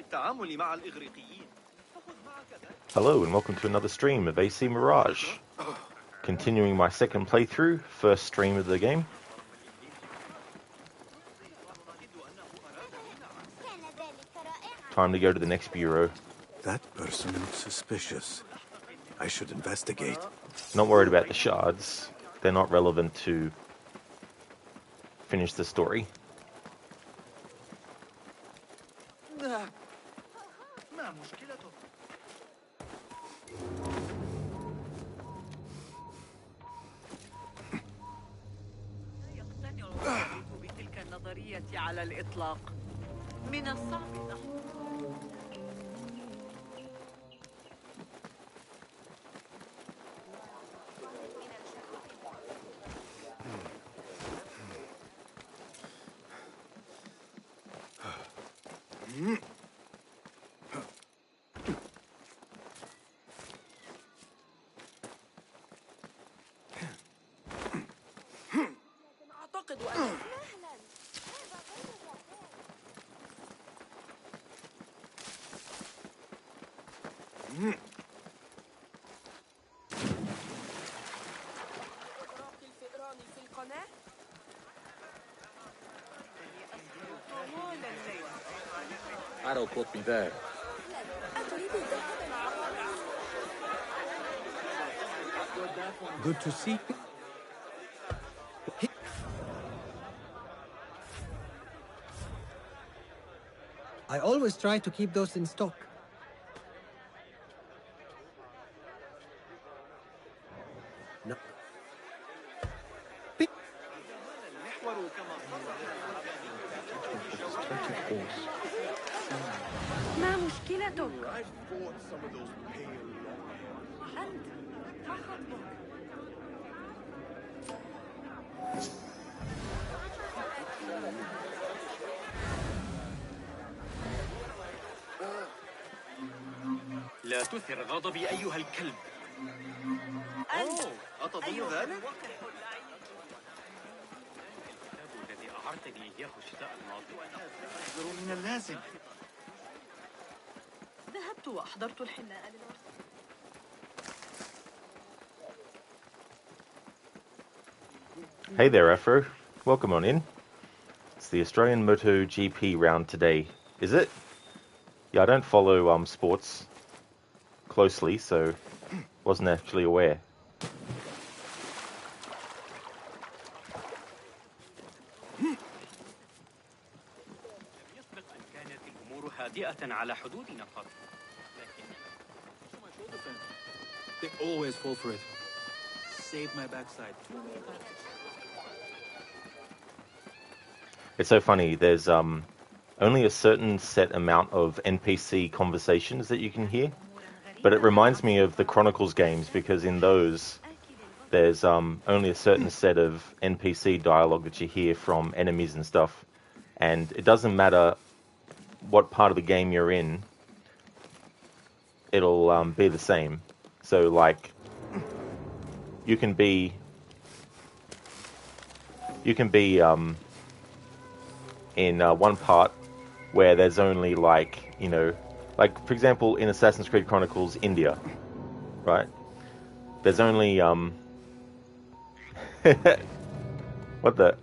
التعامل مع الإغريقيين فخذ معك Hello and welcome to another stream of AC Mirage. Continuing my second playthrough, first stream of the game. Time to go to the next bureau. That person looks suspicious. I should investigate. Not worried about the shards. They're not relevant to finish the story. بتلك النظرية على الإطلاق من الصعب أعتقد أن Don't quote me there. Good to see. I always try to keep those in stock. No. ما مشكلتك؟ أنت ما خطبك؟ لا تثر غضبي أيها الكلب. أتظن ذلك؟ الكتاب الذي أعرتني إياه الشتاء الماضي أكثر من اللازم. ذهبت وأحضرت الحناء للوصف. Hey there, Afro. Welcome on in. It's the Australian MotoGP round today. Is it? Yeah, I don't follow sports closely, so wasn't actually aware. يسبق أن كانت الأمور هادئة على حدودنا قط. They always fall for it. Save my backside. It's so funny. There's only a certain set amount of NPC conversations that you can hear, but it reminds me of the Chronicles games because in those there's only a certain set of NPC dialogue that you hear from enemies and stuff, and it doesn't matter what part of the game you're in, it'll be the same. So like you can be in one part where there's only like, you know, like for example in Assassin's Creed Chronicles India, right? There's only what the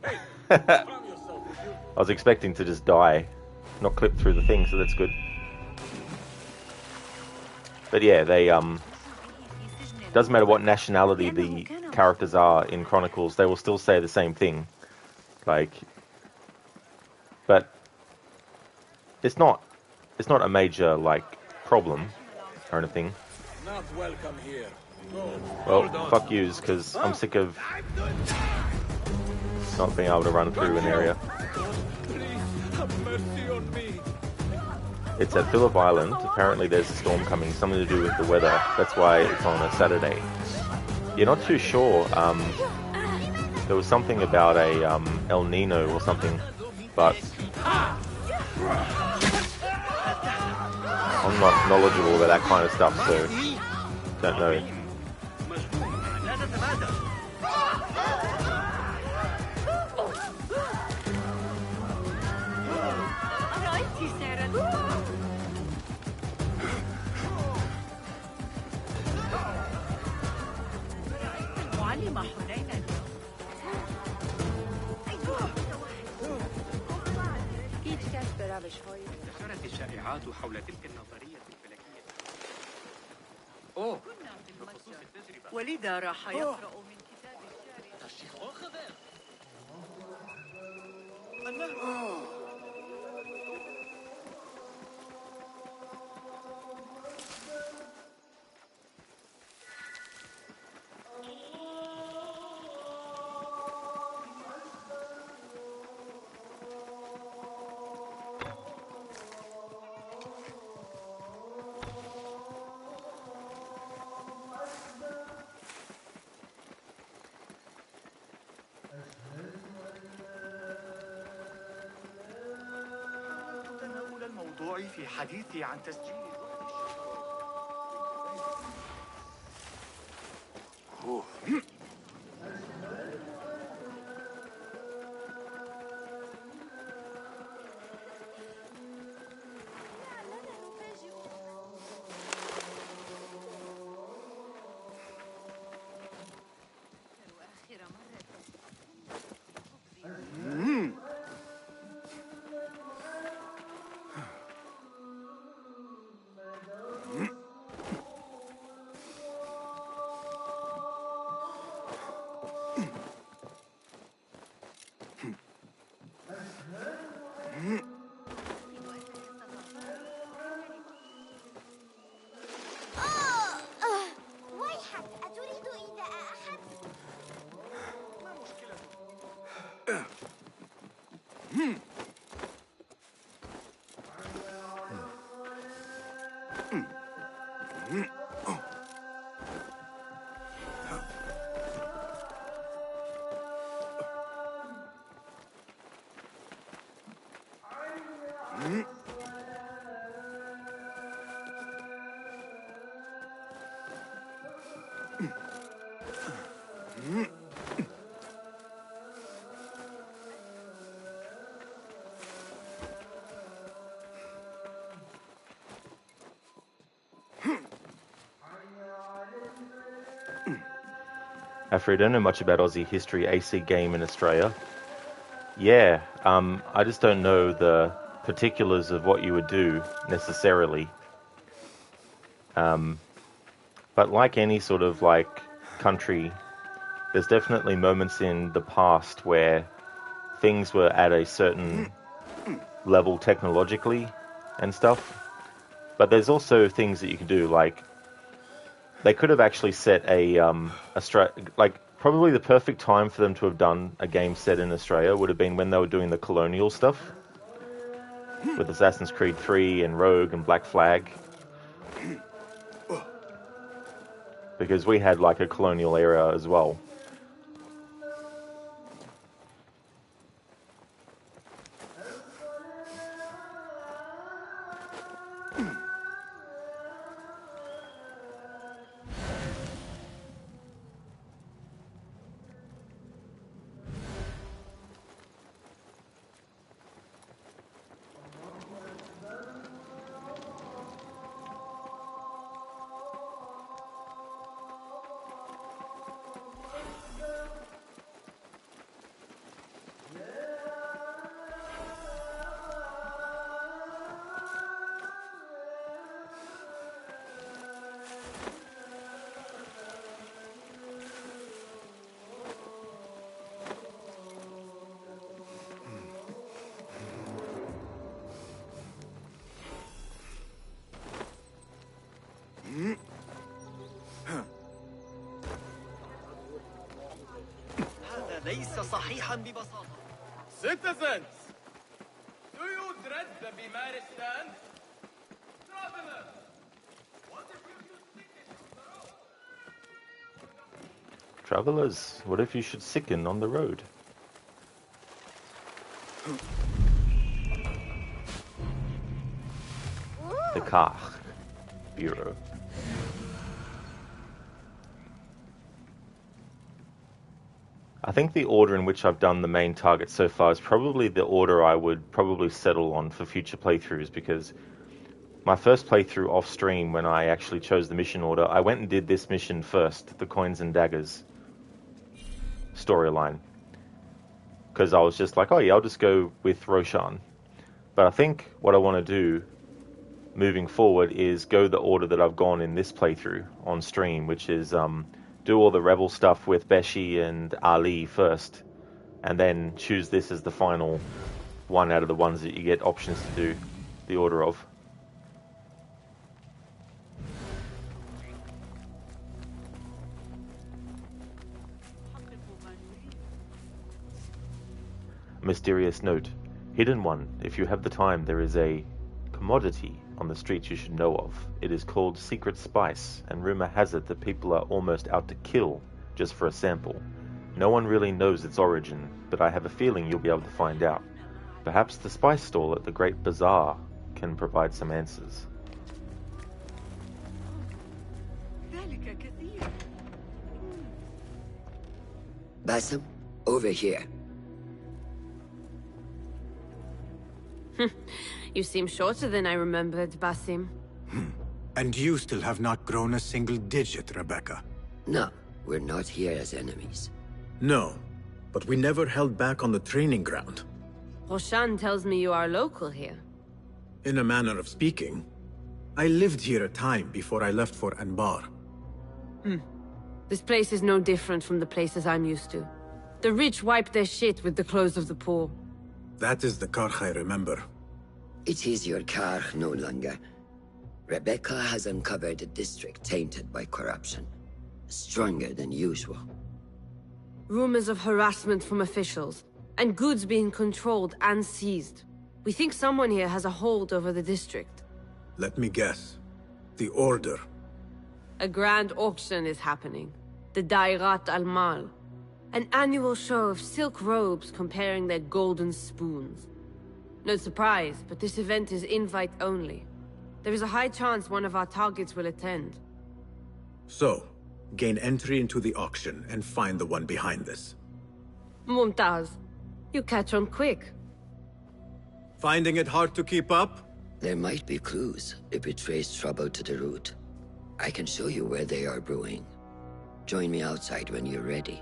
I was expecting to just die, not clip through the thing, so that's good. But yeah, they doesn't matter what nationality the characters are in Chronicles, they will still say the same thing. Like, but it's not a major like problem or anything. Not welcome here. No. Well, fuck yous, because I'm sick of not being able to run through an area. Please have mercy on me. It's at Phillip Island. Apparently there's a storm coming, something to do with the weather. That's why it's on a Saturday. You're not too sure. There was something about a El Nino or something, but I'm not knowledgeable about that kind of stuff, so don't know. اللعب شوي. انتشرت الشائعات حول تلك النظرية الفلكية. أوه، بخصوص التجربة. وليدا راح يقرأ من كتاب الشارع. تناول الموضوع في حديثي عن تسجيل ويحك أتريد إيذاء أحد؟ ما مشكلته؟ After I don't know much about Aussie history, AC game in Australia. Yeah, I just don't know the particulars of what you would do necessarily. But like any sort of like country, there's definitely moments in the past where things were at a certain level technologically and stuff. But there's also things that you can do, like they could have actually set like probably the perfect time for them to have done a game set in Australia would have been when they were doing the colonial stuff with Assassin's Creed 3 and Rogue and Black Flag. Because we had like a colonial era as well. هذا ليس صحيحا ببساطة. Citizens, do you dread the Mirage stand? Travelers, what if you should sicken on the road? Travelers, what if you should sicken on the road? The Kach Bureau. I think the order in which I've done the main target so far is probably the order I would probably settle on for future playthroughs, because my first playthrough off stream, when I actually chose the mission order, I went and did this mission first, the Coins and Daggers storyline. Because I was just like, oh yeah, I'll just go with Roshan. But I think what I want to do moving forward is go the order that I've gone in this playthrough on stream, which is do all the rebel stuff with Beshi and Ali first, and then choose this as the final one out of the ones that you get options to do the order of. Mysterious note. Hidden one. If you have the time, there is a commodity on the streets you should know of. It is called secret spice, and rumor has it that people are almost out to kill just for a sample. No one really knows its origin, but I have a feeling you'll be able to find out. Perhaps the spice stall at the Great Bazaar can provide some answers. Basim, over here. You seem shorter than I remembered, Basim. And you still have not grown a single digit, Rebecca. No, we're not here as enemies. No, but we never held back on the training ground. Roshan tells me you are local here. In a manner of speaking, I lived here a time before I left for Anbar. This place is no different from the places I'm used to. The rich wipe their shit with the clothes of the poor. That is the Karch I remember. It is your Karch no longer. Rebecca has uncovered a district tainted by corruption. Stronger than usual. Rumors of harassment from officials, and goods being controlled and seized. We think someone here has a hold over the district. Let me guess. The Order. A grand auction is happening. The Dairat al-Mal. An annual show of silk robes comparing their golden spoons. No surprise, but this event is invite only. There is a high chance one of our targets will attend. So, gain entry into the auction and find the one behind this. Mumtaz, you catch on quick. Finding it hard to keep up? There might be clues if it traces trouble to the root. I can show you where they are brewing. Join me outside when you're ready.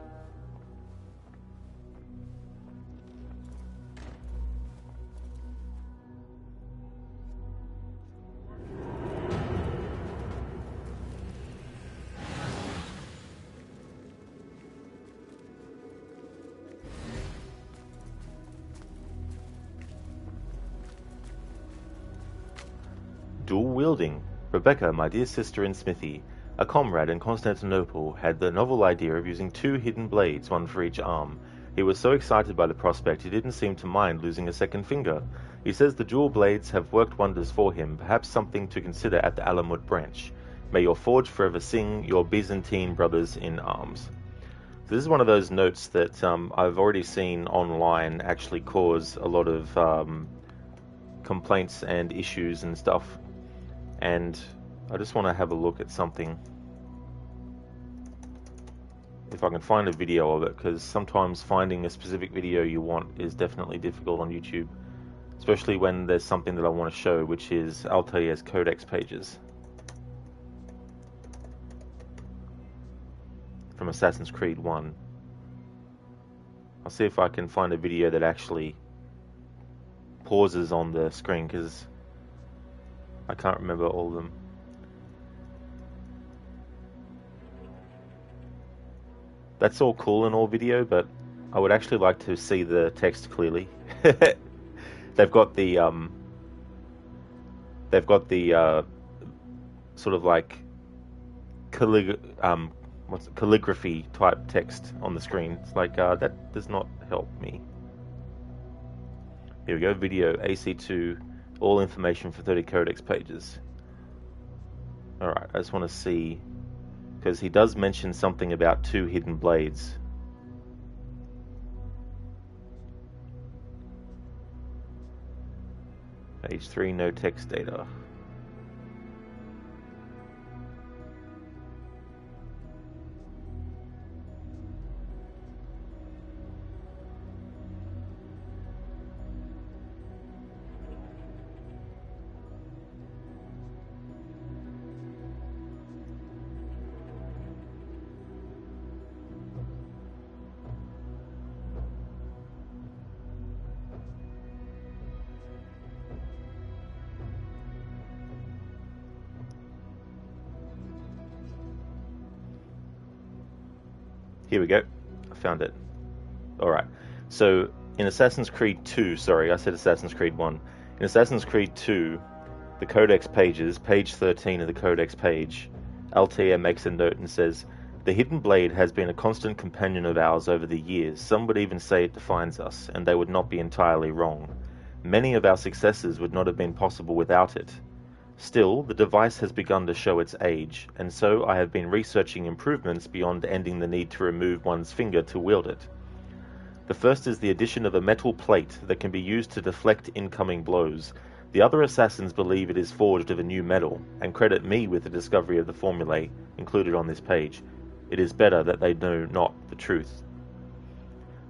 Dual-wielding. Rebecca, my dear sister in Smithy, a comrade in Constantinople, had the novel idea of using 2 hidden blades, one for each arm. He was so excited by the prospect he didn't seem to mind losing a second finger. He says the dual blades have worked wonders for him, perhaps something to consider at the Alamut branch. May your forge forever sing, your Byzantine brothers in arms. So this is one of those notes that I've already seen online actually cause a lot of complaints and issues and stuff. And I just want to have a look at something. If I can find a video of it, because sometimes finding a specific video you want is definitely difficult on YouTube. Especially when there's something that I want to show, which is Altair's Codex pages. From Assassin's Creed 1. I'll see if I can find a video that actually pauses on the screen, because I can't remember all of them. That's all cool in all video, but I would actually like to see the text clearly. They've got the sort of like calligraphy type text on the screen. It's like that does not help me. Here we go, video AC2, all information for 30 codex pages. Alright, I just want to see, because he does mention something about 2 hidden blades. Page 3, no text data. Here we go. I found it. Alright. So, in Assassin's Creed 2, sorry, I said Assassin's Creed 1. In Assassin's Creed 2, the Codex pages, page 13 of the Codex page, Altair makes a note and says, "The Hidden Blade has been a constant companion of ours over the years. Some would even say it defines us, and they would not be entirely wrong. Many of our successes would not have been possible without it. Still, the device has begun to show its age, and so I have been researching improvements beyond ending the need to remove one's finger to wield it. The first is the addition of a metal plate that can be used to deflect incoming blows. The other assassins believe it is forged of a new metal, and credit me with the discovery of the formulae included on this page. It is better that they know not the truth.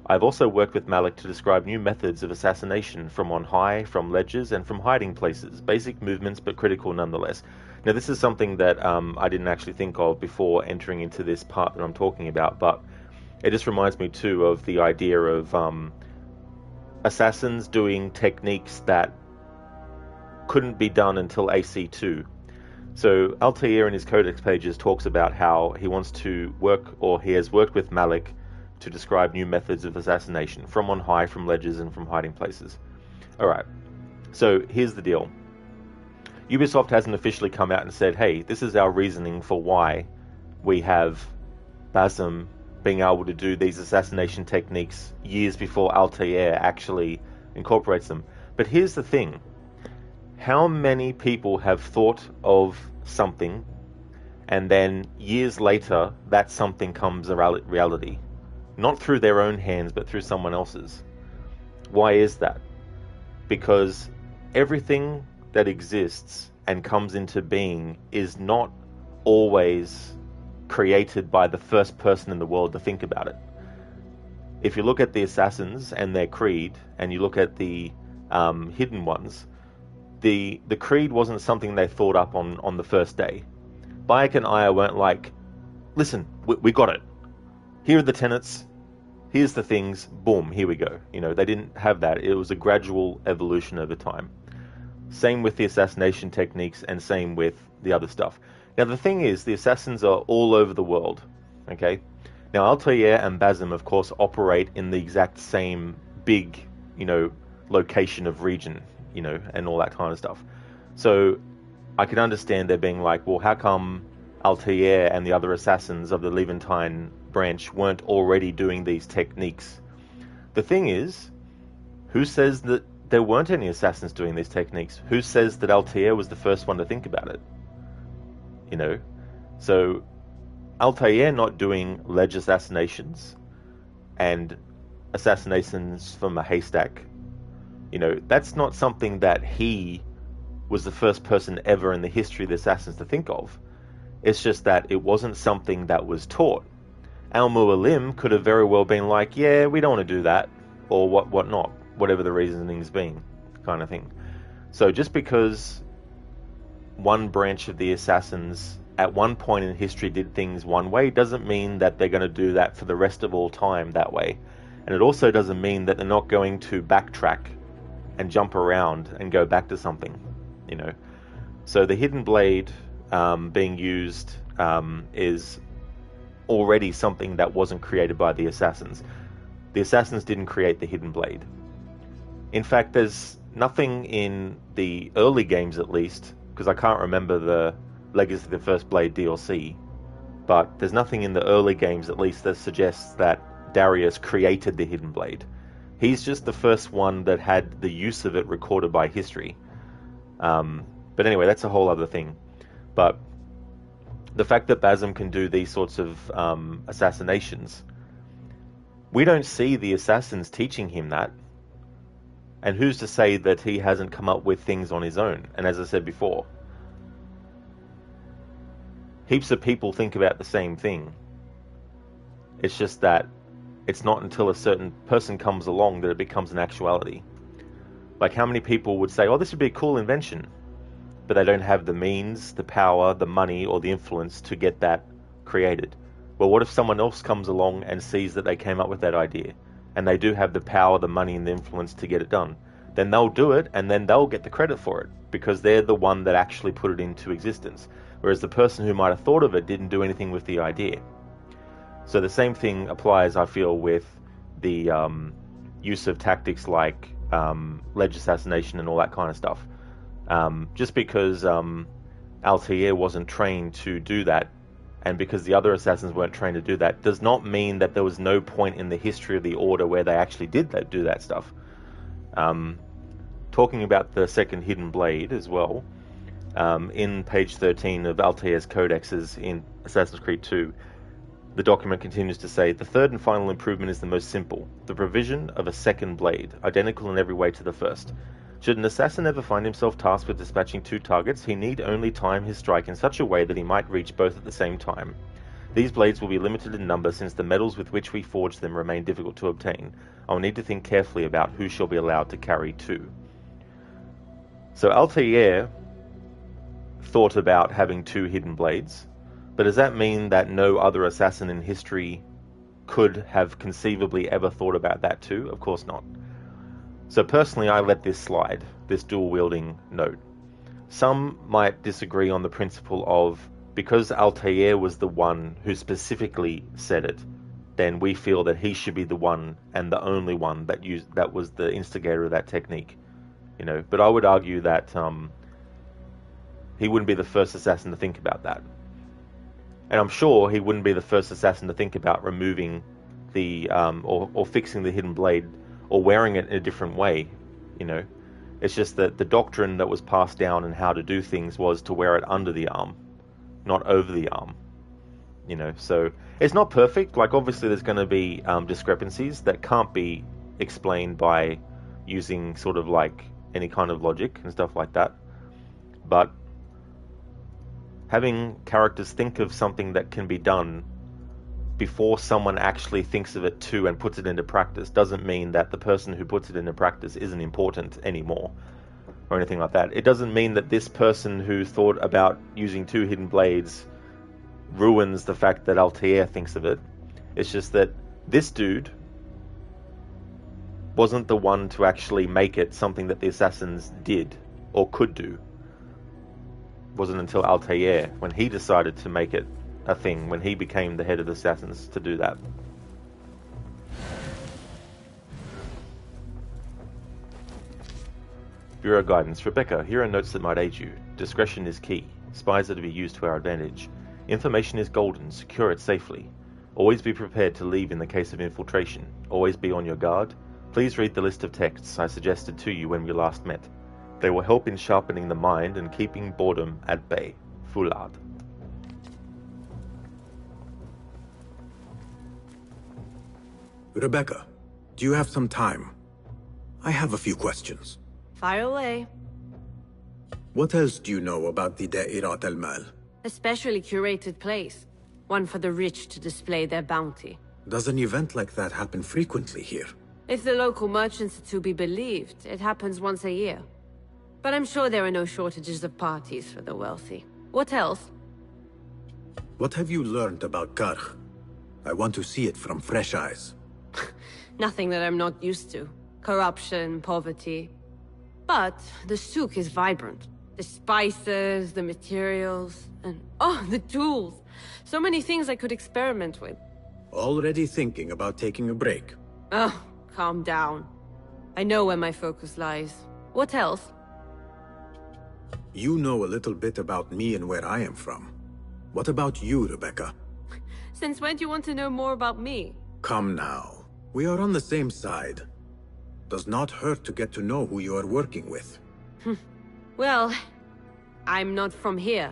I have also worked with Malik to describe new methods of assassination from on high, from ledges, and from hiding places. Basic movements, but critical nonetheless." Now, this is something that I didn't actually think of before entering into this part that I'm talking about, but it just reminds me too of the idea of assassins doing techniques that couldn't be done until AC2. So Altair in his Codex pages talks about how he wants to work, or he has worked with Malik to describe new methods of assassination, from on high, from ledges, and from hiding places. Alright, so here's the deal. Ubisoft hasn't officially come out and said, hey, this is our reasoning for why we have Basim being able to do these assassination techniques years before Altair actually incorporates them. But here's the thing. How many people have thought of something, and then years later, that something comes a reality? Not through their own hands, but through someone else's. Why is that? Because everything that exists and comes into being is not always created by the first person in the world to think about it. If you look at the assassins and their creed, and you look at the hidden ones, the creed wasn't something they thought up on the first day. Bayek and Aya weren't like, listen, we got it. Here are the tenets, here's the things, boom, here we go. You know, they didn't have that. It was a gradual evolution over time. Same with the assassination techniques, and same with the other stuff. Now, the thing is, the assassins are all over the world, okay? Now, Altair and Basim, of course, operate in the exact same big, location of region, and all that kind of stuff. So, I can understand there being like, well, how come Altair and the other assassins of the Levantine branch weren't already doing these techniques? The thing is, who says that there weren't any assassins doing these techniques? Who says that Altair was the first one to think about it? So Altair not doing ledge assassinations and assassinations from a haystack, that's not something that he was the first person ever in the history of the assassins to think of. It's just that it wasn't something that was taught. Al-Mualim could have very well been like, yeah, we don't want to do that, or what not, whatever the reasoning's been, kind of thing. So just because one branch of the assassins at one point in history did things one way doesn't mean that they're going to do that for the rest of all time that way. And it also doesn't mean that they're not going to backtrack and jump around and go back to something, So the Hidden Blade being used is already something that wasn't created by the assassins. The assassins didn't create the Hidden Blade. In fact, there's nothing in the early games, at least, because I can't remember the Legacy of the First Blade DLC, but there's nothing in the early games, at least, that suggests that Darius created the Hidden Blade. He's just the first one that had the use of it recorded by history. But anyway, that's a whole other thing. But the fact that Basim can do these sorts of assassinations, we don't see the assassins teaching him that. And who's to say that he hasn't come up with things on his own? And as I said before, heaps of people think about the same thing. It's just that it's not until a certain person comes along that it becomes an actuality. Like, how many people would say, oh, this would be a cool invention, but they don't have the means, the power, the money, or the influence to get that created? Well, what if someone else comes along and sees that they came up with that idea, and they do have the power, the money, and the influence to get it done? Then they'll do it, and then they'll get the credit for it, because they're the one that actually put it into existence. Whereas the person who might have thought of it didn't do anything with the idea. So the same thing applies, I feel, with the use of tactics like ledge assassination and all that kind of stuff. Just because Altair wasn't trained to do that, and because the other assassins weren't trained to do that, does not mean that there was no point in the history of the Order where they actually did do that stuff. Talking about the second hidden blade as well, in page 13 of Altair's codexes in Assassin's Creed 2, the document continues to say, the third and final improvement is the most simple, the provision of a second blade, identical in every way to the first. Should an assassin ever find himself tasked with dispatching two targets, he need only time his strike in such a way that he might reach both at the same time. These blades will be limited in number since the metals with which we forge them remain difficult to obtain. I will need to think carefully about who shall be allowed to carry two. So Altair thought about having two hidden blades, but does that mean that no other assassin in history could have conceivably ever thought about that too? Of course not. So personally, I let this slide, this dual-wielding note. Some might disagree on the principle of, because Altair was the one who specifically said it, then we feel that he should be the one and the only one that was the instigator of that technique. You know, but I would argue that he wouldn't be the first assassin to think about that. And I'm sure he wouldn't be the first assassin to think about removing the, or fixing the hidden blade, or wearing it in a different way, you know. It's just that the doctrine that was passed down and how to do things was to wear it under the arm, not over the arm, you know. So it's not perfect. Like, obviously there's going to be discrepancies that can't be explained by using sort of like any kind of logic and stuff like that. But having characters think of something that can be done before someone actually thinks of it too and puts it into practice doesn't mean that the person who puts it into practice isn't important anymore or anything like that. It doesn't mean that this person who thought about using two hidden blades ruins the fact that Altair thinks of it. It's just that this dude wasn't the one to actually make it something that the assassins did or could do. It wasn't until Altair, when he decided to make it a thing, when he became the head of the assassins, to do that. Bureau Guidance. Rebecca, here are notes that might aid you. Discretion is key. Spies are to be used to our advantage. Information is golden. Secure it safely. Always be prepared to leave in the case of infiltration. Always be on your guard. Please read the list of texts I suggested to you when we last met. They will help in sharpening the mind and keeping boredom at bay. Foulard. Rebecca, do you have some time? I have a few questions. Fire away. What else do you know about the Da'irat al-Mal? A specially curated place. One for the rich to display their bounty. Does an event like that happen frequently here? If the local merchants are to be believed, it happens once a year. But I'm sure there are no shortages of parties for the wealthy. What else? What have you learned about Karkh? I want to see it from fresh eyes. Nothing that I'm not used to. Corruption, poverty. But the souk is vibrant. The spices, the materials, and oh, the tools. So many things I could experiment with. Already thinking about taking a break. Oh, calm down. I know where my focus lies. What else? You know a little bit about me and where I am from. What about you, Rebecca? Since when do you want to know more about me? Come now. We are on the same side. Does not hurt to get to know who you are working with. Well, I'm not from here.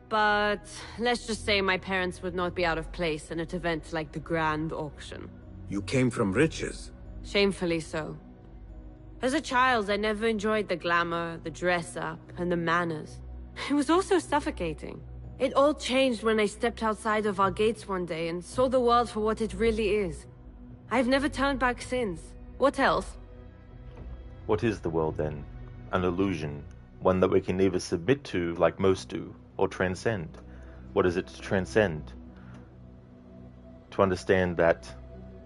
But let's just say my parents would not be out of place in an event like the Grand Auction. You came from riches. Shamefully so. As a child, I never enjoyed the glamour, the dress-up, and the manners. It was also suffocating. It all changed when I stepped outside of our gates one day and saw the world for what it really is. I've never turned back since. What else? What is the world then? An illusion. One that we can neither submit to, like most do, or transcend. What is it to transcend? To understand that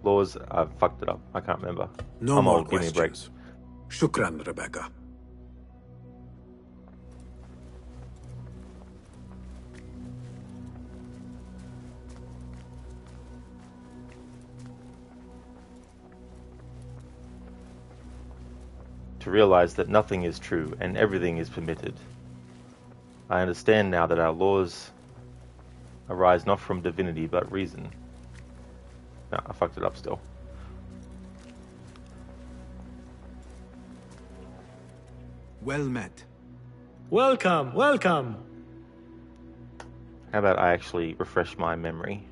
laws... I've fucked it up. I can't remember. No I'm more old. Give me a break. questions. Shukran, Rebecca. to realize that nothing is true and everything is permitted. I understand now that our laws arise not from divinity but reason. No, I fucked it up still. Well met. Welcome, welcome. How about I actually refresh my memory?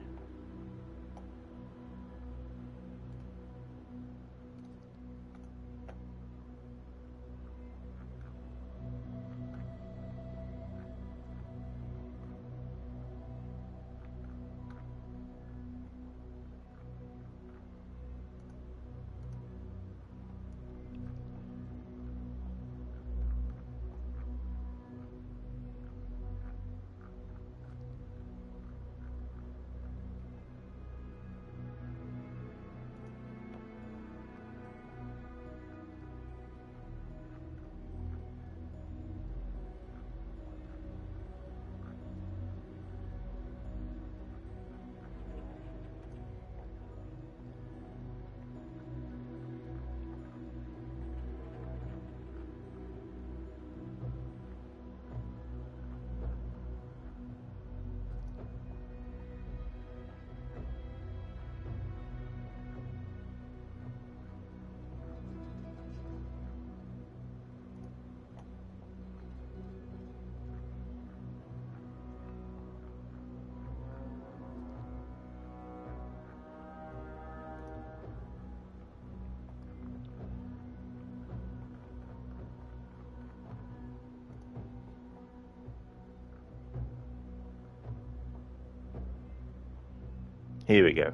Here we go.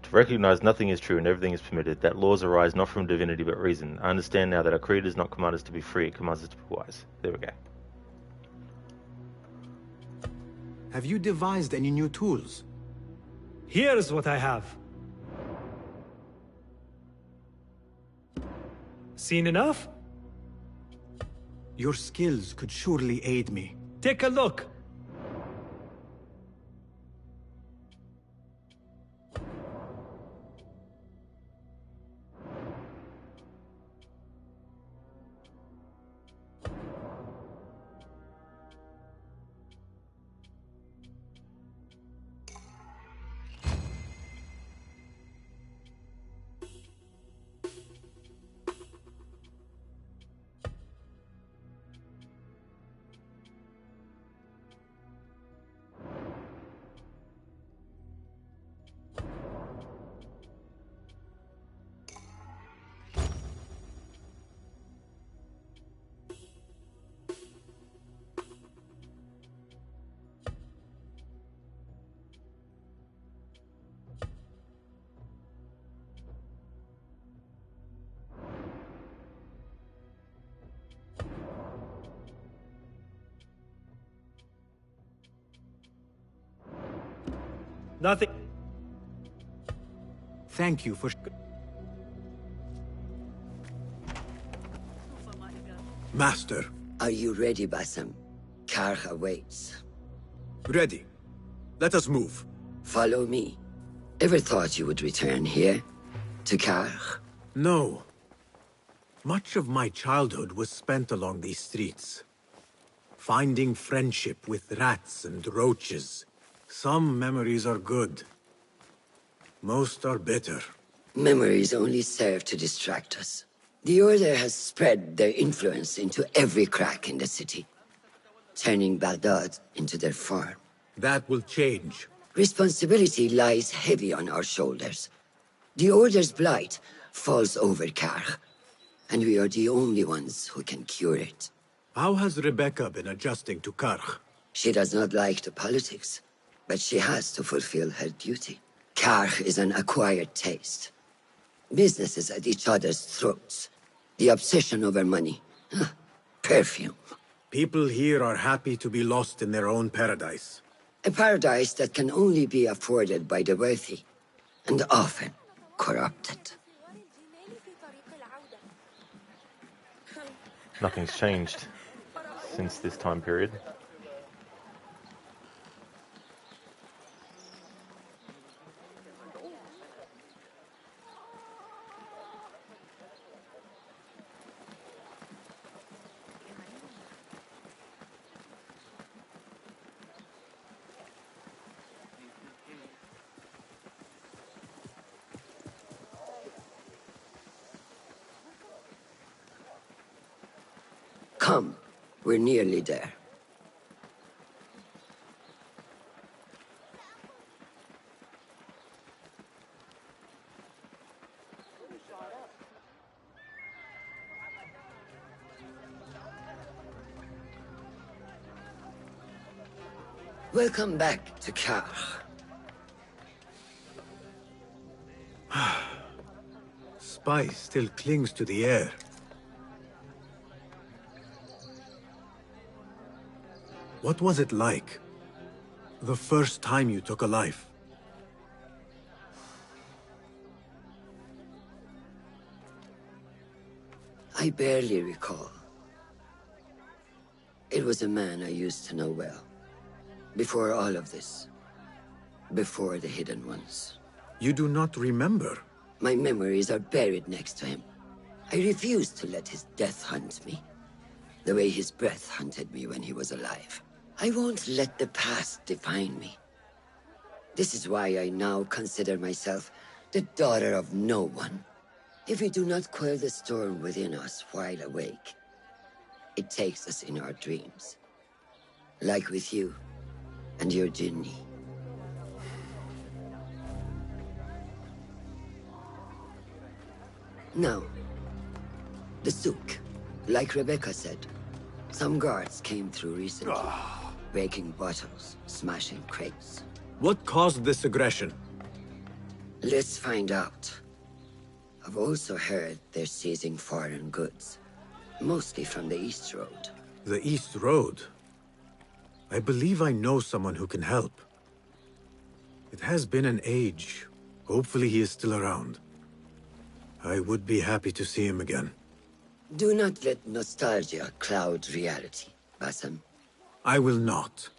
To recognize nothing is true and everything is permitted, that laws arise not from divinity but reason. I understand now that our creed does not command us to be free, it commands us to be wise. There we go. Have you devised any new tools? Here's what I have. Seen enough? Your skills could surely aid me. Take a look. Nothing. Thank you for... Master. Are you ready, Bassam? Karkh awaits. Ready. Let us move. Follow me. Ever thought you would return here? To Karkh? No. Much of my childhood was spent along these streets. Finding friendship with rats and roaches. Some memories are good. Most are bitter. Memories only serve to distract us. The Order has spread their influence into every crack in the city, turning Baghdad into their farm. That will change. Responsibility lies heavy on our shoulders. The Order's blight falls over Karkh, and we are the only ones who can cure it. How has Rebecca been adjusting to Karkh? She does not like the politics, but she has to fulfill her duty. Karkh is an acquired taste. Businesses at each other's throats. The obsession over money. Perfume. People here are happy to be lost in their own paradise. A paradise that can only be afforded by the wealthy, and often corrupted. Nothing's changed since this time period. Come, we're nearly there. Welcome back to Karch. Spice still clings to the air. What was it like? The first time you took a life? I barely recall. It was a man I used to know well. Before all of this. Before the Hidden Ones. You do not remember? My memories are buried next to him. I refuse to let his death hunt me. The way his breath hunted me when he was alive. I won't let the past define me. This is why I now consider myself the daughter of no one. If we do not quell the storm within us while awake, it takes us in our dreams. Like with you and your Jinni. Now, the souk. Like Rebecca said, some guards came through recently, breaking bottles, smashing crates. What caused this aggression? Let's find out. I've also heard they're seizing foreign goods, mostly from the East Road. The East Road? I believe I know someone who can help. It has been an age. Hopefully he is still around. I would be happy to see him again. Do not let nostalgia cloud reality, Basim. I will not.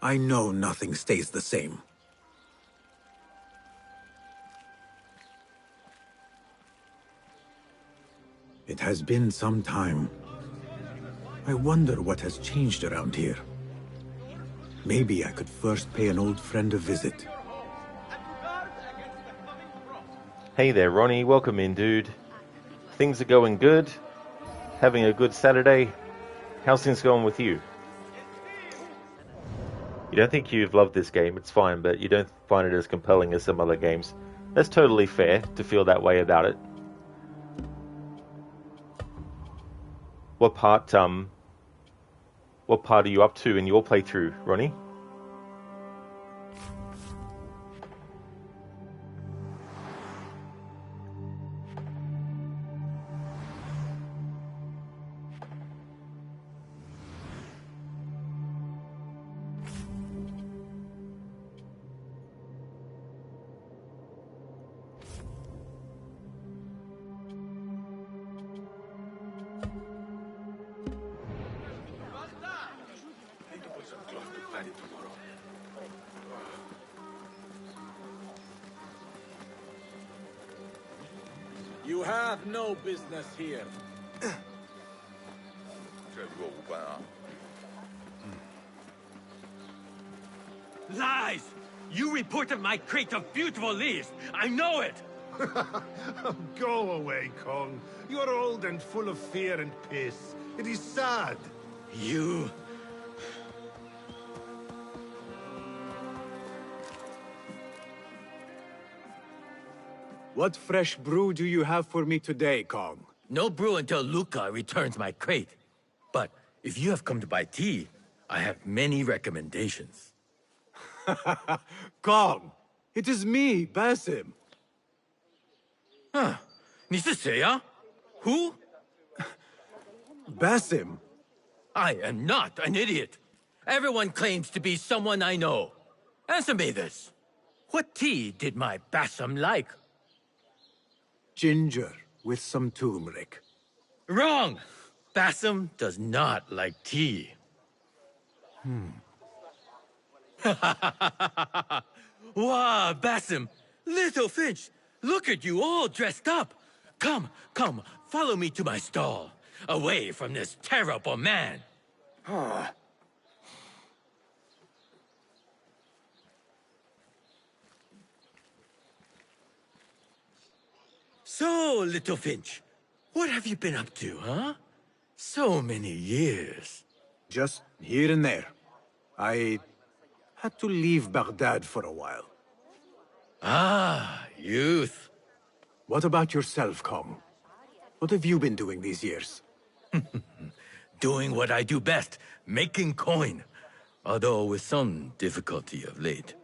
I know nothing stays the same. It has been some time. I wonder what has changed around here. Maybe I could first pay an old friend a visit. Hey there, Ronnie. Welcome in, dude. Things are going good. Having a good Saturday. How's things going with you? You don't think you've loved this game, it's fine, but you don't find it as compelling as some other games. That's totally fair to feel that way about it. What part are you up to in your playthrough, Ronnie? You have no business here. Lies! You reported my crate of beautiful leaves. I know it! Go away, Kong. You're old and full of fear and piss. It is sad. You... What fresh brew do you have for me today, Kong? No brew until Luca returns my crate. But if you have come to buy tea, I have many recommendations. Kong! It is me, Basim. Huh. 你是谁啊? Who? Basim? I am not an idiot. Everyone claims to be someone I know. Answer me this. What tea did my Basim like? Ginger with some turmeric. Wrong! Basim does not like tea. Wow, Basim! Little Finch, look at you all dressed up. Come, come, follow me to my stall. Away from this terrible man. So, Little Finch, what have you been up to, huh? So many years. Just here and there. I had to leave Baghdad for a while. Ah, youth. What about yourself, Kong? What have you been doing these years? Doing what I do best, making coin. Although with some difficulty of late.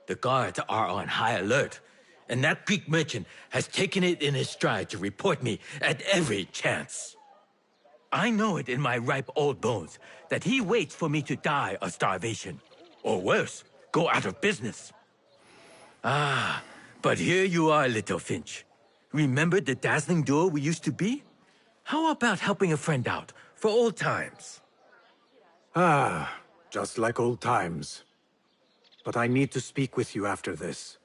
The guards are on high alert, and that Greek merchant has taken it in his stride to report me at every chance. I know it in my ripe old bones that he waits for me to die of starvation. Or worse, go out of business. Ah, but here you are, little Finch. Remember the dazzling duo we used to be? How about helping a friend out, for old times? Ah, just like old times. But I need to speak with you after this.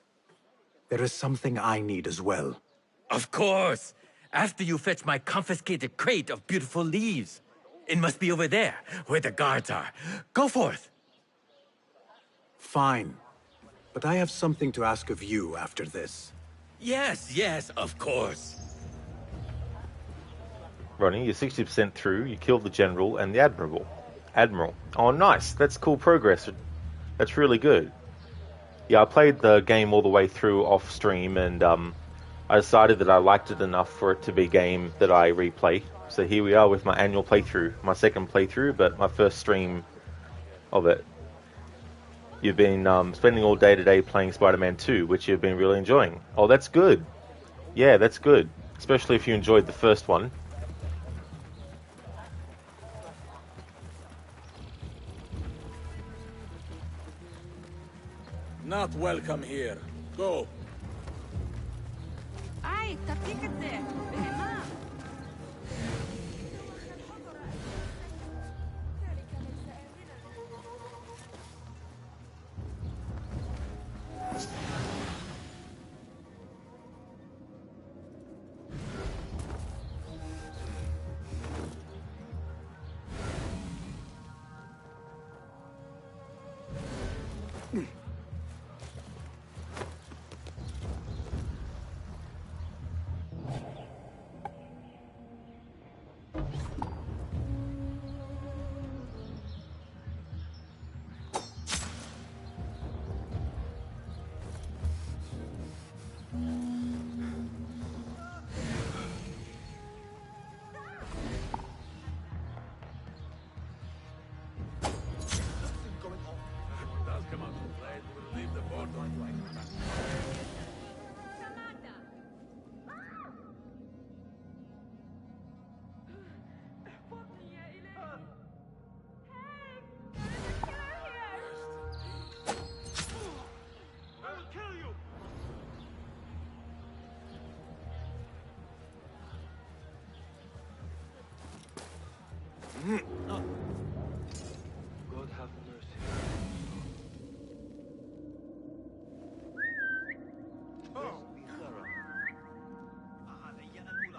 There is something I need as well. Of course! After you fetch my confiscated crate of beautiful leaves. It must be over there, where the guards are. Go forth! Fine. But I have something to ask of you after this. Yes, yes, of course. Ronnie, you're 60% through. You killed the general and the admiral. Oh, nice. That's cool progress. That's really good. Yeah, I played the game all the way through off stream, and I decided that I liked it enough for it to be a game that I replay. So here we are with my annual playthrough, my second playthrough, but my first stream of it. You've been spending all day today playing Spider-Man 2, which you've been really enjoying. Oh, that's good. Yeah, that's good. Especially if you enjoyed the first one. Not welcome here. Go. Ai, תפסיק את זה! בהמה! God have mercy.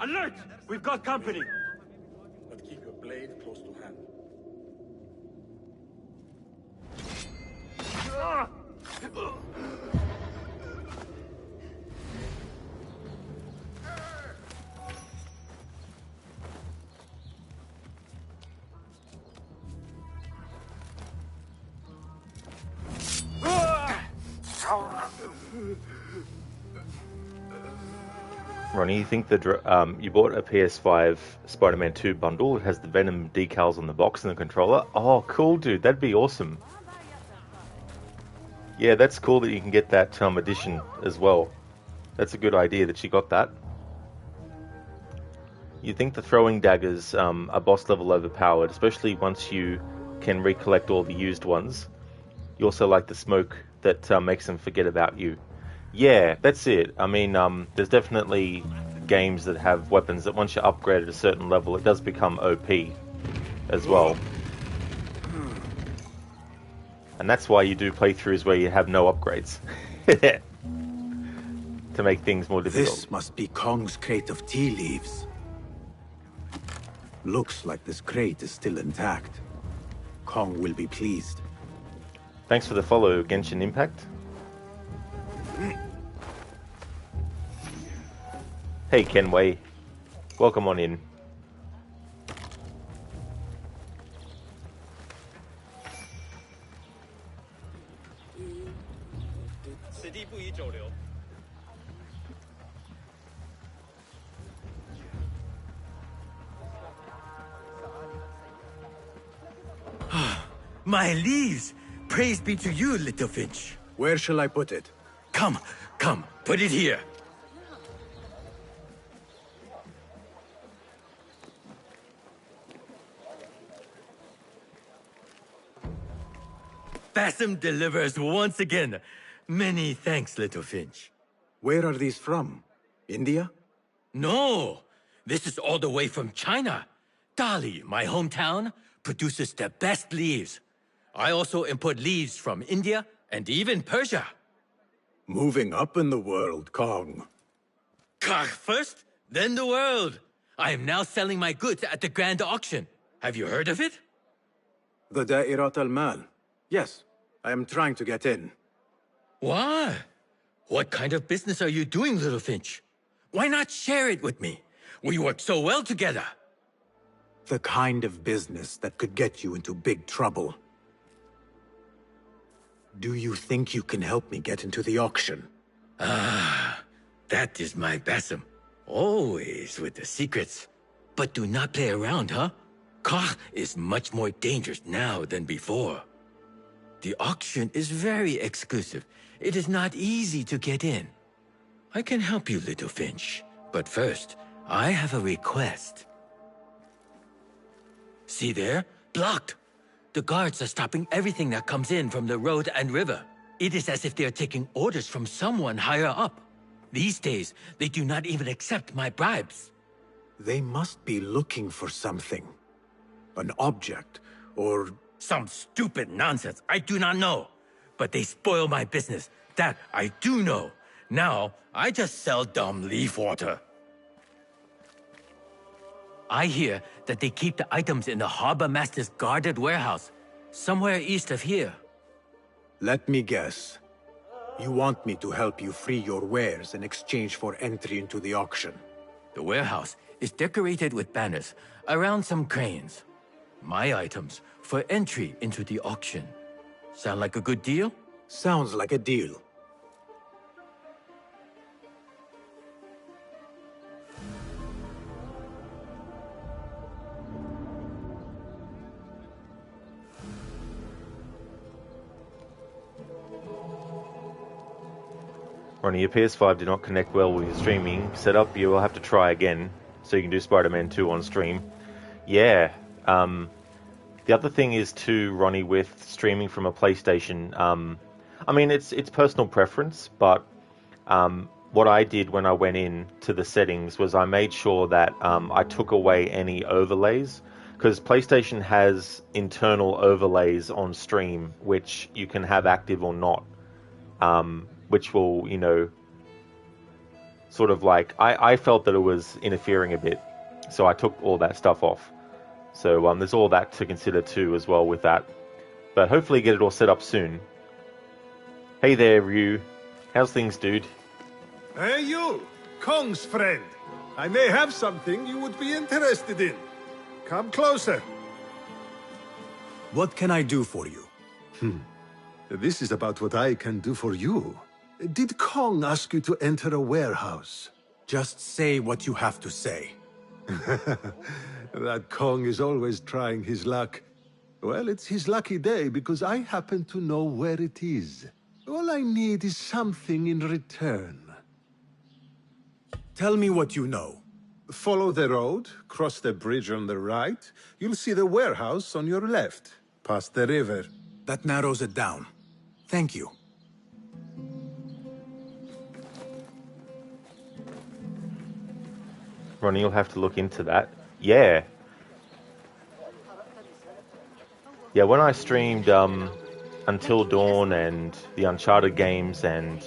Alert! We've got company! But keep your blade close to hand. Ronnie, you think you bought a PS5 Spider-Man 2 bundle? It has the Venom decals on the box and the controller. Oh, cool, dude. That'd be awesome. Yeah, that's cool that you can get that edition as well. That's a good idea that you got that. You think the throwing daggers are boss level overpowered, especially once you can recollect all the used ones. You also like the smoke that makes them forget about you. Yeah, that's it. I mean, there's definitely games that have weapons that once you upgrade at a certain level, it does become OP as well. And that's why you do playthroughs where you have no upgrades. To make things more difficult. This must be Kong's crate of tea leaves. Looks like this crate is still intact. Kong will be pleased. Thanks for the follow, Genshin Impact. Hey Kenway, welcome on in. 此地不宜久留。 My leaves! Praise be to you, little Finch. Where shall I put it? Come, come, put it here. Bassam delivers once again. Many thanks, little Finch. Where are these from? India? No, this is all the way from China. Dali, my hometown, produces the best leaves. I also import leaves from India and even Persia. Moving up in the world, Kong. Kah first, then the world. I am now selling my goods at the grand auction. Have you heard of it? The Da'irat al-Mal. Yes, I am trying to get in. Why? What kind of business are you doing, little Finch? Why not share it with me? We work so well together. The kind of business that could get you into big trouble. Do you think you can help me get into the auction? Ah, that is my Bassam. Always with the secrets. But do not play around, huh? Kah is much more dangerous now than before. The auction is very exclusive. It is not easy to get in. I can help you, little Finch. But first, I have a request. See there? Blocked. The guards are stopping everything that comes in from the road and river. It is as if they are taking orders from someone higher up. These days, they do not even accept my bribes. They must be looking for something. An object, or... Some stupid nonsense, I do not know. But they spoil my business, that I do know. Now, I just sell dumb leaf water. I hear that they keep the items in the harbor master's guarded warehouse, somewhere east of here. Let me guess. You want me to help you free your wares in exchange for entry into the auction. The warehouse is decorated with banners around some cranes. My items for entry into the auction. Sound like a good deal? Sounds like a deal. Ronnie, your PS5 did not connect well with your streaming setup. You will have to try again so you can do Spider-Man 2 on stream. Yeah. The other thing is too, Ronnie, with streaming from a PlayStation. I mean, it's personal preference, but what I did when I went in to the settings was I made sure that I took away any overlays, because PlayStation has internal overlays on stream which you can have active or not. Which will, you know, sort of like, I felt that it was interfering a bit, so I took all that stuff off. So there's all that to consider too as well with that. But hopefully get it all set up soon. Hey there, Ryu. How's things, dude? Hey you, Kong's friend. I may have something you would be interested in. Come closer. What can I do for you? This is about what I can do for you. Did Kong ask you to enter a warehouse? Just say what you have to say. That Kong is always trying his luck. Well, it's his lucky day because I happen to know where it is. All I need is something in return. Tell me what you know. Follow the road, cross the bridge on the right. You'll see the warehouse on your left, past the river. That narrows it down. Thank you. Ronnie, you'll have to look into that. Yeah. Yeah, when I streamed Until Dawn and the Uncharted games and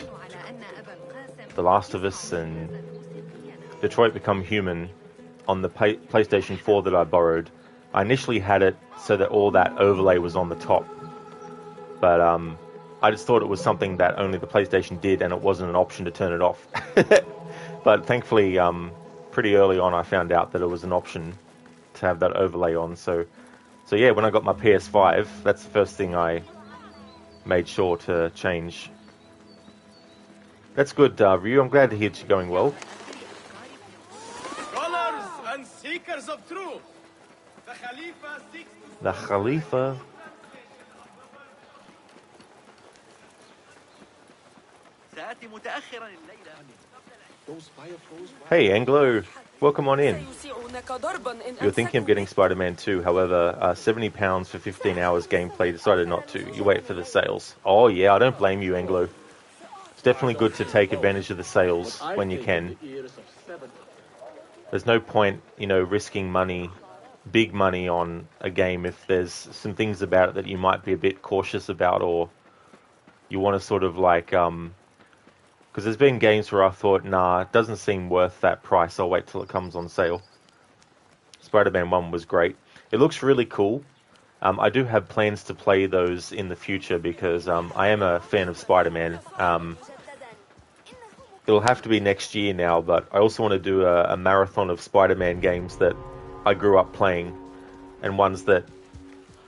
The Last of Us and Detroit Become Human on the PlayStation 4 that I borrowed, I initially had it so that all that overlay was on the top. But I just thought it was something that only the PlayStation did and it wasn't an option to turn it off. But thankfully, pretty early on I found out that it was an option to have that overlay on. So yeah, when I got my PS5, that's the first thing I made sure to change. That's good, Ryu. I'm glad to hear it's going well. Scholars and seekers of truth. The Khalifa seeks to... The Khalifa. Hey, Anglo. Welcome on in. You were thinking of getting Spider-Man 2, however, £70 for 15 hours gameplay, decided not to. You wait for the sales. Oh yeah, I don't blame you, Anglo. It's definitely good to take advantage of the sales when you can. There's no point, risking money, big money on a game if there's some things about it that you might be a bit cautious about, or you want to sort of like, because there's been games where I thought, nah, it doesn't seem worth that price, I'll wait till it comes on sale. Spider-Man 1 was great. It looks really cool. I do have plans to play those in the future because I am a fan of Spider-Man. It'll have to be next year now, but I also want to do a marathon of Spider-Man games that I grew up playing, and ones that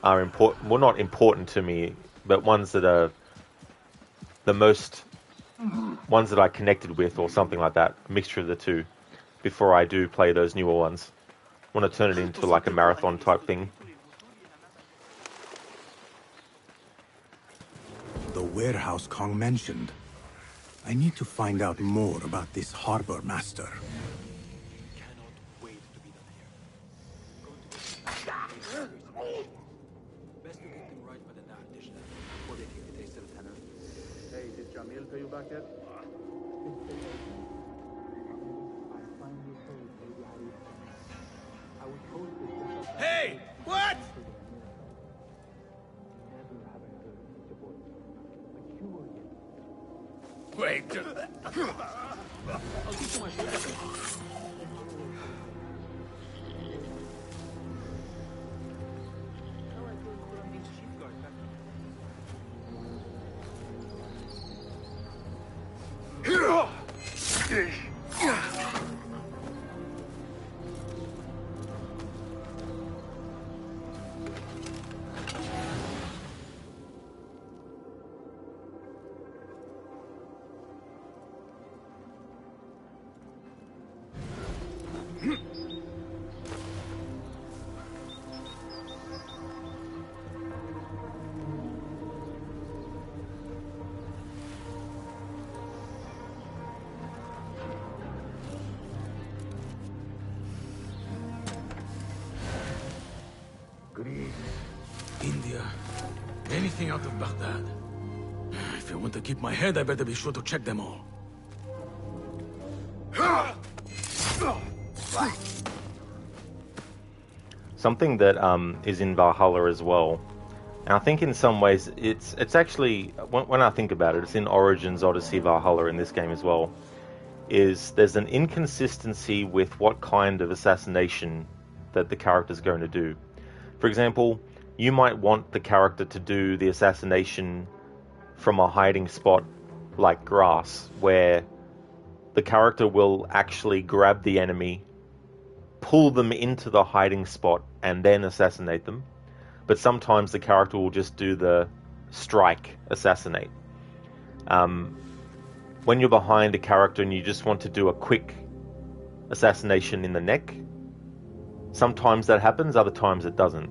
are important, well, not important to me, but ones that are the most, ones that I connected with, or something like that, a mixture of the two, before I do play those newer ones. I want to turn it into like a marathon type thing. The warehouse Kong mentioned. I need to find out more about this harbor master. Best to get them right for the night dish before they take the taste of the tenor. Hey, did Jamil pay you back yet? Hey! What? Wait. India. Anything out of Baghdad. If I want to keep my head, I better be sure to check them all. Something that is in Valhalla as well, and I think in some ways it's actually, when I think about it, it's in Origins, Odyssey, Valhalla in this game as well, is there's an inconsistency with what kind of assassination that the character's going to do. For example, you might want the character to do the assassination from a hiding spot like grass, where the character will actually grab the enemy, pull them into the hiding spot, and then assassinate them. But sometimes the character will just do the strike, assassinate. When you're behind a character and you just want to do a quick assassination in the neck, sometimes that happens, other times it doesn't.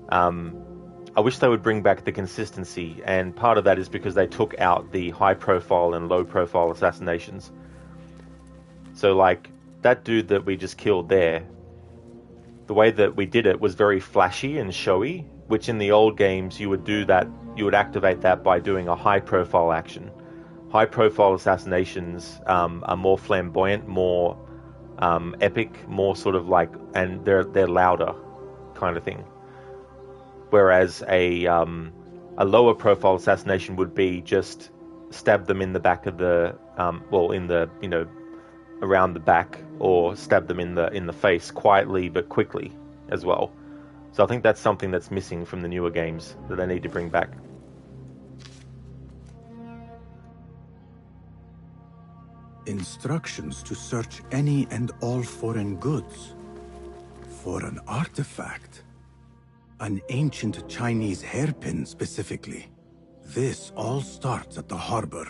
I wish they would bring back the consistency, and part of that is because they took out the high-profile and low-profile assassinations. So, like, that dude that we just killed there, the way that we did it was very flashy and showy, which in the old games you would do that, you would activate that by doing a high-profile action. High-profile assassinations are more flamboyant, more epic, more sort of like, and they're louder kind of thing. Whereas a lower profile assassination would be just stab them in the back of the, around the back, or stab them in the face quietly but quickly as well. So I think that's something that's missing from the newer games that they need to bring back. Instructions to search any and all foreign goods. For an artifact. An ancient Chinese hairpin specifically. This all starts at the harbor.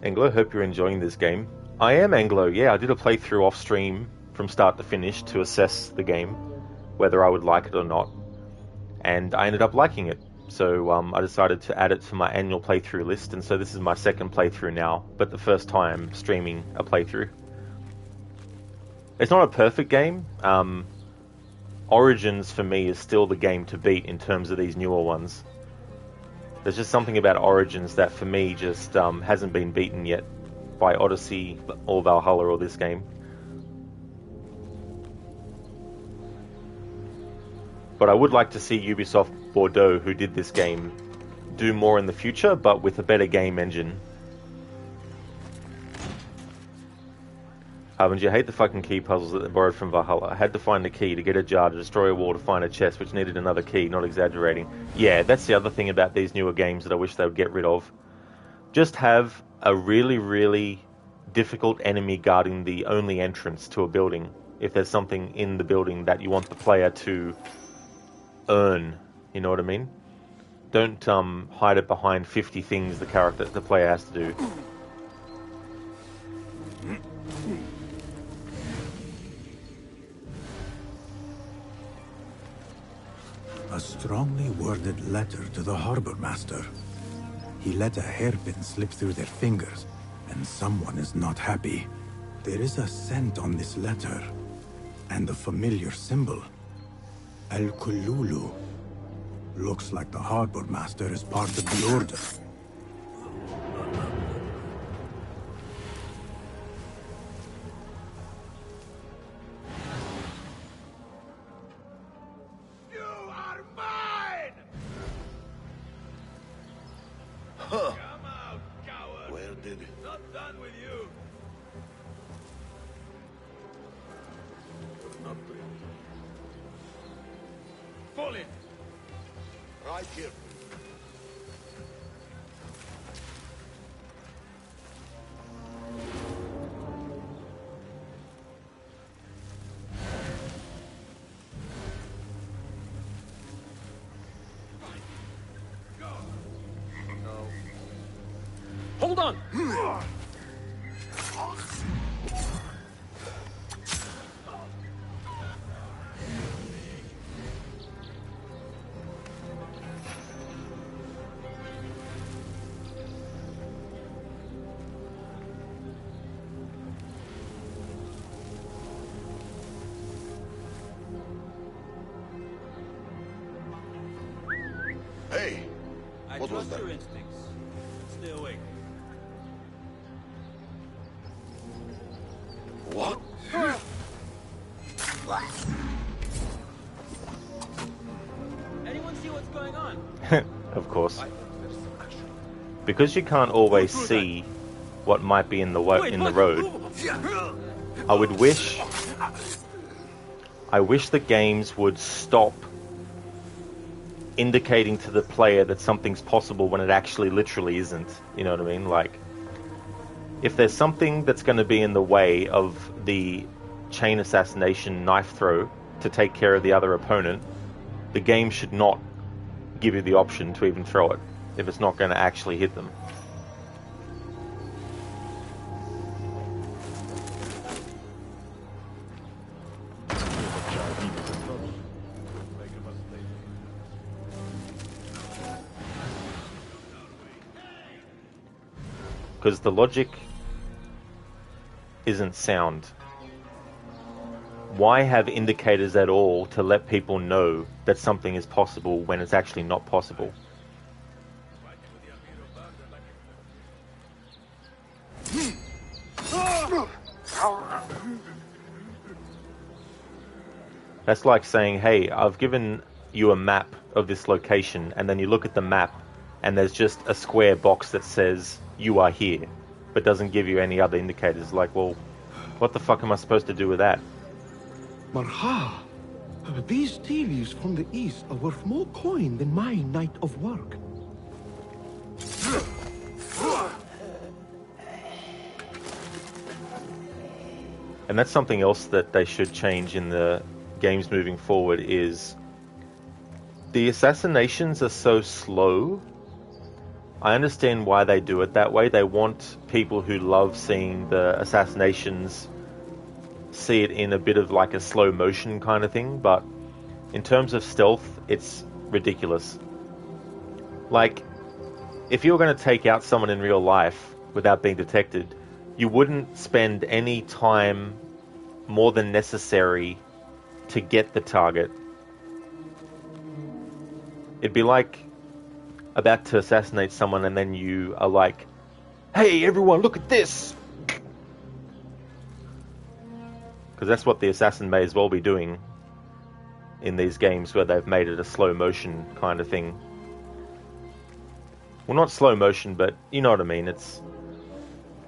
Anglo, hope you're enjoying this game. I am, Anglo, yeah. I did a playthrough off stream from start to finish to assess the game, whether I would like it or not. And I ended up liking it. So I decided to add it to my annual playthrough list, and so this is my second playthrough now, but the first time streaming a playthrough. It's not a perfect game. Origins, for me, is still the game to beat in terms of these newer ones. There's just something about Origins that, for me, just hasn't been beaten yet by Odyssey or Valhalla or this game. But I would like to see Ubisoft Bordeaux, who did this game, do more in the future, but with a better game engine. Haven't you hate the fucking key puzzles that they borrowed from Valhalla? I had to find a key to get a jar, to destroy a wall, to find a chest, which needed another key, not exaggerating. Yeah, that's the other thing about these newer games that I wish they would get rid of. Just have a really, really difficult enemy guarding the only entrance to a building. If there's something in the building that you want the player to earn, you know what I mean? Don't hide it behind 50 things the player has to do. A strongly worded letter to the harbor master. He let a hairpin slip through their fingers, and someone is not happy. There is a scent on this letter, and a familiar symbol. El-Kululu. Looks like the harbor master is part of the order. Hold on! Hey! I What was trust that? your instincts. Stay awake. What? Anyone see what's going on? Of course. Because you can't always see what might be in the road, I wish the games would stop indicating to the player that something's possible when it actually literally isn't. You know what I mean? Like, if there's something that's going to be in the way of the chain assassination knife throw to take care of the other opponent, the game should not give you the option to even throw it if it's not going to actually hit them. Because the logic isn't sound. Why have indicators at all to let people know that something is possible when it's actually not possible? That's like saying, hey, I've given you a map of this location, and then you look at the map and there's just a square box that says you are here, but doesn't give you any other indicators. Like, well, what the fuck am I supposed to do with that? Marha, these tea leaves from the east are worth more coin than my night of work. And that's something else that they should change in the games moving forward, is the assassinations are so slow. I understand why they do it that way. They want people who love seeing the assassinations see it in a bit of like a slow motion kind of thing, but in terms of stealth, it's ridiculous. Like, if you're going to take out someone in real life without being detected, you wouldn't spend any time more than necessary to get the target. It'd be like about to assassinate someone and then you are like, hey everyone, look at this! Because that's what the assassin may as well be doing in these games where they've made it a slow motion kind of thing. Well, not slow motion, but you know what I mean. It's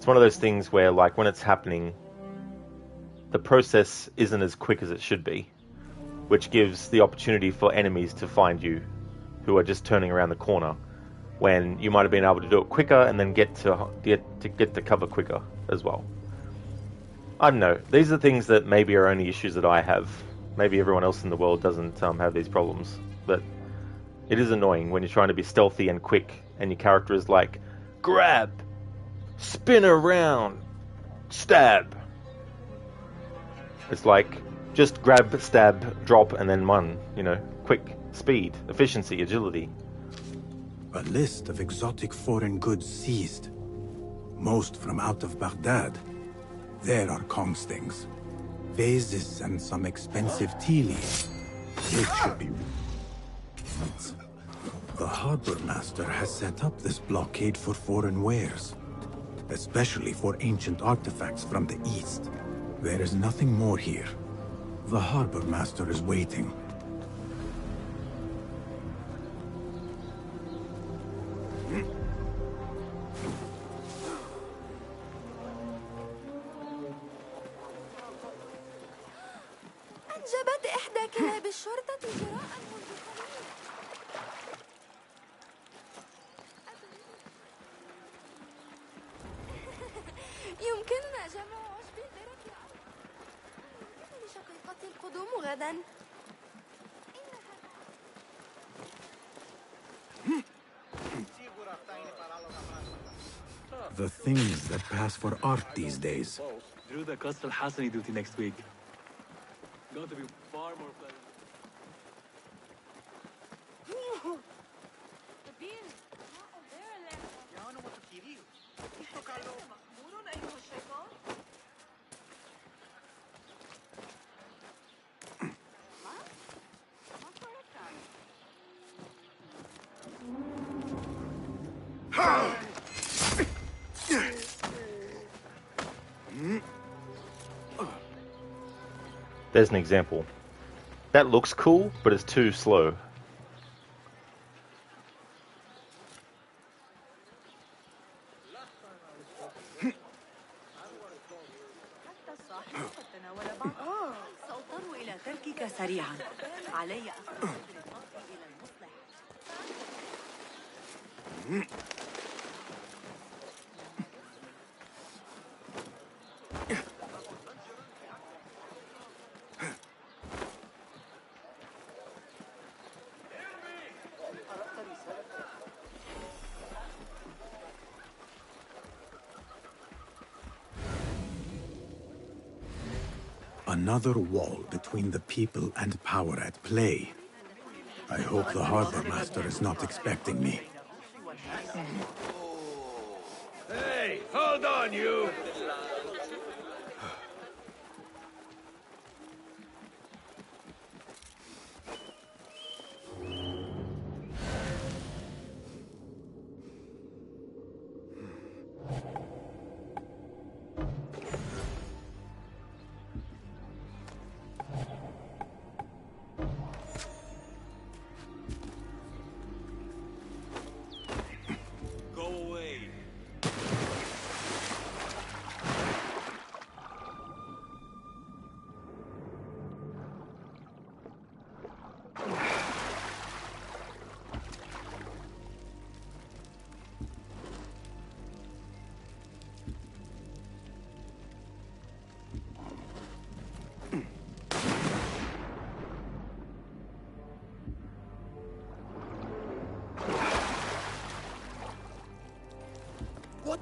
one of those things where, like, when it's happening, the process isn't as quick as it should be, which gives the opportunity for enemies to find you who are just turning around the corner, when you might have been able to do it quicker and then get to cover quicker as well. I don't know. These are things that maybe are only issues that I have. Maybe everyone else in the world doesn't have these problems, but it is annoying when you're trying to be stealthy and quick and your character is like, grab, spin around, stab. It's like, just grab, stab, drop, and then run. You know, quick, speed, efficiency, agility. A list of exotic foreign goods seized. Most from out of Baghdad. There are Kong's things. Vases and some expensive tea leaves. It should be... The harbor master has set up this blockade for foreign wares, especially for ancient artifacts from the east. There is nothing more here. The harbor master is waiting. أنجبت إحدى كلاب الشرطة جراء منذ قليل. يمكننا جمع عشب الدرك يمكن لشقيقتي القدوم غدا. The things that pass for art these days. Drew the Castle Hassani duty next week. Going to be far more pleasant. There's an example. That looks cool, but it's too slow. سأضطر إلى تركك سريعا. علي أن إلى المصلحة. Another wall between the people and power at play. I hope the harbor master is not expecting me. Hey, hold on, you! What?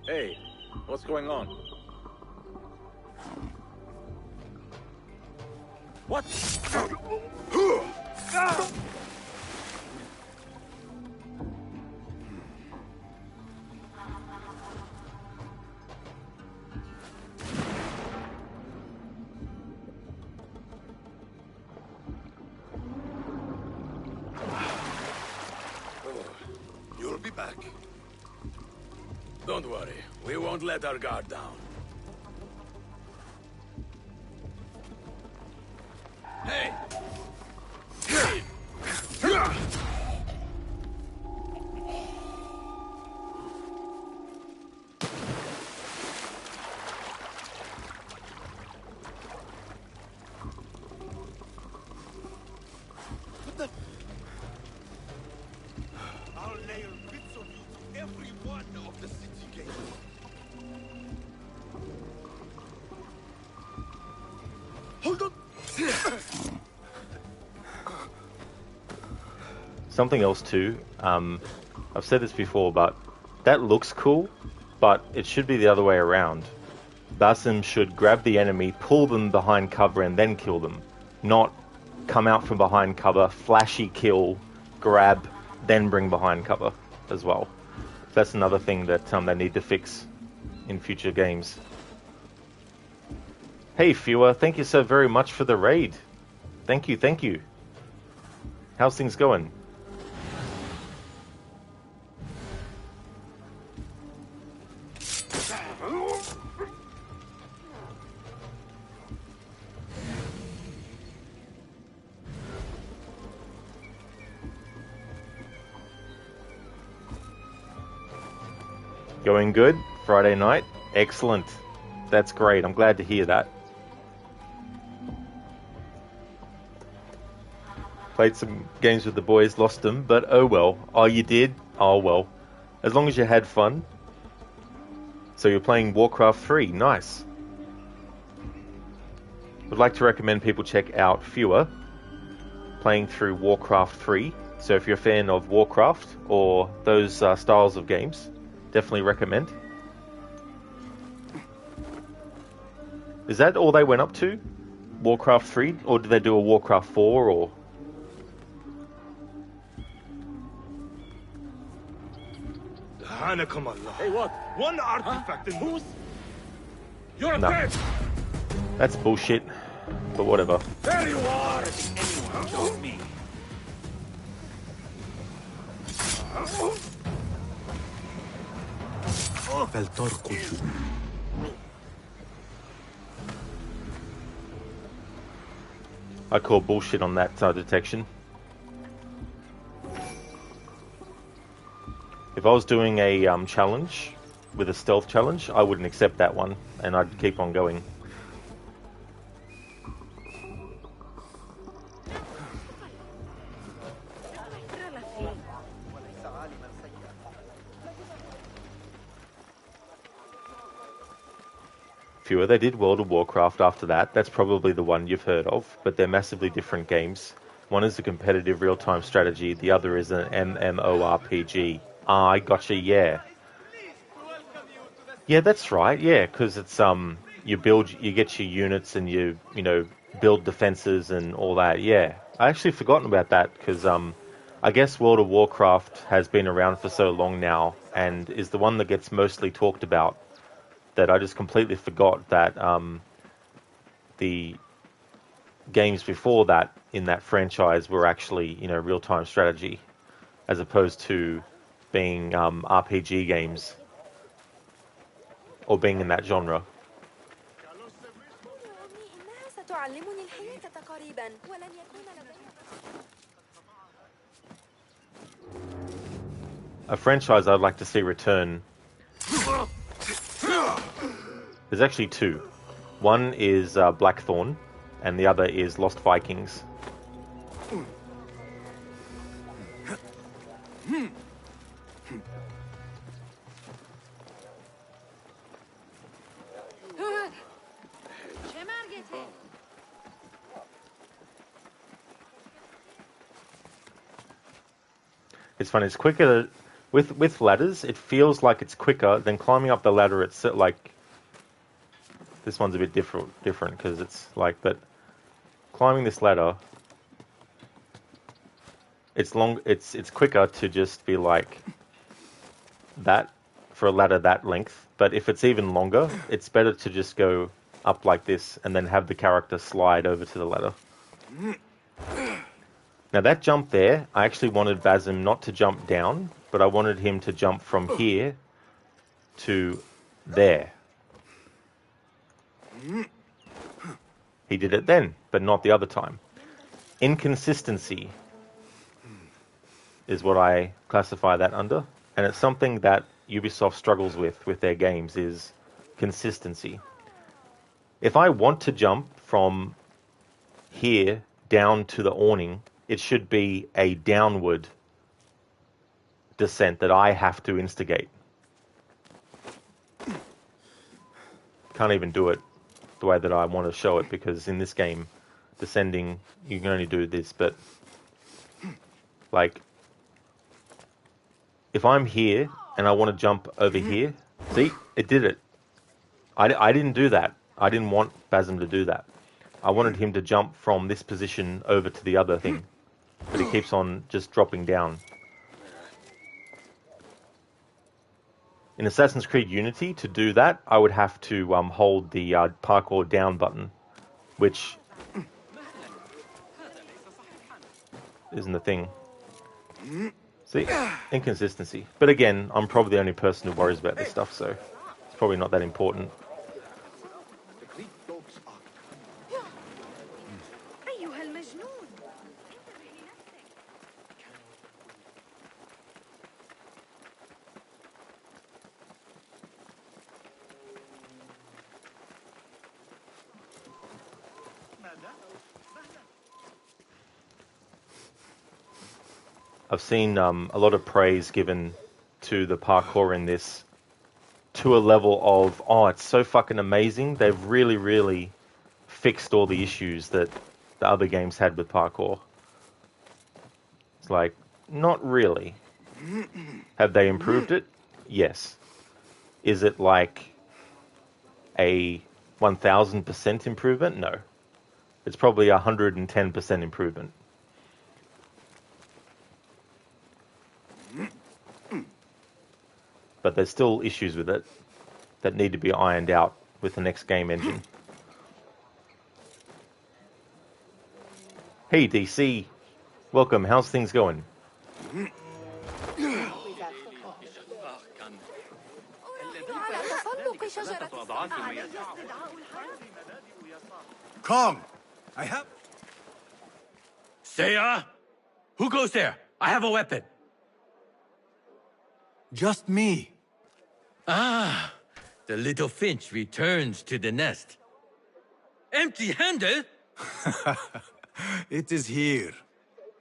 Hey, what's going on? What? You'll be back. Don't worry, we won't let our guard down. Hey! What the? I'll nail bits of you to every one of the city gates. Hold on! Something else too. I've said this before, but that looks cool, but it should be the other way around. Basim should grab the enemy, pull them behind cover, and then kill them. Not come out from behind cover, flashy kill, grab, then bring behind cover as well. That's another thing that they need to fix in future games. Hey Fewer, thank you so very much for the raid. Thank you, thank you. How's things going? Going good? Friday night? Excellent. That's great. I'm glad to hear that. Played some games with the boys, lost them, but oh well. Oh, you did? Oh well. As long as you had fun. So you're playing Warcraft 3. Nice. Would like to recommend people check out Fewer playing through Warcraft 3. So if you're a fan of Warcraft or those styles of games, definitely recommend. Is that all they went up to? Warcraft 3? Or did they do a Warcraft 4 or... Hey, what? One artifact and who's? You're a No. threat! That's bullshit. But whatever. There you are! Anyone told me. I call bullshit on that detection. If I was doing a challenge with a stealth challenge, I wouldn't accept that one, and I'd keep on going. Fewer. They did World of Warcraft after that. That's probably the one you've heard of, but they're massively different games. One is a competitive real-time strategy, the other is an MMORPG. Ah, I gotcha, yeah. Yeah, that's right, yeah, because it's, you get your units and you build defenses and all that, yeah. I actually forgotten about that, because, I guess World of Warcraft has been around for so long now, and is the one that gets mostly talked about, that I just completely forgot that, the games before that in that franchise were actually, real-time strategy, as opposed to being RPG games, or being in that genre. A franchise I'd like to see return. There's actually two. One is Blackthorn, and the other is Lost Vikings. It's funny. It's quicker with ladders. It feels like it's quicker than climbing up the ladder. It's like this one's a bit different because it's like, but climbing this ladder, it's long. It's quicker to just be like that for a ladder that length. But if it's even longer, it's better to just go up like this and then have the character slide over to the ladder. Now that jump there, I actually wanted Basim not to jump down, but I wanted him to jump from here to there. He did it then, but not the other time. Inconsistency is what I classify that under, and it's something that Ubisoft struggles with their games, is consistency. If I want to jump from here down to the awning, it should be a downward descent that I have to instigate. Can't even do it the way that I want to show it, because in this game, descending, you can only do this, but like, if I'm here and I want to jump over here, see, it did it. I didn't do that. I didn't want Basim to do that. I wanted him to jump from this position over to the other thing, but he keeps on just dropping down. In Assassin's Creed Unity, to do that, I would have to hold the parkour down button, which isn't the thing. See? Inconsistency. But again, I'm probably the only person who worries about this stuff, so it's probably not that important. I've seen a lot of praise given to the parkour in this, to a level of, oh, it's so fucking amazing. They've really, really fixed all the issues that the other games had with parkour. It's like, not really. Have they improved it? Yes. Is it like a 1000% improvement? No. It's probably 110% improvement. But there's still issues with it that need to be ironed out with the next game engine. Hey DC, welcome, how's things going? Come! I have... Seiya? Who goes there? I have a weapon. Just me. Ah, the little finch returns to the nest. Empty-handed? It is here.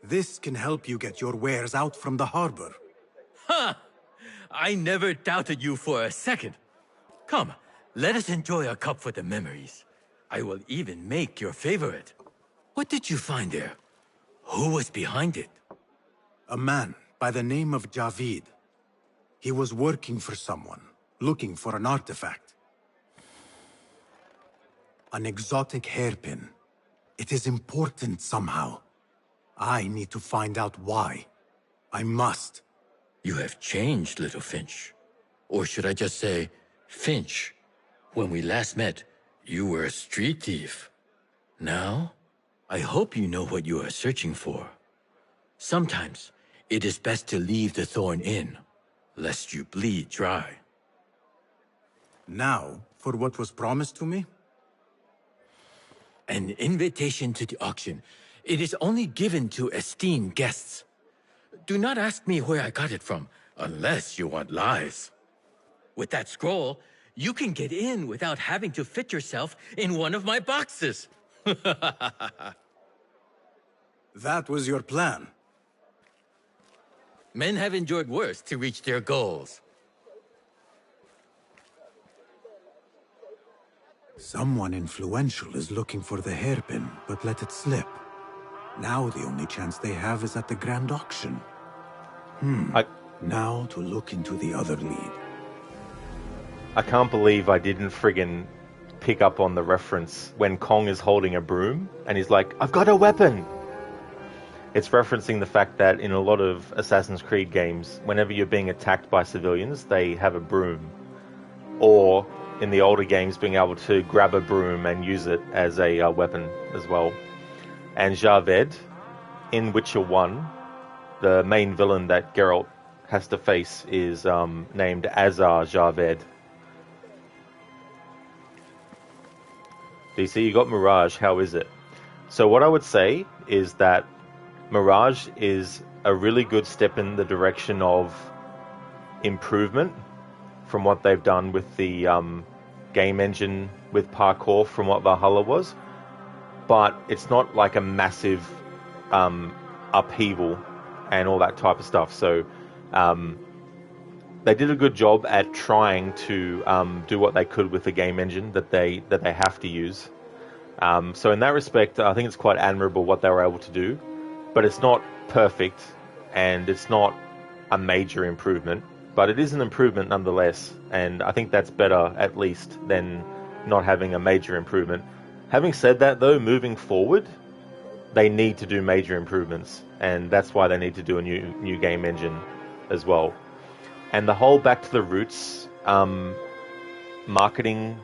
This can help you get your wares out from the harbor. Ha! I never doubted you for a second. Come, let us enjoy a cup for the memories. I will even make your favorite. What did you find there? Who was behind it? A man by the name of Javid. He was working for someone, looking for an artifact. An exotic hairpin. It is important somehow. I need to find out why. I must. You have changed, little Finch. Or should I just say, Finch? When we last met, you were a street thief. Now, I hope you know what you are searching for. Sometimes, it is best to leave the thorn in, lest you bleed dry. Now, for what was promised to me? An invitation to the auction. It is only given to esteemed guests. Do not ask me where I got it from, unless you want lies. With that scroll, you can get in without having to fit yourself in one of my boxes. That was your plan. Men have endured worse to reach their goals. Someone influential is looking for the hairpin, but let it slip. Now the only chance they have is at the grand auction. Now to look into the other lead. I can't believe I didn't friggin' pick up on the reference when Kong is holding a broom and he's like, I've got a weapon! It's referencing the fact that in a lot of Assassin's Creed games, whenever you're being attacked by civilians, they have a broom. Or, in the older games, being able to grab a broom and use it as a weapon as well. And Javed, in Witcher 1, the main villain that Geralt has to face is named Azar Javed. DC, you got Mirage, how is it? So what I would say is that Mirage is a really good step in the direction of improvement from what they've done with the game engine with parkour from what Valhalla was. But it's not like a massive upheaval and all that type of stuff. So they did a good job at trying to do what they could with the game engine that they have to use. So in that respect, I think it's quite admirable what they were able to do, but it's not perfect and it's not a major improvement, but it is an improvement nonetheless. And I think that's better at least than not having a major improvement. Having said that though, moving forward, they need to do major improvements, and that's why they need to do a new game engine as well. And the whole back to the roots marketing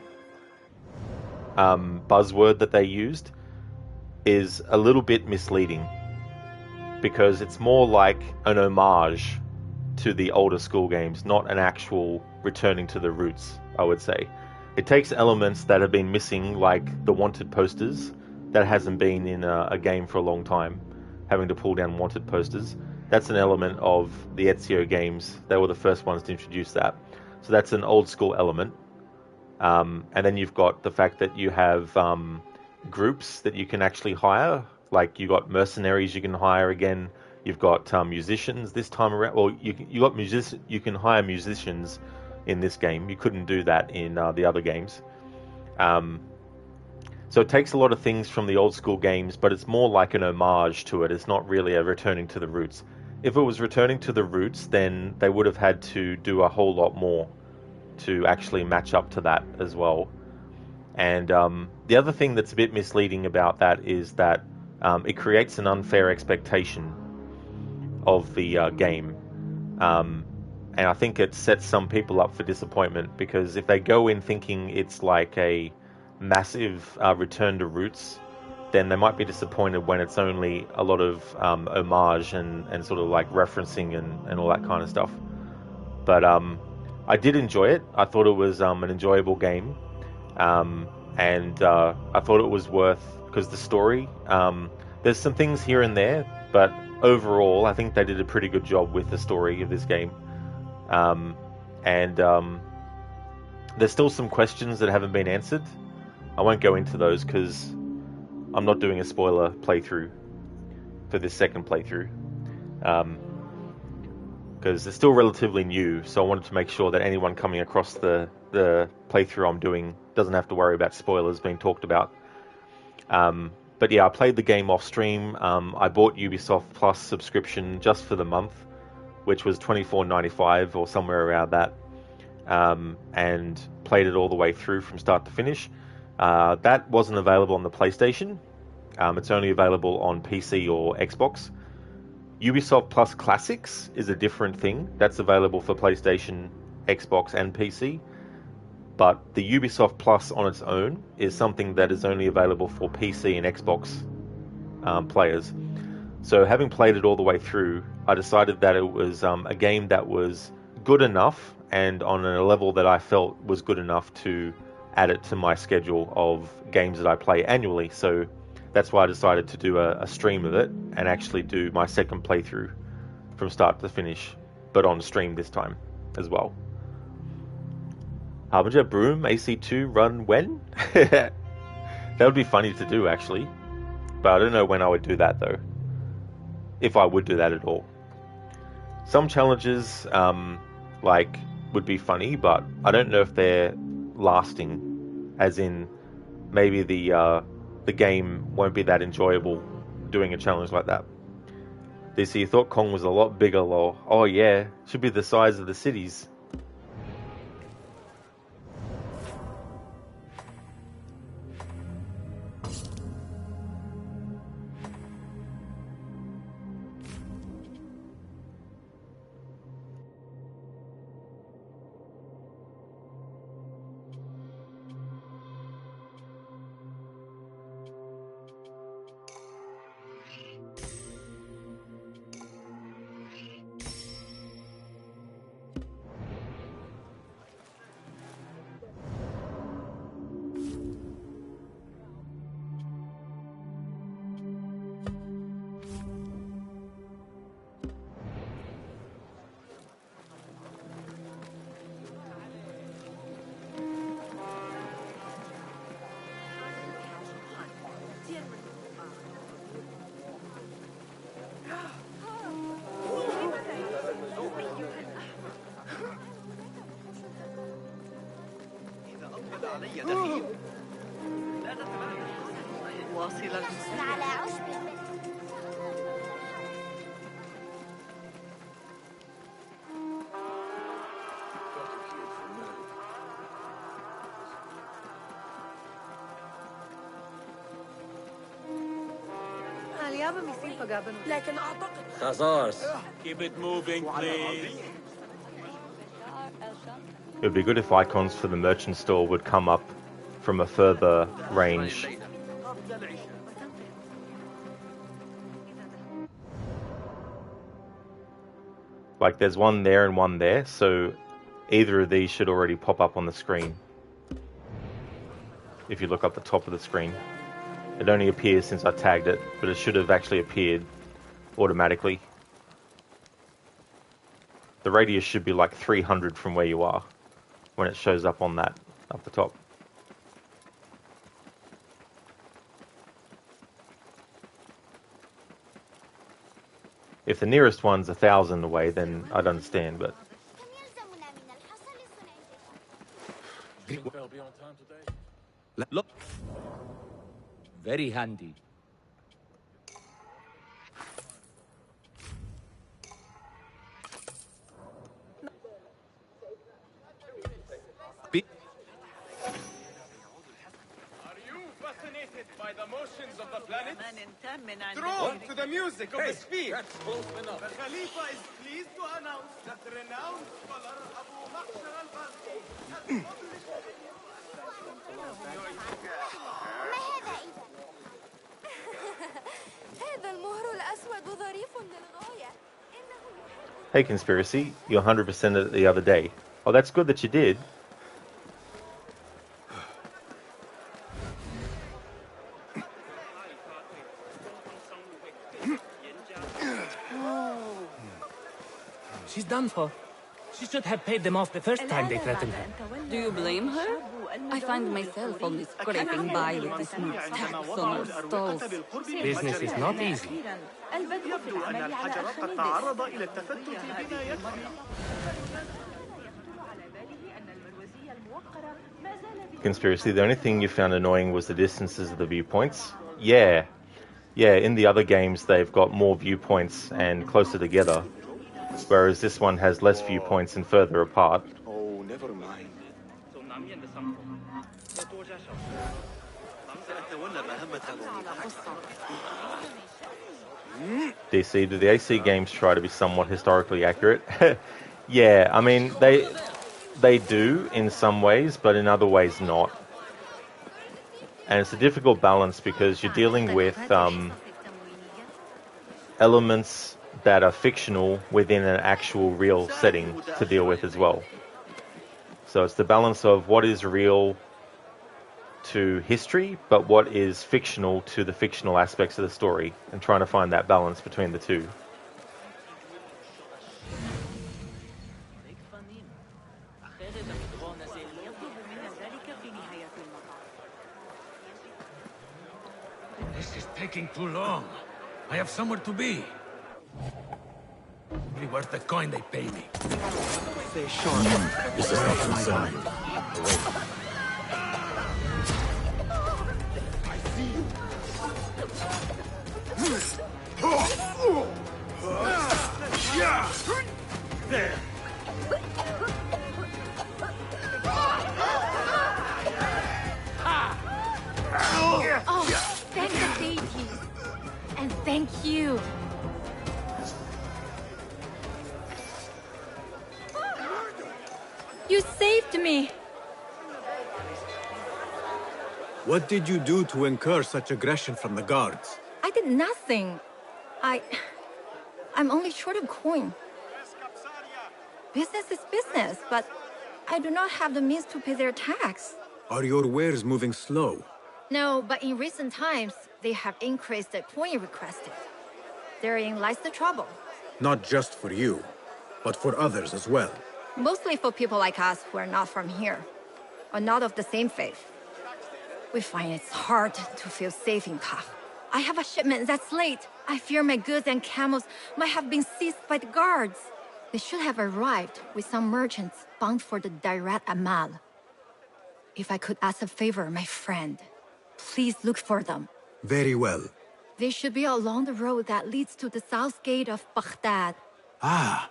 buzzword that they used is a little bit misleading, because it's more like an homage to the older school games, not an actual returning to the roots, I would say. It takes elements that have been missing, like the wanted posters, that hasn't been in a game for a long time, having to pull down wanted posters. That's an element of the Ezio games. They were the first ones to introduce that. So that's an old school element. And then you've got the fact that you have groups that you can actually hire. Like you've got mercenaries you can hire again. You've got musicians this time around. Well, you can hire musicians in this game. You couldn't do that in the other games. So it takes a lot of things from the old school games, but it's more like an homage to it. It's not really a returning to the roots. If it was returning to the roots, then they would have had to do a whole lot more to actually match up to that as well. And the other thing that's a bit misleading about that is that it creates an unfair expectation of the game. And I think it sets some people up for disappointment, because if they go in thinking it's like a massive return to roots, then they might be disappointed when it's only a lot of homage and sort of like referencing and all that kind of stuff. But I did enjoy it. I thought it was an enjoyable game, and I thought it was worth, because the story, there's some things here and there, but overall I think they did a pretty good job with the story of this game. And there's still some questions that haven't been answered. I won't go into those because I'm not doing a spoiler playthrough for this second playthrough, because it's still relatively new, so I wanted to make sure that anyone coming across the playthrough I'm doing doesn't have to worry about spoilers being talked about. But yeah, I played the game off stream. I bought Ubisoft Plus subscription just for the month, which was $24.95 or somewhere around that, and played it all the way through from start to finish. That wasn't available on the PlayStation. It's only available on PC or Xbox. Ubisoft Plus Classics is a different thing. That's available for PlayStation, Xbox, and PC. But the Ubisoft Plus on its own is something that is only available for PC and Xbox players. So having played it all the way through, I decided that it was a game that was good enough and on a level that I felt was good enough to add it to my schedule of games that I play annually. So that's why I decided to do a stream of it and actually do my second playthrough from start to finish, but on stream this time as well. Harbinger Broom AC2 run when? That would be funny to do actually, but I don't know when I would do that though. If I would do that at all. Some challenges would be funny, but I don't know if they're lasting, as in maybe the game won't be that enjoyable doing a challenge like that. DC, you thought Kong was a lot bigger, lol. Oh yeah, should be the size of the cities. لكن أعتقد Khazars. Keep it moving, please. It would be good if icons for the merchant store would come up from a further range. Like there's one there and one there, so either of these should already pop up on the screen. If you look up the top of the screen. It only appears since I tagged it, but it should have actually appeared automatically. The radius should be like 300 from where you are when it shows up on that, up the top. If the nearest one's 1,000 away, then I'd understand, but... Look. Very handy. Are you fascinated by the motions of the planet? Drawn to the music of the sphere. The Khalifa is pleased to announce that renowned scholar Abu Mahshar al-Balkhi has هذا المهر الأسود ظريف للغاية. Hey Conspiracy, you 100%ed it the other day. Oh, that's good that you did. She's done for. She should have paid them off the first time they threatened her. Do you blame her? I find myself only scraping by with this new tax on our stalls. Business is not easy. Conspiracy, the only thing you found annoying was the distances of the viewpoints. Yeah, in the other games they've got more viewpoints and closer together, whereas this one has less viewpoints and further apart. Oh, never mind. DC, do the AC games try to be somewhat historically accurate? Yeah, I mean, they do in some ways, but in other ways not. And it's a difficult balance because you're dealing with elements that are fictional within an actual real setting to deal with as well. So it's the balance of what is real to history, but what is fictional to the fictional aspects of the story, and trying to find that balance between the two. This is taking too long. I have somewhere to be. Be worth the coin they pay me. Stay sharp. This is not from side. I see you. Thank you. You saved me. What did you do to incur such aggression from the guards? I did nothing. I'm only short of coin. Business is business, but I do not have the means to pay their tax. Are your wares moving slow? No, but in recent times, they have increased the coin requested. Therein lies the trouble. Not just for you, but for others as well. Mostly for people like us who are not from here, or not of the same faith. We find it's hard to feel safe in Kaf. I have a shipment that's late. I fear my goods and camels might have been seized by the guards. They should have arrived with some merchants bound for the Dairat Amal. If I could ask a favor, my friend, please look for them. Very well. They should be along the road that leads to the south gate of Baghdad. Ah,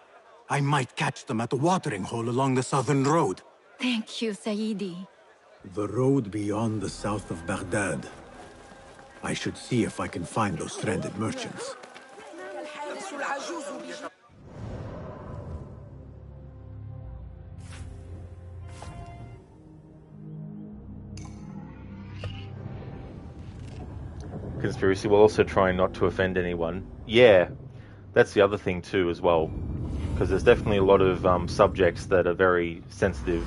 I might catch them at the watering hole along the southern road. Thank you, Saidi. The road beyond the south of Baghdad. I should see if I can find those stranded merchants. Conspiracy while also trying not to offend anyone. Yeah, that's the other thing too as well. Because there's definitely a lot of subjects that are very sensitive.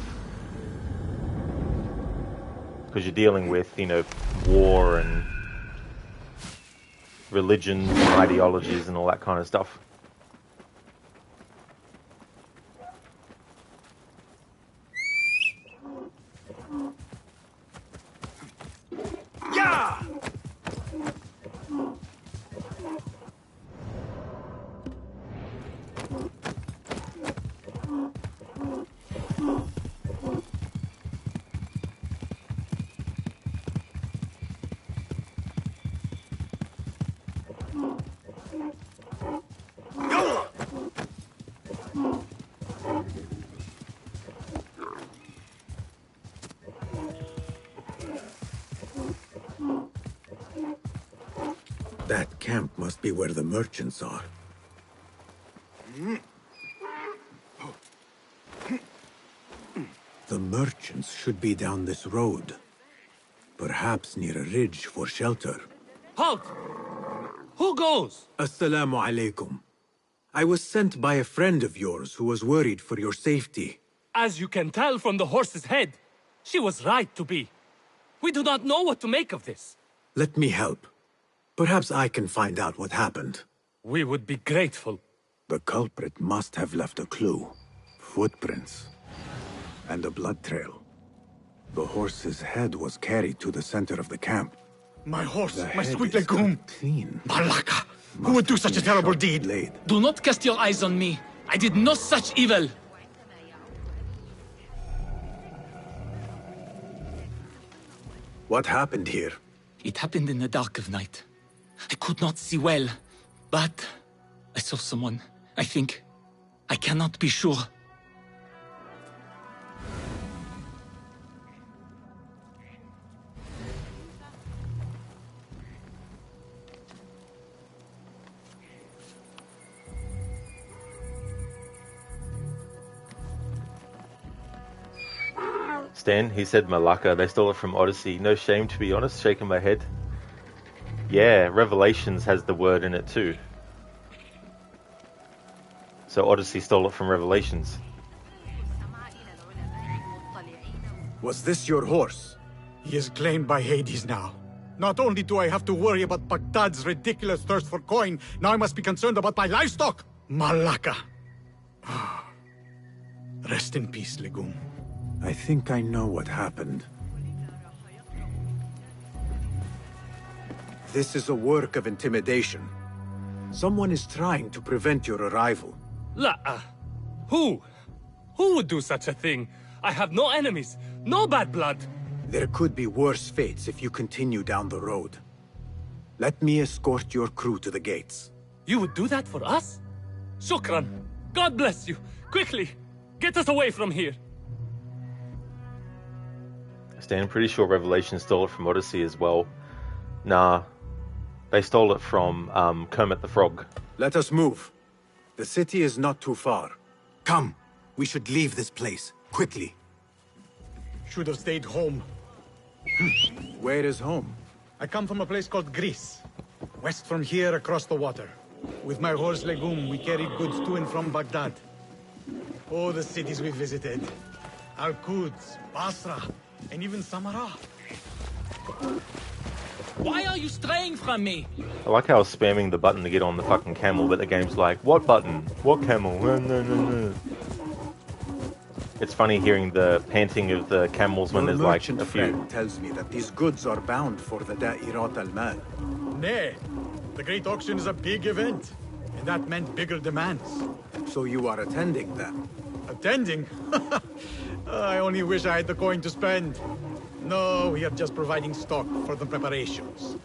Because you're dealing with, you know, war and religions and ideologies and all that kind of stuff. Yeah! That camp must be where the merchants are. The merchants should be down this road. Perhaps near a ridge for shelter. Halt! Who goes? Assalamu alaikum. I was sent by a friend of yours who was worried for your safety. As you can tell from the horse's head, she was right to be. We do not know what to make of this. Let me help. Perhaps I can find out what happened. We would be grateful. The culprit must have left a clue. Footprints. And a blood trail. The horse's head was carried to the center of the camp. My horse, The my head sweet is legume. cut clean. Malaka! Who would do such a terrible deed? Blade. Do not cast your eyes on me. I did no such evil. What happened here? It happened in the dark of night. I could not see well, but I saw someone. I think. I cannot be sure. Stan, he said Malacca. They stole it from Odyssey. No shame, to be honest, shaking my head. Yeah, Revelations has the word in it too. So Odyssey stole it from Revelations. Was this your horse? He is claimed by Hades now. Not only do I have to worry about Baghdad's ridiculous thirst for coin, now I must be concerned about my livestock. Malaka. Rest in peace, Legume. I think I know what happened. This is a work of intimidation. Someone is trying to prevent your arrival. Who? Who would do such a thing? I have no enemies, no bad blood. There could be worse fates if you continue down the road. Let me escort your crew to the gates. You would do that for us? Shukran. God bless you. Quickly, get us away from here. Stan, I'm pretty sure Revelation stole it from Odyssey as well. Nah. They stole it from Kermit the Frog. Let us move. The city is not too far. Come, we should leave this place, quickly. Should have stayed home. Where is home? I come from a place called Greece. West from here, across the water. With my horse Legume, we carried goods to and from Baghdad. Oh, the cities we visited. Al-Quds, Basra, and even Samarra. Why are you straying from me? I like how I was spamming the button to get on the fucking camel, but the game's like, what button? What camel? No. It's funny hearing the panting of the camels when Your there's like merchant a few. friend tells me that these goods are bound for the Da'irat al-Mal. Nay, the Great Auction is a big event, and that meant bigger demands. So you are attending then? Attending? I only wish I had the coin to spend. No, we are just providing stock for the preparations.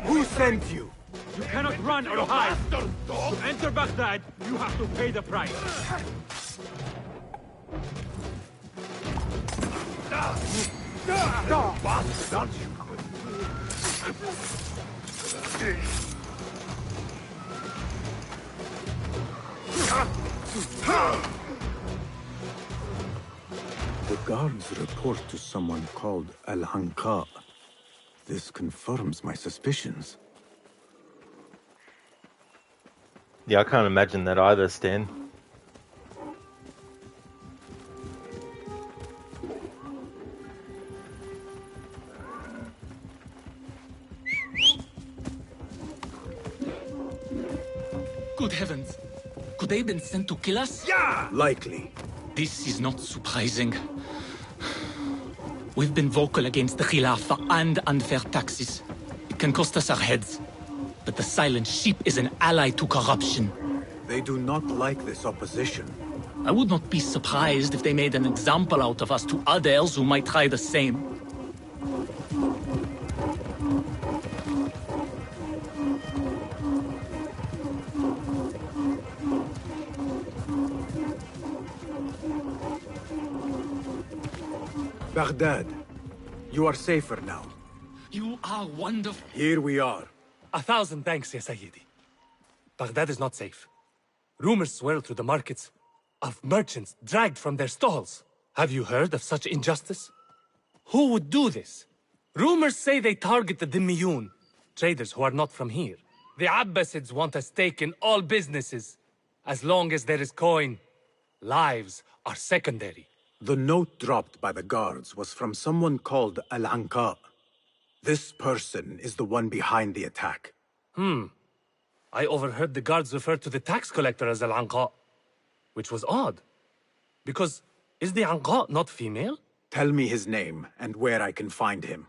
Who sent you? You cannot run or hide. To enter Baghdad, you have to pay the price. The guards report to someone called Al-Anqa. This confirms my suspicions. Yeah, I can't imagine that either, Stan. Good heavens. Could they have been sent to kill us? Yeah! Likely. This is not surprising. We've been vocal against the Khilafah and unfair taxes. It can cost us our heads. But the silent sheep is an ally to corruption. They do not like this opposition. I would not be surprised if they made an example out of us to others who might try the same. Baghdad, you are safer now. You are wonderful. Here we are. 1,000 thanks, Ya Sayyidi. Baghdad is not safe. Rumors swirl through the markets of merchants dragged from their stalls. Have you heard of such injustice? Who would do this? Rumors say they target the Dhimmiyun, traders who are not from here. The Abbasids want a stake in all businesses. As long as there is coin, lives are secondary. The note dropped by the guards was from someone called Al-Anqa. This person is the one behind the attack. I overheard the guards refer to the tax collector as Al-Anqa, which was odd. Because, is the Anqa not female? Tell me his name and where I can find him.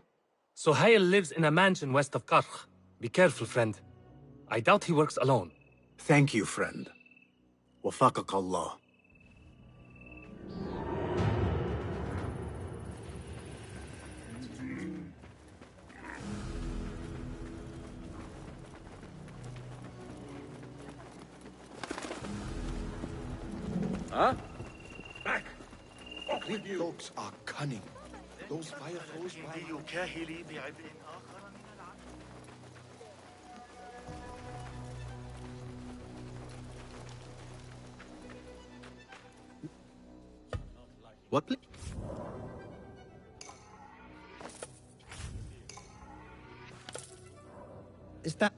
Suhail lives in a mansion west of Karkh. Be careful, friend. I doubt he works alone. Thank you, friend. Wafaqak Allah. Huh? Back! Off with you! Dogs are cunning. Those fire flows by... What? Is that...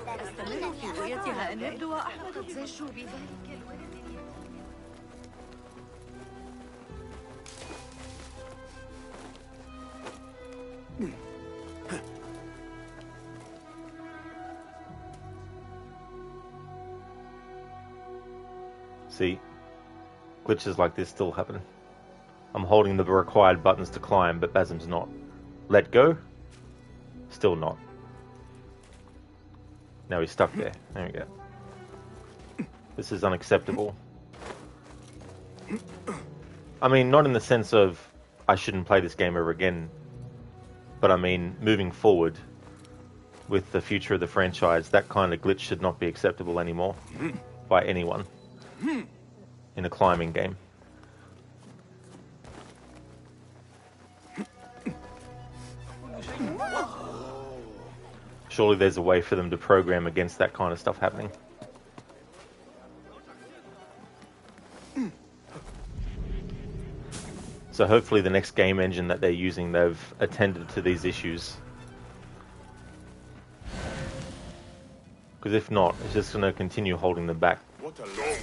استمر في رؤيتها أن يبدو أحمد زجوا بذلك الولد. See, glitches like this still happen. I'm holding the required buttons to climb, but Basim's not. Let go? Still not. Now he's stuck there. There we go. This is unacceptable. I mean, not in the sense of I shouldn't play this game ever again, but I mean, moving forward with the future of the franchise, that kind of glitch should not be acceptable anymore by anyone in a climbing game. Surely there's a way for them to program against that kind of stuff happening. So hopefully the next game engine that they're using, they've attended to these issues. Because if not, it's just going to continue holding them back. What a don't.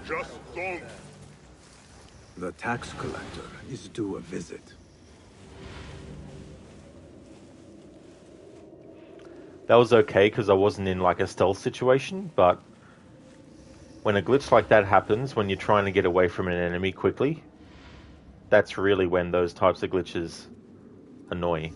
Just don't. The tax collector is due a visit. That was okay because I wasn't in like a stealth situation, but when a glitch like that happens, when you're trying to get away from an enemy quickly, that's really when those types of glitches annoy.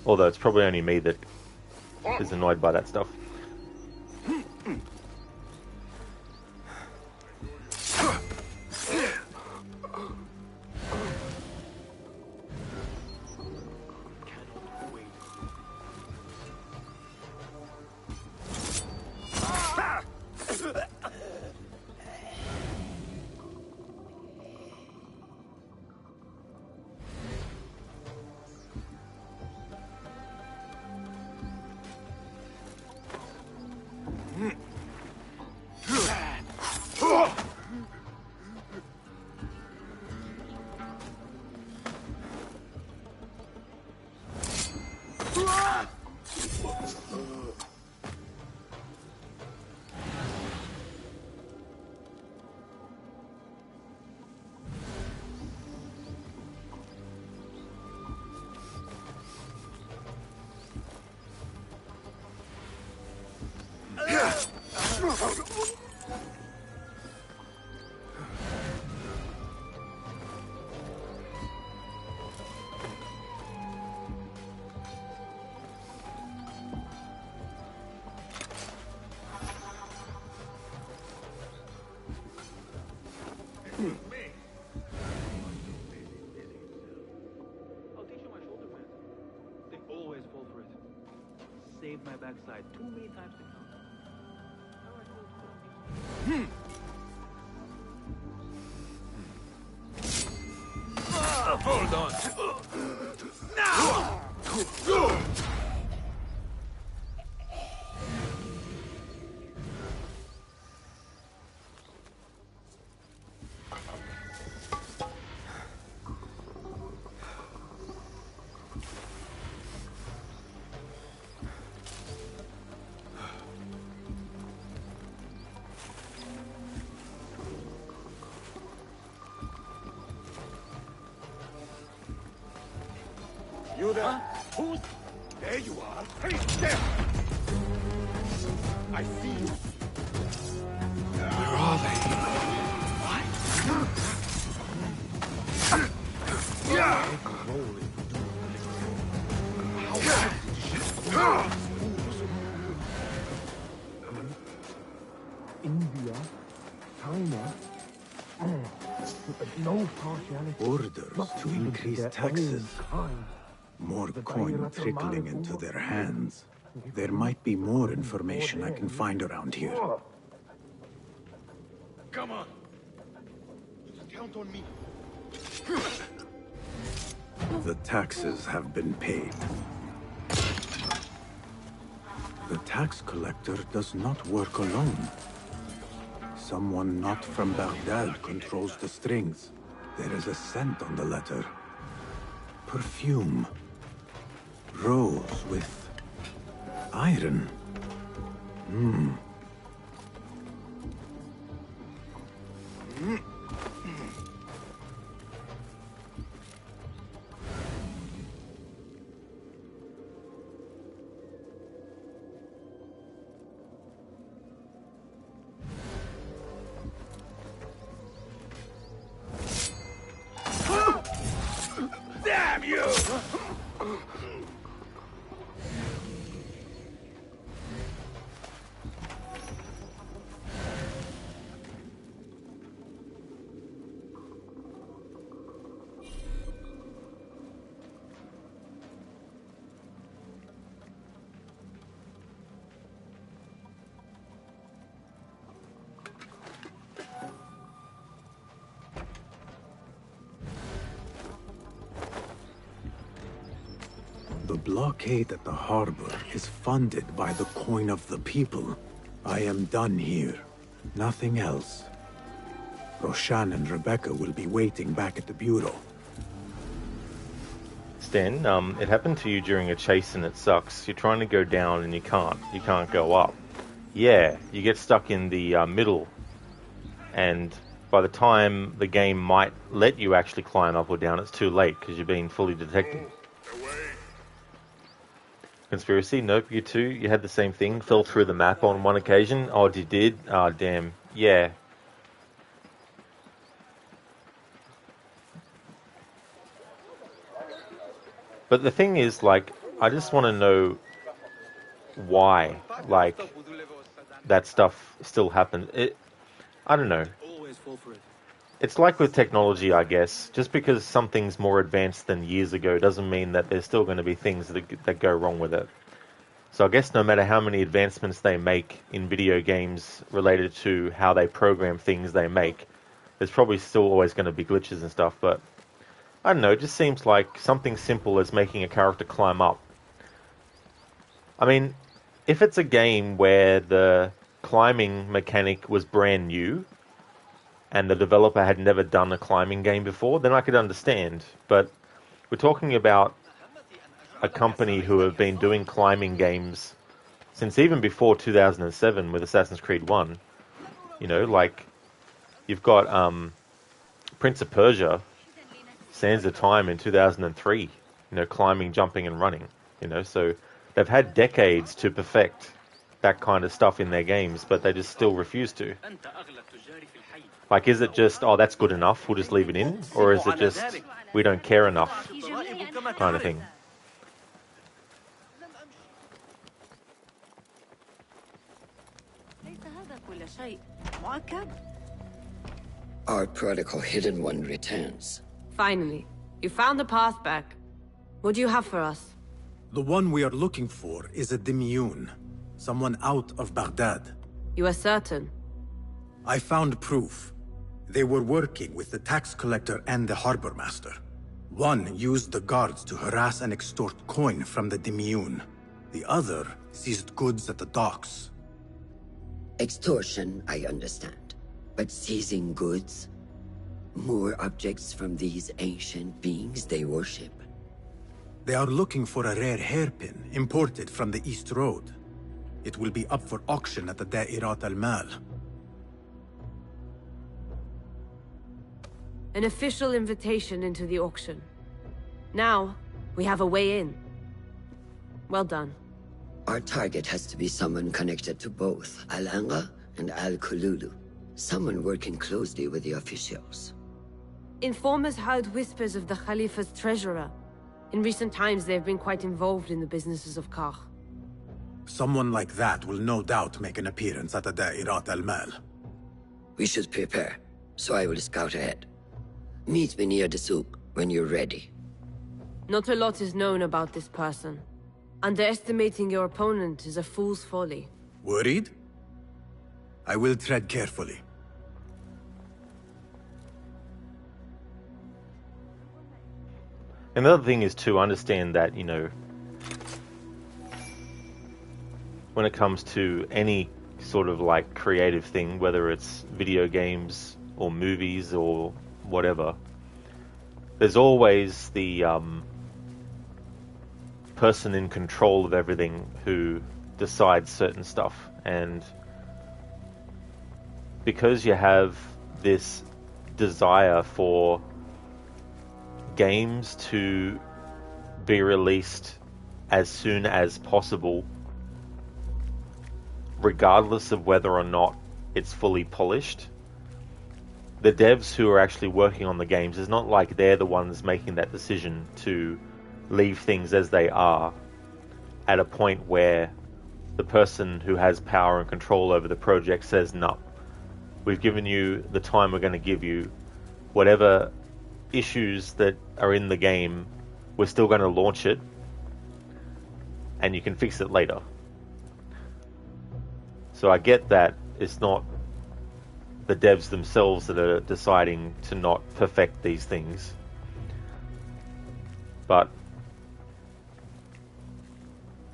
Although it's probably only me that is annoyed by that stuff. Saved my backside too many times to count. Hold on. Now! You there? Who's... There you are. Hey, there! I see you. Where are they? India, China. No partiality. Orders to increase taxes. More coin trickling into their hands. There might be more information I can find around here. Come on. Just count on me. The taxes have been paid. The tax collector does not work alone. Someone not from Baghdad controls the strings. There is a scent on the letter. Perfume. Rose with iron. The blockade at the harbor is funded by the coin of the people. I am done here. Nothing else. Roshan and Rebecca will be waiting back at the bureau. Stan, it happened to you during a chase and it sucks. You're trying to go down and you can't. You can't go up. Yeah, you get stuck in the middle. And by the time the game might let you actually climb up or down, it's too late because you've been fully detected. Conspiracy? Nope, you too. You had the same thing. Fell through the map on one occasion. Oh, you did? Oh, damn. Yeah. But the thing is, like, I just want to know why, like, that stuff still happens. I don't know. It's like with technology, I guess. Just because something's more advanced than years ago doesn't mean that there's still going to be things that go wrong with it. So I guess no matter how many advancements they make in video games related to how they program things they make, there's probably still always going to be glitches and stuff, but I don't know, it just seems like something simple as making a character climb up. I mean, if it's a game where the climbing mechanic was brand new, and the developer had never done a climbing game before, then I could understand. But we're talking about a company who have been doing climbing games since even before 2007 with Assassin's Creed 1. You know, like, you've got Prince of Persia, Sands of Time in 2003, you know, climbing, jumping, and running. You know, so they've had decades to perfect that kind of stuff in their games, but they just still refuse to. Like, is it just, oh, that's good enough, we'll just leave it in? Or is it just, we don't care enough kind of thing? Our prodigal hidden one returns. Finally, you found the path back. What do you have for us? The one we are looking for is a Dimyun, someone out of Baghdad. You are certain? I found proof. They were working with the tax collector and the harbor master. One used the guards to harass and extort coin from the Dimyun. The other seized goods at the docks. Extortion, I understand. But seizing goods? More objects from these ancient beings they worship? They are looking for a rare hairpin imported from the East Road. It will be up for auction at the Da'irat al-Mal. An official invitation into the auction. Now, we have a way in. Well done. Our target has to be someone connected to both Al-Anga and Al-Kululu. Someone working closely with the officials. Informers heard whispers of the Khalifa's treasurer. In recent times, they have been quite involved in the businesses of Kar. Someone like that will no doubt make an appearance at the Da'irat al-Mal. We should prepare, so I will scout ahead. Meet me near the souk when you're ready. Not a lot is known about this person. Underestimating your opponent is a fool's folly. Worried? I will tread carefully. Another thing is to understand that, you know, when it comes to any sort of like creative thing, whether it's video games or movies or whatever, there's always the person in control of everything who decides certain stuff. And because you have this desire for games to be released as soon as possible, regardless of whether or not it's fully polished, the devs who are actually working on the games, it's not like they're the ones making that decision to leave things as they are at a point where the person who has power and control over the project says, no, we've given you the time we're going to give you. Whatever issues that are in the game, we're still going to launch it, and you can fix it later. So I get that it's not the devs themselves that are deciding to not perfect these things, but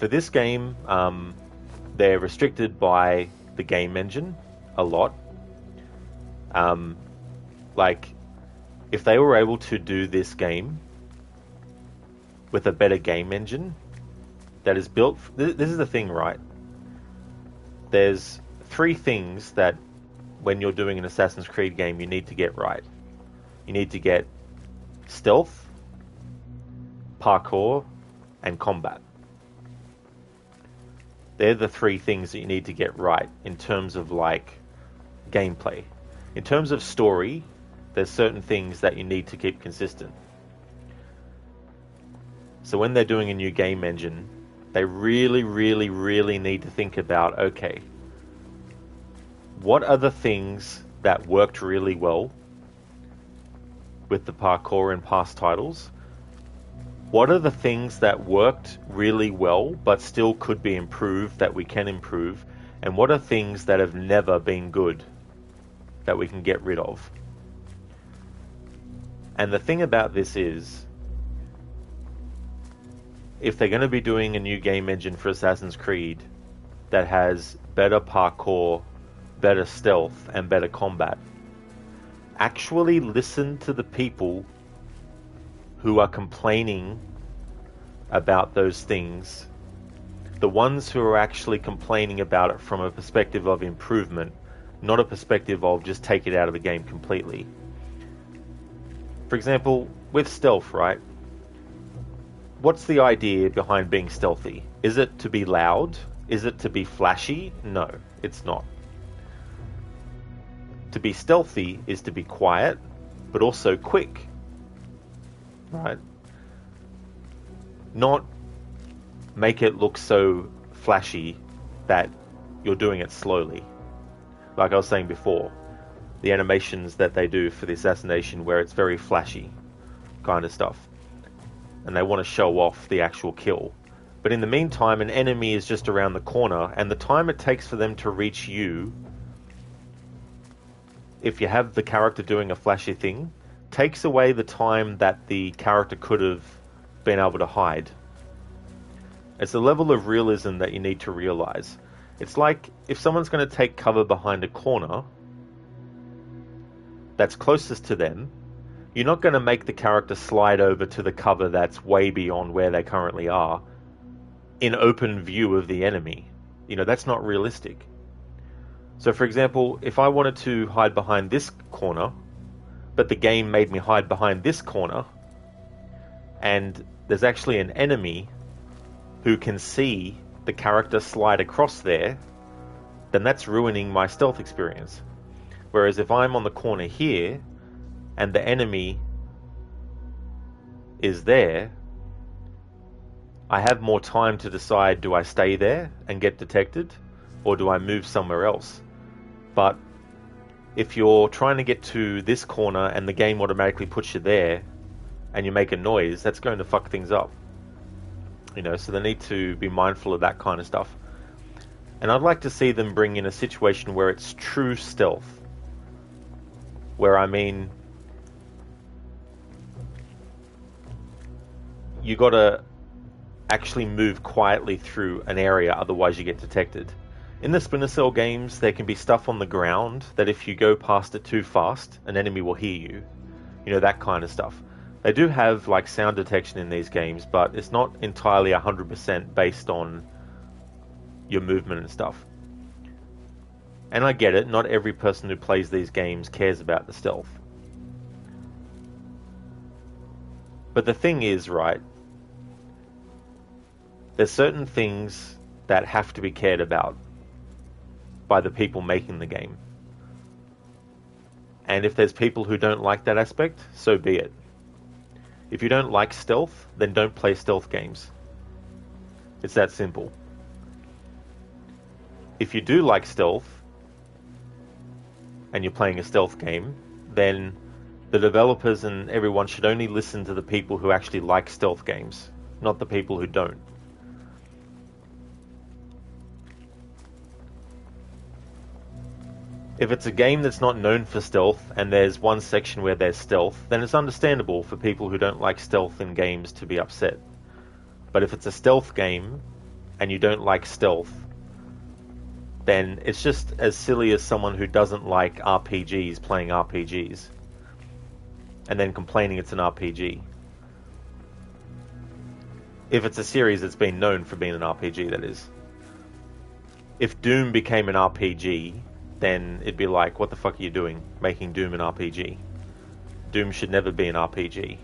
For this game, they're restricted by the game engine a lot. Like, if they were able to do this game with a better game engine that is built... This is the thing, right? There's 3 things that when you're doing an Assassin's Creed game you need to get right. You need to get stealth, parkour, and combat. They're the 3 things that you need to get right in terms of, like, gameplay. In terms of story, there's certain things that you need to keep consistent. So when they're doing a new game engine, they really, really, really need to think about, okay, what are the things that worked really well with the parkour in past titles? What are the things that worked really well but still could be improved, that we can improve? And what are things that have never been good that we can get rid of? And the thing about this is, if they're going to be doing a new game engine for Assassin's Creed that has better parkour, better stealth, and better combat, actually listen to the people who are complaining about those things, the ones who are actually complaining about it from a perspective of improvement, not a perspective of just take it out of the game completely. For example, with stealth, right? What's the idea behind being stealthy? Is it to be loud? Is it to be flashy? No, it's not. To be stealthy is to be quiet, but also quick. Right? Not make it look so flashy that you're doing it slowly. Like I was saying before, the animations that they do for the assassination where it's very flashy kind of stuff. And they want to show off the actual kill. But in the meantime, an enemy is just around the corner, and the time it takes for them to reach you, if you have the character doing a flashy thing, takes away the time that the character could have been able to hide. It's a level of realism that you need to realize. It's like if someone's going to take cover behind a corner that's closest to them, you're not going to make the character slide over to the cover that's way beyond where they currently are in open view of the enemy. You know, that's not realistic. So for example, if I wanted to hide behind this corner, but the game made me hide behind this corner, and there's actually an enemy who can see the character slide across there, then that's ruining my stealth experience. Whereas if I'm on the corner here, and the enemy is there, I have more time to decide, do I stay there and get detected, or do I move somewhere else? But if you're trying to get to this corner and the game automatically puts you there, and you make a noise, that's going to fuck things up. You know, so they need to be mindful of that kind of stuff. And I'd like to see them bring in a situation where it's true stealth. Where, I mean, you gotta actually move quietly through an area, otherwise you get detected. In the Splinter Cell games, there can be stuff on the ground that if you go past it too fast, an enemy will hear you. You know, that kind of stuff. They do have like sound detection in these games, but it's not entirely 100% based on your movement and stuff. And I get it, not every person who plays these games cares about the stealth. But the thing is, right, there's certain things that have to be cared about by the people making the game. And if there's people who don't like that aspect, so be it. If you don't like stealth, then don't play stealth games. It's that simple. If you do like stealth, and you're playing a stealth game, then the developers and everyone should only listen to the people who actually like stealth games, not the people who don't. If it's a game that's not known for stealth, and there's one section where there's stealth, then it's understandable for people who don't like stealth in games to be upset. But if it's a stealth game, and you don't like stealth, then it's just as silly as someone who doesn't like RPGs playing RPGs and then complaining it's an RPG. If it's a series that's been known for being an RPG, that is. If Doom became an RPG, then it'd be like, what the fuck are you doing, making Doom an RPG? Doom should never be an RPG.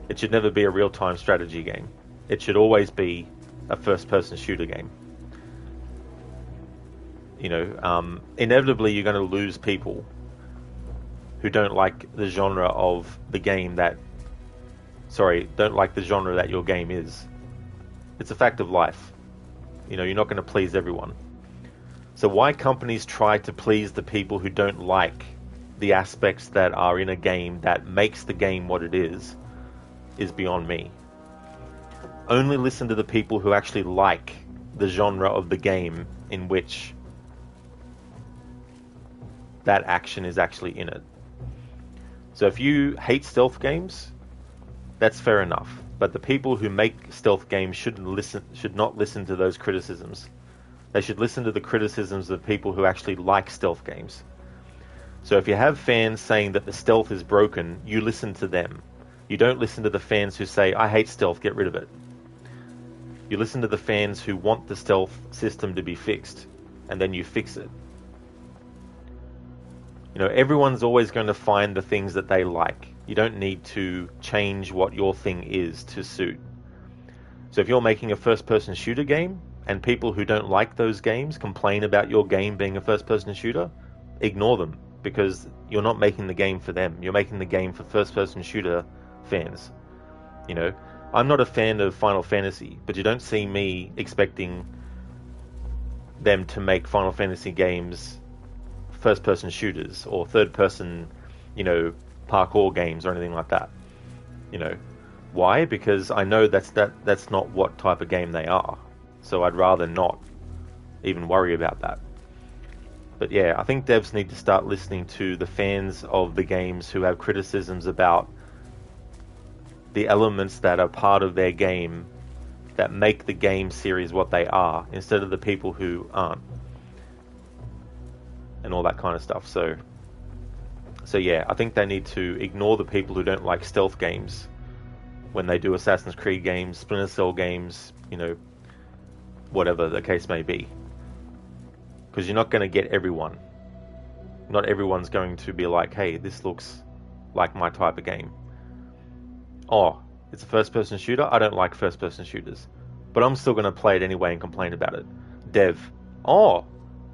It should never be a real-time strategy game. It should always be a first-person shooter game. You know, inevitably you're going to lose people who don't like the genre of the game that... Sorry, don't like the genre that your game is. It's a fact of life. You know, you're not going to please everyone. So why companies try to please the people who don't like the aspects that are in a game that makes the game what it is beyond me. Only listen to the people who actually like the genre of the game in which that action is actually in it. So if you hate stealth games, that's fair enough. But the people who make stealth games should not listen to those criticisms. They should listen to the criticisms of people who actually like stealth games. So if you have fans saying that the stealth is broken, you listen to them. You don't listen to the fans who say, I hate stealth, get rid of it. You listen to the fans who want the stealth system to be fixed, and then you fix it. You know, everyone's always going to find the things that they like. You don't need to change what your thing is to suit. So if you're making a first-person shooter game, and people who don't like those games complain about your game being a first-person shooter, ignore them, because you're not making the game for them. You're making the game for first-person shooter fans. You know, I'm not a fan of Final Fantasy, but you don't see me expecting them to make Final Fantasy games first-person shooters or third-person, you know, parkour games or anything like that. You know, why? Because I know that's not what type of game they are. So I'd rather not even worry about that. But yeah, I think devs need to start listening to the fans of the games who have criticisms about the elements that are part of their game that make the game series what they are, instead of the people who aren't. And all that kind of stuff. So yeah, I think they need to ignore the people who don't like stealth games when they do Assassin's Creed games, Splinter Cell games, you know, whatever the case may be. Because you're not going to get everyone. Not everyone's going to be like, hey, this looks like my type of game. Oh, it's a first-person shooter? I don't like first-person shooters. But I'm still going to play it anyway and complain about it. Dev. Oh,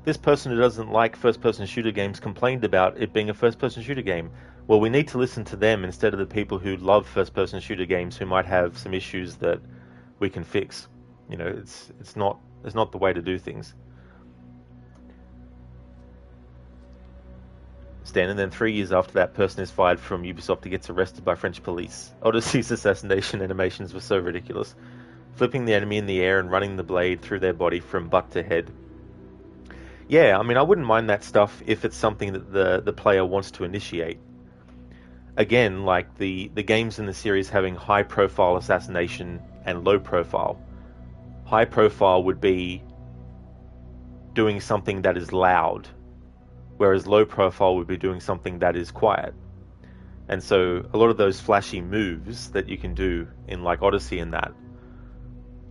this person who doesn't like first-person shooter games complained about it being a first-person shooter game. Well, we need to listen to them instead of the people who love first-person shooter games who might have some issues that we can fix. You know, it's not the way to do things. Stan, and then 3 years after that person is fired from Ubisoft, he gets arrested by French police. Odyssey's assassination animations were so ridiculous. Flipping the enemy in the air and running the blade through their body from butt to head. Yeah, I mean, I wouldn't mind that stuff if it's something that the player wants to initiate. Again, like the games in the series having high-profile assassination and low-profile. High-profile would be doing something that is loud, whereas low-profile would be doing something that is quiet. And so a lot of those flashy moves that you can do in like Odyssey and that,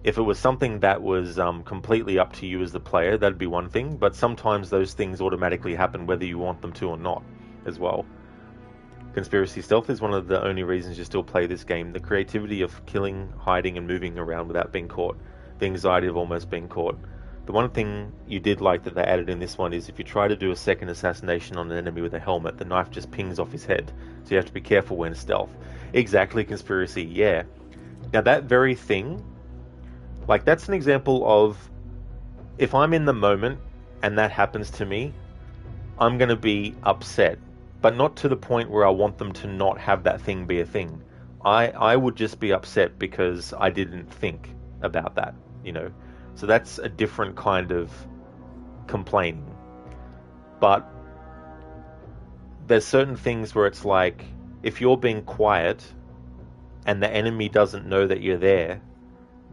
if it was something that was completely up to you as the player, that'd be one thing, but sometimes those things automatically happen whether you want them to or not as well. Conspiracy stealth is one of the only reasons you still play this game. The creativity of killing, hiding, and moving around without being caught. The anxiety of almost being caught. The one thing you did like that they added in this one is if you try to do a second assassination on an enemy with a helmet, the knife just pings off his head. So you have to be careful when stealth. Exactly, Conspiracy, yeah. Now that very thing, like that's an example of, if I'm in the moment and that happens to me, I'm going to be upset. But not to the point where I want them to not have that thing be a thing. I would just be upset because I didn't think about that, you know. So that's a different kind of complaining. But there's certain things where it's like, if you're being quiet and the enemy doesn't know that you're there,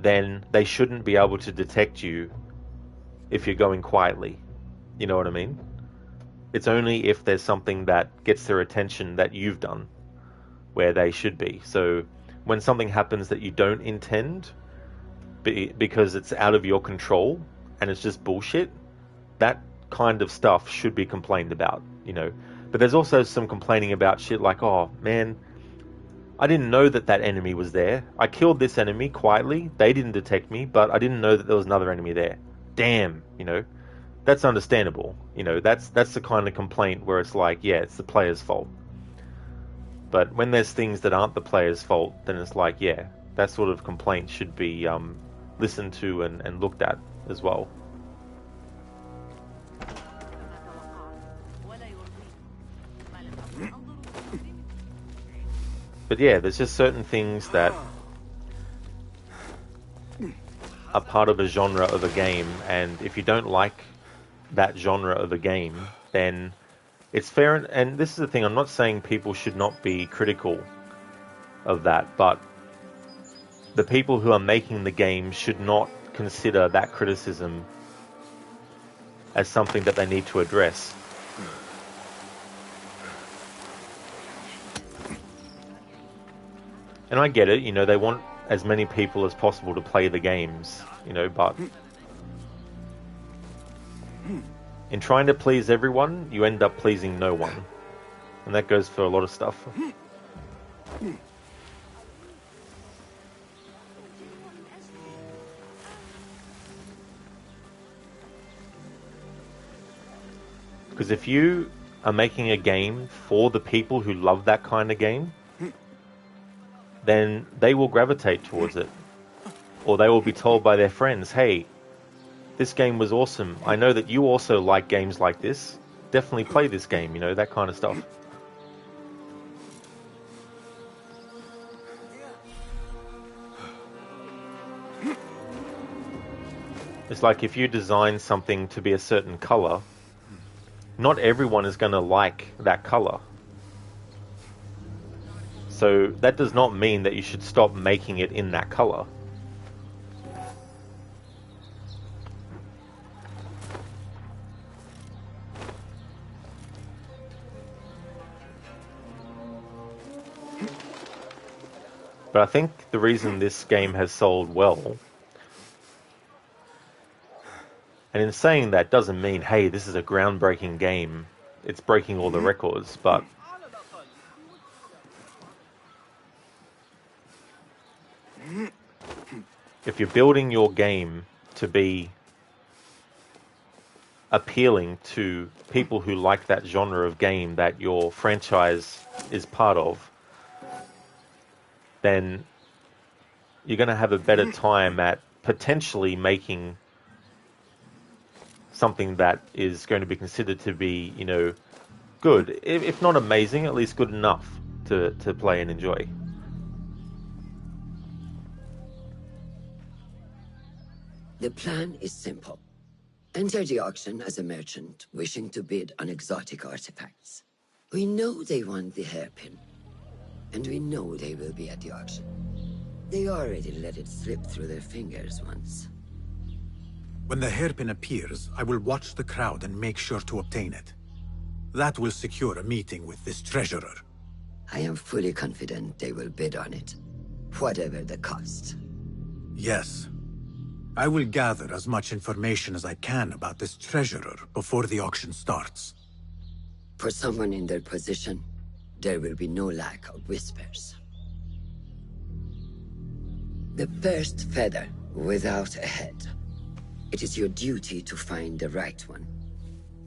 then they shouldn't be able to detect you if you're going quietly. You know what I mean? It's only if there's something that gets their attention that you've done where they should be. So when something happens that you don't intend because it's out of your control and it's just bullshit, that kind of stuff should be complained about, you know. But there's also some complaining about shit like, oh man, I didn't know that that enemy was there. I killed this enemy quietly. They didn't detect me, but I didn't know that there was another enemy there. Damn, you know. That's understandable. You know, that's the kind of complaint where it's like, yeah, it's the player's fault. But when there's things that aren't the player's fault, then it's like, yeah, that sort of complaint should be listened to and looked at as well. But yeah, there's just certain things that are part of a genre of a game, and if you don't like that genre of a game, then it's fair. And this is the thing, I'm not saying people should not be critical of that, but the people who are making the game should not consider that criticism as something that they need to address. And I get it, you know, they want as many people as possible to play the games, you know, but in trying to please everyone, you end up pleasing no one. And that goes for a lot of stuff. Because if you are making a game for the people who love that kind of game, then they will gravitate towards it. Or they will be told by their friends, hey, this game was awesome. I know that you also like games like this. Definitely play this game, you know, that kind of stuff. It's like if you design something to be a certain color, not everyone is going to like that color. So that does not mean that you should stop making it in that color. But I think the reason this game has sold well, and in saying that doesn't mean, hey, this is a groundbreaking game, it's breaking all the records, but if you're building your game to be appealing to people who like that genre of game that your franchise is part of, then you're going to have a better time at potentially making something that is going to be considered to be, you know, good. If not amazing, at least good enough to play and enjoy. The plan is simple. Enter the auction as a merchant wishing to bid on exotic artifacts. We know they want the hairpin, and we know they will be at the auction. They already let it slip through their fingers once. When the hairpin appears, I will watch the crowd and make sure to obtain it. That will secure a meeting with this treasurer. I am fully confident they will bid on it, whatever the cost. Yes. I will gather as much information as I can about this treasurer before the auction starts. For someone in their position, there will be no lack of whispers. The first feather without a head. It is your duty to find the right one.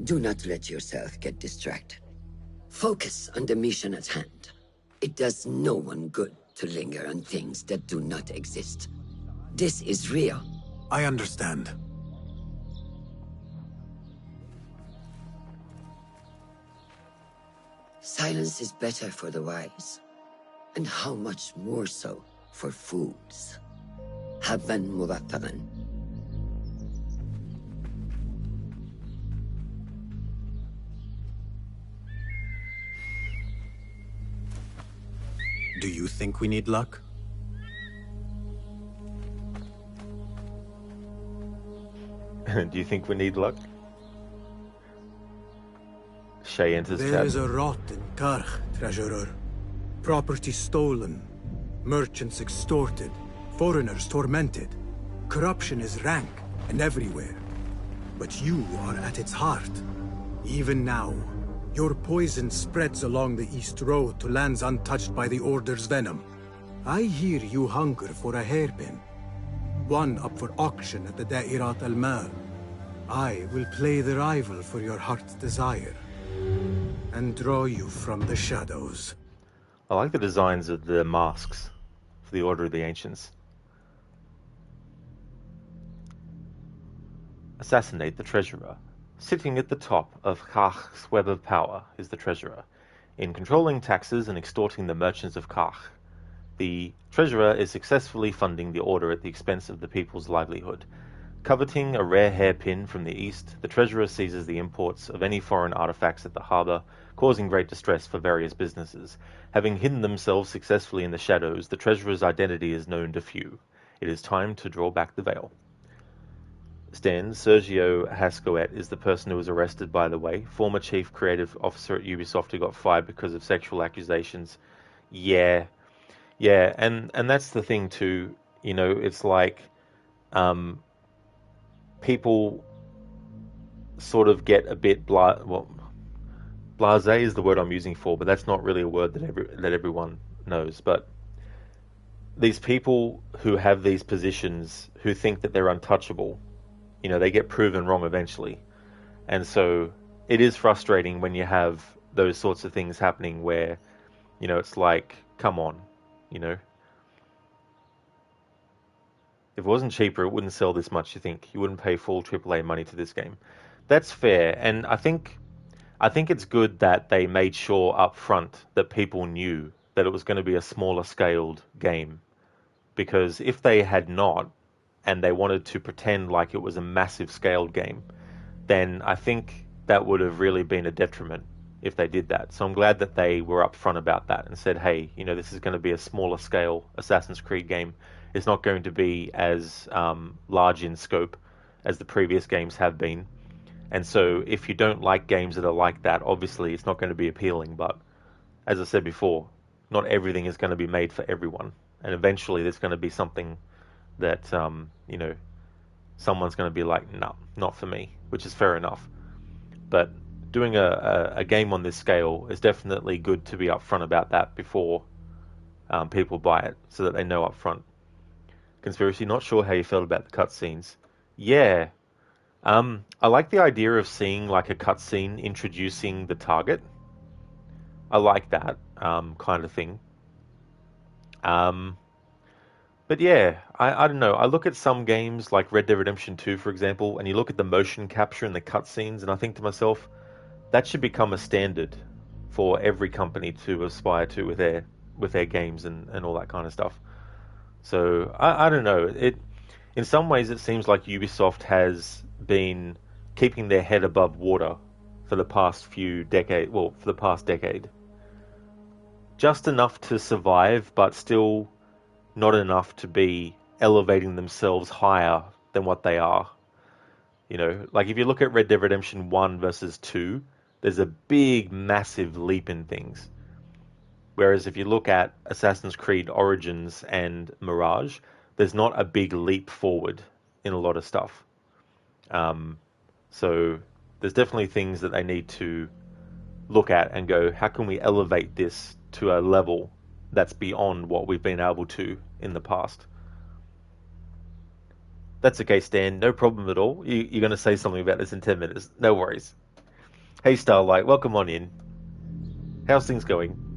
Do not let yourself get distracted. Focus on the mission at hand. It does no one good to linger on things that do not exist. This is real. I understand. Silence is better for the wise. And how much more so for fools. Habban mubattagan. Do you think we need luck? Do you think we need luck? Shay enters There chat. is a rot in Karch, treasurer. Property stolen, merchants extorted, foreigners tormented. Corruption is rank and everywhere. But you are at its heart. Even now, your poison spreads along the East Road to lands untouched by the Order's venom. I hear you hunger for a hairpin. One up for auction at the Da'irat al-Mal. I will play the rival for your heart's desire and draw you from the shadows. I like the designs of the masks for the Order of the Ancients. Assassinate the Treasurer. Sitting at the top of Karch's web of power is the Treasurer. In controlling taxes and extorting the merchants of Karch, the Treasurer is successfully funding the Order at the expense of the people's livelihood. Coveting a rare hairpin from the east, the Treasurer seizes the imports of any foreign artifacts at the harbour, causing great distress for various businesses. Having hidden themselves successfully in the shadows, the Treasurer's identity is known to few. It is time to draw back the veil. Stan, Sergio Hascoet is the person who was arrested, by the way. Former chief creative officer at Ubisoft who got fired because of sexual accusations. Yeah, and that's the thing too. You know, it's like people sort of get a bit blasé is the word I'm using for, but that's not really a word that everyone knows. But these people who have these positions, who think that they're untouchable, you know, they get proven wrong eventually. And so it is frustrating when you have those sorts of things happening where, you know, it's like, come on, you know. If it wasn't cheaper, it wouldn't sell this much, you think. You wouldn't pay full AAA money to this game. That's fair. And I think it's good that they made sure up front that people knew that it was going to be a smaller scaled game. Because if they had not, and they wanted to pretend like it was a massive scaled game, then I think that would have really been a detriment if they did that. So I'm glad that they were upfront about that and said, hey, you know, this is going to be a smaller scale Assassin's Creed game. It's not going to be as large in scope as the previous games have been. And so if you don't like games that are like that, obviously it's not going to be appealing. But as I said before, not everything is going to be made for everyone. And eventually there's going to be something that, you know, someone's going to be like, no, not for me, which is fair enough. But doing a game on this scale is definitely good to be upfront about that before people buy it, so that they know upfront. Conspiracy, not sure how you felt about the cutscenes. Yeah, I like the idea of seeing like a cutscene introducing the target. I like that kind of thing. But yeah, I don't know. I look at some games like Red Dead Redemption 2, for example, and you look at the motion capture and the cutscenes, and I think to myself, that should become a standard for every company to aspire to with their games and all that kind of stuff. So I don't know. In some ways, it seems like Ubisoft has been keeping their head above water for the past for the past decade. Just enough to survive, but still not enough to be elevating themselves higher than what they are. You know, like if you look at Red Dead Redemption 1 versus 2, there's a big, massive leap in things. Whereas if you look at Assassin's Creed Origins and Mirage, there's not a big leap forward in a lot of stuff. So there's definitely things that they need to look at and go, how can we elevate this to a level that's beyond what we've been able to in the past? That's okay, Stan. No problem at all. You're going to say something about this in 10 minutes. No worries. Hey, Starlight. Welcome on in. How's things going?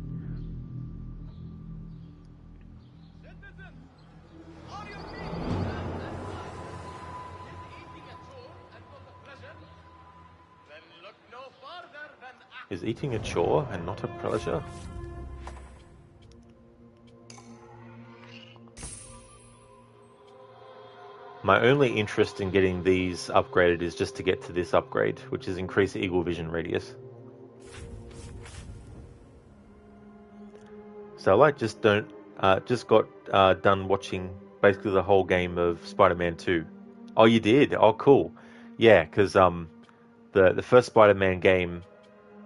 Is eating a chore and not a pleasure? My only interest in getting these upgraded is just to get to this upgrade, which is increase eagle vision radius. So I just got done watching basically the whole game of Spider-Man 2. Oh, you did? Oh, cool. Yeah, because the first Spider-Man game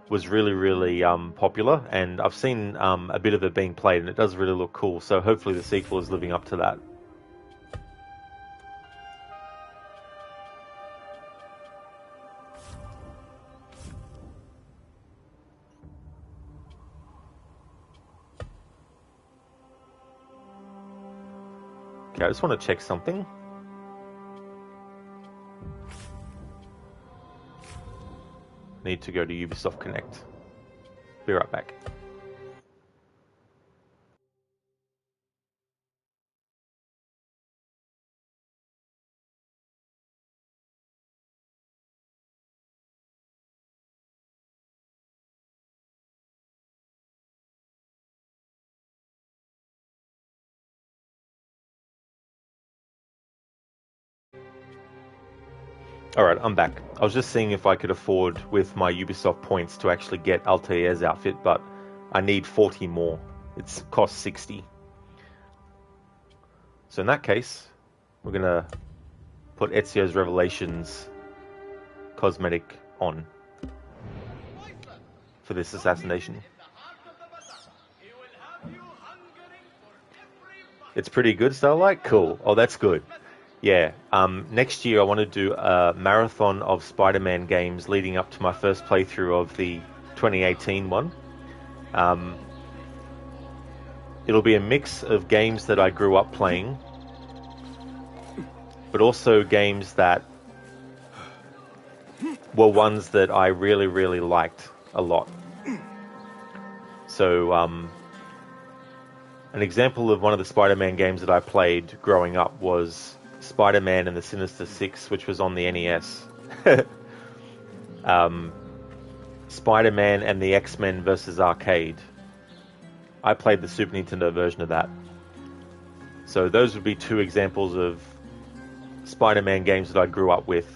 was really popular, and I've seen a bit of it being played, and it does really look cool. So hopefully the sequel is living up to that. Okay, I just want to check something. Need to go to Ubisoft Connect. Be right back. Alright, I'm back. I was just seeing if I could afford, with my Ubisoft points, to actually get Altair's outfit, but I need 40 more. It's cost 60. So in that case, we're going to put Ezio's Revelations cosmetic on for this assassination. It's pretty good, Starlight? Cool. Oh, that's good. Yeah, next year I want to do a marathon of Spider-Man games leading up to my first playthrough of the 2018 one. It'll be a mix of games that I grew up playing, but also games that were ones that I really liked a lot. So, an example of one of the Spider-Man games that I played growing up was Spider-Man and the Sinister Six, which was on the NES. Spider-Man and the X-Men vs. Arcade. I played the Super Nintendo version of that. So those would be two examples of Spider-Man games that I grew up with.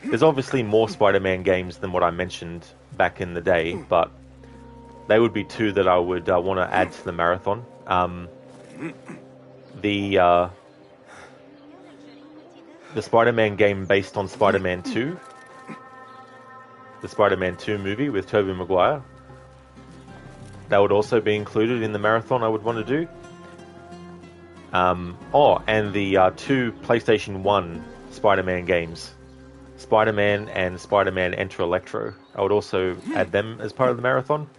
There's obviously more Spider-Man games than what I mentioned back in the day, but they would be two that I would want to add to the marathon. The Spider-Man game based on Spider-Man 2, the Spider-Man 2 movie with Tobey Maguire, that would also be included in the marathon I would want to do. And the two PlayStation 1 Spider-Man games, Spider-Man and Spider-Man Enter Electro. I would also add them as part of the marathon,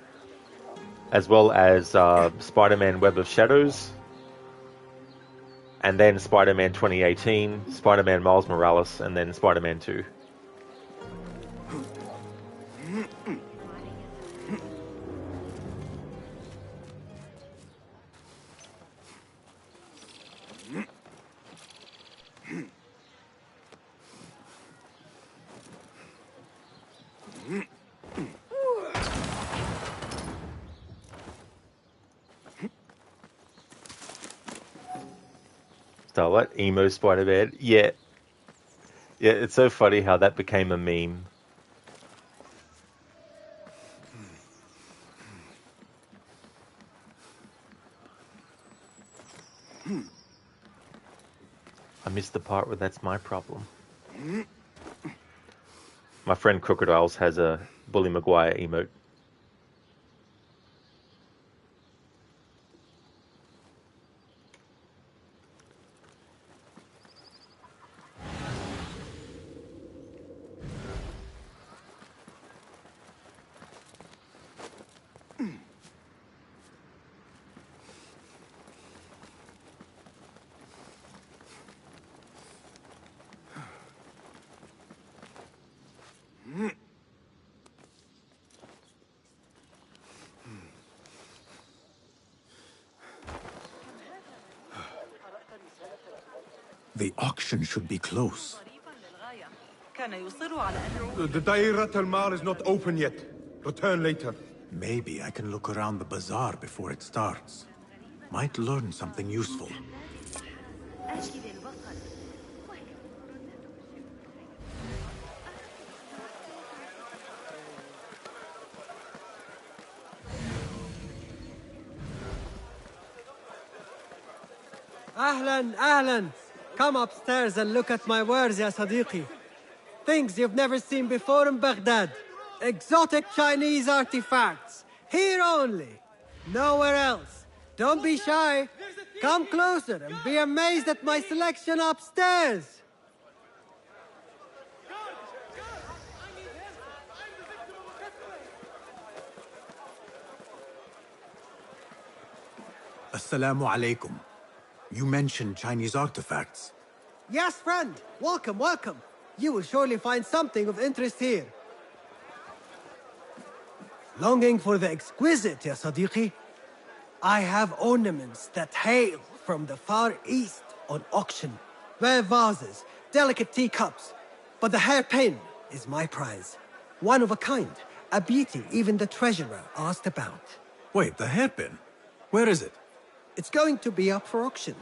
as well as Spider-Man Web of Shadows, and then Spider-Man 2018, Spider-Man Miles Morales, and then Spider-Man 2. Starlight, emo Spider-Man. Yeah. Yeah, it's so funny how that became a meme. I missed the part where that's my problem. My friend Crocodiles has a Bully Maguire emote. The auction should be close. The Dairat al-Mal is not open yet. Return later. Maybe I can look around the bazaar before it starts. Might learn something useful. أهلاً أهلاً. Come upstairs and look at my wares, ya Sadiqi. Things you've never seen before in Baghdad. Exotic Chinese artifacts. Here only. Nowhere else. Don't be shy. Come closer and be amazed at my selection upstairs. Assalamu alaikum. You mentioned Chinese artifacts. Yes, friend. Welcome, welcome. You will surely find something of interest here. Longing for the exquisite, ya Sadiqi? I have ornaments that hail from the Far East on auction. Rare vases, delicate teacups. But the hairpin is my prize. One of a kind. A beauty even the treasurer asked about. Wait, the hairpin? Where is it? It's going to be up for auction.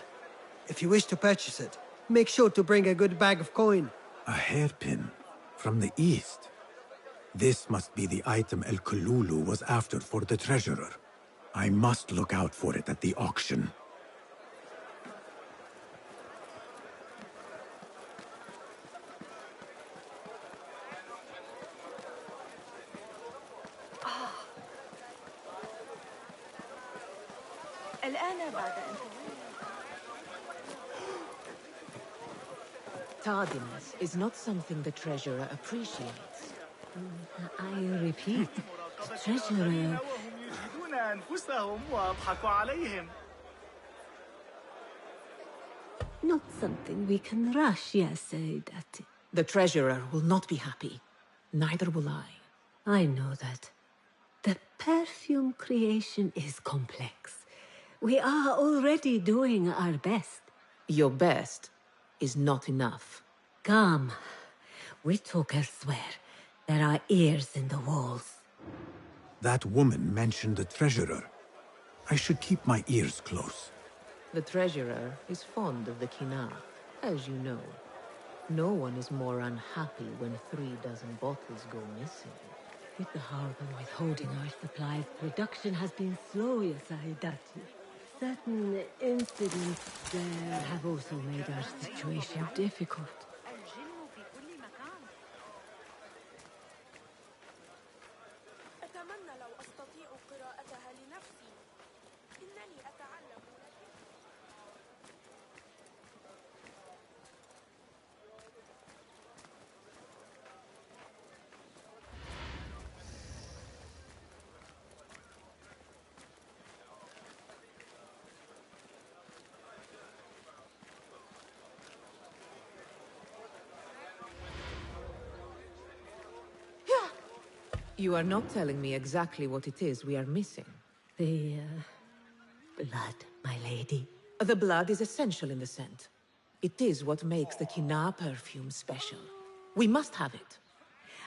If you wish to purchase it, make sure to bring a good bag of coin. A hairpin from the East. This must be the item El Kululu was after for the treasurer. I must look out for it at the auction. Tardiness is not something the treasurer appreciates. I repeat, the treasurer... Not something we can rush, yes, Sayyidati. The treasurer will not be happy. Neither will I. I know that. The perfume creation is complex. We are already doing our best. Your best is not enough. Come. We talk elsewhere. There are ears in the walls. That woman mentioned the treasurer. I should keep my ears close. The treasurer is fond of the Kina, as you know. No one is more unhappy when 3 dozen bottles go missing. With the harbor withholding our supplies, production has been slow, ya Sayyidati. Certain incidents there have also made our situation difficult. You are not telling me exactly what it is we are missing. The, blood, my lady. The blood is essential in the scent. It is what makes the Kina perfume special. We must have it.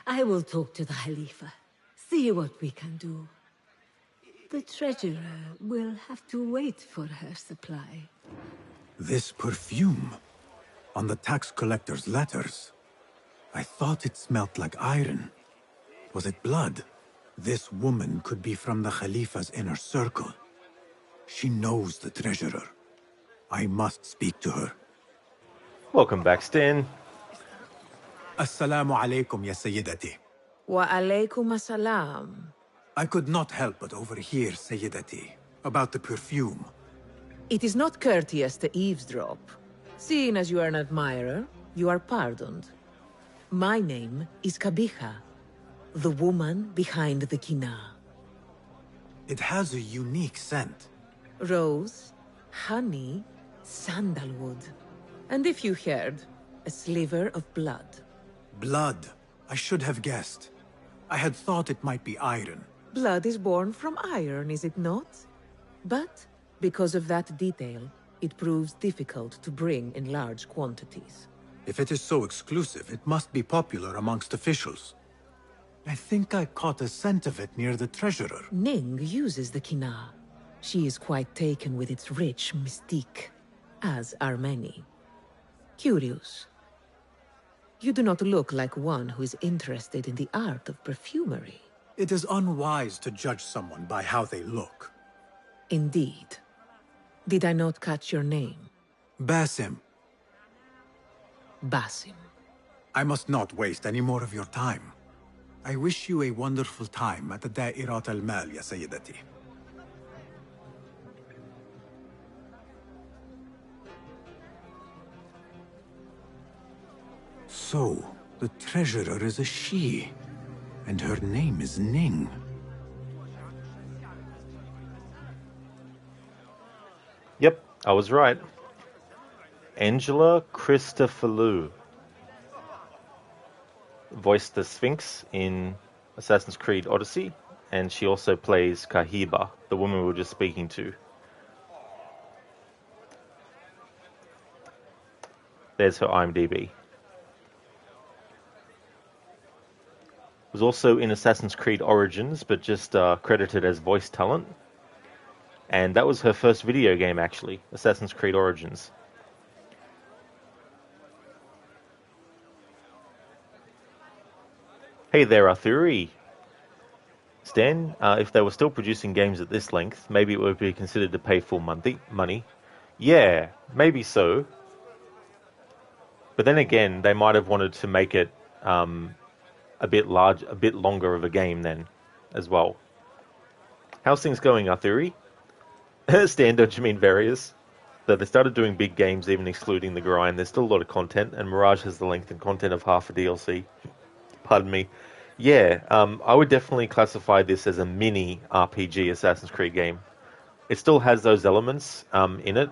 I will talk to the Khalifa. See what we can do. The treasurer will have to wait for her supply. This perfume? On the tax collector's letters? I thought it smelt like iron. Was it blood? This woman could be from the Khalifa's inner circle. She knows the treasurer. I must speak to her. Welcome back, Stan. Assalamu alaikum, ya Sayyidati. Wa alaykum assalam. I could not help but overhear, Sayyidati, about the perfume. It is not courteous to eavesdrop. Seeing as you are an admirer, you are pardoned. My name is Kabiha, the woman behind the Kina. It has a unique scent. Rose, honey, sandalwood. And if you heard, a sliver of blood. Blood. I should have guessed. I had thought it might be iron. Blood is born from iron, is it not? But, because of that detail, it proves difficult to bring in large quantities. If it is so exclusive, it must be popular amongst officials. I think I caught a scent of it near the treasurer. Ning uses the Kina. She is quite taken with its rich mystique, as are many. Curious. You do not look like one who is interested in the art of perfumery. It is unwise to judge someone by how they look. Indeed. Did I not catch your name? Basim. Basim. I must not waste any more of your time. I wish you a wonderful time at the Da'irat al-Mal, ya Sayyidati. So, the treasurer is a she, and her name is Ning. Yep, I was right. Angela Christophilou voiced the Sphinx in Assassin's Creed Odyssey, and she also plays Kahiba, the woman we were just speaking to. There's her IMDb. Was also in Assassin's Creed Origins, but just credited as voice talent. And that was her first video game, actually, Assassin's Creed Origins. Hey there, Arthuri. Stan, if they were still producing games at this length, maybe it would be considered to pay full money. Yeah, maybe so. But then again, they might have wanted to make it a bit longer of a game then, as well. How's things going, Arthuri? Stan, don't you mean various? Though they started doing big games, even excluding the grind, there's still a lot of content, and Mirage has the length and content of half a DLC. Pardon me. Yeah, I would definitely classify this as a mini RPG Assassin's Creed game. It still has those elements in it,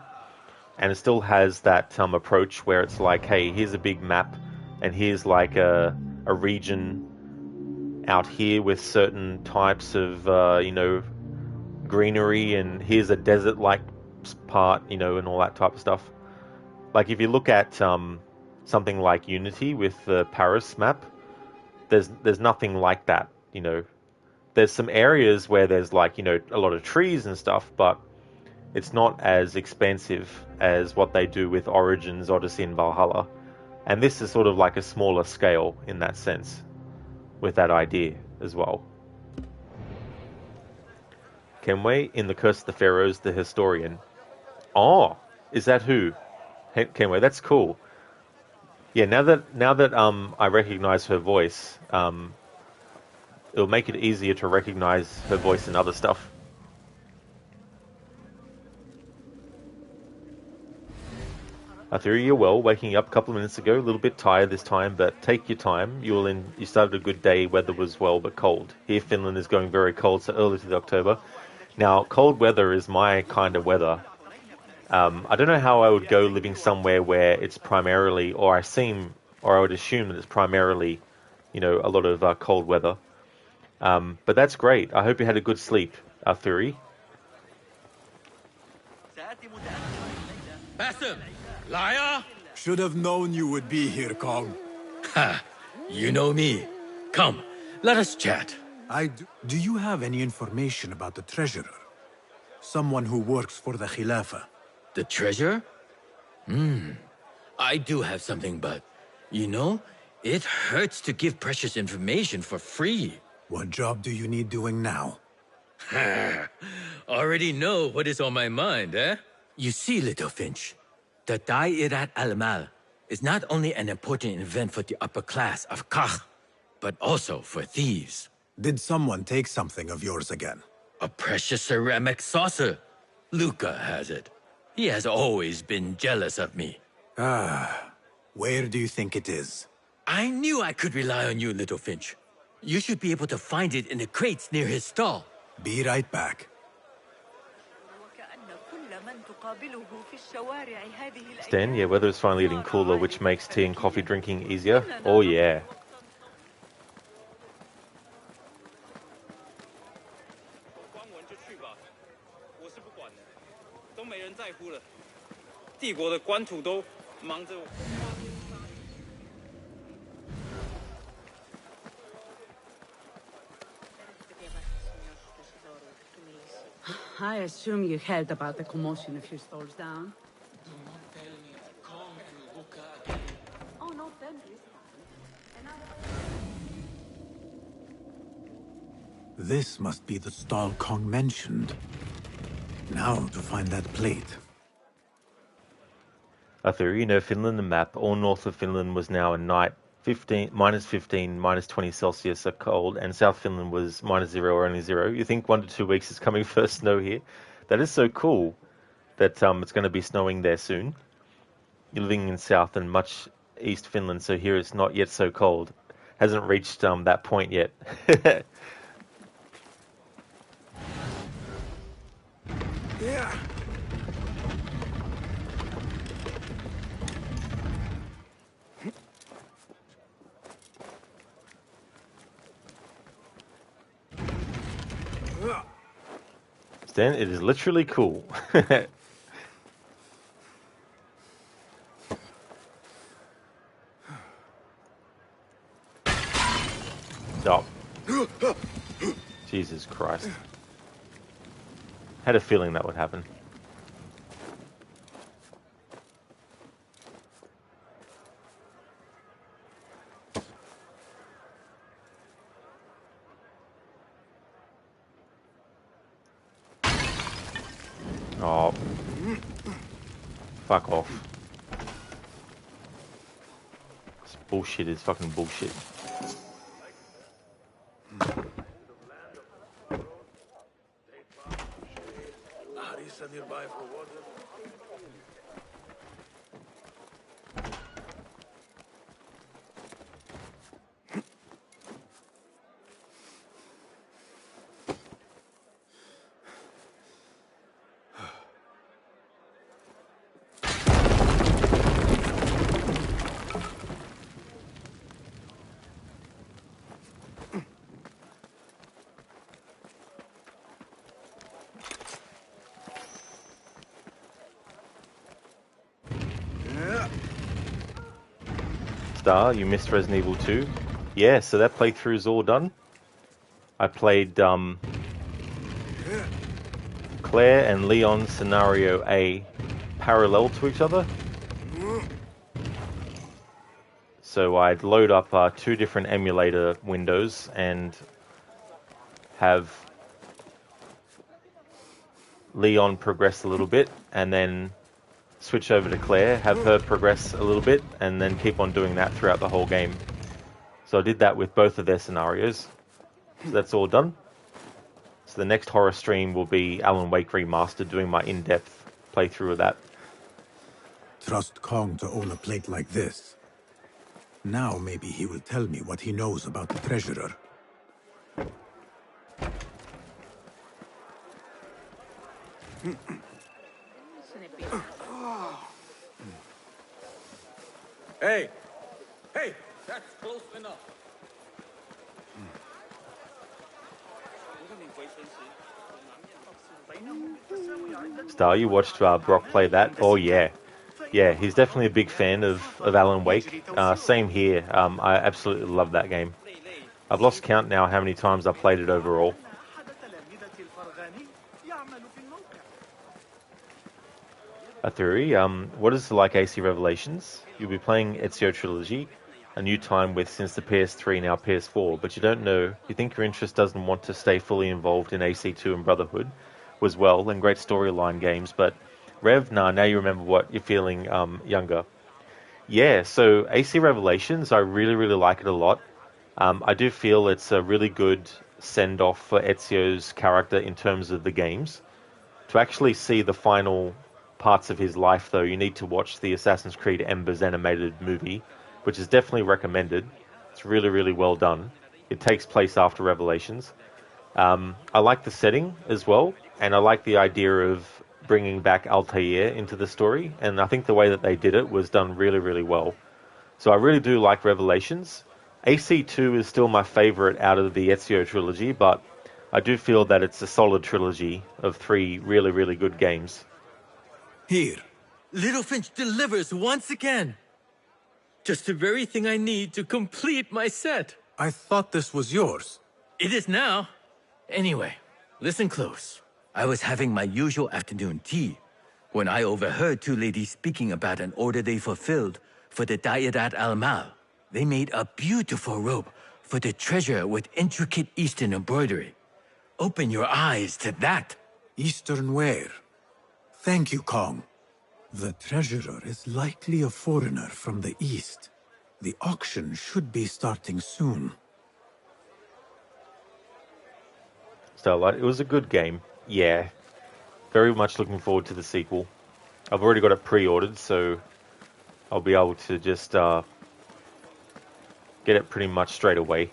and it still has that approach where it's like, hey, here's a big map, and here's like a region out here with certain types of, greenery, and here's a desert-like part, and all that type of stuff. Like, if you look at something like Unity with the Paris map, there's nothing like that, There's some areas where there's like, a lot of trees and stuff, but it's not as expansive as what they do with Origins, Odyssey, and Valhalla. And this is sort of like a smaller scale in that sense, with that idea as well. Kenway in The Curse of the Pharaohs, the historian. Oh, is that who? Kenway, that's cool. Yeah, now that I recognize her voice, it'll make it easier to recognize her voice in other stuff. Arthur, you're well. Waking up a couple of minutes ago, a little bit tired this time, but take your time. You started a good day. Weather was well, but cold. Here, Finland is going very cold, so early to the October. Now, cold weather is my kind of weather. I don't know how I would go living somewhere where it's primarily, or I would assume that it's primarily, a lot of cold weather. But that's great. I hope you had a good sleep, Arthuri. Basim! Liar! Should have known you would be here, Kong. Ha! You know me. Come, let us chat. Do you have any information about the treasurer? Someone who works for the Khilafah. The treasure? I do have something, but, it hurts to give precious information for free. What job do you need doing now? Already know what is on my mind, eh? You see, Little Finch, the Da'irat al-Mal is not only an important event for the upper class of Kach, but also for thieves. Did someone take something of yours again? A precious ceramic saucer. Luca has it. He has always been jealous of me. Where do you think it is? I knew I could rely on you, Little Finch. You should be able to find it in the crates near his stall. Be right back. Stan, yeah, weather is finally getting cooler, which makes tea and coffee drinking easier. Oh yeah. I assume you heard about the commotion a few stalls down. Do not tell me that Kong and Luca again. Oh, not them this time. This must be the stall Kong mentioned. Now to find that plate. Arthur, Finland, the map, all north of Finland was now a night 15, -15, -20 Celsius are cold, and South Finland was -0 or only 0. You think 1 to 2 weeks is coming for snow here? That is so cool that it's going to be snowing there soon. You're living in South and much East Finland, so here it's not yet so cold. Hasn't reached that point yet. Yeah. Stan, it is literally cool. Stop. Jesus Christ. Had a feeling that would happen. Oh. Fuck off. This bullshit is fucking bullshit. Larissa nearby for water. Star, you missed Resident Evil 2. Yeah, so that playthrough is all done. I played Claire and Leon Scenario A parallel to each other. So I'd load up 2 different emulator windows and have Leon progress a little bit, and then switch over to Claire, have her progress a little bit, and then keep on doing that throughout the whole game. So I did that with both of their scenarios. So that's all done. So the next horror stream will be Alan Wake Remastered, doing my in-depth playthrough of that. Trust Kong to own a plate like this. Now maybe he will tell me what he knows about the treasurer. Hey! Hey! That's close enough. Star, you watched Brock play that? Oh yeah. Yeah, he's definitely a big fan of Alan Wake. Same here. I absolutely love that game. I've lost count now how many times I've played it overall. A theory, what is it like AC Revelations? You'll be playing Ezio Trilogy, a new time with since the PS3, now PS4, but you don't know, you think your interest doesn't want to stay fully involved in AC2 and Brotherhood, was well, and great storyline games, but Rev, nah, now you remember what you're feeling younger. Yeah, so AC Revelations, I really, really like it a lot. I do feel it's a really good send-off for Ezio's character in terms of the games. To actually see the final parts of his life, though, you need to watch the Assassin's Creed Embers animated movie, which is definitely recommended. It's really, really well done. It takes place after Revelations. I like the setting as well, and I like the idea of bringing back Altair into the story, and I think the way that they did it was done really, really well. So I really do like Revelations. AC2 is still my favorite out of the Ezio trilogy, but I do feel that it's a solid trilogy of 3 really, really good games. Here, Littlefinch delivers once again. Just the very thing I need to complete my set. I thought this was yours. It is now. Anyway, listen close. I was having my usual afternoon tea when I overheard 2 ladies speaking about an order they fulfilled for the Dairat al-Mal. They made a beautiful robe for the treasure with intricate Eastern embroidery. Open your eyes to that. Eastern ware. Thank you, Kong. The treasurer is likely a foreigner from the East. The auction should be starting soon. Starlight, it was a good game. Yeah. Very much looking forward to the sequel. I've already got it pre-ordered, so I'll be able to just get it pretty much straight away.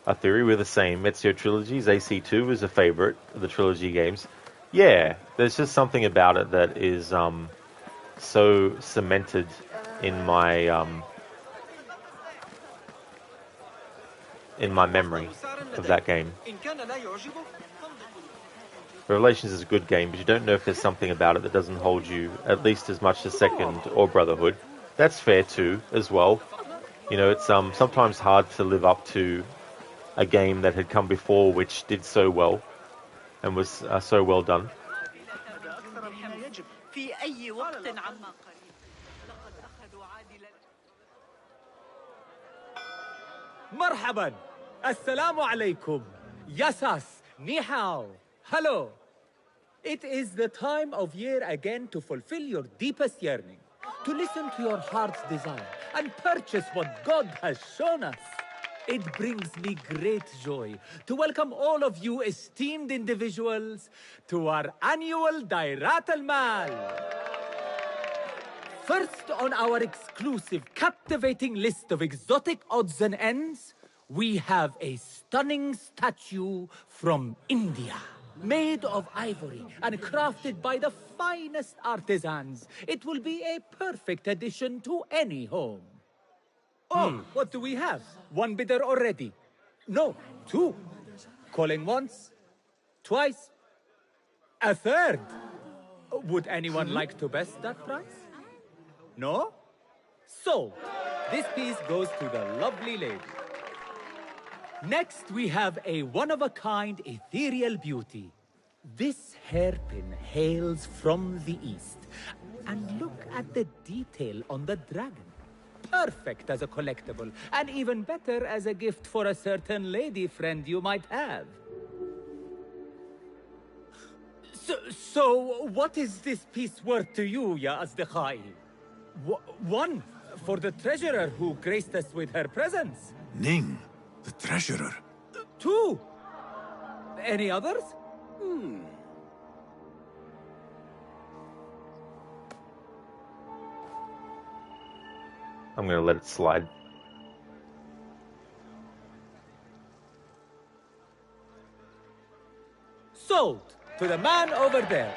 A theory, we're the same. Ezio Trilogy's AC2 is a favorite of the trilogy games. Yeah, there's just something about it that is so cemented in my memory of that game. Revelations is a good game, but you don't know if there's something about it that doesn't hold you at least as much as Second or Brotherhood. That's fair too, as well. You know, it's sometimes hard to live up to a game that had come before which did so well and was so well done. مرحبا السلام عليكم Yasas Ni hao Hello. It is the time of year again to fulfill your deepest yearning, to listen to your heart's desire and purchase what God has shown us. It brings me great joy to welcome all of you esteemed individuals to our annual Dairat al-Mal. First on our exclusive, captivating list of exotic odds and ends, we have a stunning statue from India. Made of ivory and crafted by the finest artisans, it will be a perfect addition to any home. Oh, what do we have? One bidder already? No, two. Calling once, twice, a third. Would anyone like to best that price? No? So, this piece goes to the lovely lady. Next, we have a one-of-a-kind ethereal beauty. This hairpin hails from the east. And look at the detail on the dragon. Perfect as a collectible, and even better as a gift for a certain lady friend you might have. So what is this piece worth to you, Ya Asdiqai? One, for the treasurer who graced us with her presence. Ning, the treasurer. Two. Any others? I'm going to let it slide. Sold to the man over there.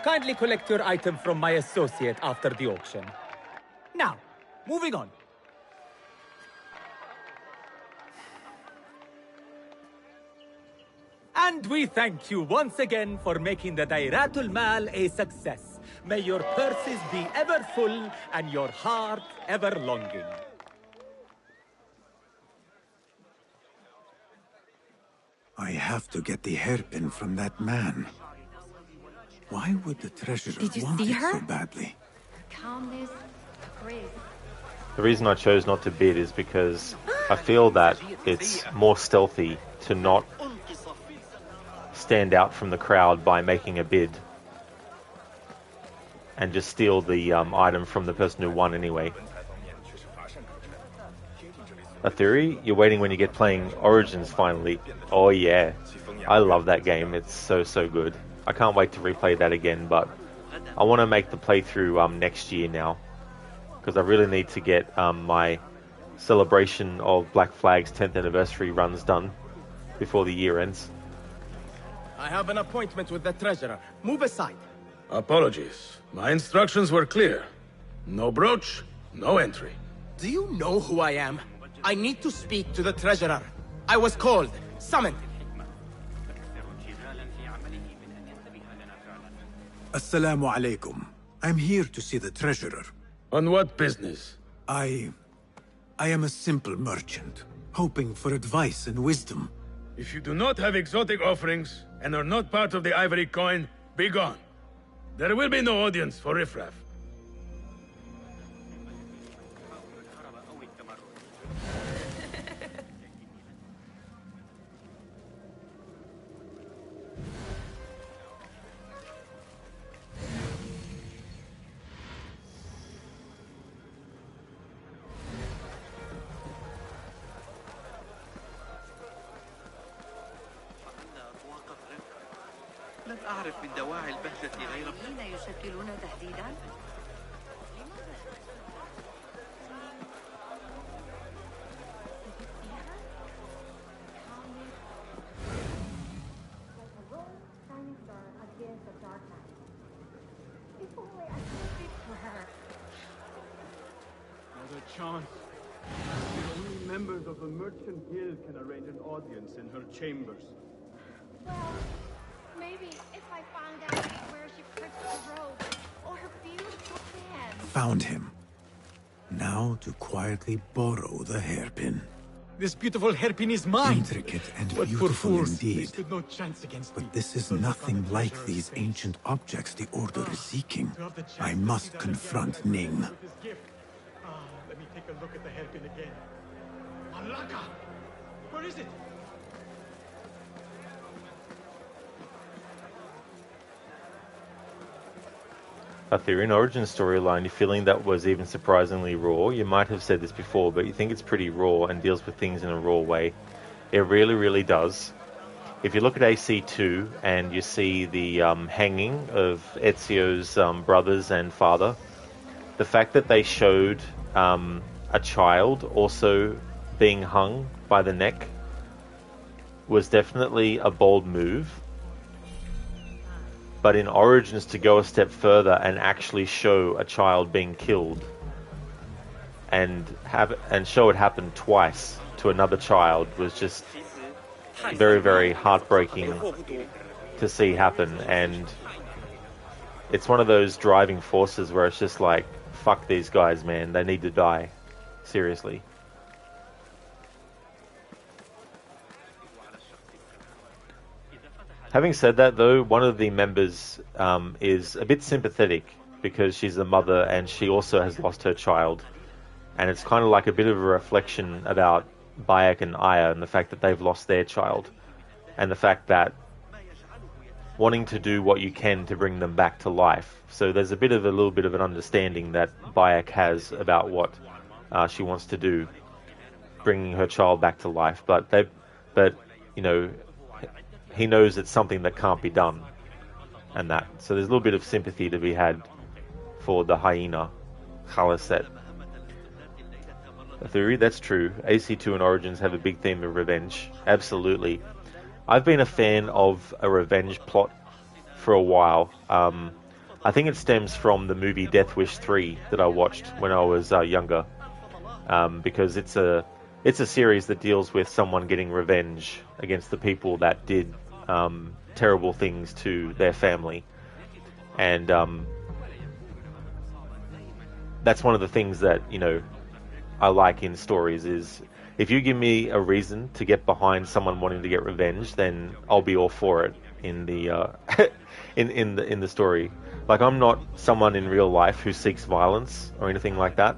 Kindly collect your item from my associate after the auction. Now, moving on. And we thank you once again for making the Dairatul Mal a success. May your purses be ever full and your heart ever longing. I have to get the hairpin from that man. Why would the treasurer want it so badly? Calmness, grace. The reason I chose not to bid is because I feel that it's more stealthy to not stand out from the crowd by making a bid and just steal the item from the person who won anyway. A theory? You're waiting when you get playing Origins finally. Oh yeah, I love that game. It's so good. I can't wait to replay that again, but I want to make the playthrough next year now, because I really need to get my celebration of Black Flag's 10th anniversary runs done before the year ends. I have an appointment with the treasurer. Move aside. Apologies. My instructions were clear. No brooch, no entry. Do you know who I am? I need to speak to the treasurer. I was called, summoned. Assalamu alaikum. I'm here to see the treasurer. On what business? I am a simple merchant, hoping for advice and wisdom. If you do not have exotic offerings and are not part of the ivory coin, be gone. There will be no audience for riffraff. أعرف من دواعي البهجة غير الذين يشكلون تهديدا. Not a chance. The only members of the Merchant Guild can arrange an audience in her chambers. Well, maybe if I found out where she puts the robe or her beautiful fan. Found him. Now to quietly borrow the hairpin. This beautiful hairpin is mine. Intricate and But for beautiful fools, they indeed. stood no chance against me. But this is nothing like these ancient objects the Order is seeking. I must confront Ning. With his gift. Let me take a look at the hairpin again. Malaka! Where is it? A theory and origin storyline, you're feeling that was even surprisingly raw. You might have said this before, but you think it's pretty raw and deals with things in a raw way. It really, really does. If you look at AC2 and you see the hanging of Ezio's brothers and father, the fact that they showed a child also being hung by the neck was definitely a bold move. But in Origins, to go a step further and actually show a child being killed and show it happen twice to another child was just very, very heartbreaking to see happen. And it's one of those driving forces where it's just like, fuck these guys, man. They need to die. Seriously. Having said that, though, one of the members is a bit sympathetic because she's a mother and she also has lost her child. And it's kind of like a bit of a reflection about Bayek and Aya and the fact that they've lost their child. And the fact that wanting to do what you can to bring them back to life. So there's a little bit of an understanding that Bayek has about what she wants to do, bringing her child back to life. But you know, he knows it's something that can't be done, and that. So there's a little bit of sympathy to be had for the hyena, Khalaset. A theory, that's true. AC2 and Origins have a big theme of revenge. Absolutely. I've been a fan of a revenge plot for a while. I think it stems from the movie Death Wish 3 that I watched when I was younger, because it's a series that deals with someone getting revenge against the people that did terrible things to their family. And that's one of the things that, you know, I like in stories is if you give me a reason to get behind someone wanting to get revenge, then I'll be all for it in the in the story. Like, I'm not someone in real life who seeks violence or anything like that.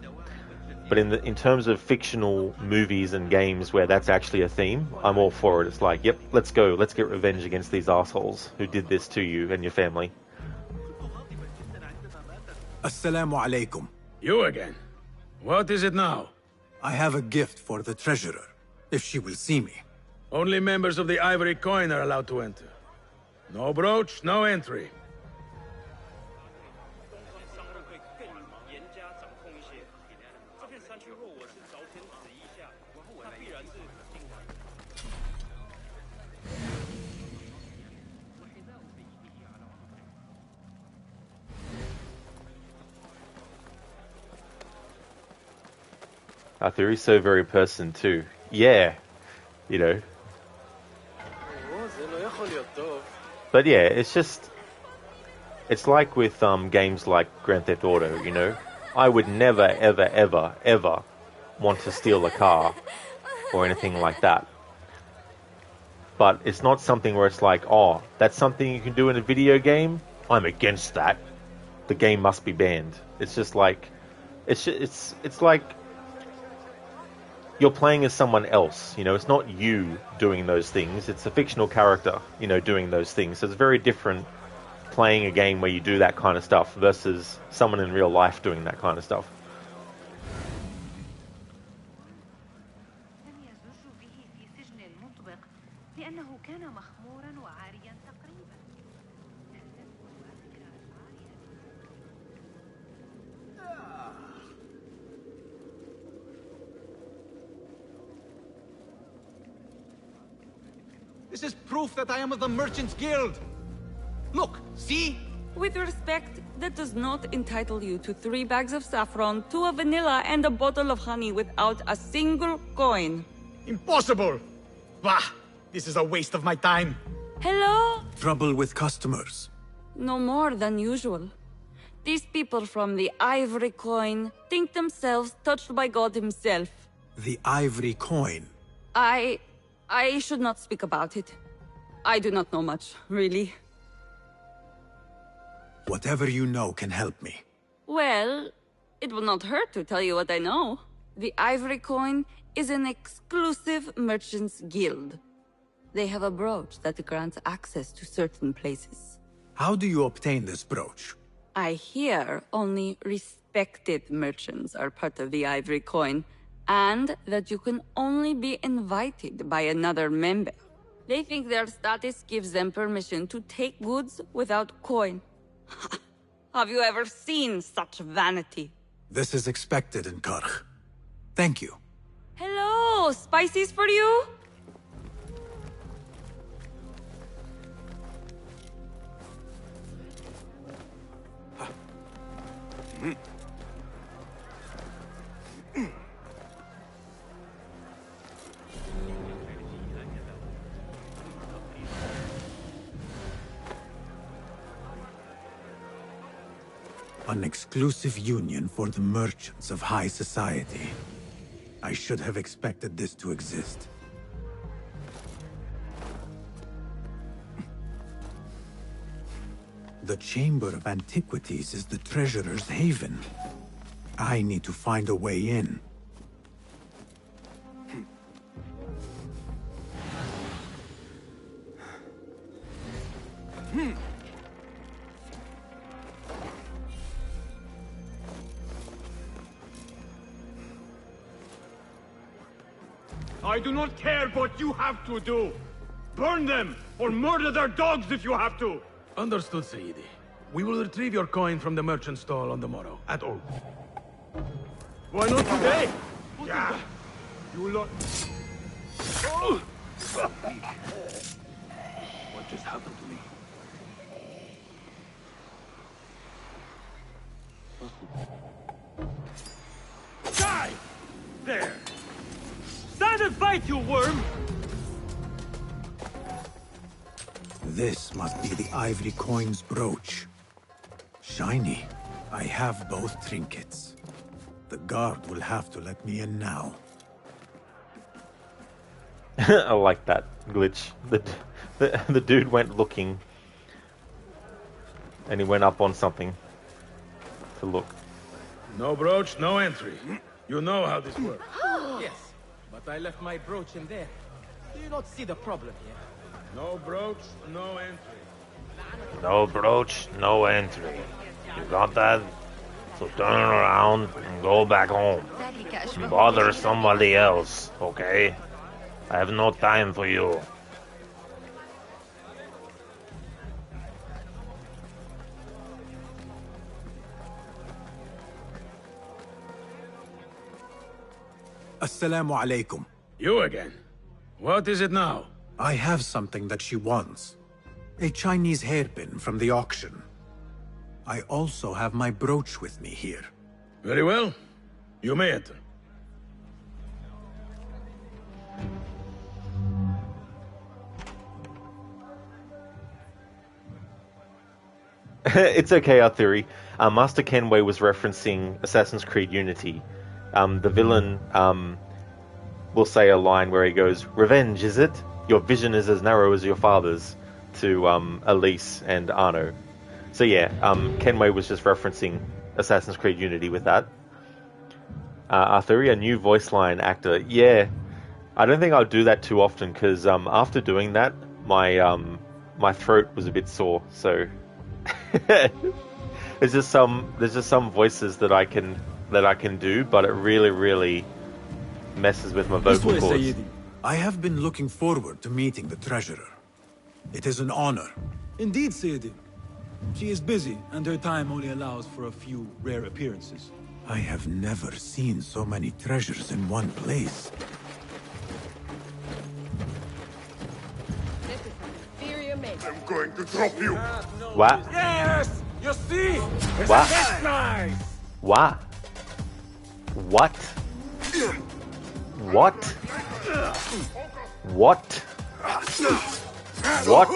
But in terms of fictional movies and games where that's actually a theme, I'm all for it. It's like, yep, let's go. Let's get revenge against these assholes who did this to you and your family. Assalamu alaikum. You again? What is it now? I have a gift for the treasurer, if she will see me. Only members of the Ivory Coin are allowed to enter. No brooch, no entry. Arthur is so very person too. Yeah, you know. But yeah, it's like with games like Grand Theft Auto, you know. I would never, ever, ever, ever want to steal a car or anything like that. But it's not something where it's like, oh, that's something you can do in a video game? I'm against that. The game must be banned. It's just like, it's like you're playing as someone else, you know. It's not you doing those things. It's a fictional character, you know, doing those things. So it's very different playing a game where you do that kind of stuff versus someone in real life doing that kind of stuff. This is proof that I am of the Merchants Guild. Look, see? With respect, that does not entitle you to 3 bags of saffron, 2 of vanilla, and a bottle of honey without a single coin. Impossible! Bah! This is a waste of my time. Hello? Trouble with customers. No more than usual. These people from the Ivory Coin think themselves touched by God himself. The ivory coin. I should not speak about it. I do not know much, really. Whatever you know can help me. Well, it will not hurt to tell you what I know. The Ivory Coin is an exclusive merchants guild. They have a brooch that grants access to certain places. How do you obtain this brooch? I hear only respected merchants are part of the Ivory Coin, and that you can only be invited by another member. They think their status gives them permission to take goods without coin. Have you ever seen such vanity? This is expected in Karch. Thank you. Hello, spices for you? An exclusive union for the merchants of high society. I should have expected this to exist. The Chamber of Antiquities is the treasurer's haven. I need to find a way in. I do not care what you have to do. Burn them, or murder their dogs if you have to. Understood, Sayyidi. We will retrieve your coin from the merchant stall on the morrow, at all. Why not today? Yeah. You lot... Oh! What just happened to me? Die! There! Stand and fight, you worm! This must be the Ivory Coin's brooch. Shiny. I have both trinkets. The guard will have to let me in now. I like that glitch. The dude went looking, and he went up on something to look. No brooch, no entry. You know how this works. Yes, but I left my brooch in there. Do you not see the problem here? No brooch, no entry. No brooch, no entry. You got that? So turn around and go back home. Bother somebody else, okay? I have no time for you. Assalamu alaikum. You again? What is it now? I have something that she wants. A Chinese hairpin from the auction. I also have my brooch with me here. Very well. You may enter. It's okay, Arthuri. Master Kenway was referencing Assassin's Creed Unity. The villain will say a line where he goes, "Revenge, is it? Your vision is as narrow as your father's," to Elise and Arno. So yeah, Kenway was just referencing Assassin's Creed Unity with that. Arthuri, a new voice line actor. Yeah, I don't think I'll do that too often because after doing that, my throat was a bit sore. So there's just some voices that I can do, but it really messes with my vocal cords. I have been looking forward to meeting the treasurer. It is an honor. Indeed, Sayyidi. She is busy, and her time only allows for a few rare appearances. I have never seen so many treasures in one place. going to drop you. What? Yes! You see? Isn't What? this nice? What? What? What? What? What?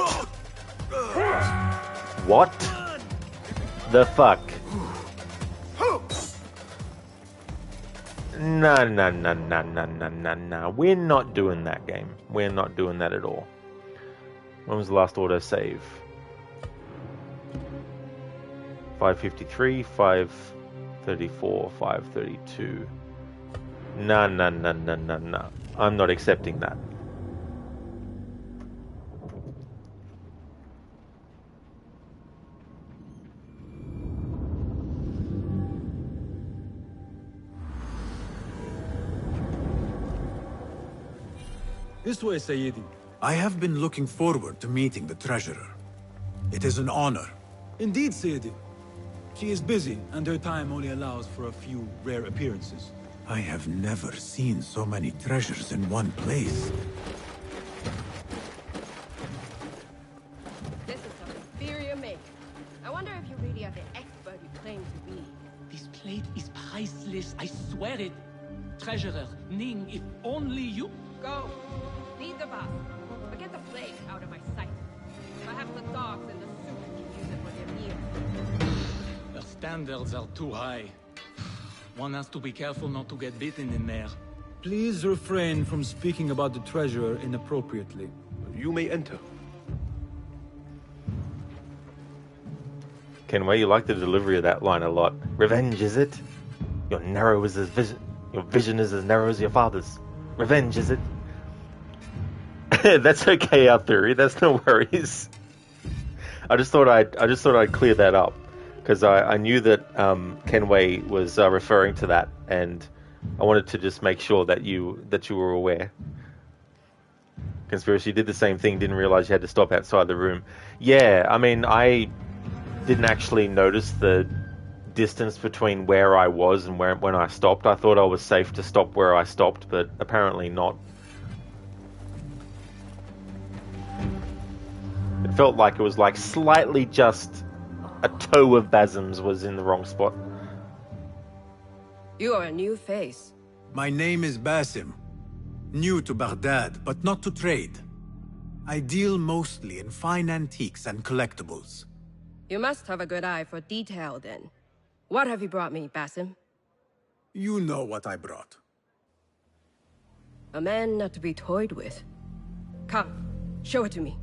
What the fuck? No. We're not doing that game. We're not doing that at all. When was the last auto save? 553, 534, 532. No. I'm not accepting that. This way, Sayyidi. I have been looking forward to meeting the treasurer. It is an honor. Indeed, Sayyidi. She is busy, and her time only allows for a few rare appearances. I have never seen so many treasures in one place. This is some inferior make. I wonder if you really are the expert you claim to be. This plate is priceless, I swear it. Treasurer, Ning, if only you... Go. Lead the boss. But get the plague out of my sight. Perhaps the dogs in the soup can use it for their meals. Their standards are too high. One has to be careful not to get bitten in there. Please refrain from speaking about the treasurer inappropriately. You may enter. Kenway, you like the delivery of that line a lot. Revenge, is it? Your vision is as narrow as your father's. Revenge, is it? That's okay, our theory. That's no worries. I just thought I'd clear that up because I knew that Kenway was referring to that, and I wanted to just make sure that you were aware. Conspiracy did the same thing. Didn't realize you had to stop outside the room. Yeah, I mean, I didn't actually notice the distance between where I was and when I stopped. I thought I was safe to stop where I stopped, but apparently not. It felt like it was like slightly just a toe of Basim's was in the wrong spot. You are a new face. My name is Basim. New to Baghdad, but not to trade. I deal mostly in fine antiques and collectibles. You must have a good eye for detail, then. What have you brought me, Basim? You know what I brought. A man not to be toyed with. Come, show it to me.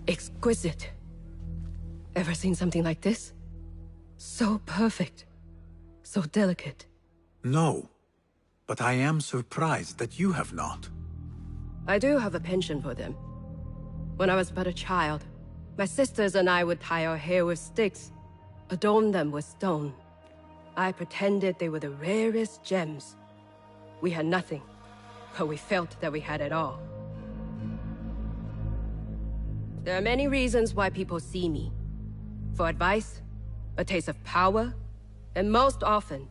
Exquisite. Ever seen something like this? So perfect. So delicate. No. But I am surprised that you have not. I do have a penchant for them. When I was but a child, my sisters and I would tie our hair with sticks, adorn them with stone. I pretended they were the rarest gems. We had nothing, but we felt that we had it all. There are many reasons why people see me. For advice, a taste of power, and most often,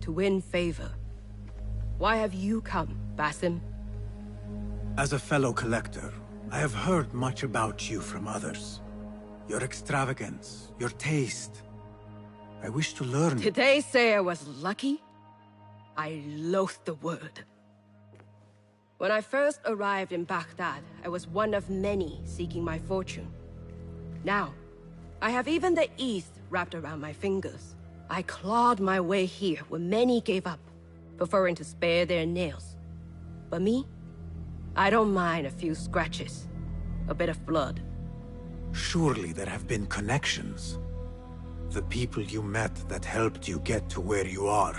to win favor. Why have you come, Basim? As a fellow collector, I have heard much about you from others. Your extravagance, your taste. I wish to learn. Did they say I was lucky? I loathe the word. When I first arrived in Baghdad, I was one of many seeking my fortune. Now, I have even the East wrapped around my fingers. I clawed my way here where many gave up, preferring to spare their nails. But me? I don't mind a few scratches, a bit of blood. Surely there have been connections. The people you met that helped you get to where you are.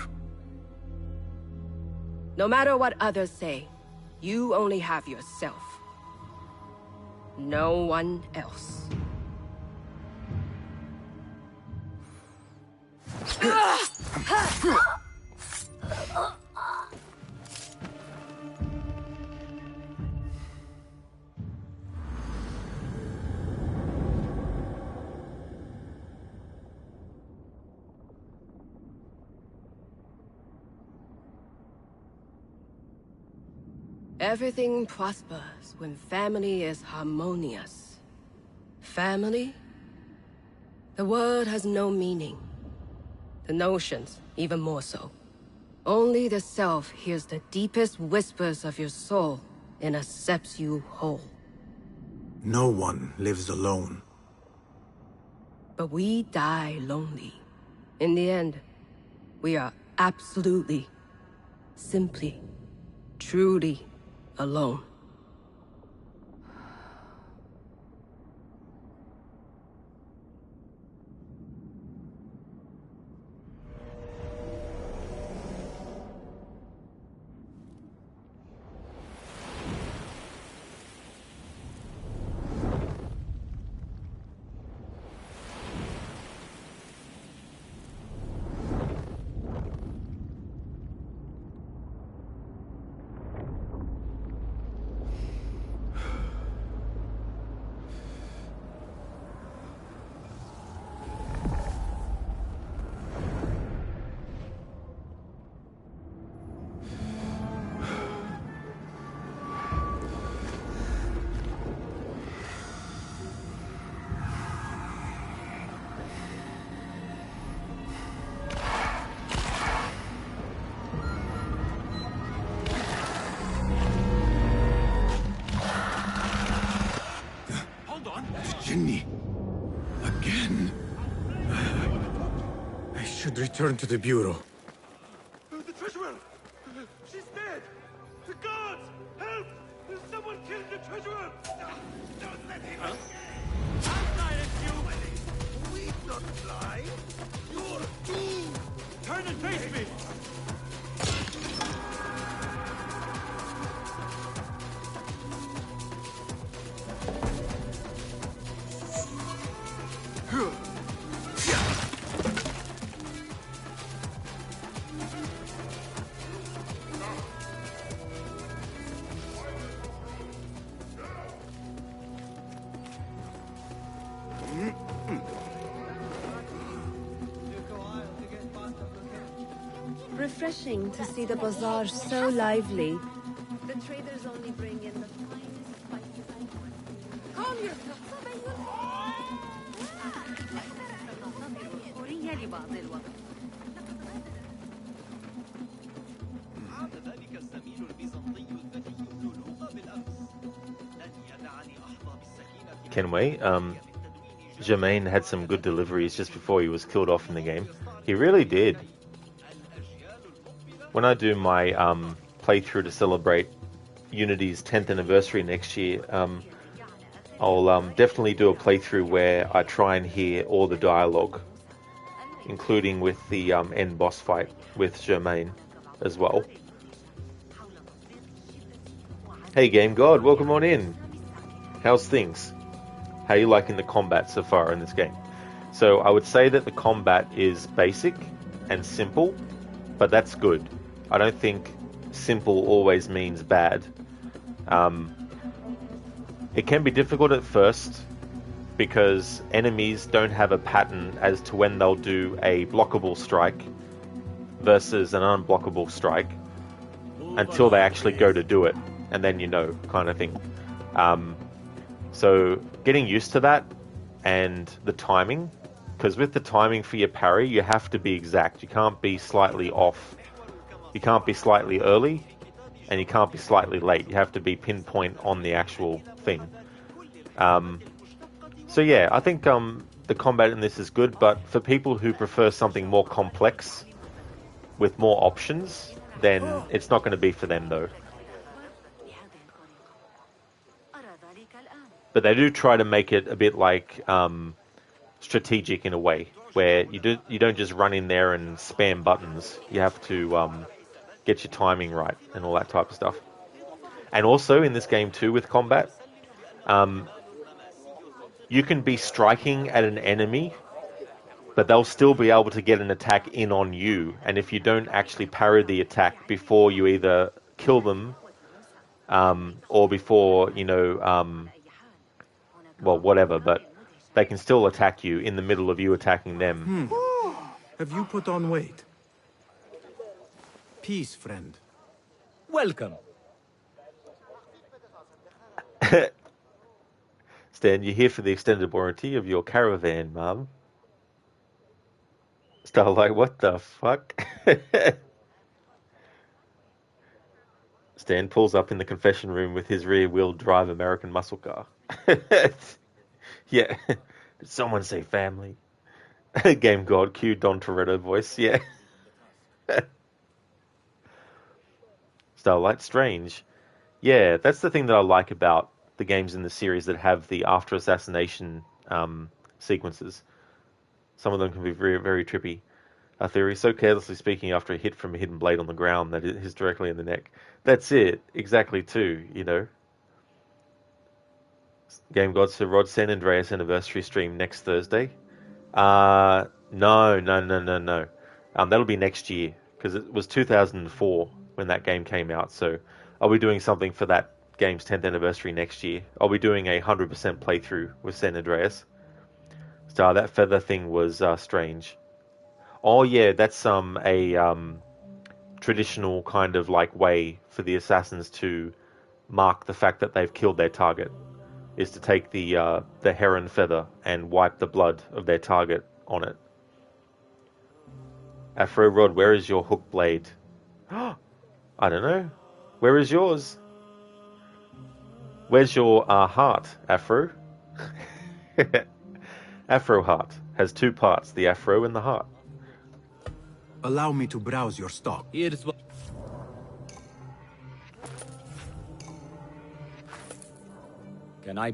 No matter what others say, You only have yourself. No one else. Everything prospers when family is harmonious. Family? The word has no meaning. The notions, even more so. Only the self hears the deepest whispers of your soul and accepts you whole. No one lives alone. But we die lonely. In the end, we are absolutely, simply, truly alone. Jinni. Again. I should return to the Bureau. The treasurer! She's dead! The guards! Help! Someone killed the treasurer! Don't let him escape! I'll silence you! We're not blind! You're doomed! Turn and face me! Refreshing to see the bazaar so lively. The traders only bring in the finest spices. Calm yourself. Kenway, Jermaine had some good deliveries just before he was killed off in the game. He really did. When I do my playthrough to celebrate Unity's 10th anniversary next year, I'll definitely do a playthrough where I try and hear all the dialogue, including with the end boss fight with Germaine as well. Hey Game God, welcome on in. How's things? How are you liking the combat so far in this game? So I would say that the combat is basic and simple, but that's good. I don't think simple always means bad. It can be difficult at first because enemies don't have a pattern as to when they'll do a blockable strike versus an unblockable strike until they actually go to do it, and then you know, kind of thing. So getting used to that and the timing, because with the timing for your parry, you have to be exact. You can't be slightly off. You can't be slightly early, and you can't be slightly late. You have to be pinpoint on the actual thing. So yeah, I think the combat in this is good, but for people who prefer something more complex with more options, then it's not going to be for them though. But they do try to make it a bit like strategic in a way, where you don't just run in there and spam buttons. You have to get your timing right and all that type of stuff. And also in this game too, with combat, you can be striking at an enemy, but they'll still be able to get an attack in on you. And if you don't actually parry the attack before you either kill them, or before, well, whatever, but they can still attack you in the middle of you attacking them. Have you put on weight? Peace, friend. Welcome. Stan, you're here for the extended warranty of your caravan, Mum. Starlight, what the fuck? Stan pulls up in the confession room with his rear-wheel drive American muscle car. Yeah. Did someone say family? Game God, cue Don Toretto voice, yeah. Starlight, strange. Yeah, that's the thing that I like about the games in the series that have the after assassination sequences. Some of them can be very, very trippy. Theory, so carelessly speaking after a hit from a hidden blade on the ground that it hits directly in the neck. That's it, exactly too, Game God, so Rod, San Andreas anniversary stream next Thursday. No. That'll be next year, because it was 2004 when that game came out, so I'll be doing something for that game's 10th anniversary next year. I'll be doing a 100% playthrough with San Andreas. So that feather thing was strange. Oh yeah, that's a traditional kind of like way for the assassins to mark the fact that they've killed their target, is to take the heron feather and wipe the blood of their target on it. Afro Rod, where is your hook blade? I don't know. Where is yours? Where's your heart, Afro? Afro heart has two parts, the afro and the heart. Allow me to browse your stock. Here's what... Can I...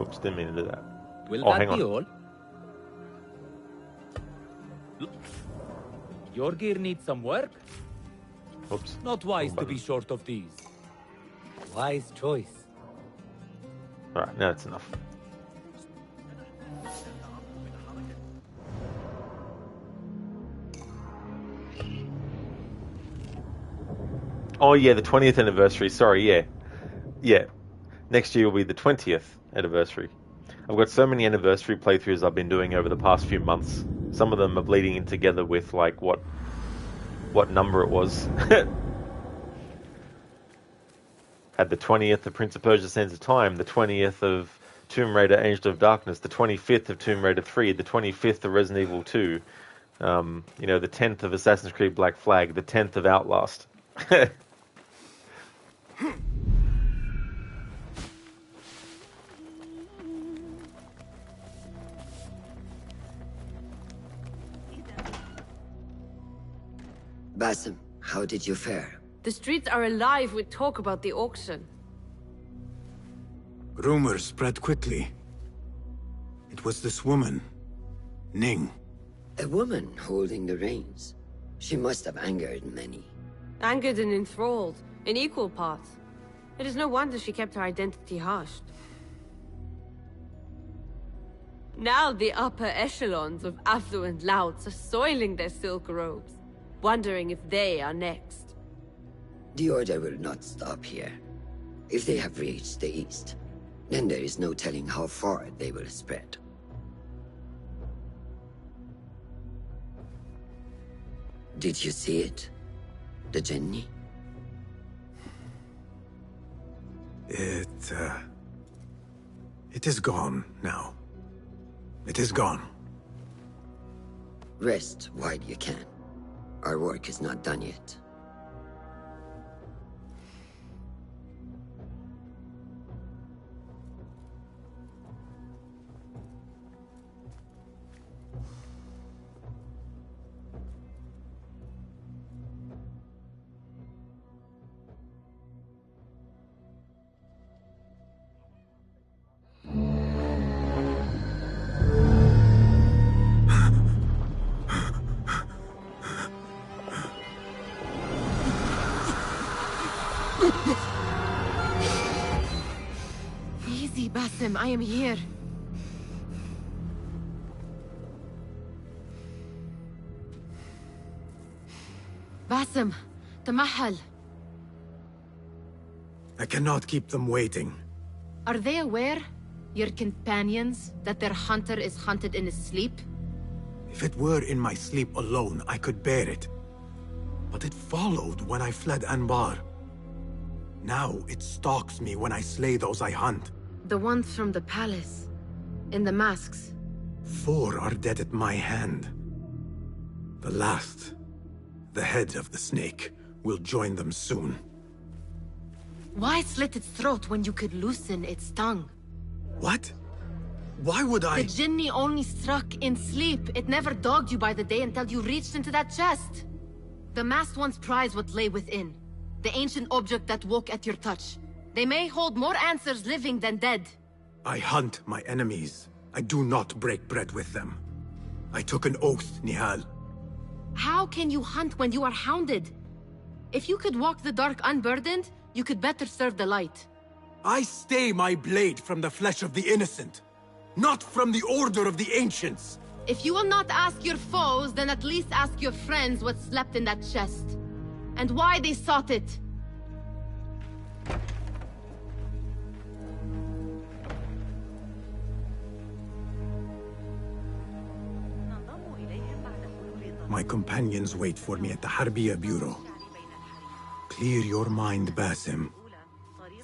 Oops, didn't mean to do that. Will oh, that hang on. be all? Your gear needs some work? Oops. Not wise to be short of these. Wise choice. Alright, now that's enough. Oh yeah, the 20th anniversary, sorry, yeah. Yeah. Next year will be the 20th anniversary. I've got so many anniversary playthroughs I've been doing over the past few months. Some of them are bleeding in together with like what number it was. Had the 20th of Prince of Persia Sands of Time, the 20th of Tomb Raider Angel of Darkness, the 25th of Tomb Raider 3, the 25th of Resident Evil 2, the 10th of Assassin's Creed Black Flag, the 10th of Outlast. Basim, how did you fare? The streets are alive with talk about the auction. Rumors spread quickly. It was this woman, Ning. A woman holding the reins. She must have angered many. Angered and enthralled, in equal parts. It is no wonder she kept her identity hushed. Now the upper echelons of affluent louts are soiling their silk robes, wondering if they are next. The Order will not stop here. If they have reached the east, then there is no telling how far they will spread. Did you see it? The Jenny? It is gone now. It is gone. Rest while you can. Our work is not done yet. Easy, Basim. I am here. Basim, Tamahal. I cannot keep them waiting. Are they aware, your companions, that their hunter is hunted in his sleep? If it were in my sleep alone, I could bear it. But it followed when I fled Anbar. Now it stalks me when I slay those I hunt. The ones from the palace. In the masks. 4 are dead at my hand. The last, the head of the snake, will join them soon. Why slit its throat when you could loosen its tongue? What? Why would I? The Jinni only struck in sleep. It never dogged you by the day until you reached into that chest. The masked ones prize what lay within. The ancient object that woke at your touch. They may hold more answers living than dead. I hunt my enemies. I do not break bread with them. I took an oath, Nihal. How can you hunt when you are hounded? If you could walk the dark unburdened, you could better serve the light. I stay my blade from the flesh of the innocent, not from the order of the ancients. If you will not ask your foes, then at least ask your friends what slept in that chest. And why they sought it. My companions wait for me at the Harbiya Bureau. Clear your mind, Basim.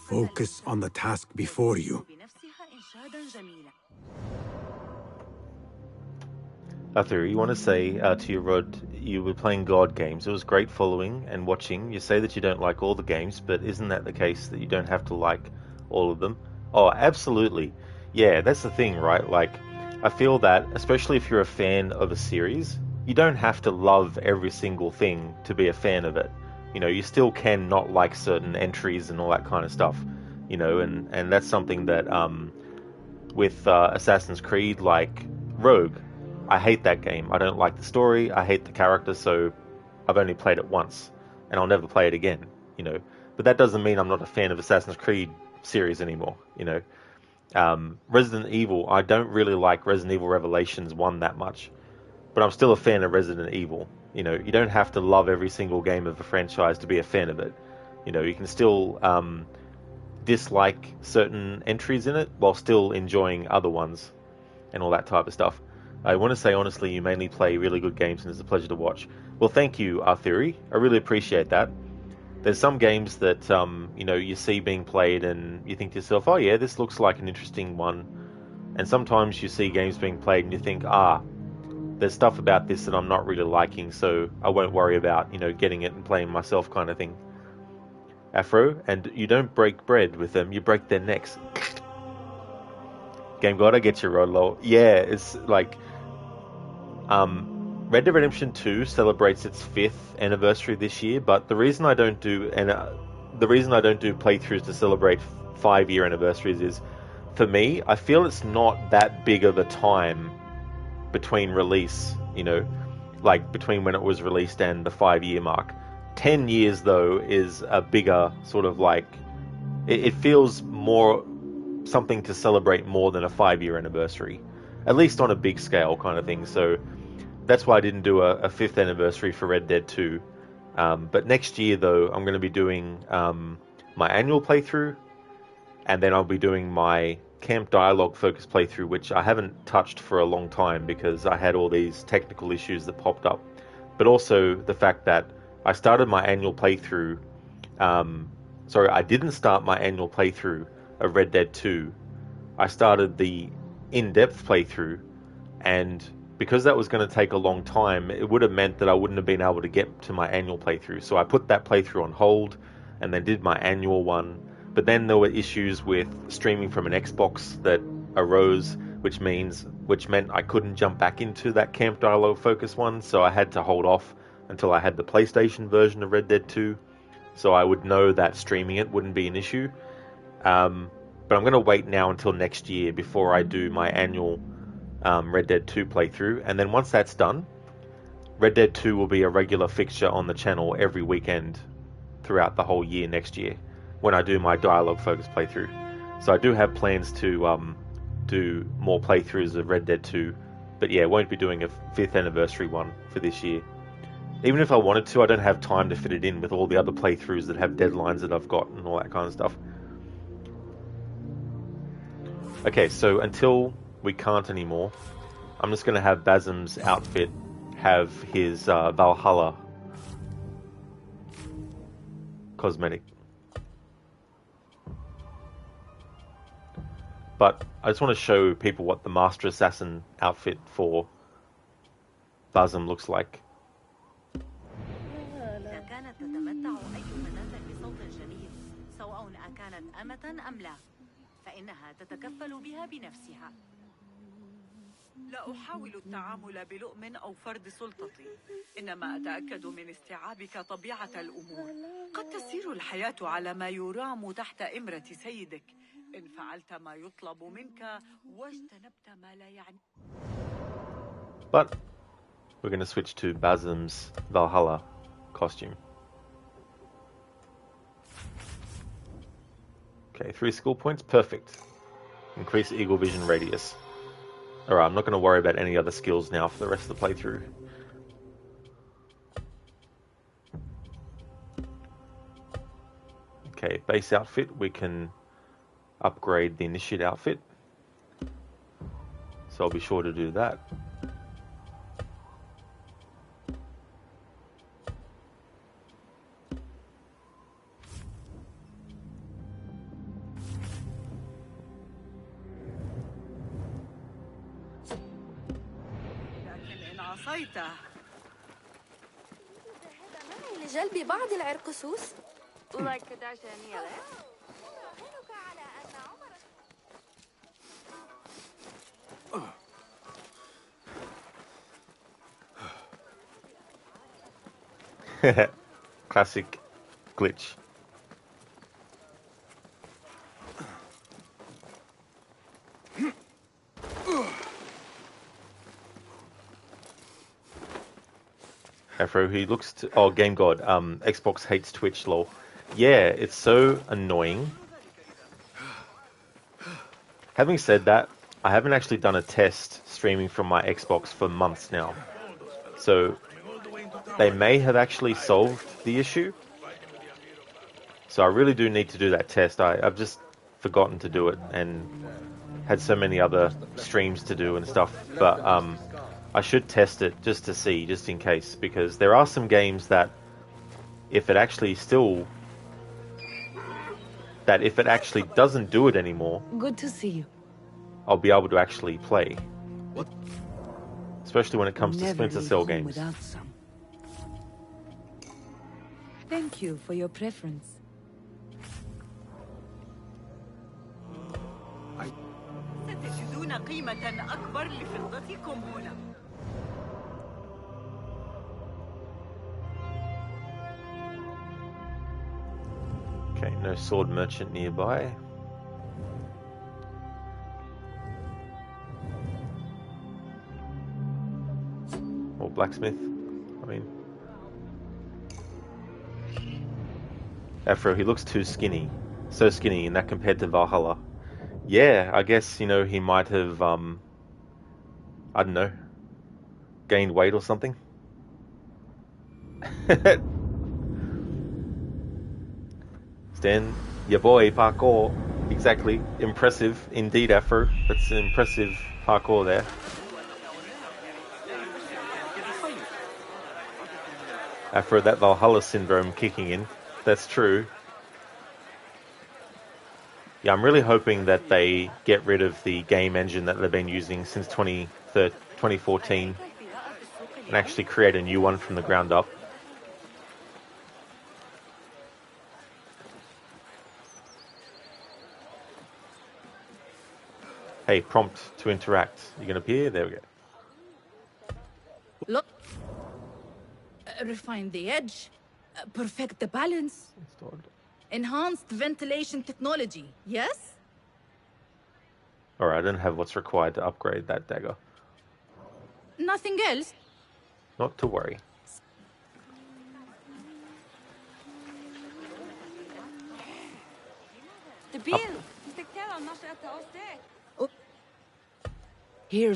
Focus on the task before you. Arthur, you want to say to your Rod, you were playing God games. It was great following and watching. You say that you don't like all the games, but isn't that the case that you don't have to like all of them? Oh, absolutely. Yeah, that's the thing, right? Like, I feel that, especially if you're a fan of a series, you don't have to love every single thing to be a fan of it. You know, you still can not like certain entries and all that kind of stuff. You know, and that's something that with Assassin's Creed, like Rogue, I hate that game. I don't like the story. I hate the character, so I've only played it once, and I'll never play it again. You know, but that doesn't mean I'm not a fan of Assassin's Creed series anymore. You know, Resident Evil. I don't really like Resident Evil Revelations 1 that much, but I'm still a fan of Resident Evil. You know, you don't have to love every single game of a franchise to be a fan of it. You know, you can still dislike certain entries in it while still enjoying other ones and all that type of stuff. I want to say honestly, you mainly play really good games and it's a pleasure to watch. Well, thank you, Arthuri. I really appreciate that. There's some games that you know, you see being played and you think to yourself, oh yeah, this looks like an interesting one. And sometimes you see games being played and you think, there's stuff about this that I'm not really liking, so I won't worry about, you know, getting it and playing myself kind of thing. Afro, and you don't break bread with them, you break their necks. Game God, I get you, Rodlow. Yeah, it's like Red Dead Redemption 2 celebrates its 5th anniversary this year, but the reason I don't do playthroughs to celebrate 5-year anniversaries is, for me, I feel it's not that big of a time between release, you know, like between when it was released and the 5-year mark. 10 years though is a bigger sort of like, it feels more something to celebrate more than a 5-year anniversary, at least on a big scale kind of thing. So that's why I didn't do a 5th anniversary for Red Dead 2. But next year though, I'm going to be doing my annual playthrough, and then I'll be doing my camp dialogue focus playthrough, which I haven't touched for a long time because I had all these technical issues that popped up, but also the fact that I started my annual playthrough, I didn't start my annual playthrough of Red Dead 2. I started the in-depth playthrough, and because that was going to take a long time, it would have meant that I wouldn't have been able to get to my annual playthrough. So I put that playthrough on hold and then did my annual one. But then there were issues with streaming from an Xbox that arose, which meant I couldn't jump back into that camp dialogue focus one, so I had to hold off until I had the PlayStation version of Red Dead 2, so I would know that streaming it wouldn't be an issue. But I'm going to wait now until next year before I do my annual Red Dead 2 playthrough, and then once that's done, Red Dead 2 will be a regular fixture on the channel every weekend throughout the whole year next year when I do my dialogue focus playthrough. So I do have plans to do more playthroughs of Red Dead 2, but yeah, won't be doing a 5th anniversary one for this year. Even if I wanted to, I don't have time to fit it in with all the other playthroughs that have deadlines that I've got and all that kind of stuff. Okay, so until we can't anymore, I'm just going to have Basim's outfit have his Valhalla cosmetic. But I just want to show people what the Master Assassin outfit for Basim looks like. فإنها تتكفل بها بنفسها. لا أحاول التعامل بلؤم أو فرض سلطتي، إنما أتأكد من استيعابك طبيعة الأمور. قد تسير الحياة على ما يرام تحت إمرة سيدك، إن فعلت ما يطلب منك واجتنبت ما لا يعني. But we're going to switch to Basim's Valhalla costume. Okay, 3 skill points, perfect. Increase eagle vision radius. Alright, I'm not going to worry about any other skills now for the rest of the playthrough. Okay, base outfit, we can upgrade the initiate outfit. So I'll be sure to do that. لجلب بعض العرقسوس. Classic glitch. Afro, he looks to... Oh, Game God. Xbox hates Twitch, lol. Yeah, it's so annoying. Having said that, I haven't actually done a test streaming from my Xbox for months now. So, they may have actually solved the issue. So I really do need to do that test. I've just forgotten to do it and had so many other streams to do and stuff. But, I should test it just to see, just in case, because there are some games that if it actually doesn't do it anymore, Good to see you. I'll be able to actually play. Especially when it comes to Splinter Cell games. Without some. Thank you for your preference. ستجدون قيمة أكبر لفضتكم هنا. Okay, no sword merchant nearby. Or blacksmith, I mean. Afro, he looks too skinny. So skinny, and that compared to Valhalla. Yeah, I guess, you know, he might have, I don't know, gained weight or something. Stan, your boy, parkour. Exactly. Impressive indeed, Afro. That's impressive parkour there. Afro, that Valhalla syndrome kicking in. That's true. Yeah, I'm really hoping that they get rid of the game engine that they've been using since 2014 and actually create a new one from the ground up. Hey, prompt to interact. You gonna appear? There we go. Look. Refine the edge. Perfect the balance. Enhanced ventilation technology, yes? Alright, I don't have what's required to upgrade that dagger. Nothing else? Not to worry. The bill. Here,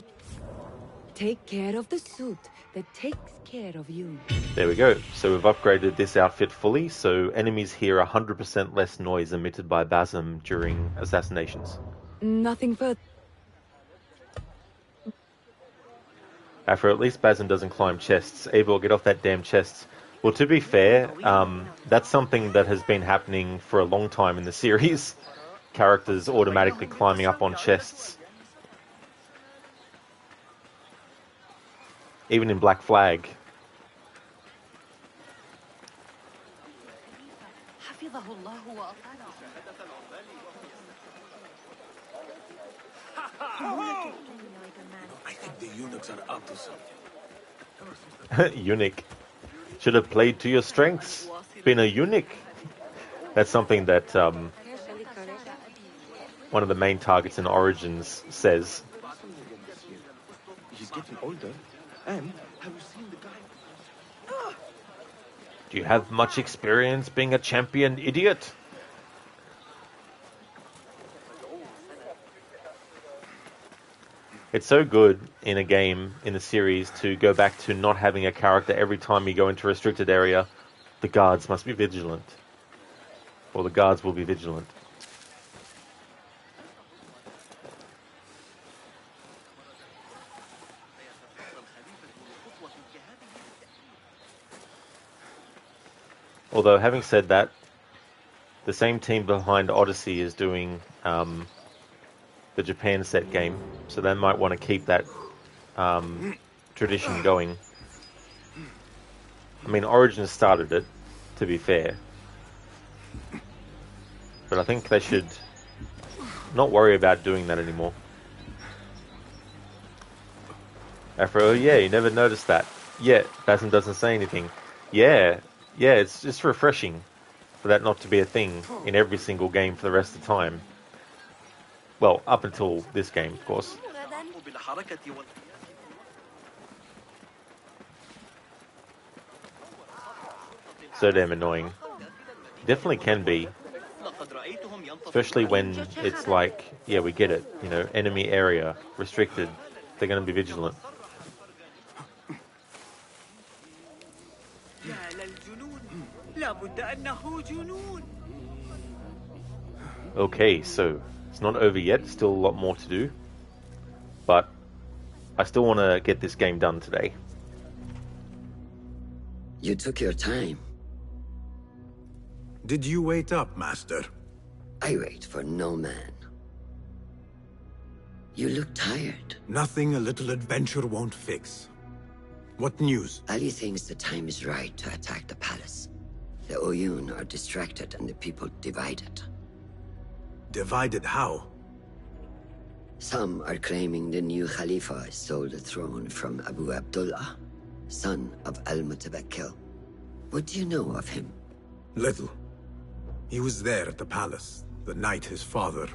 take care of the suit that takes care of you. There we go. So we've upgraded this outfit fully, so enemies hear 100% less noise emitted by Basim during assassinations. Nothing further. After at least Basim doesn't climb chests. Abel, get off that damn chest. Well, to be fair, that's something that has been happening for a long time in the series. Characters automatically climbing up on chests. Even in Black Flag. I think the eunuchs are up to something. Eunuch. Should have played to your strengths. Been a eunuch. That's something that one of the main targets in Origins says. He's getting older. And have you seen the guy? Do you have much experience being a champion idiot? It's so good in a game, in the series, to go back to not having a character every time you go into a restricted area. The guards must be vigilant. Or the guards will be vigilant. Although, having said that, the same team behind Odyssey is doing the Japan set game, so they might want to keep that tradition going. I mean, Origins started it, to be fair. But I think they should not worry about doing that anymore. Afro, oh yeah, you never noticed that. Yeah, Basim doesn't say anything. Yeah, it's just refreshing for that not to be a thing in every single game for the rest of the time. Well, up until this game, of course. So damn annoying. Definitely can be. Especially when it's like, yeah, we get it. You know, enemy area, restricted. They're going to be vigilant. Okay, so it's not over yet. Still a lot more to do. But I still want to get this game done today. You took your time. Did you wait up, Master? I wait for no man. You look tired. Nothing a little adventure won't fix. What news? Ali thinks the time is right to attack the palace. The Oyun are distracted and the people divided. Divided how? Some are claiming the new Khalifa stole the throne from Abu Abdullah, son of Al-Mutawakkil. What do you know of him? Little. He was there at the palace, the night his father...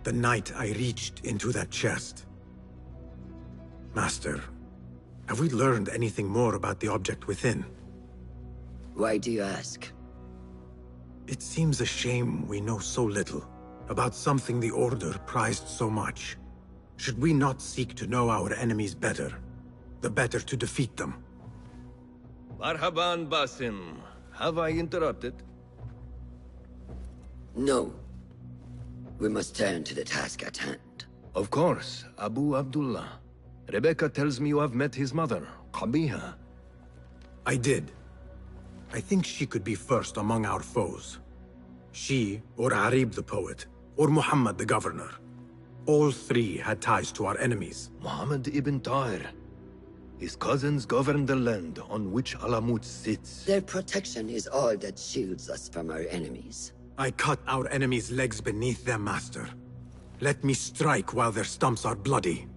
The night I reached into that chest. Master, have we learned anything more about the object within? Why do you ask? It seems a shame we know so little about something the Order prized so much. Should we not seek to know our enemies better, the better to defeat them? Marhaban, Basim. Have I interrupted? No. We must turn to the task at hand. Of course, Abu Abdullah. Rebecca tells me you have met his mother, Qabiha. I did. I think she could be first among our foes. She, or Arib the poet, or Muhammad the governor. All three had ties to our enemies. Muhammad ibn Tahir. His cousins govern the land on which Alamut sits. Their protection is all that shields us from our enemies. I cut our enemies' legs beneath them, Master. Let me strike while their stumps are bloody.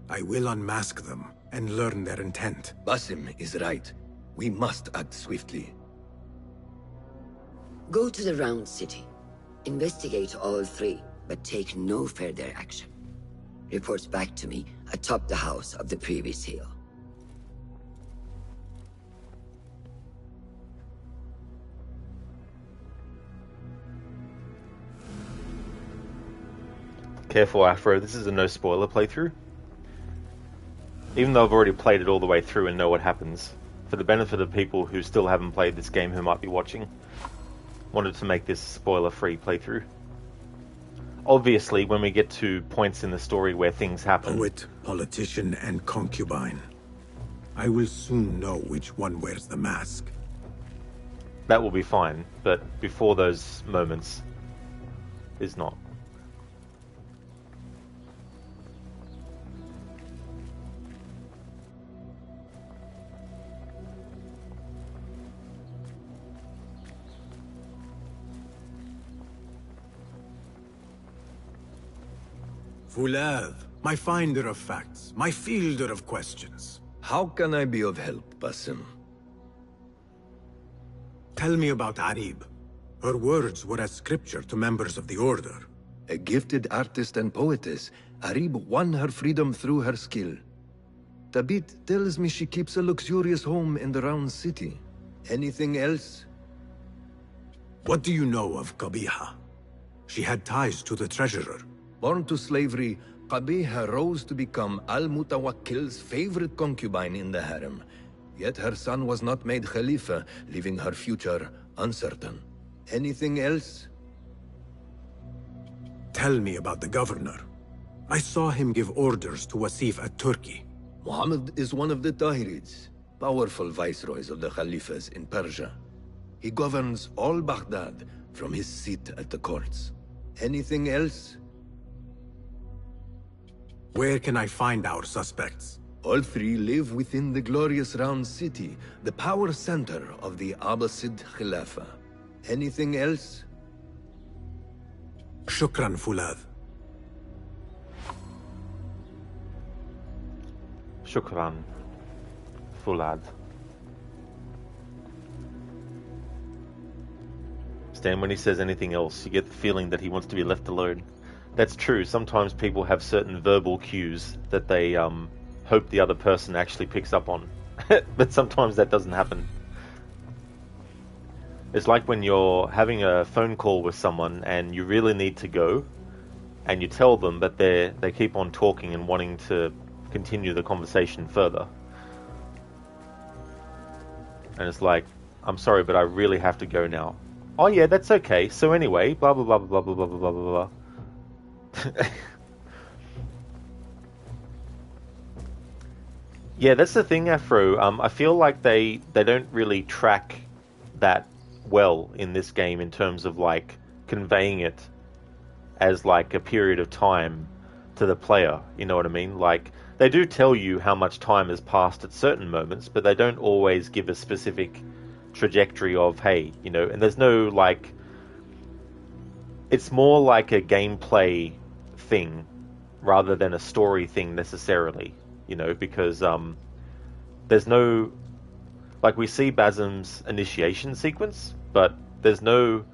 I will unmask them and learn their intent. Basim is right. We must act swiftly. Go to the Round City. Investigate all three, but take no further action. Report back to me atop the house of the previous hill. Careful, Afro, this is a no spoiler playthrough. Even though I've already played it all the way through and know what happens, for the benefit of people who still haven't played this game who might be watching, wanted to make this spoiler-free playthrough. Obviously, when we get to points in the story where things happen... Poet, politician, and concubine. I will soon know which one wears the mask. That will be fine, but before those moments is not. Fulav, my finder of facts, my fielder of questions. How can I be of help, Basim? Tell me about Arib. Her words were as scripture to members of the Order. A gifted artist and poetess, Arib won her freedom through her skill. Tabit tells me she keeps a luxurious home in the Round City. Anything else? What do you know of Qabiha? She had ties to the treasurer. Born to slavery, Qabiha rose to become Al-Mutawakkil's favorite concubine in the harem. Yet her son was not made Khalifa, leaving her future uncertain. Anything else? Tell me about the governor. I saw him give orders to Wasif at Turkey. Muhammad is one of the Tahirids, powerful viceroys of the Khalifas in Persia. He governs all Baghdad from his seat at the courts. Anything else? Where can I find our suspects? All three live within the glorious Round City, the power center of the Abbasid Khilafah. Anything else? Shukran, Fulav. Shukran, Fulad. Stan, when he says anything else, you get the feeling that he wants to be left alone. That's true. Sometimes people have certain verbal cues that they hope the other person actually picks up on. But sometimes that doesn't happen. It's like when you're having a phone call with someone and you really need to go, and you tell them, but they keep on talking and wanting to continue the conversation further. And it's like, I'm sorry, but I really have to go now. Oh yeah, that's okay. So anyway, blah blah blah blah blah blah blah blah blah. Yeah, that's the thing, Afro. I feel like they don't really track that well in this game in terms of like conveying it as like a period of time to the player. You know what I mean? Like they do tell you how much time has passed at certain moments, but they don't always give a specific trajectory of, hey, you know, and there's no like, it's more like a gameplay thing rather than a story thing necessarily, you know, because there's no, like we see Basim's initiation sequence, but there's no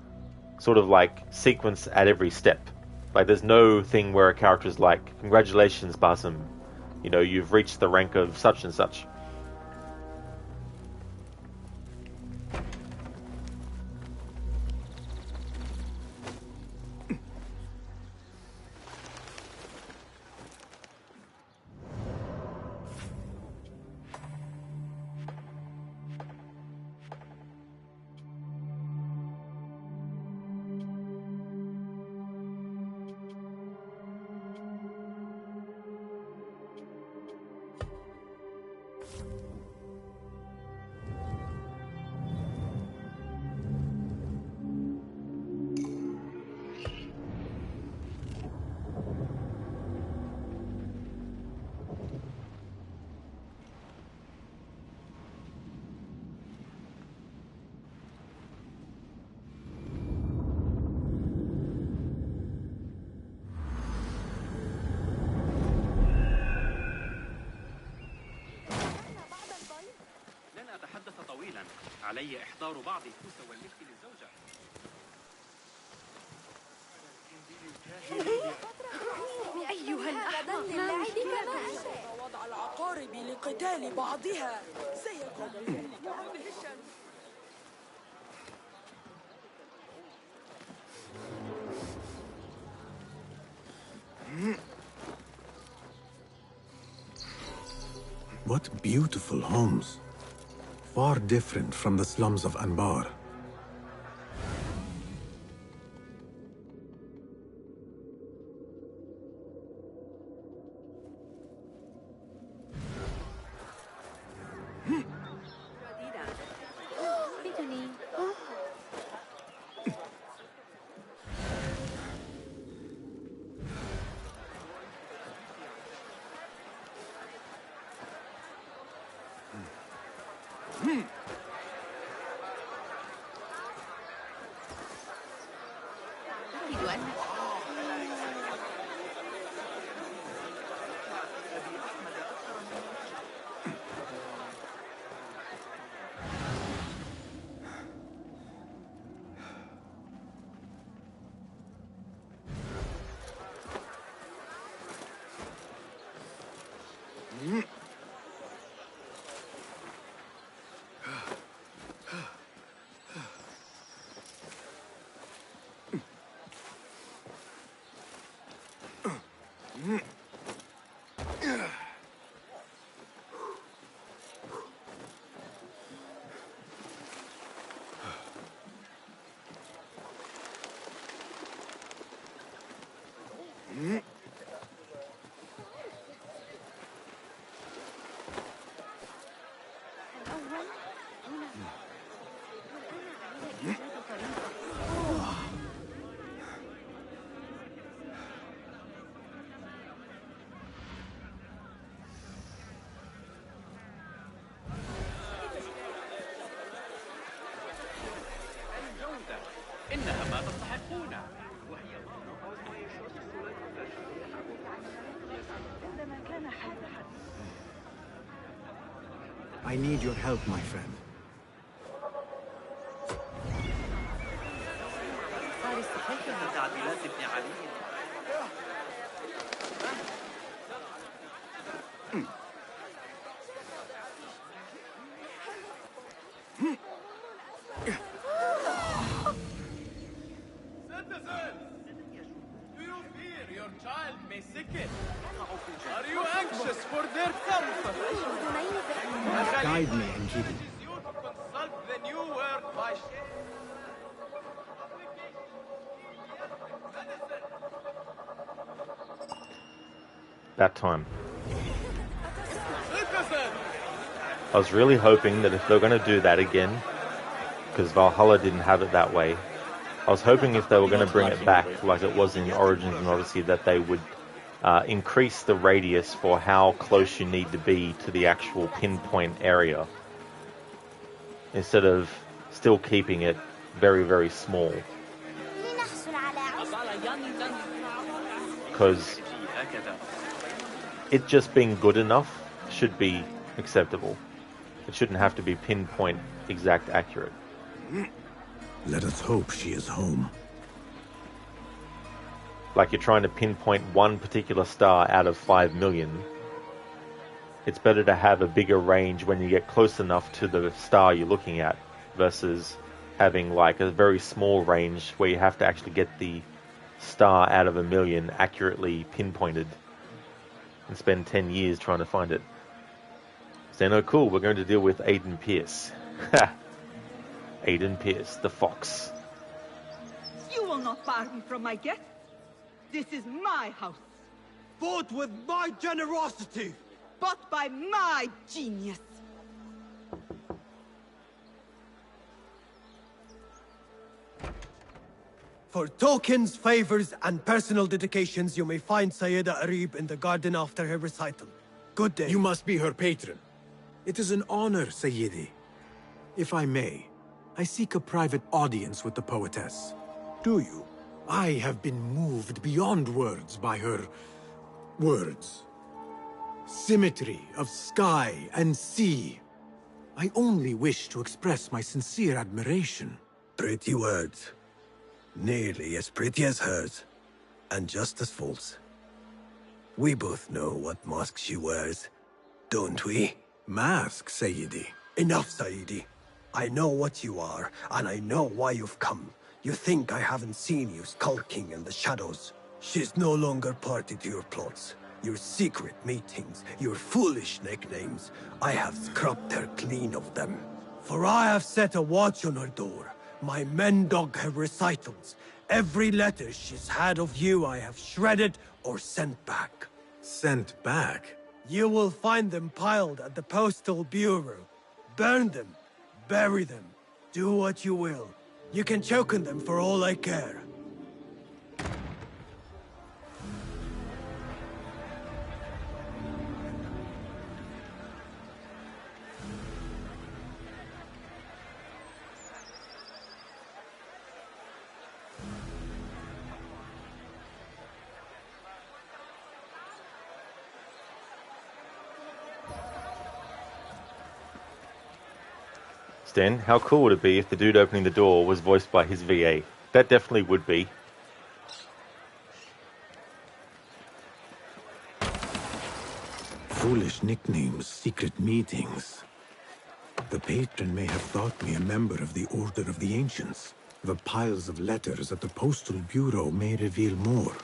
sort of like sequence at every step. Like there's no thing where a character's like, congratulations Basim, you know, you've reached the rank of such and such. علي إحضار بعض الكوس واللفت للزوجة. أيها الأحمق ما بك ما أشاء وضع العقارب لقتال بعضها سيكون ذلك مدهشا. What beautiful homes. Far different from the slums of Anbar. إنها ما تستحقونه وهي I need your help, my friend. تعديلات ابن علي. Guide me, Enkidu. That time. I was really hoping that if they're going to do that again, because Valhalla didn't have it that way, I was hoping if they were going to bring it back like it was in Origins and Odyssey, that they would increase the radius for how close you need to be to the actual pinpoint area, instead of still keeping it very, very small. Because it just being good enough should be acceptable. It shouldn't have to be pinpoint exact accurate. Let us hope she is home. Like you're trying to pinpoint one particular star out of 5 million. It's better to have a bigger range when you get close enough to the star you're looking at, versus having like a very small range where you have to actually get the star out of 1 million accurately pinpointed and spend 10 years trying to find it. Saying, oh cool, we're going to deal with Aiden Pierce. Aiden Pierce, the fox. You will not bar me from my guest. This is my house. Fought with my generosity. Bought by my genius. For tokens, favors, and personal dedications, you may find Sayyida Arib in the garden after her recital. Good day. You must be her patron. It is an honor, Sayyidi. If I may, I seek a private audience with the poetess. Do you? I have been moved beyond words by her words. Symmetry of sky and sea. I only wish to express my sincere admiration. Pretty words. Nearly as pretty as hers, and just as false. We both know what mask she wears, don't we? Mask, Sayyidi. Enough, Sayyidi. I know what you are, and I know why you've come. You think I haven't seen you skulking in the shadows. She's no longer party to your plots. Your secret meetings, your foolish nicknames, I have scrubbed her clean of them. For I have set a watch on her door. My men dog her recitals. Every letter she's had of you I have shredded or sent back. Sent back? You will find them piled at the Postal Bureau. Burn them. Bury them. Do what you will. You can choke on them for all I care. Stan, how cool would it be if the dude opening the door was voiced by his VA? That definitely would be. Foolish nicknames, secret meetings. The patron may have thought me a member of the Order of the Ancients. The piles of letters at the Postal Bureau may reveal more.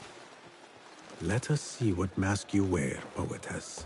Let us see what mask you wear, poetess.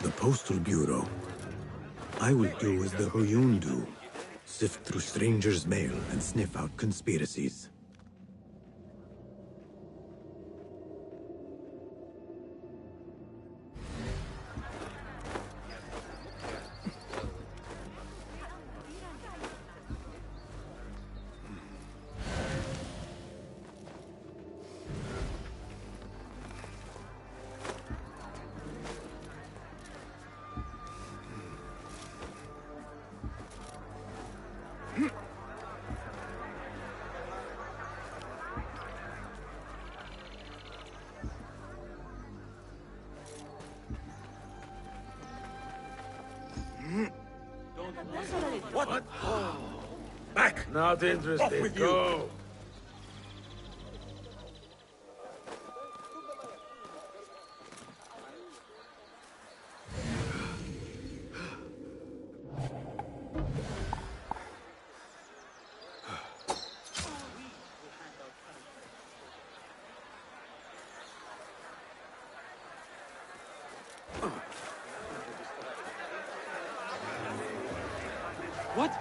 The Postal Bureau. I will do as the Huyun do. Sift through strangers' mail and sniff out conspiracies. What? Back! Not interested. Off with Go! What?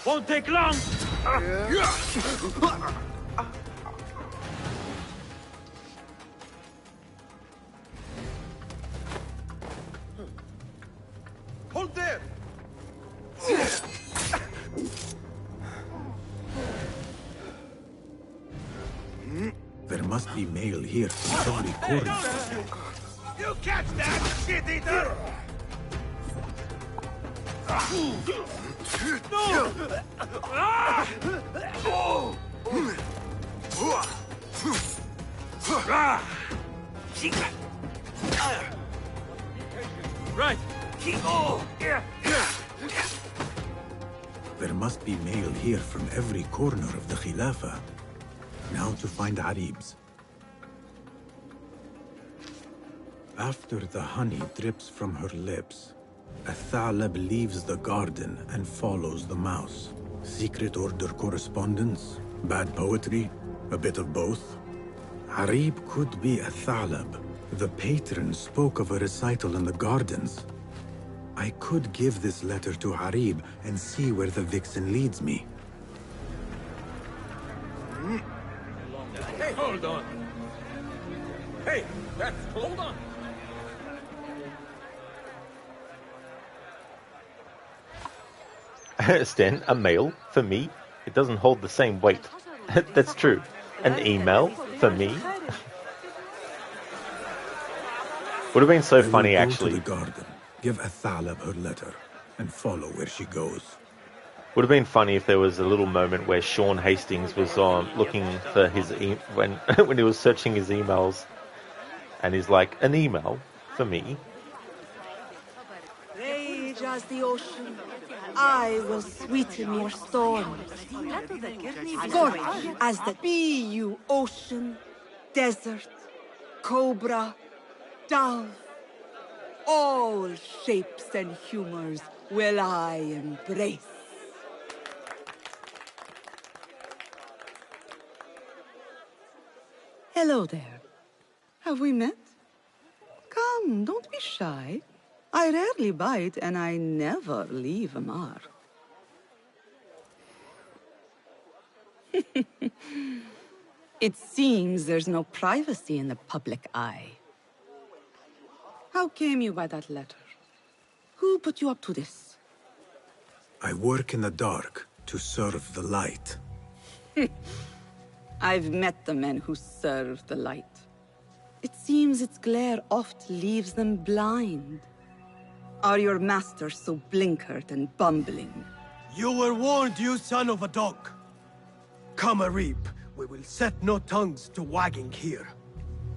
Won't take long! Hold there! There must be mail here from every corner. You catch that, shit eater! No! Right! There must be mail here from every corner of the Khilafah. Now to find Arib's. After the honey drips from her lips, a Thalab leaves the garden and follows the mouse. Secret order correspondence? Bad poetry? A bit of both? Harib could be a Thalab. The patron spoke of a recital in the gardens. I could give this letter to Harib and see where the vixen leads me. Hey, hold on! Hey, hold on! Stan, a mail for me? It doesn't hold the same weight. That's true. An email for me? Would have been so funny, actually. Go to the garden, give a Thalab her letter, and follow where she goes. Would have been funny if there was a little moment where Sean Hastings was looking for his when when he was searching his emails, and he's like, an email for me. as the ocean, I will sweeten your storms. Scorch as the be you ocean, desert, cobra, dove. All shapes and humors will I embrace. Hello there. Have we met? Come, don't be shy. I rarely bite and I never leave a mark. It seems there's no privacy in the public eye. How came you by that letter? Who put you up to this? I work in the dark to serve the light. I've met the men who serve the light. It seems its glare oft leaves them blind. Are your masters so blinkered and bumbling? You were warned, you son of a dog. Come, Arib. We will set no tongues to wagging here.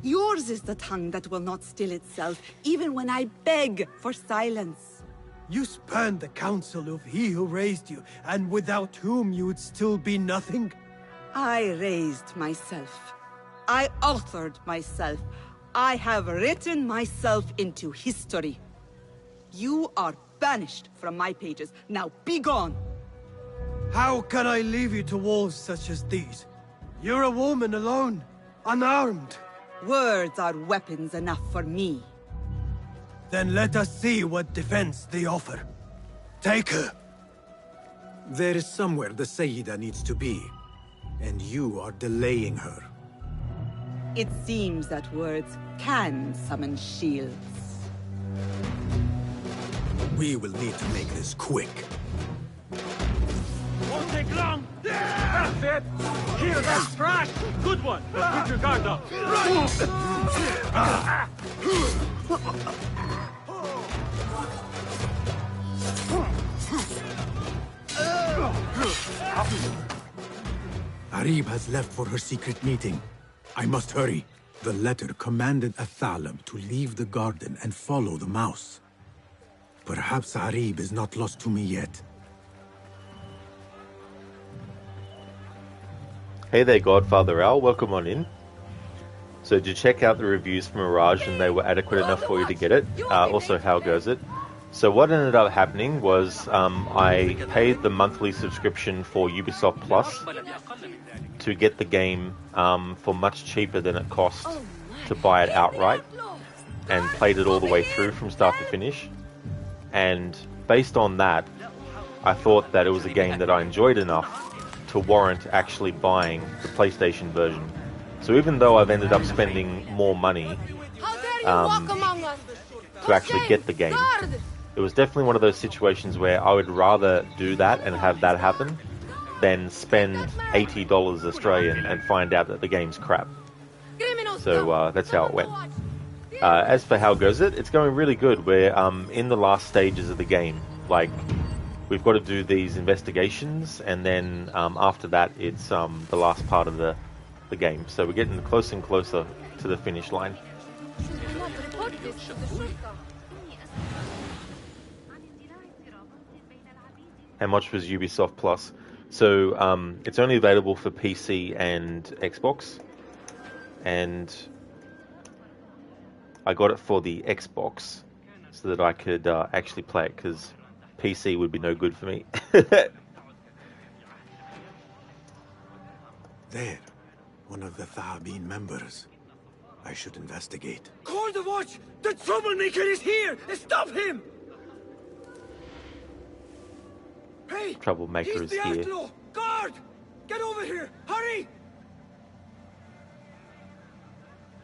Yours is the tongue that will not still itself, even when I beg for silence. You spurned the counsel of he who raised you, and without whom you would still be nothing. I raised myself. I authored myself. I have written myself into history. You are banished from my pages. Now be gone! How can I leave you to wolves such as these? You're a woman alone, unarmed. Words are weapons enough for me. Then let us see what defense they offer. Take her. There is somewhere the Sayyida needs to be, and you are delaying her. It seems that words can summon shields. We will need to make this quick. Won't take long! That's it! Here, that's trash! Good one! Now keep your guard up! Arib has left for her secret meeting. I must hurry. The letter commanded Athalam to leave the garden and follow the mouse. Perhaps Arib is not lost to me yet. Hey there, Godfather Al. Welcome on in. So did you check out the reviews from Mirage and they were adequate enough for you to get it? Also, how goes it? So what ended up happening was I paid the monthly subscription for Ubisoft Plus to get the game for much cheaper than it cost to buy it outright, and played it all the way through from start to finish. And based on that, I thought that it was a game that I enjoyed enough to warrant actually buying the PlayStation version. So even though I've ended up spending more money to actually get the game, it was definitely one of those situations where I would rather do that and have that happen than spend $80 Australian and find out that the game's crap. So that's how it went. As for how goes it, it's going really good. We're in the last stages of the game. Like, we've got to do these investigations, and then after that, it's the last part of the game. So we're getting closer and closer to the finish line. How much was Ubisoft Plus? So it's only available for PC and Xbox, and I got it for the Xbox so that I could actually play it, because PC would be no good for me. There, one of the Thahabin members. I should investigate. Call the watch! The troublemaker is here! Stop him! Hey! Troublemaker He's is the here. outlaw! Guard! Get over here! Hurry!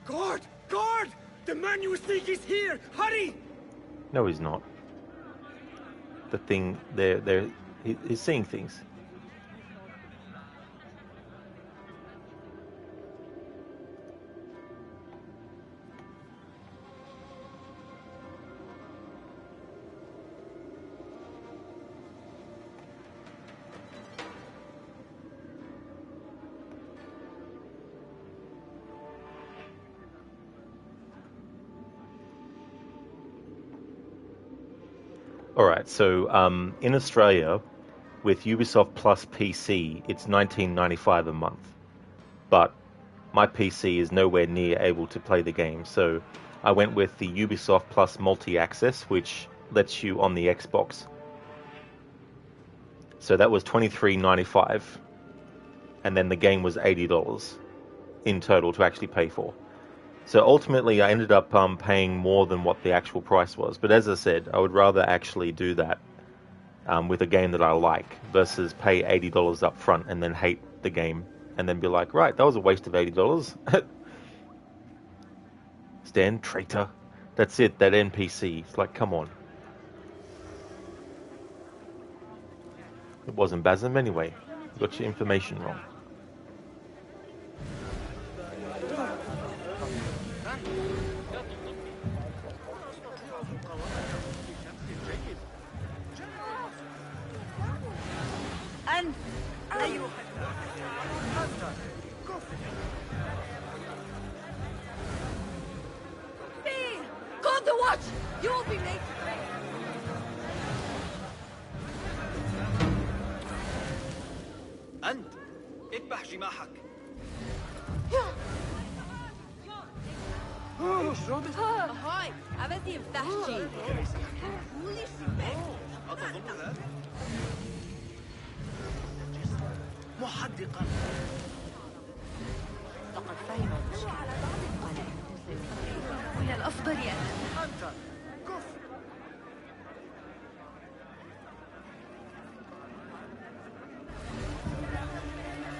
Guard! Guard! The man you seek is here! Hurry! No, he's not. The thing, he's seeing things. Alright, so in Australia, with Ubisoft Plus PC, it's $19.95 a month. But my PC is nowhere near able to play the game, so I went with the Ubisoft Plus Multi-Access, which lets you on the Xbox. So that was $23.95, and then the game was $80 in total to actually pay for. So ultimately, I ended up paying more than what the actual price was. But as I said, I would rather actually do that with a game that I like versus pay $80 up front and then hate the game and then be like, right, that was a waste of $80. Stan, traitor. That's it, that NPC. It's like, come on. It wasn't Basim anyway. You got your information wrong. أنت أيها Fee! Go on the watch! You will be late. أنت اذبح جماحك. هاي أبدي يفتح شيء. أتظن ذلك؟ محدقا. لقد فهم المشكلة ومن الأفضل أنت كف.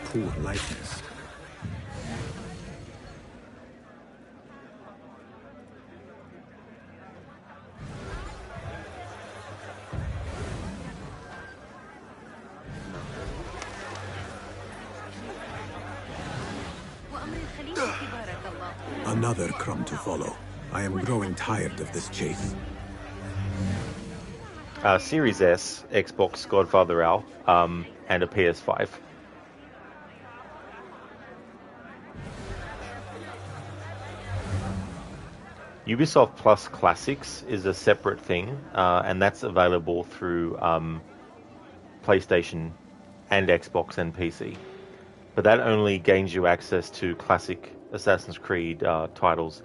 Poor likeness. Another crumb to follow. I am growing tired of this chase. Series S, Xbox, Godfather Al, and a PS5. Ubisoft Plus Classics is a separate thing, and that's available through PlayStation and Xbox and PC. But that only gains you access to classic Assassin's Creed titles.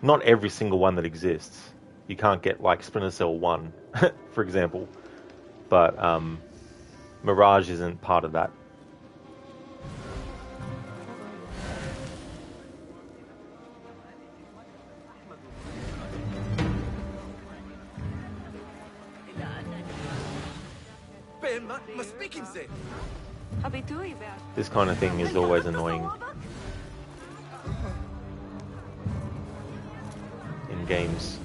Not every single one that exists. You can't get like Splinter Cell 1, for example. But Mirage isn't part of that. This kind of thing is always annoying in games.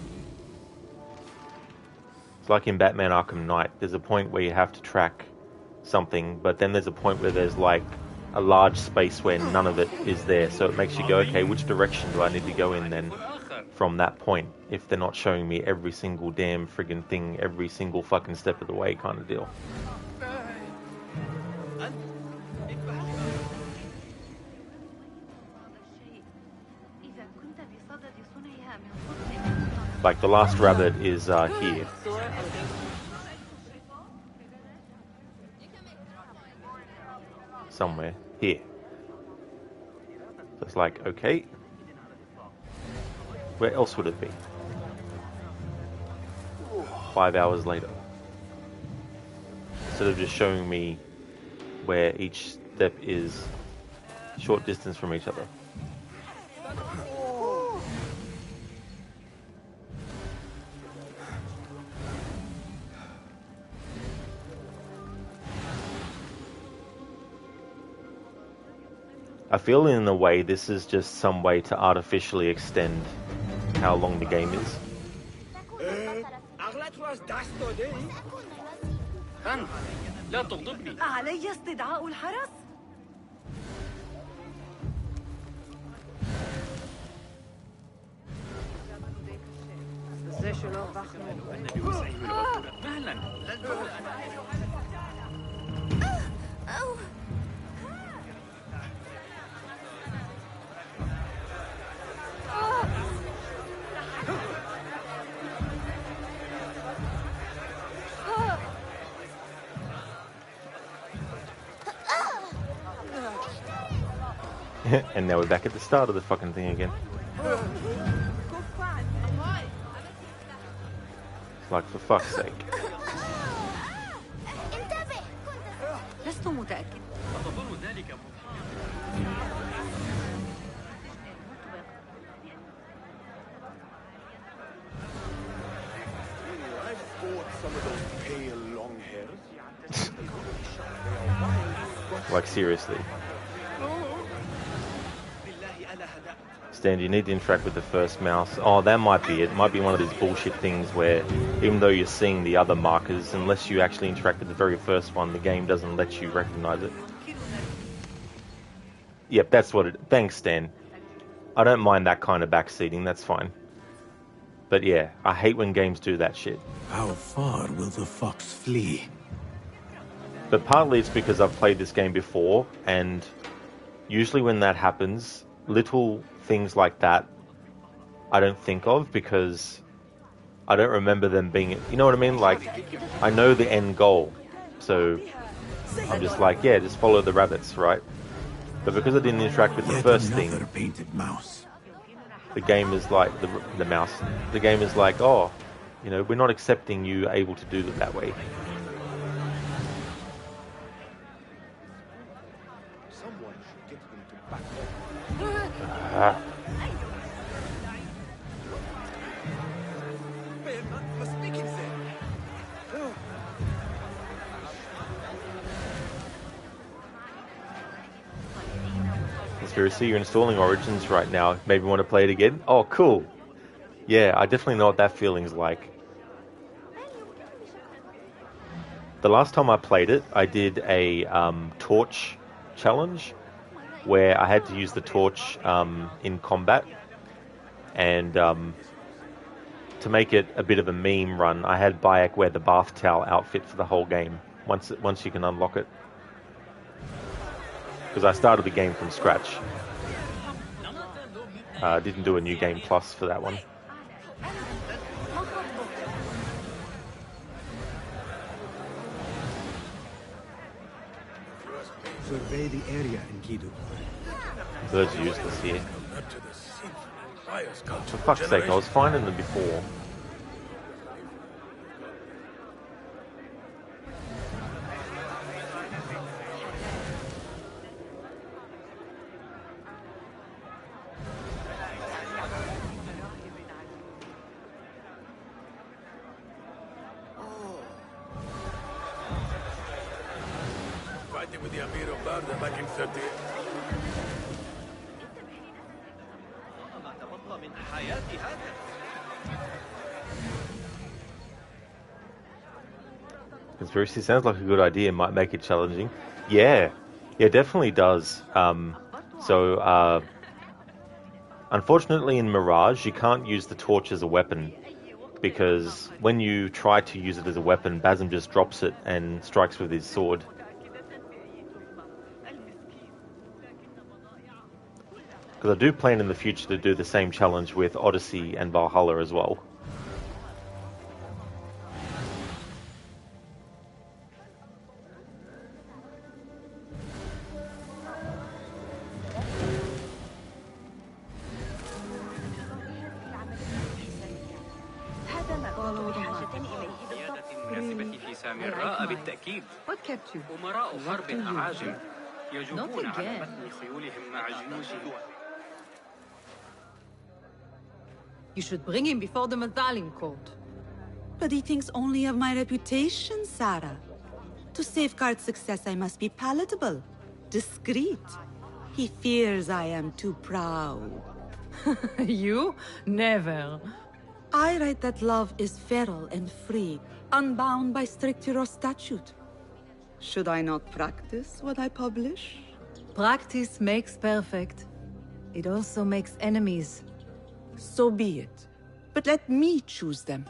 It's like in Batman Arkham Knight. There's a point where you have to track something, but then there's a point where there's like a large space where none of it is there. So it makes you go, okay, which direction do I need to go in then from that point if they're not showing me every single damn friggin' thing every single fucking step of the way kind of deal. Like the last rabbit is here. Somewhere here. So it's like, okay. Where else would it be? 5 hours later. Instead of just showing me where each step is short distance from each other. I feel in a way this is just some way to artificially extend how long the game is. لا تغضبني. علي استدعاء الحرس؟ مهلا. And now we're back at the start of the fucking thing again. It's like, for fuck's sake. لست متأكد. أتظن ذلك Like, seriously. Stan, you need to interact with the first mouse. Oh, that might be it. It might be one of these bullshit things where even though you're seeing the other markers, unless you actually interact with the very first one, the game doesn't let you recognize it. Yep, that's what it... Thanks, Stan. I don't mind that kind of backseating, that's fine. But yeah, I hate when games do that shit. How far will the fox flee? But partly it's because I've played this game before, and usually when that happens, little things like that I don't think of because I don't remember them being... You know what I mean? Like, I know the end goal, so I'm just like, yeah, just follow the rabbits, right? But because I didn't interact with the first thing, painted mouse. the game is like, the mouse, the game is like, oh, you know, we're not accepting you able to do it that way. Conspiracy, you're installing Origins right now. Maybe want to play it again? Oh, cool. Yeah, I definitely know what that feeling's like. The last time I played it, I did a torch challenge where I had to use the torch in combat. And to make it a bit of a meme run, I had Bayek wear the bath towel outfit for the whole game, once you can unlock it. Because I started the game from scratch. Didn't do a new game plus for that one. Survey the area in Kidu. Bird's useless here. For fuck's sake, I was finding them before. With the Amir of Barda back in 30. Conspiracy sounds like a good idea. Might make it challenging. Yeah, definitely does. Unfortunately in Mirage, you can't use the torch as a weapon because when you try to use it as a weapon, Basim just drops it and strikes with his sword. Because I do plan in the future to do the same challenge with Odyssey and Valhalla as well. What kept you? أمراء حرب أعاجم يجوبون Not على again. متن خيولهم مع جيوشهم. You should bring him before the Medallion Court. But he thinks only of my reputation, Sarah. To safeguard success, I must be palatable, discreet. He fears I am too proud. You? Never. I write that love is feral and free, unbound by strict Euro statute. Should I not practice what I publish? Practice makes perfect. It also makes enemies. So be it. But let me choose them.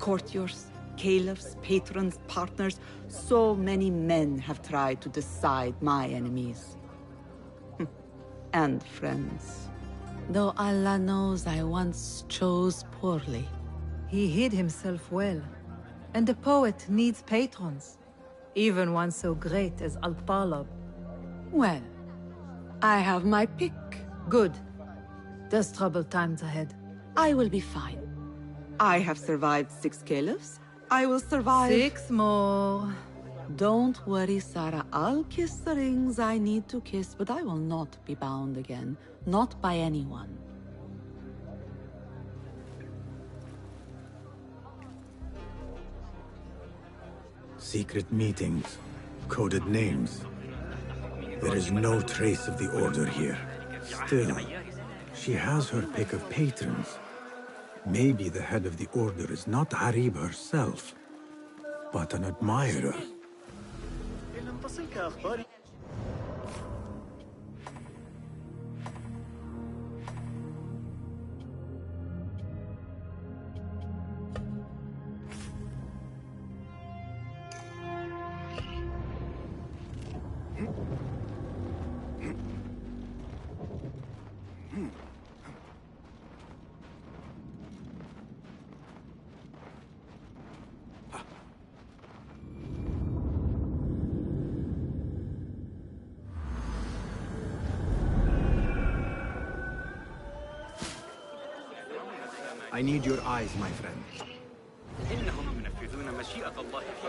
Courtiers, caliphs, patrons, partners. So many men have tried to decide my enemies. And friends. Though Allah knows I once chose poorly. He hid himself well. And the poet needs patrons. Even one so great as Al-Talib. Well, I have my pick. Good. There's troubled times ahead. I will be fine. I have survived 6 caliphs. I will survive 6 more. Don't worry, Sarah. I'll kiss the rings I need to kiss, but I will not be bound again. Not by anyone. Secret meetings, coded names. There is no trace of the Order here. Still, she has her pick of patrons. Maybe the head of the Order is not Harib herself, but an admirer. I need your eyes, my friend. إنهم ينفذون مشيئة الله في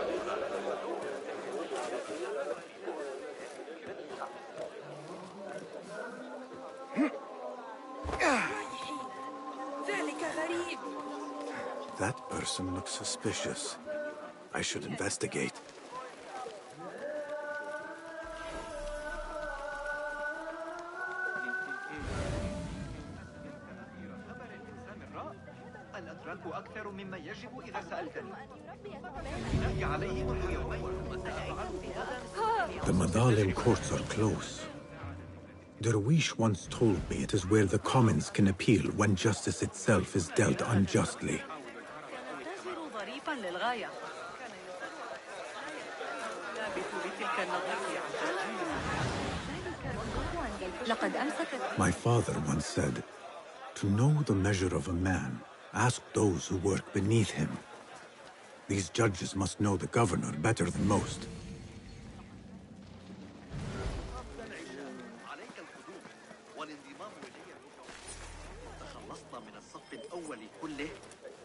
That person looks suspicious. I should investigate. أكثر مما يجب إذا سألتني. عليه منذ يومين. The Madhalim courts are close. Derwish once told me it is where the commons can appeal when justice itself is dealt unjustly. My father once said, to know the measure of a man, ask those who work beneath him. These judges must know the governor better than most.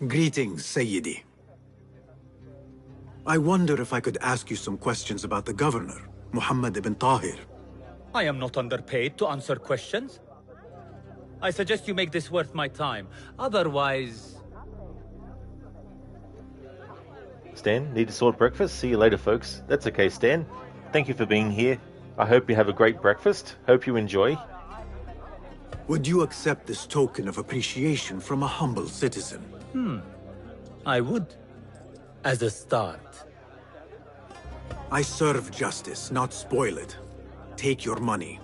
Greetings, Sayyidi. I wonder if I could ask you some questions about the governor, Muhammad ibn Tahir. I am not underpaid to answer questions. I suggest you make this worth my time. Otherwise... Stan, need to sort breakfast? See you later, folks. That's okay, Stan. Thank you for being here. I hope you have a great breakfast. Hope you enjoy. Would you accept this token of appreciation from a humble citizen? I would. As a start. I serve justice, not spoil it. Take your money.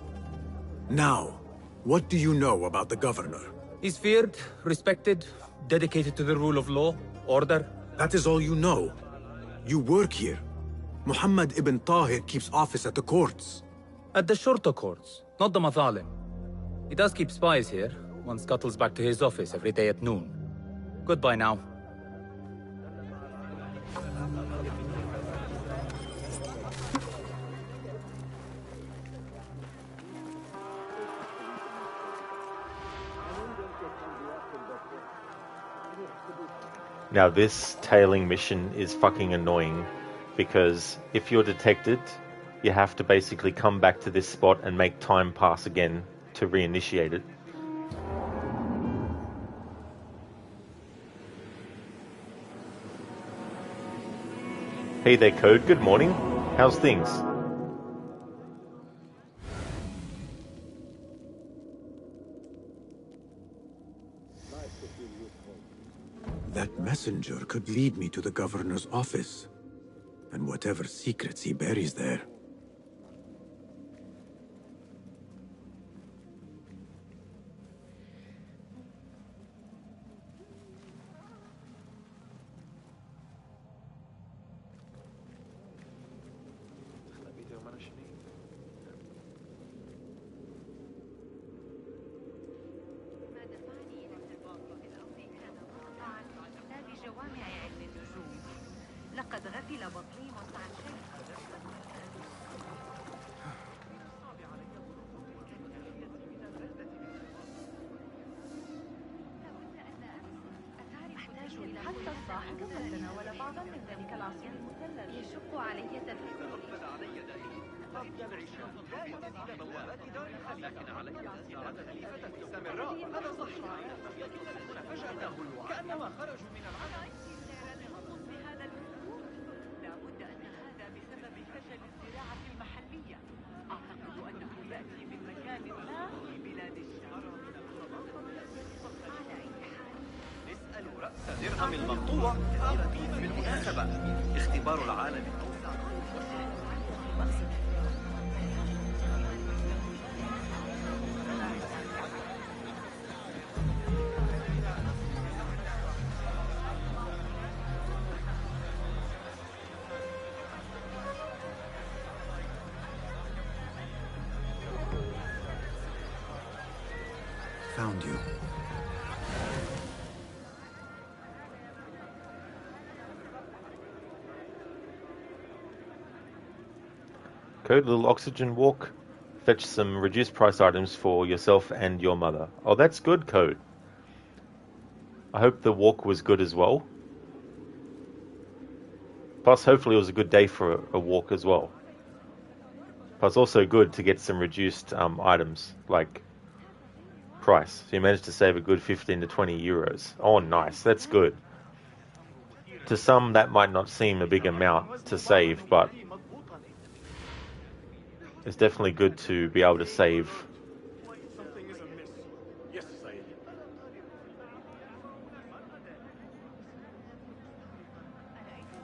Now, what do you know about the governor? He's feared, respected, dedicated to the rule of law, order. That is all you know. You work here. Muhammad ibn Tahir keeps office at the courts. At the shorter courts, not the Mathalim. He does keep spies here. One scuttles back to his office every day at noon. Goodbye now. Now this tailing mission is fucking annoying, because if you're detected, you have to basically come back to this spot and make time pass again to reinitiate it. Hey there, Code. Good morning. How's things? That messenger could lead me to the governor's office, and whatever secrets he buries there. لكن علي زيارة خليفة مستمرة. هذا صحيح. يتكلمون فجأة كأنما خرجوا من العالم. لابد أن هذا بسبب فشل الزراعة المحلية. أعتقد أنه يأتي من مكان ما في بلاد الشام. على أي حال اسألوا رأس درهم المقطوع. بالمناسبة اختبار العالم الأوسع. Found you. Code, little oxygen walk. Fetch some reduced price items for yourself and your mother. Oh, that's good, Code. I hope the walk was good as well. Plus, hopefully it was a good day for a walk as well. Plus, also good to get some reduced items, like price. So you managed to save a good 15 to 20 euros. Oh, nice. That's good. To some, that might not seem a big amount to save, but it's definitely good to be able to save. Something is amiss. Yes, Said.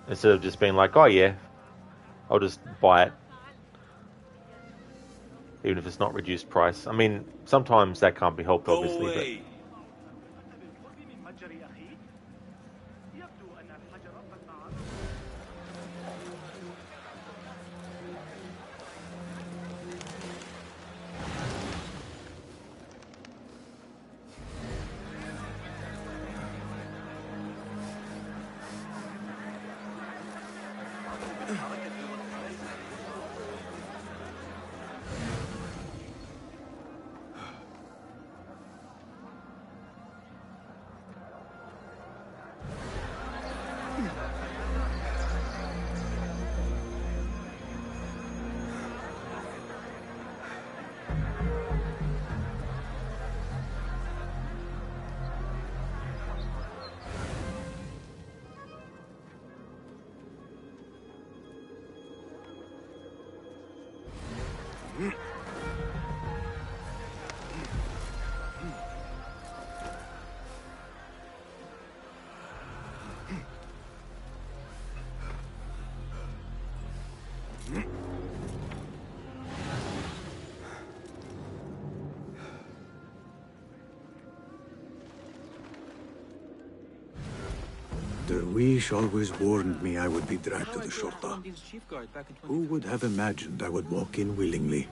Instead of just being like, oh yeah, I'll just buy it. Even if it's not reduced price. I mean, sometimes that can't be helped, obviously. But Derwish always warned me I would be dragged to the Shorta. Who would have imagined I would walk in willingly?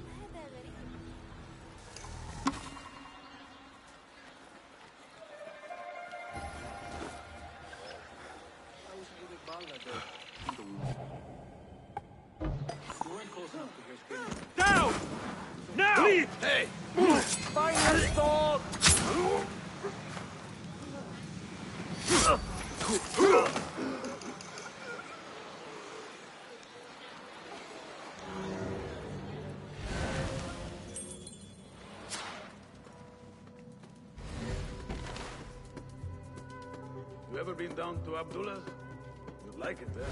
Down! Now! Please! Hey! Find your dog! You ever been down to Abdullah's? You'd like it there.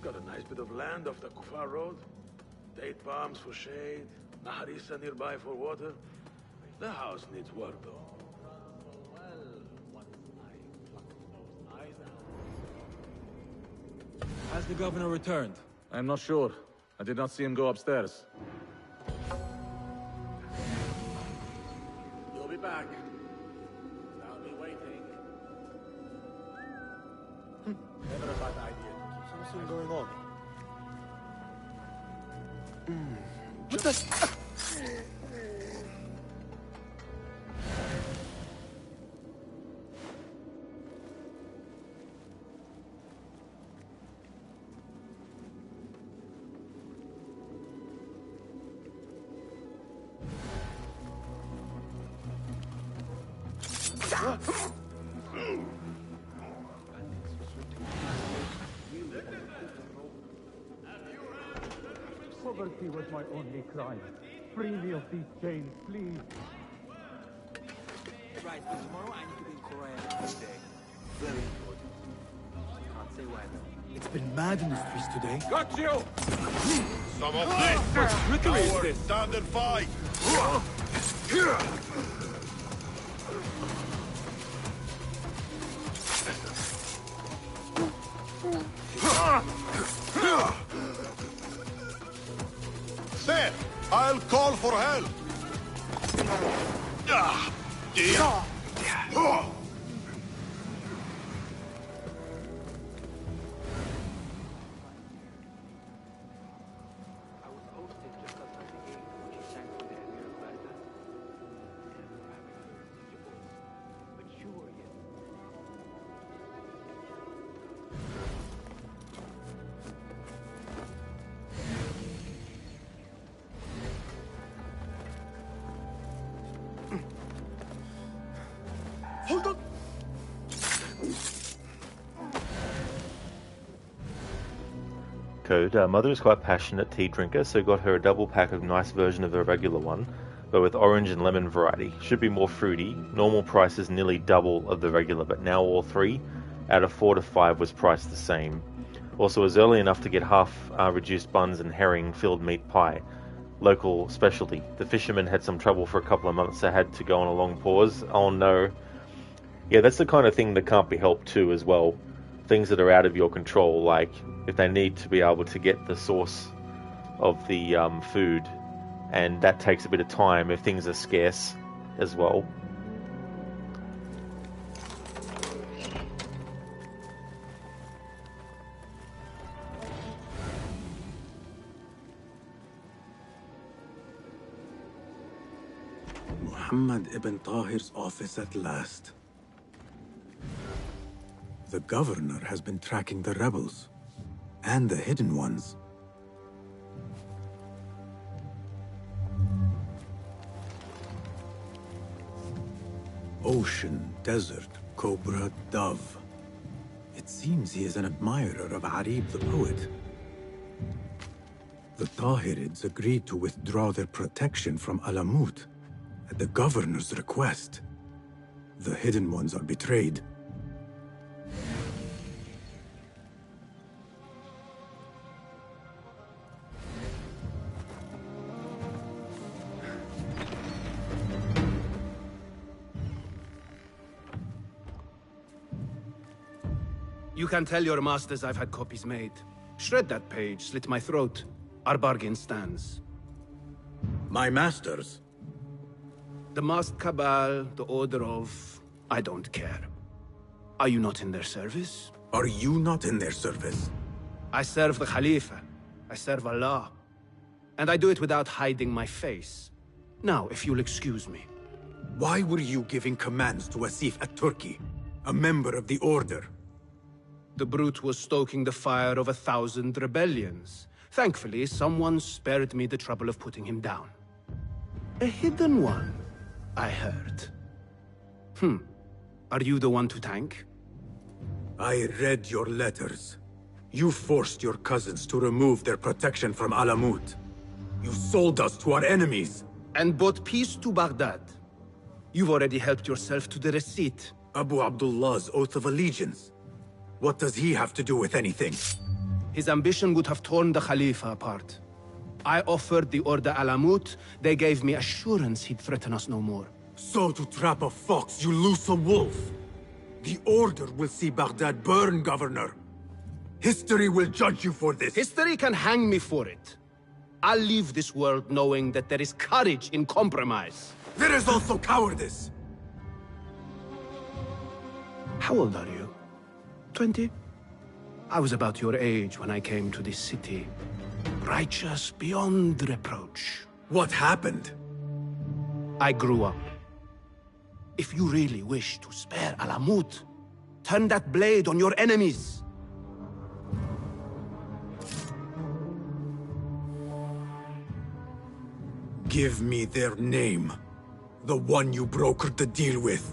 Got a nice bit of land off the Kufar Road. Date palms for shade, Naharisa nearby for water. The house needs work, though. Has the governor returned? I'm not sure. I did not see him go upstairs. You'll be back. I'll be waiting. Never a bad idea. Something going on. What the? Poverty was my only crime. Free me of these chains, please. Right, but tomorrow I need to be in Korea all day. Very important. Can't say why though. It's been mad in the streets today. Got you! Some of this! trickery is Our this? standard fight! There! I'll call for help! Hold on! Code. Mother is quite passionate tea drinker, so got her a double pack of nice version of the regular one, but with orange and lemon variety. Should be more fruity. Normal price is nearly double of the regular, but now all three out of 4 to 5 was priced the same. Also was early enough to get half reduced buns and herring filled meat pie. Local specialty. The fishermen had some trouble for a couple of months, so had to go on a long pause. Oh no. Yeah, that's the kind of thing that can't be helped too as well. Things that are out of your control, like if they need to be able to get the source of the food, and that takes a bit of time if things are scarce as well. Muhammad ibn Tahir's office at last. The governor has been tracking the rebels, and the hidden ones. Ocean, desert, cobra, dove. It seems he is an admirer of Arib the poet. The Tahirids agreed to withdraw their protection from Alamut at the governor's request. The hidden ones are betrayed. You can tell your masters I've had copies made. Shred that page, slit my throat. Our bargain stands. My masters? The masked cabal, the order of... I don't care. Are you not in their service? Are you not in their service? I serve the Khalifa. I serve Allah. And I do it without hiding my face. Now, if you'll excuse me. Why were you giving commands to Asif at Turkey, a member of the Order? The brute was stoking the fire of 1,000 rebellions. Thankfully, someone spared me the trouble of putting him down. A hidden one, I heard. Are you the one to thank? I read your letters. You forced your cousins to remove their protection from Alamut. You sold us to our enemies. And brought peace to Baghdad. You've already helped yourself to the receipt. Abu Abdullah's oath of allegiance. What does he have to do with anything? His ambition would have torn the Khalifa apart. I offered the Order Alamut. They gave me assurance he'd threaten us no more. So to trap a fox, you loose a wolf. The Order will see Baghdad burn, Governor. History will judge you for this. History can hang me for it. I'll leave this world knowing that there is courage in compromise. There is also cowardice. How old are you? 20? I was about your age when I came to this city. Righteous beyond reproach. What happened? I grew up. If you really wish to spare Alamut, turn that blade on your enemies. Give me their name. The one you brokered the deal with.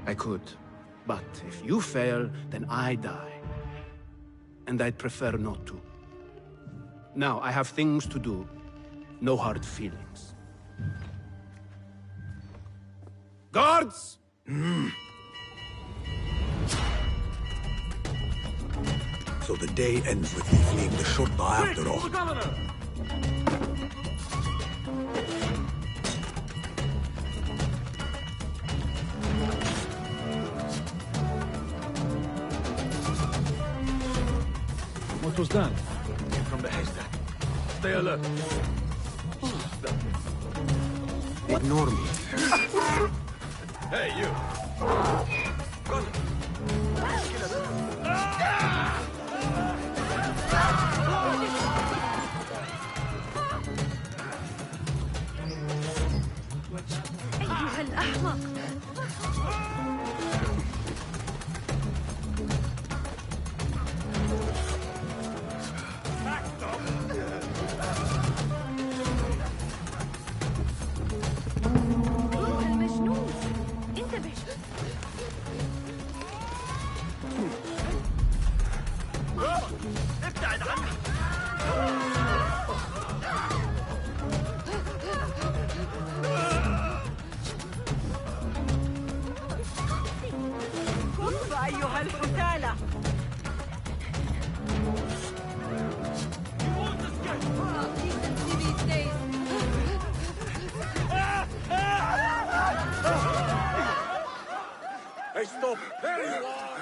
I could. But if you fail, then I die. And I'd prefer not to. Now, I have things to do. No hard feelings. Guards! So the day ends with me fleeing the Shurta after all. What was that? Came from the haystack. Stay alert. Ignore me. Hey, you. أيها الأحمق. المجنون. انتبه. ابتعد عني. كف أيها الحثالة. Hey, stop! There you are!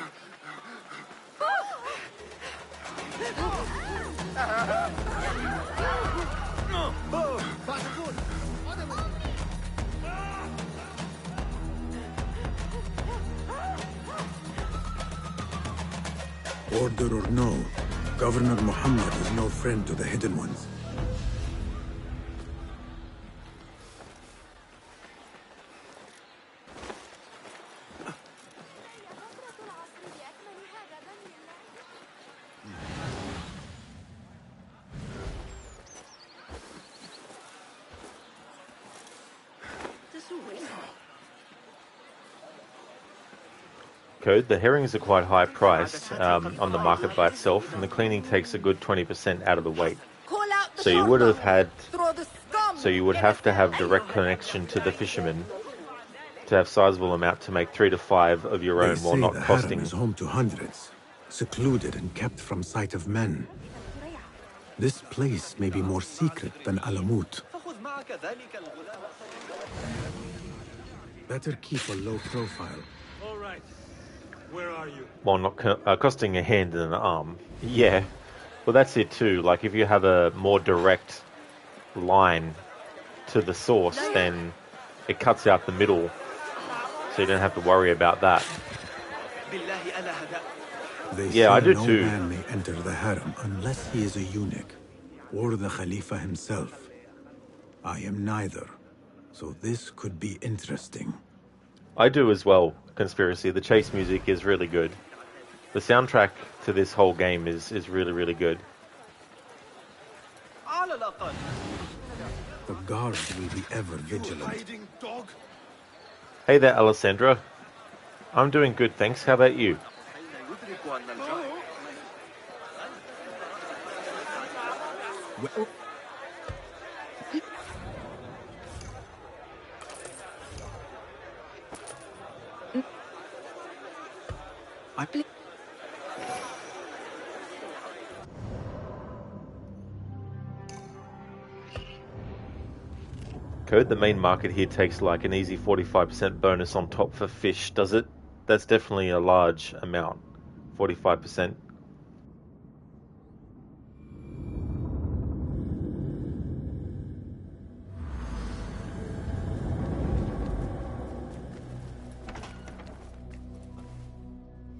Order or no, Governor Muhammad is no friend to the Hidden Ones. Code, the herrings are quite high priced on the market by itself, and the cleaning takes a good 20% out of the weight. So you would have to have direct connection to the fishermen to have sizable amount to make 3 to 5 of your own while not the costing. harem is home to hundreds, secluded and kept from sight of men. This place may be more secret than Alamut. Better keep a low profile. All right. Where are you? While not costing a hand and an arm. Yeah, well that's it too. Like if you have a more direct line to the source, then it cuts out the middle, so you don't have to worry about that. They Yeah, say I do no too. man may enter the harem unless he is a eunuch, or the Khalifa himself. I am neither, so this could be interesting. I do as well, Conspiracy. The chase music is really good. The soundtrack to this whole game is really, really good. The guards will be ever vigilant. Hey there, Alessandra. I'm doing good, thanks. How about you? Code, the main market here takes like an easy 45% bonus on top for fish, does it? That's definitely a large amount. 45%.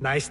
Nice.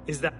Is that...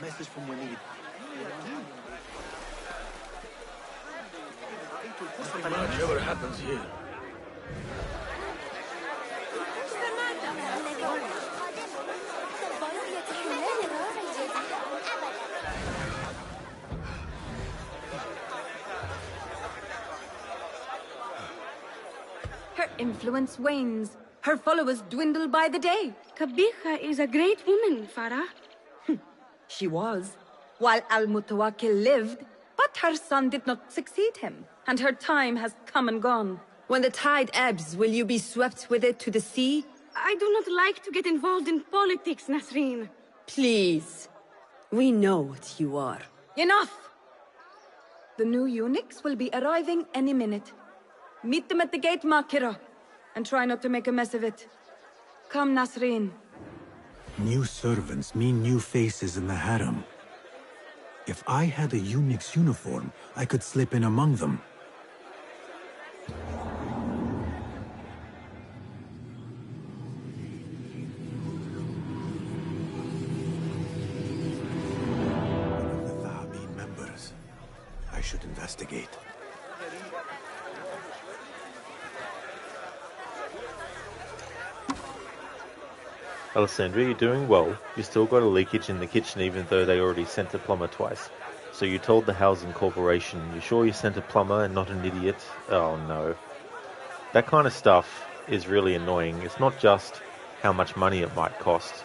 Message from Walid. Whatever happens here. Her influence wanes. Her followers dwindle by the day. Kabiha is a great woman, Farah. She was, while Al-Mutawakkil lived, but her son did not succeed him, and her time has come and gone. When the tide ebbs, will you be swept with it to the sea? I do not like to get involved in politics, Nasreen. Please. We know what you are. Enough! The new eunuchs will be arriving any minute. Meet them at the gate, Makira, and try not to make a mess of it. Come, Nasreen. New servants mean new faces in the harem. If I had a eunuch's uniform, I could slip in among them. The Thahabin members. I should investigate. Alessandra, you're doing well. You still got a leakage in the kitchen even though they already sent a plumber twice. So you told the housing corporation, you sure you sent a plumber and not an idiot? Oh no. That kind of stuff is really annoying. It's not just how much money it might cost,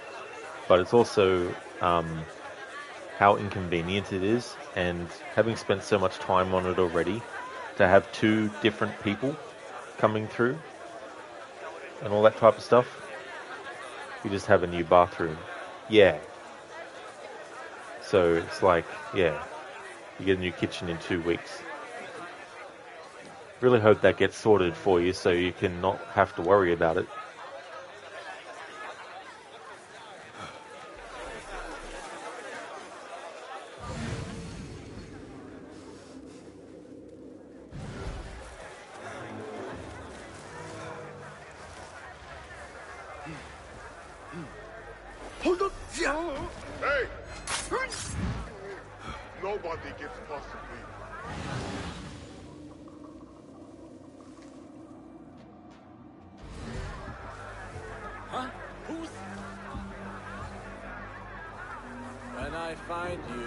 but it's also how inconvenient it is, and having spent so much time on it already, to have two different people coming through and all that type of stuff. You just have a new bathroom. Yeah. So it's like, yeah, you get a new kitchen in 2 weeks. Really hope that gets sorted for you so you can not have to worry about it. Hold on! Hey! Nobody gets past me. Huh? Who's... When I find you...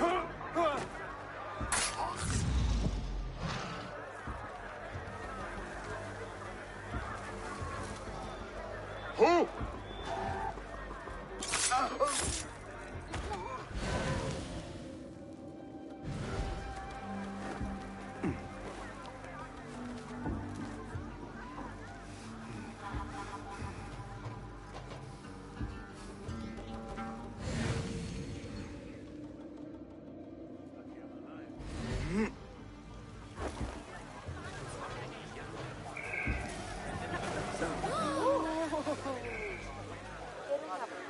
Who?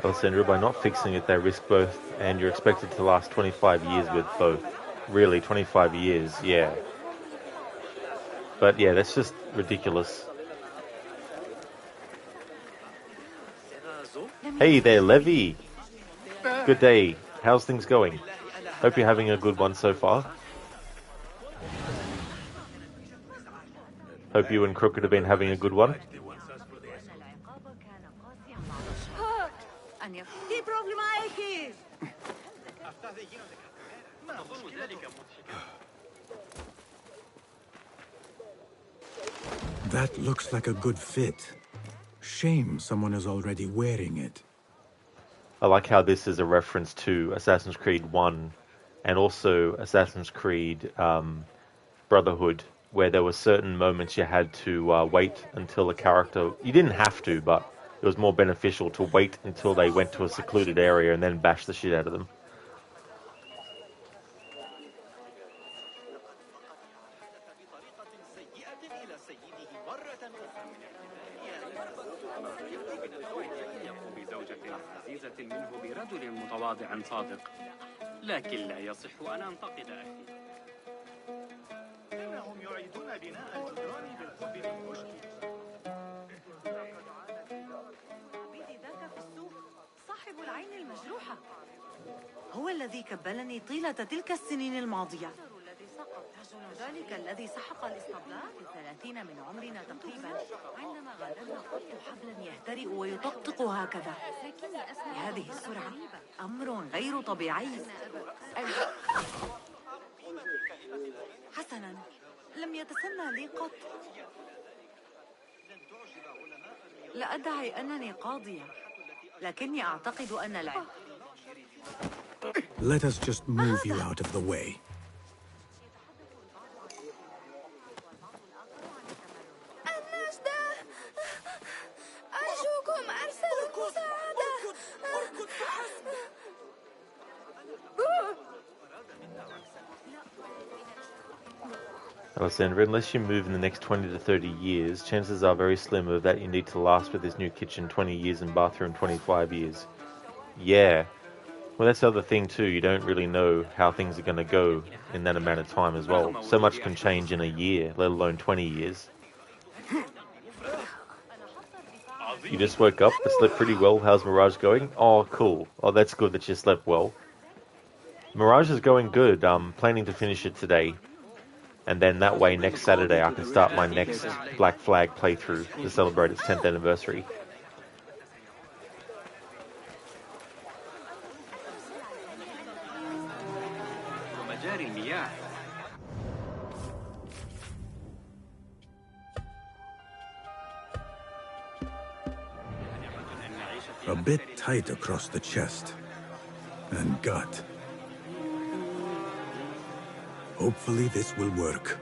Alessandra, by not fixing it, they risk both, and you're expected to last 25 years with both. Really, 25 years, yeah. But yeah, that's just ridiculous. Hey there, Levy! Good day. How's things going? Hope you're having a good one so far. Hope you and Crooked have been having a good one. في بروبلم معاكي That looks like a good fit. Shame someone is already wearing it. I like how this is a reference to Assassin's Creed 1 and also Assassin's Creed Brotherhood, where there were certain moments you had to wait until a character... You didn't have to, but it was more beneficial to wait until they went to a secluded area and then bash the shit out of them. لكن لا يصح أن أنتقد أخي. إنهم يعيدون بناء الجدران بالحب للرشد. عبيدي ذاك في السوق صاحب العين المجروحة هو الذي كبلني طيلة تلك السنين الماضية. ذلك الذي سحق الاسطبلات ب30 من عمرنا تقريبا عندما غادرنا قلت حبلا يهترئ ويطقطق هكذا بهذه السرعة أمر غير طبيعي. حسنا لم يتسنى لي قط. لا أدعي أنني قاضية لكني أعتقد أن العلم. Let us just move you out of the way. أرجوكم أرسلوا مساعدة. Alessandra, unless you move in the next 20 to 30 years, chances are very slim of that you need to last with this new kitchen 20 years and bathroom 25 years. Yeah. Well, that's the other thing too. You don't really know how things are going to go in that amount of time as well. So much can change in a year, let alone 20 years. You just woke up, but slept pretty well. How's Mirage going? Oh, cool. Oh, that's good that you slept well. Mirage is going good. I'm planning to finish it today. And then that way, next Saturday, I can start my next Black Flag playthrough to celebrate its 10th anniversary. A bit tight across the chest and gut. Hopefully this will work.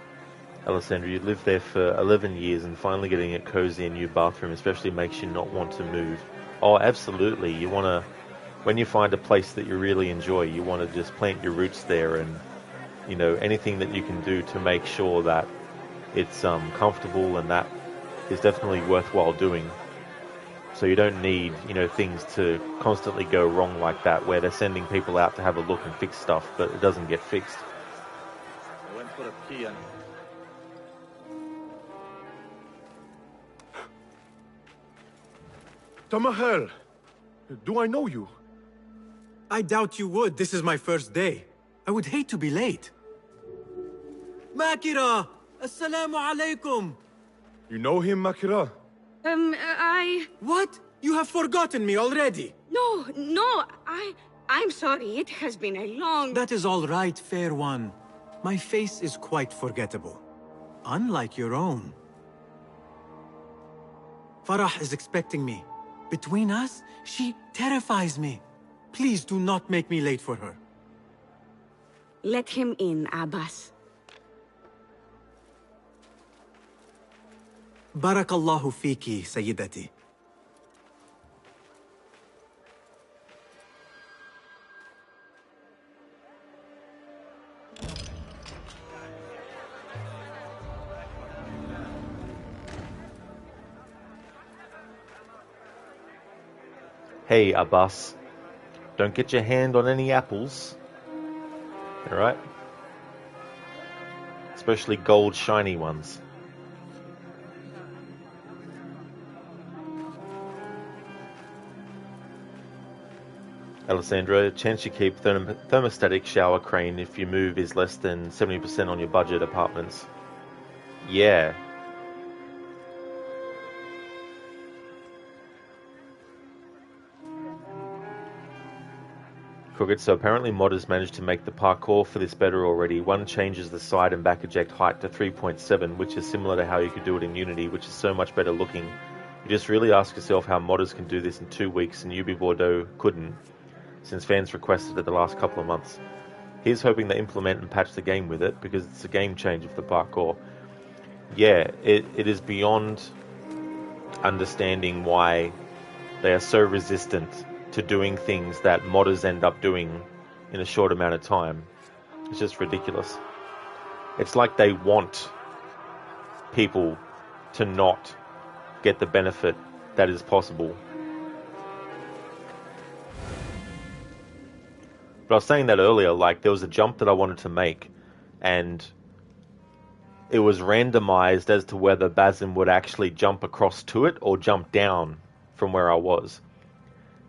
Alessandra, you lived there for 11 years and finally getting a cozy and new bathroom especially makes you not want to move. Oh, absolutely. You want to, when you find a place that you really enjoy, you want to just plant your roots there and, you know, anything that you can do to make sure that it's comfortable and that is definitely worthwhile doing. So you don't need, you know, things to constantly go wrong like that where they're sending people out to have a look and fix stuff, but it doesn't get fixed. I went for a pee and... Tamahel, do I know you? I doubt you would. This is my first day. I would hate to be late. Makira! Assalamu alaikum! You know him, Makira? What? You have forgotten me already! No, I'm sorry. It has been a long... That is all right, fair one. My face is quite forgettable. Unlike your own. Farah is expecting me. Between us, she terrifies me. Please do not make me late for her. Let him in, Abbas. Barakallahu fiki, Sayyidati. Hey, Abbas. Don't get your hand on any apples. Alright? Especially gold shiny ones. Alessandra, chance you keep thermostatic shower crane if your move is less than 70% on your budget apartments. Yeah. Crooked, so apparently modders managed to make the parkour for this better already. One changes the side and back eject height to 3.7, which is similar to how you could do it in Unity, which is so much better looking. You just really ask yourself how modders can do this in 2 weeks and UB Bordeaux couldn't, since fans requested it the last couple of months. Here's hoping they implement and patch the game with it, because it's a game changer for the parkour. Yeah, it is beyond understanding why they are so resistant to doing things that modders end up doing in a short amount of time. It's just ridiculous. It's like they want people to not get the benefit that is possible. But I was saying that earlier, like there was a jump that I wanted to make and it was randomized as to whether Basim would actually jump across to it or jump down from where I was.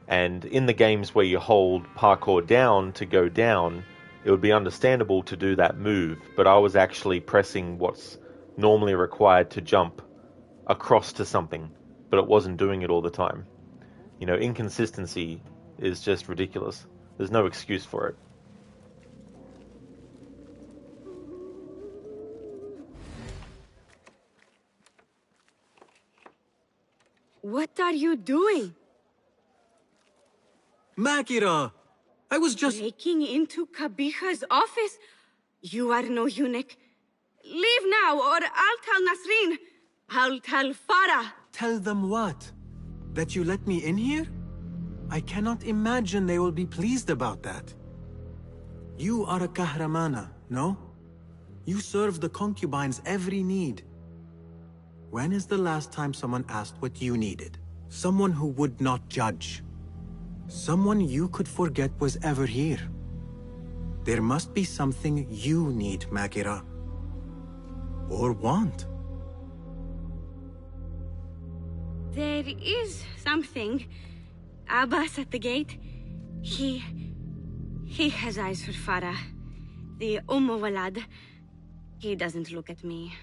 And in the games where you hold parkour down to go down, it would be understandable to do that move, but I was actually pressing what's normally required to jump across to something, but it wasn't doing it all the time. You know, inconsistency is just ridiculous. There's no excuse for it. What are you doing? Makira! I was just... Breaking into Kabiha's office? You are no eunuch. Leave now, or I'll tell Nasreen. I'll tell Farah. Tell them what? That you let me in here? I cannot imagine they will be pleased about that. You are a kahramana, no? You serve the concubines every need. When is the last time someone asked what you needed? Someone who would not judge. Someone you could forget was ever here. There must be something you need, Makira. Or want. There is something. Abbas at the gate. He has eyes for Farah. The Walad. He doesn't look at me.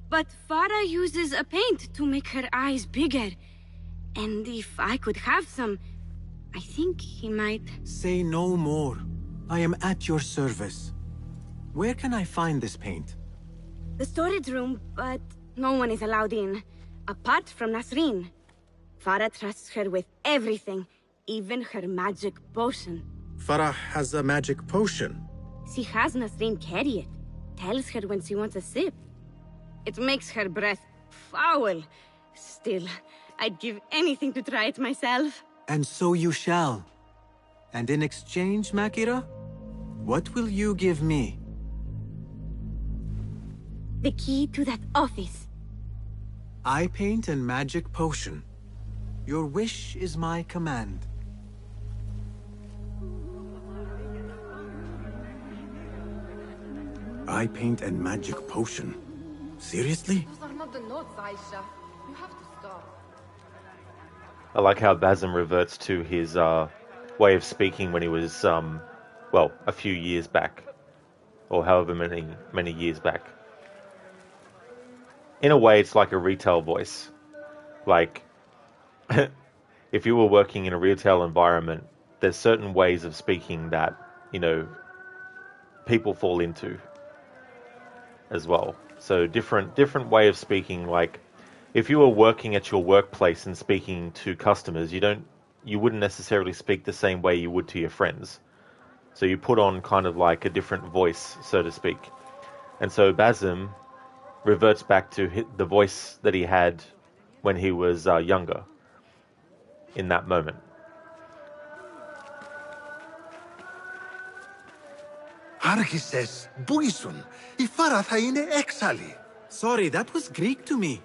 But Farah uses a paint to make her eyes bigger. And if I could have some, I think he might... Say no more. I am at your service. Where can I find this paint? The storage room, but no one is allowed in. Apart from Nasreen. Farah trusts her with everything, even her magic potion. Farah has a magic potion. She has Nasreen carry it. Tells her when she wants a sip. It makes her breath foul. Still, I'd give anything to try it myself. And so you shall. And in exchange, Makira, what will you give me? The key to that office. Eye paint and magic potion. Your wish is my command. Eye paint and magic potion. Seriously? Those are not the notes, Aisha. You have to stop. I like how Basim reverts to his way of speaking when he was, well, a few years back. Or however many years back. In a way, it's like a retail voice. Like, if you were working in a retail environment, there's certain ways of speaking that, you know, people fall into as well. So different way of speaking. Like, if you were working at your workplace and speaking to customers, you wouldn't necessarily speak the same way you would to your friends. So you put on kind of like a different voice, so to speak. And so Basim reverts back to the voice that he had when he was younger in that moment. Άρχισες, Buisun. Η Φάρα θα είναι έξαλλη. Sorry, that was Greek to me.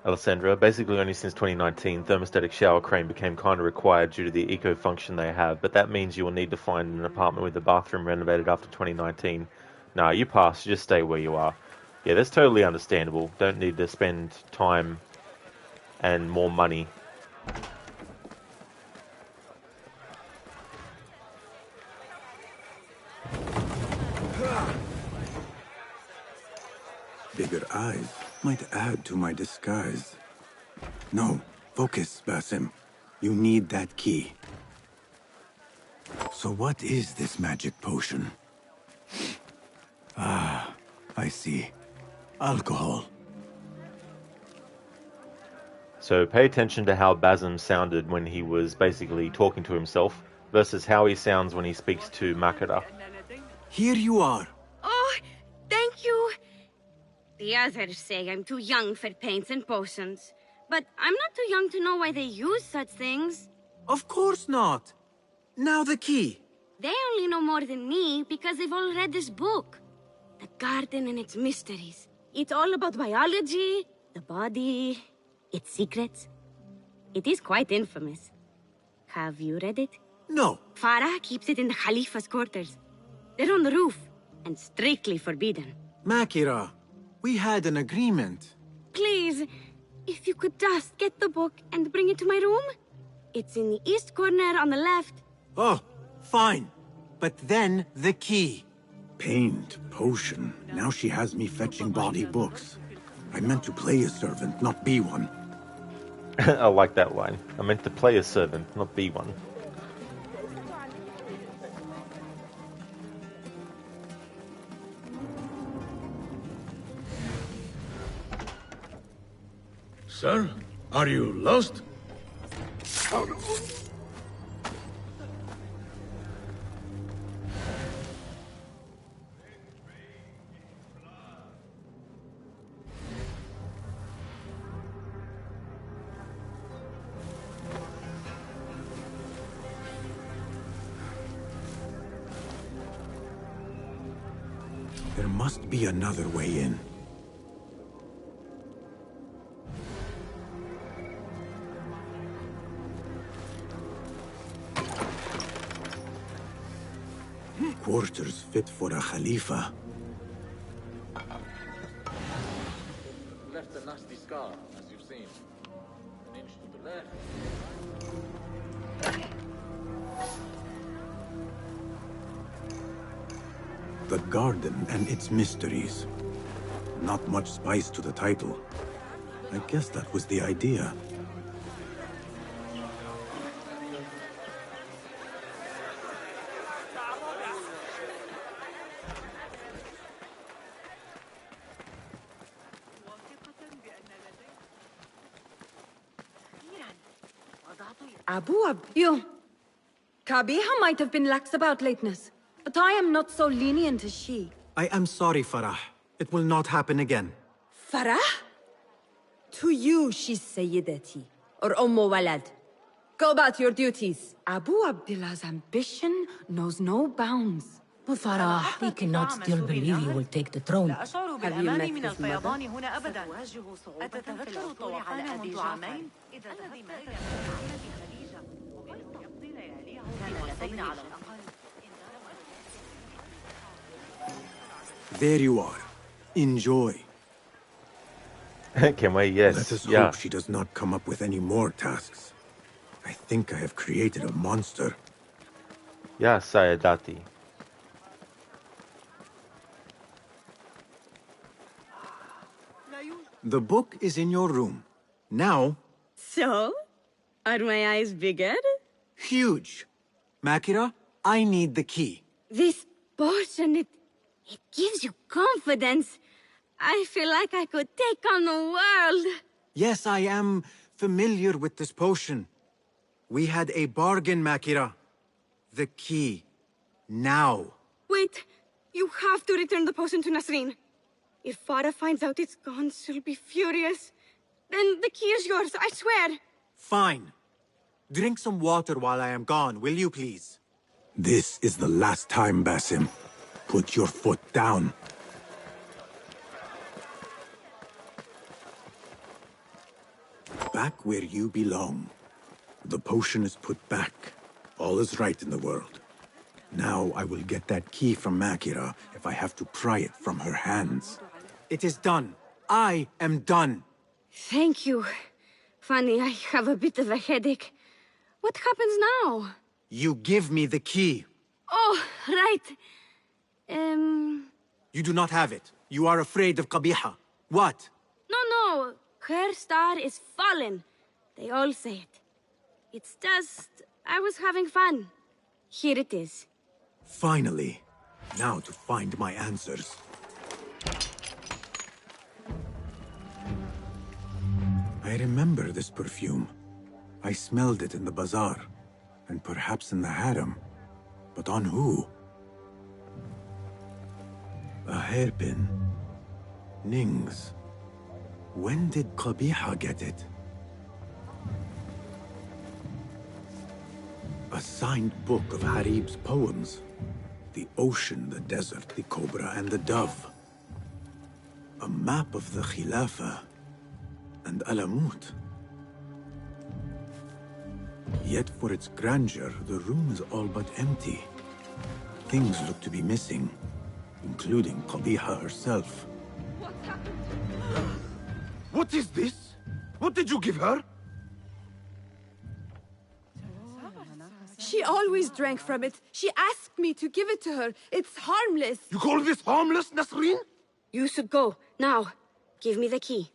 Alessandra, basically only since 2019, thermostatic shower crane became kind of required due to the eco function they have, but that means you will need to find an apartment with a bathroom renovated after 2019. Nah, you pass, you just stay where you are. Yeah, that's totally understandable. Don't need to spend time and more money. Bigger eyes might add to my disguise. No, focus, Basim. You need that key. So what is this magic potion? Ah, I see. Alcohol. So pay attention to how Basim sounded when he was basically talking to himself versus how he sounds when he speaks to Makara. Here you are. Oh, thank you. The others say I'm too young for paints and potions. But I'm not too young to know why they use such things. Of course not. Now the key. They only know more than me because they've all read this book. The garden and its mysteries. It's all about biology, the body, its secrets. It is quite infamous. Have you read it? No. Farah keeps it in the Khalifa's quarters. They're on the roof, and strictly forbidden. Makira, we had an agreement. Please, if you could just get the book and bring it to my room? It's in the east corner on the left. Oh, fine. But then the key. Paint, potion. Now she has me fetching body books. I meant to play a servant, not be one. I like that line. I meant to play a servant, not be one. Sir, are you lost? There must be another way in. Quarters fit for a Khalifa. Left a nasty scar, as you've seen. An inch to the left. The garden and its mysteries. Not much spice to the title. I guess that was the idea. Abu Abdul. Kabiha might have been lax about lateness, but I am not so lenient as she. I am sorry, Farah. It will not happen again. Farah? To you, she's Sayyidati, or Walad. Go about your duties. Abu Abdullah's ambition knows no bounds. But Farah, we cannot still believe he will take the throne. Have you met his mother? There you are. Enjoy. Can we? Yes. Let us yeah. hope she does not come up with any more tasks. I think I have created a monster. Yeah, Sayadati. The book is in your room. Now... So? Are my eyes bigger? Huge. Makira, I need the key. This potion, it gives you confidence. I feel like I could take on the world. Yes, I am familiar with this potion. We had a bargain, Makira. The key. Now. Wait, you have to return the potion to Nasreen. If Farah finds out it's gone, she'll be furious. Then the key is yours, I swear. Fine. Drink some water while I am gone, will you please? This is the last time, Basim. Put your foot down. Back where you belong. The potion is put back. All is right in the world. Now I will get that key from Makira if I have to pry it from her hands. It is done. I am done. Thank you. Funny, I have a bit of a headache. What happens now? You give me the key. Oh, right. You do not have it. You are afraid of Qabiha. What? No. Her star is fallen. They all say it. It's just... I was having fun. Here it is. Finally. Now to find my answers. I remember this perfume. I smelled it in the bazaar, and perhaps in the harem. But on who? A hairpin. Nings. When did Qabiha get it? A signed book of Harib's poems. The ocean, the desert, the cobra, and the dove. A map of the Khilafah and Alamut. Yet for its grandeur, the room is all but empty. Things look to be missing, including Qabiha herself. What is this? What did you give her? She always drank from it. She asked me to give it to her. It's harmless. You call this harmless, Nasreen? You should go. Now, give me the key.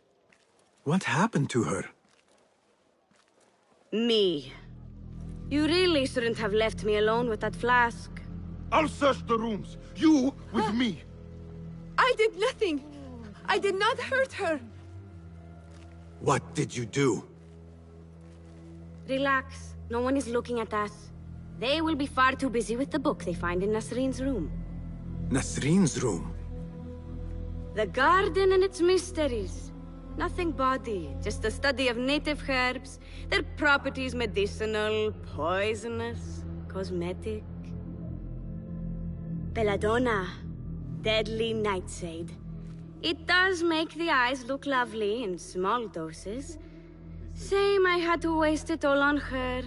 What happened to her? Me. You really shouldn't have left me alone with that flask. I'll search the rooms. You with me. I did nothing. I did not hurt her. What did you do? Relax. No one is looking at us. They will be far too busy with the book they find in Nasreen's room. Nasreen's room? The garden and its mysteries. Nothing bawdy, just a study of native herbs, their properties medicinal, poisonous, cosmetic. Belladonna, deadly nightshade. It does make the eyes look lovely in small doses. Shame I had to waste it all on her.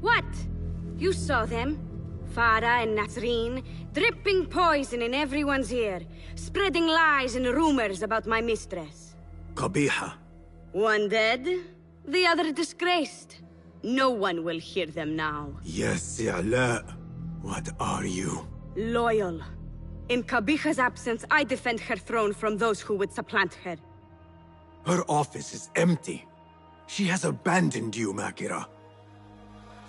What? You saw them? Farah and Nasreen, dripping poison in everyone's ear, spreading lies and rumors about my mistress. Qabiha. One dead, the other disgraced. No one will hear them now. Yes, I'La. What are you? Loyal. In Qabiha's absence, I defend her throne from those who would supplant her. Her office is empty. She has abandoned you, Makira.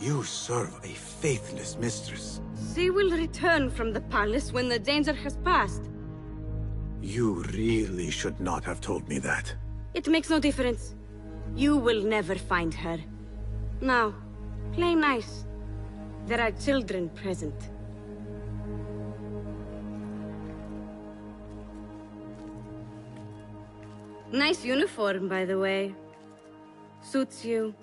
You serve a faithless mistress. She will return from the palace when the danger has passed. You really should not have told me that. It makes no difference. You will never find her. Now, play nice. There are children present. Nice uniform, by the way. Suits you.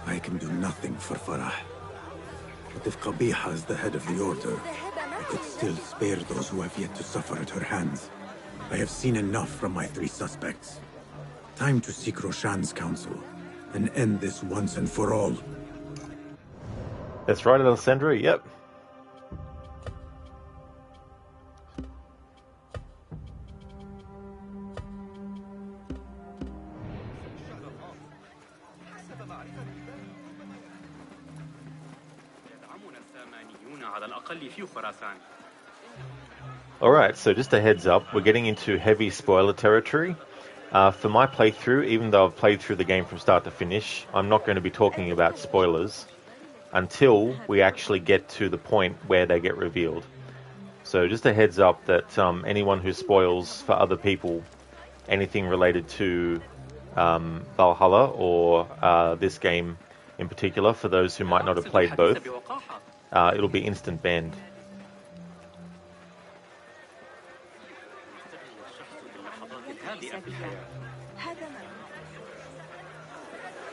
I can do nothing for Farah. But if Qabiha is the head of the Order, I could still spare those who have yet to suffer at her hands. I have seen enough from my 3 suspects. Time to seek Roshan's counsel, and end this once and for all. That's right, Alessandra, yep. Alright, so just a heads up, we're getting into heavy spoiler territory. For my playthrough, even though I've played through the game from start to finish, I'm not going to be talking about spoilers until we actually get to the point where they get revealed. So just a heads up that anyone who spoils for other people anything related to Valhalla or this game in particular, for those who might not have played both, it'll be instant banned.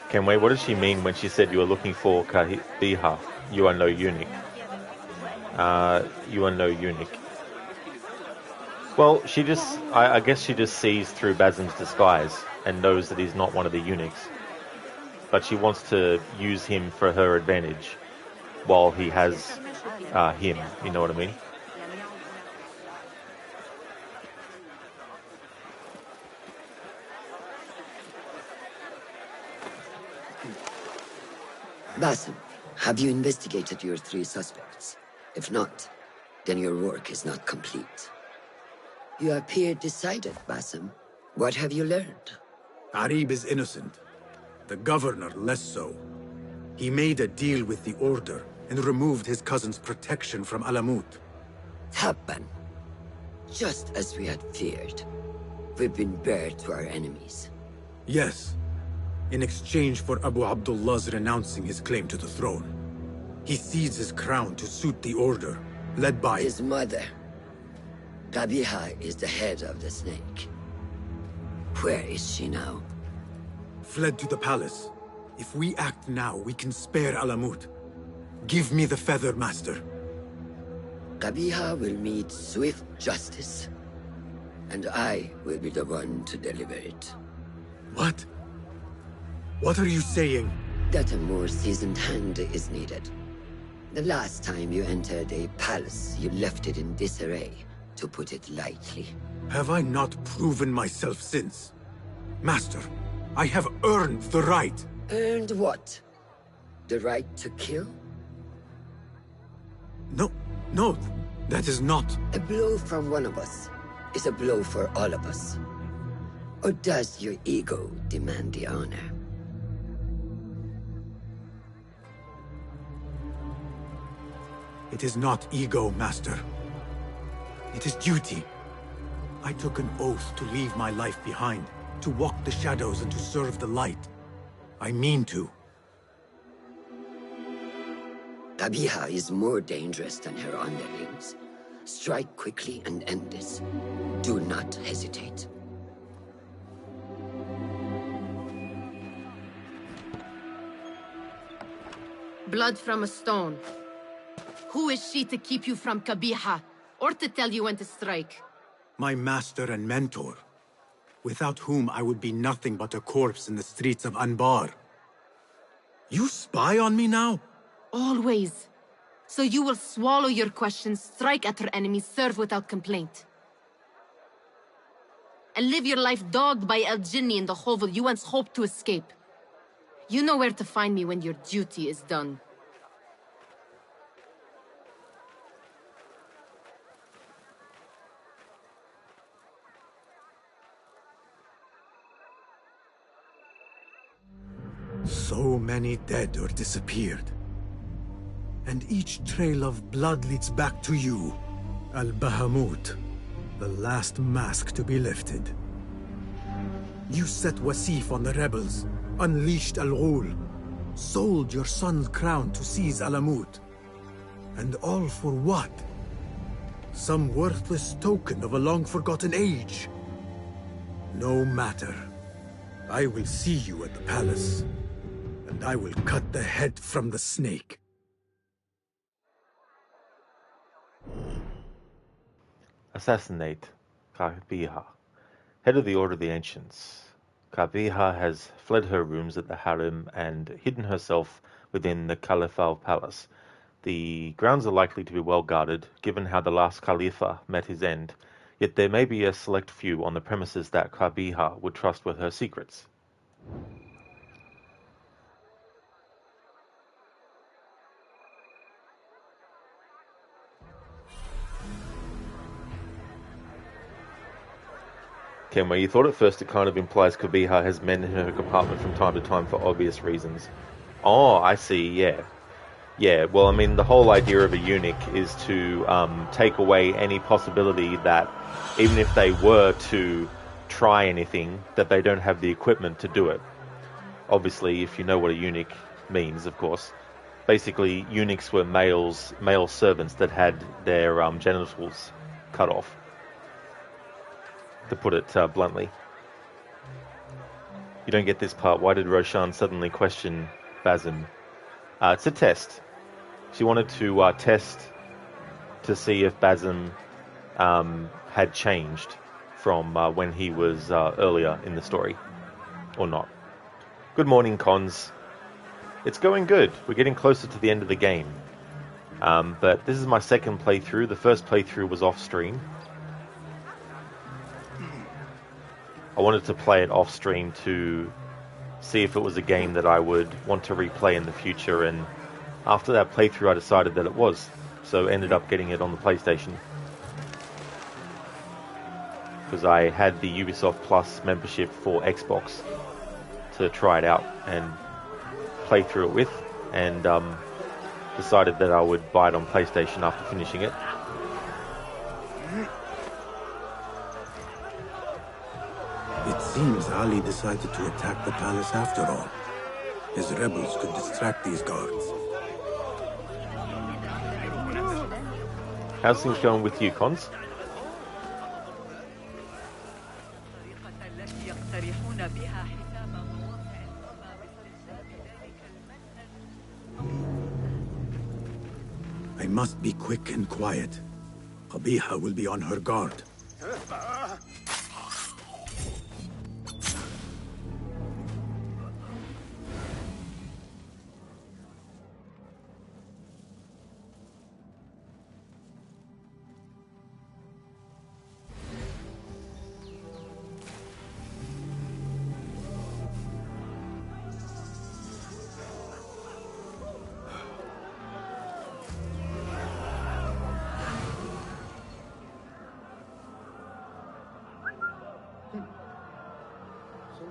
Kenway, what does she mean when she said you are looking for Qabiha? You are no eunuch. You are no eunuch. Well, she just, I guess she just sees through Basim's disguise and knows that he's not one of the eunuchs. But she wants to use him for her advantage while he has him, you know what I mean? Basim, have you investigated your 3 suspects? If not, Then your work is not complete. You appear decided, Basim. What have you learned? Arib is innocent. The governor less so. He made a deal with the Order and removed his cousin's protection from Alamut. Tabban. Just as we had feared. We've been bared to our enemies. Yes. In exchange for Abu Abdullah's renouncing his claim to the throne. He cedes his crown to suit the Order, led by his mother. Qabiha is the head of the snake. Where is she now? Fled to the palace. If we act now, we can spare Alamut. Give me the feather, Master. Qabiha will meet swift justice. And I will be the one to deliver it. What? What are you saying? That a more seasoned hand is needed. The last time you entered a palace, you left it in disarray, to put it lightly. Have I not proven myself since? Master, I have earned the right. Earned what? The right to kill? No, that is not. A blow from one of us is a blow for all of us. Or does your ego demand the honor? It is not ego, Master. It is duty. I took an oath to leave my life behind, to walk the shadows and to serve the light. I mean to. Qabiha is more dangerous than her underlings. Strike quickly and end this. Do not hesitate. Blood from a stone. Who is she to keep you from Qabiha, or to tell you when to strike? My master and mentor, without whom I would be nothing but a corpse in the streets of Anbar. You spy on me now? Always. So you will swallow your questions, strike at her enemies, serve without complaint. And live your life dogged by El Jinni in the hovel you once hoped to escape. You know where to find me when your duty is done. So many dead or disappeared. And each trail of blood leads back to you, Al-Bahamut, the last mask to be lifted. You set Wasif on the rebels, unleashed Al-Ghul, sold your son's crown to seize Alamut. And all for what? Some worthless token of a long-forgotten age. No matter. I will see you at the palace, and I will cut the head from the snake. Assassinate Qabiha, head of the Order of the Ancients. Qabiha has fled her rooms at the harem and hidden herself within the Caliphal palace. The grounds are likely to be well guarded, given how the last Khalifa met his end, yet there may be a select few on the premises that Qabiha would trust with her secrets. Kenway, you thought at first it kind of implies Qabiha has men in her compartment from time to time for obvious reasons. Oh, I see, yeah. Yeah, well, I mean, the whole idea of a eunuch is to take away any possibility that, even if they were to try anything, that they don't have the equipment to do it. Obviously, if you know what a eunuch means, of course. Basically, eunuchs were male servants that had their genitals cut off, to put it bluntly. You don't get this part. Why did Roshan suddenly question Basim? It's a test. She wanted to test to see if Basim had changed from when he was earlier in the story, or not. Good morning, Cons. It's going good. We're getting closer to the end of the game. But this is my second playthrough. The first playthrough was off-stream. I wanted to play it off-stream to see if it was a game that I would want to replay in the future, and after that playthrough I decided that it was. so ended up getting it on the PlayStation. Because I had the Ubisoft Plus membership for Xbox to try it out and play through it with, and decided that I would buy it on PlayStation after finishing it. It seems Ali decided to attack the palace after all. His rebels could distract these guards. How's things going with you, Cons? I must be quick and quiet. Qabiha will be on her guard.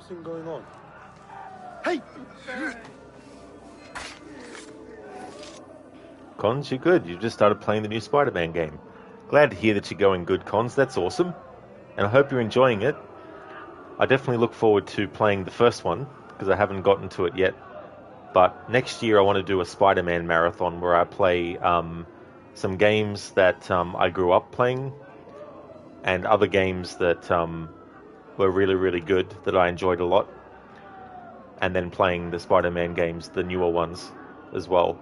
Something going on. Hey! Cons, you're good. You just started playing the new Spider-Man game. Glad to hear that you're going good, Cons. That's awesome. And I hope you're enjoying it. I definitely look forward to playing the first one, because I haven't gotten to it yet. But next year I want to do a Spider-Man marathon where I play some games that I grew up playing, and other games that were really, really good, that I enjoyed a lot. And then playing the Spider-Man games, the newer ones, as well.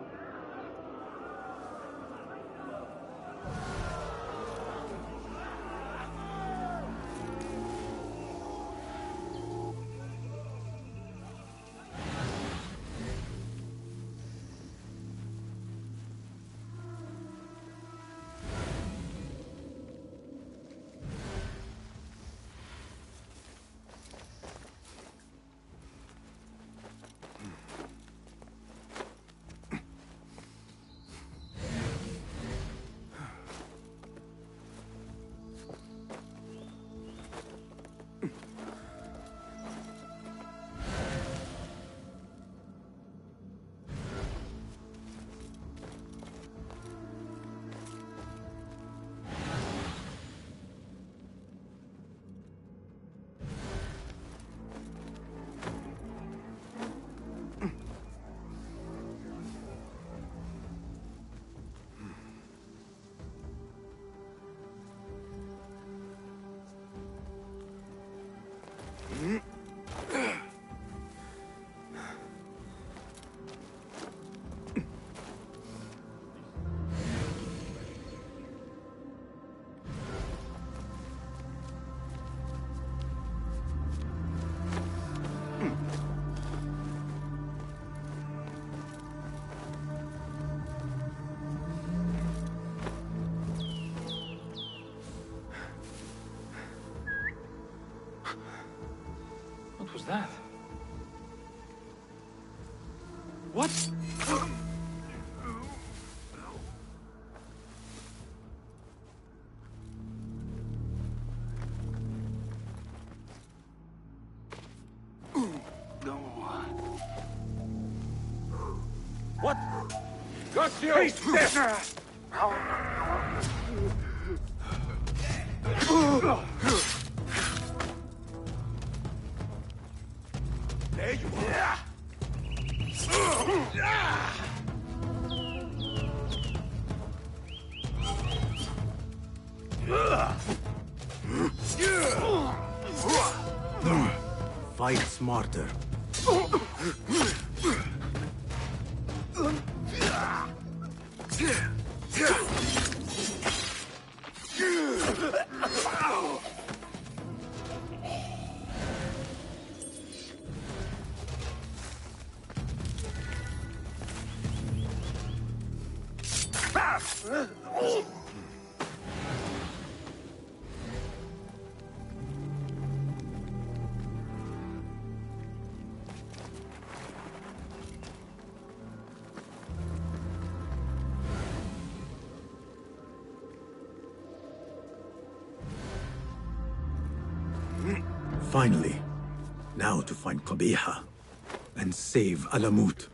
What was that? What? What? Got you! Face this! There you are. Fight smarter. Finally, now to find Qabiha and save Alamut.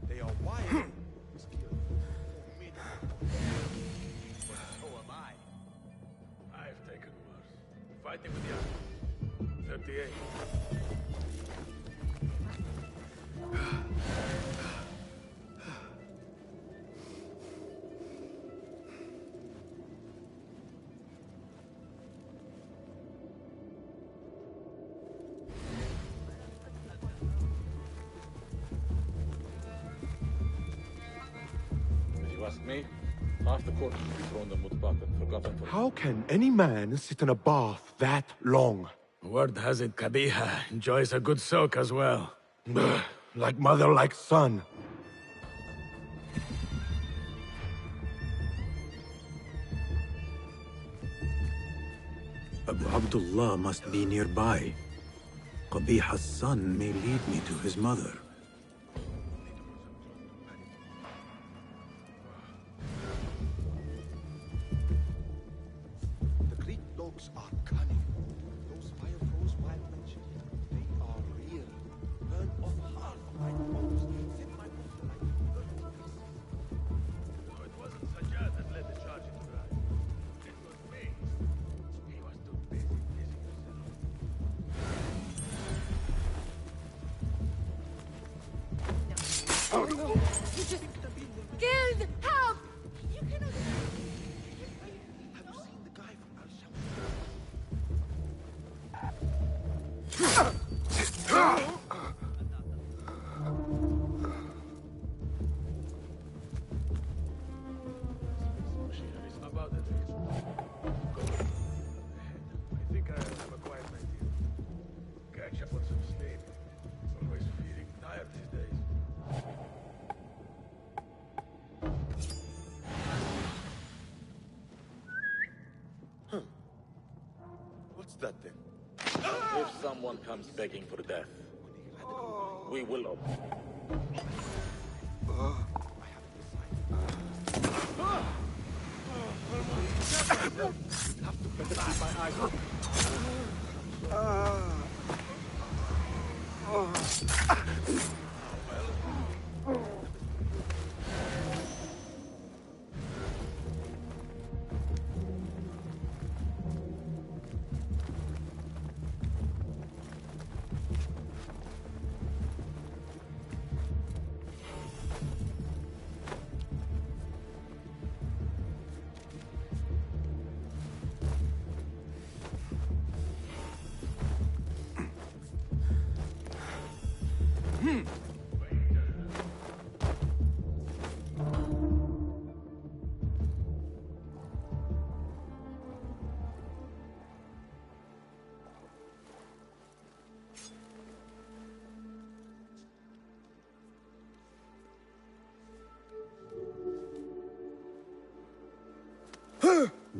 They are wild. So am I. I've taken worse. Fighting with the army. 38. If you ask me, half the corpses should be thrown in the mud bucket, forgotten for... How can any man sit in a bath that long? Word has it Qabiha enjoys a good soak as well. Like mother, like son. Abu Abdullah must be nearby. Qabiha's son may lead me to his mother. The Greek dogs are cunning. Those fire foes wild mentioned, they are real. Burn off half my foes. Send my foes like So it wasn't Sajjad that led the charge in Mirage. It was me. He was too busy pissing himself. You just killed! Help! You cannot... Have you seen the guy from About it. Go. I think I have a quiet night here. Catch up on some sleep. Always feeling tired these days. What's that then? If someone comes begging for death, we will open.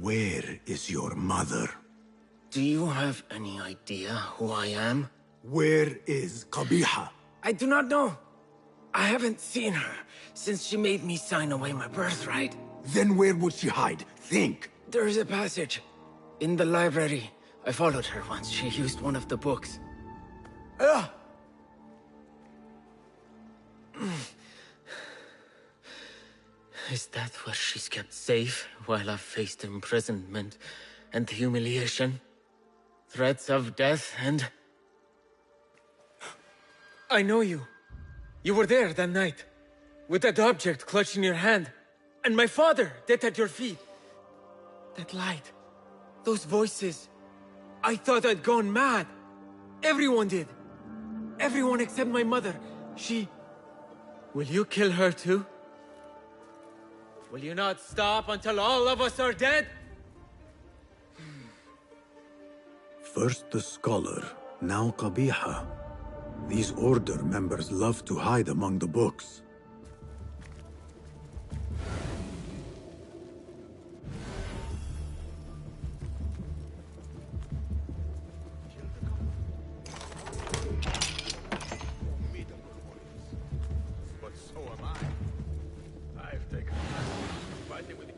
Where is your mother? Do you have any idea who I am? Where is Qabiha? I do not know. I haven't seen her since she made me sign away my birthright. Then where would she hide? Think! There is a passage in the library. I followed her once. She used one of the books. Ah! Is that where she's kept safe while I've faced imprisonment and humiliation? Threats of death and... I know you. You were there that night, with that object clutched in your hand, and my father dead at your feet. That light, those voices. I thought I'd gone mad. Everyone did. Everyone except my mother. She... Will you kill her too? Will you not stop until all of us are dead? First the scholar, Now Qabiha. These Order members love to hide among the books. But so am I. I've taken fighting with you.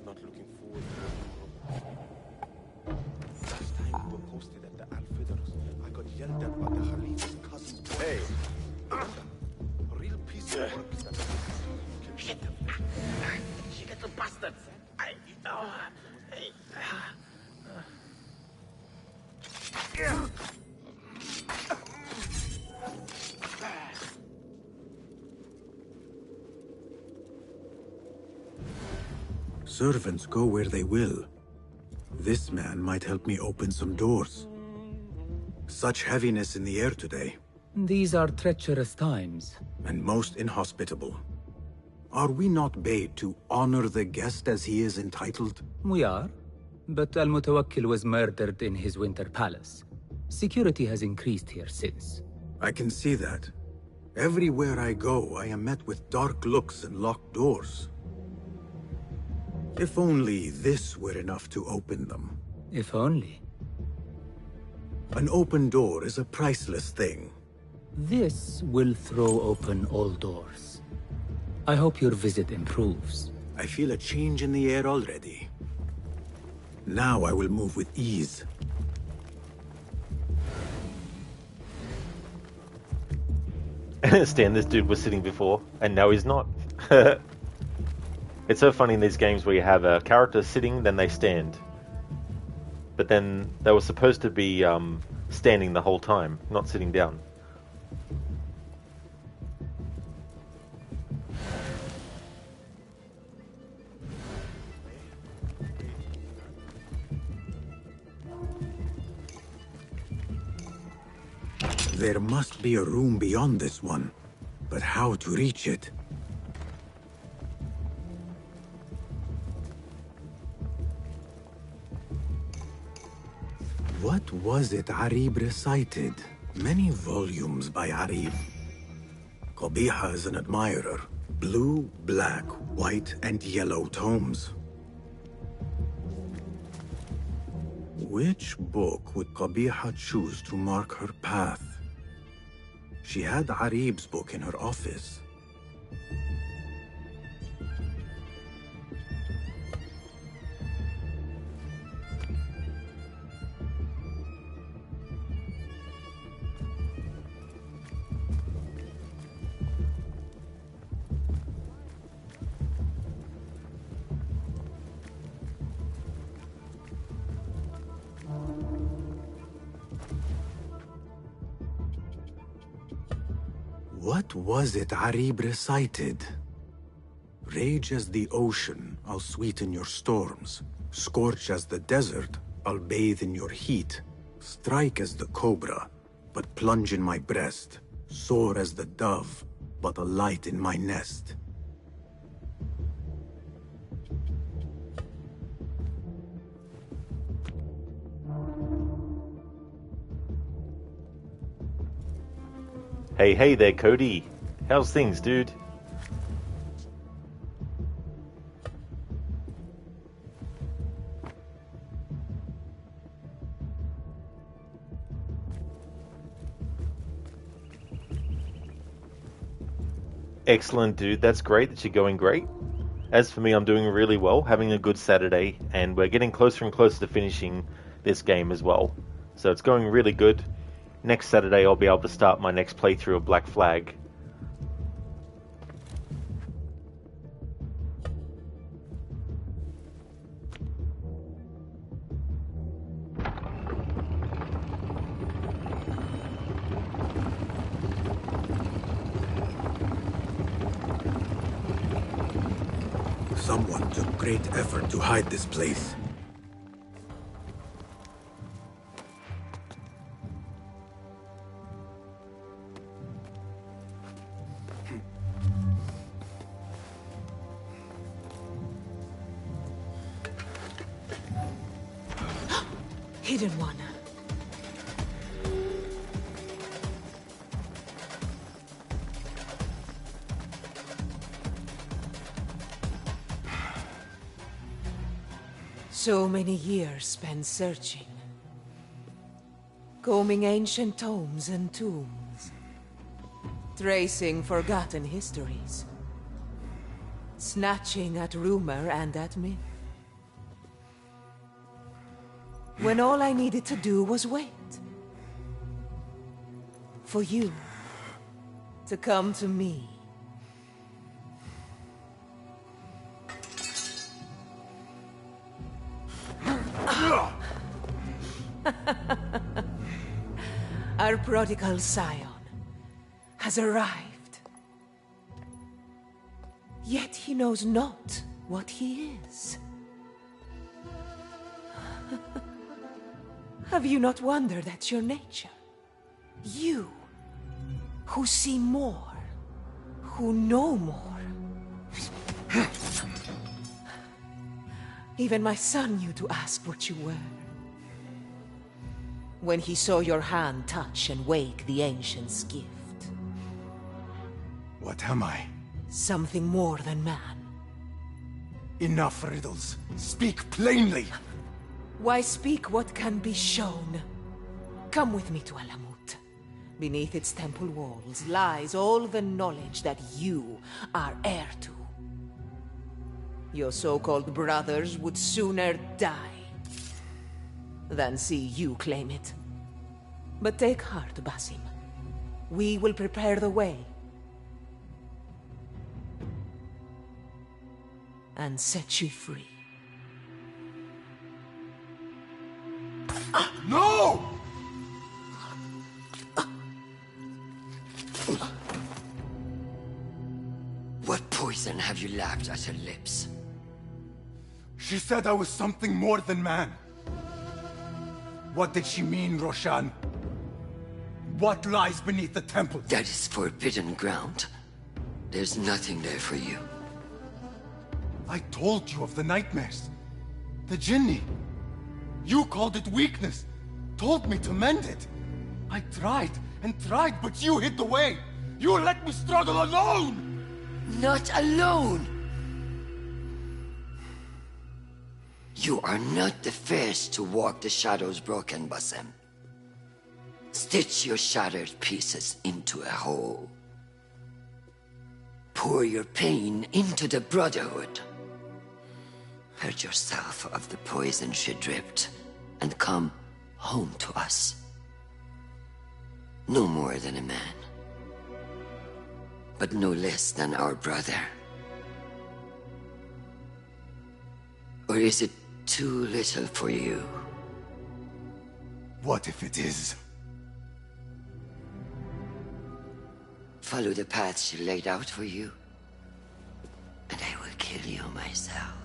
Not looking forward to it. Last time we were posted at the Al-Fidrs, I got yelled at by the Khalifa's cousin. Hey! A real piece of work that shit. She gets the bastards. Servants go where they will. This man might help me open some doors. Such heaviness in the air today. These are treacherous times. And most inhospitable. Are we not bade to honor the guest as he is entitled? We are. But Al-Mutawakkil was murdered in his winter palace. Security has increased here since. I can see that. Everywhere I go, I am met with dark looks and locked doors. If only this were enough to open them. If only. An open door is a priceless thing. This will throw open all doors. I hope your visit improves. I feel a change in the air already. Now I will move with ease. Stan, this dude was sitting before, and now he's not. It's so funny in these games where you have a character sitting, then they stand. But then they were supposed to be standing the whole time, not sitting down. There must be a room beyond this one, but how to reach it? What was it Arib recited? Many volumes by Arib. Qabiha is an admirer. Blue, black, white, and yellow tomes. Which book would Qabiha choose to mark her path? She had Arib's book in her office. What was it Arib recited? Rage as the ocean, I'll sweeten your storms. Scorch as the desert, I'll bathe in your heat. Strike as the cobra, but plunge in my breast. Soar as the dove, but alight in my nest. Hey there, Cody. How's things, dude? Excellent, dude. That's great that you're going great. As for me, I'm doing really well, having a good Saturday, and we're getting closer and closer to finishing this game as well. So it's going really good. Next Saturday, I'll be able to start my next playthrough of Black Flag. Someone took great effort to hide this place. Hidden one. So many years spent searching. Combing ancient tomes and tombs. Tracing forgotten histories. Snatching at rumor and at myth. When all I needed to do was wait. For you to come to me. Our prodigal scion has arrived. Yet he knows not what he is. Have you not wondered at your nature? You, who see more, who know more. Even my son knew to ask what you were. When he saw your hand touch and wake the ancient's gift. What am I? Something more than man. Enough riddles. Speak plainly. Why speak what can be shown? Come with me to Alamut. Beneath its temple walls lies all the knowledge that you are heir to. Your so-called brothers would sooner die than see you claim it. But take heart, Basim. We will prepare the way. And set you free. No! What poison have you lapped at her lips? She said I was something more than man. What did she mean, Roshan? What lies beneath the temple? That is forbidden ground. There's nothing there for you. I told you of the nightmares. The Jinni. You called it weakness. Told me to mend it. I tried and tried, but you hid the way. You let me struggle alone! Not alone! You are not the first to walk the shadows broken, Basim. Stitch your shattered pieces into a whole. Pour your pain into the Brotherhood. Purge yourself of the poison she dripped, and come home to us. No more than a man, but no less than our brother. Or is it too little for you? What if it is? Follow the path she laid out for you, and I will kill you myself.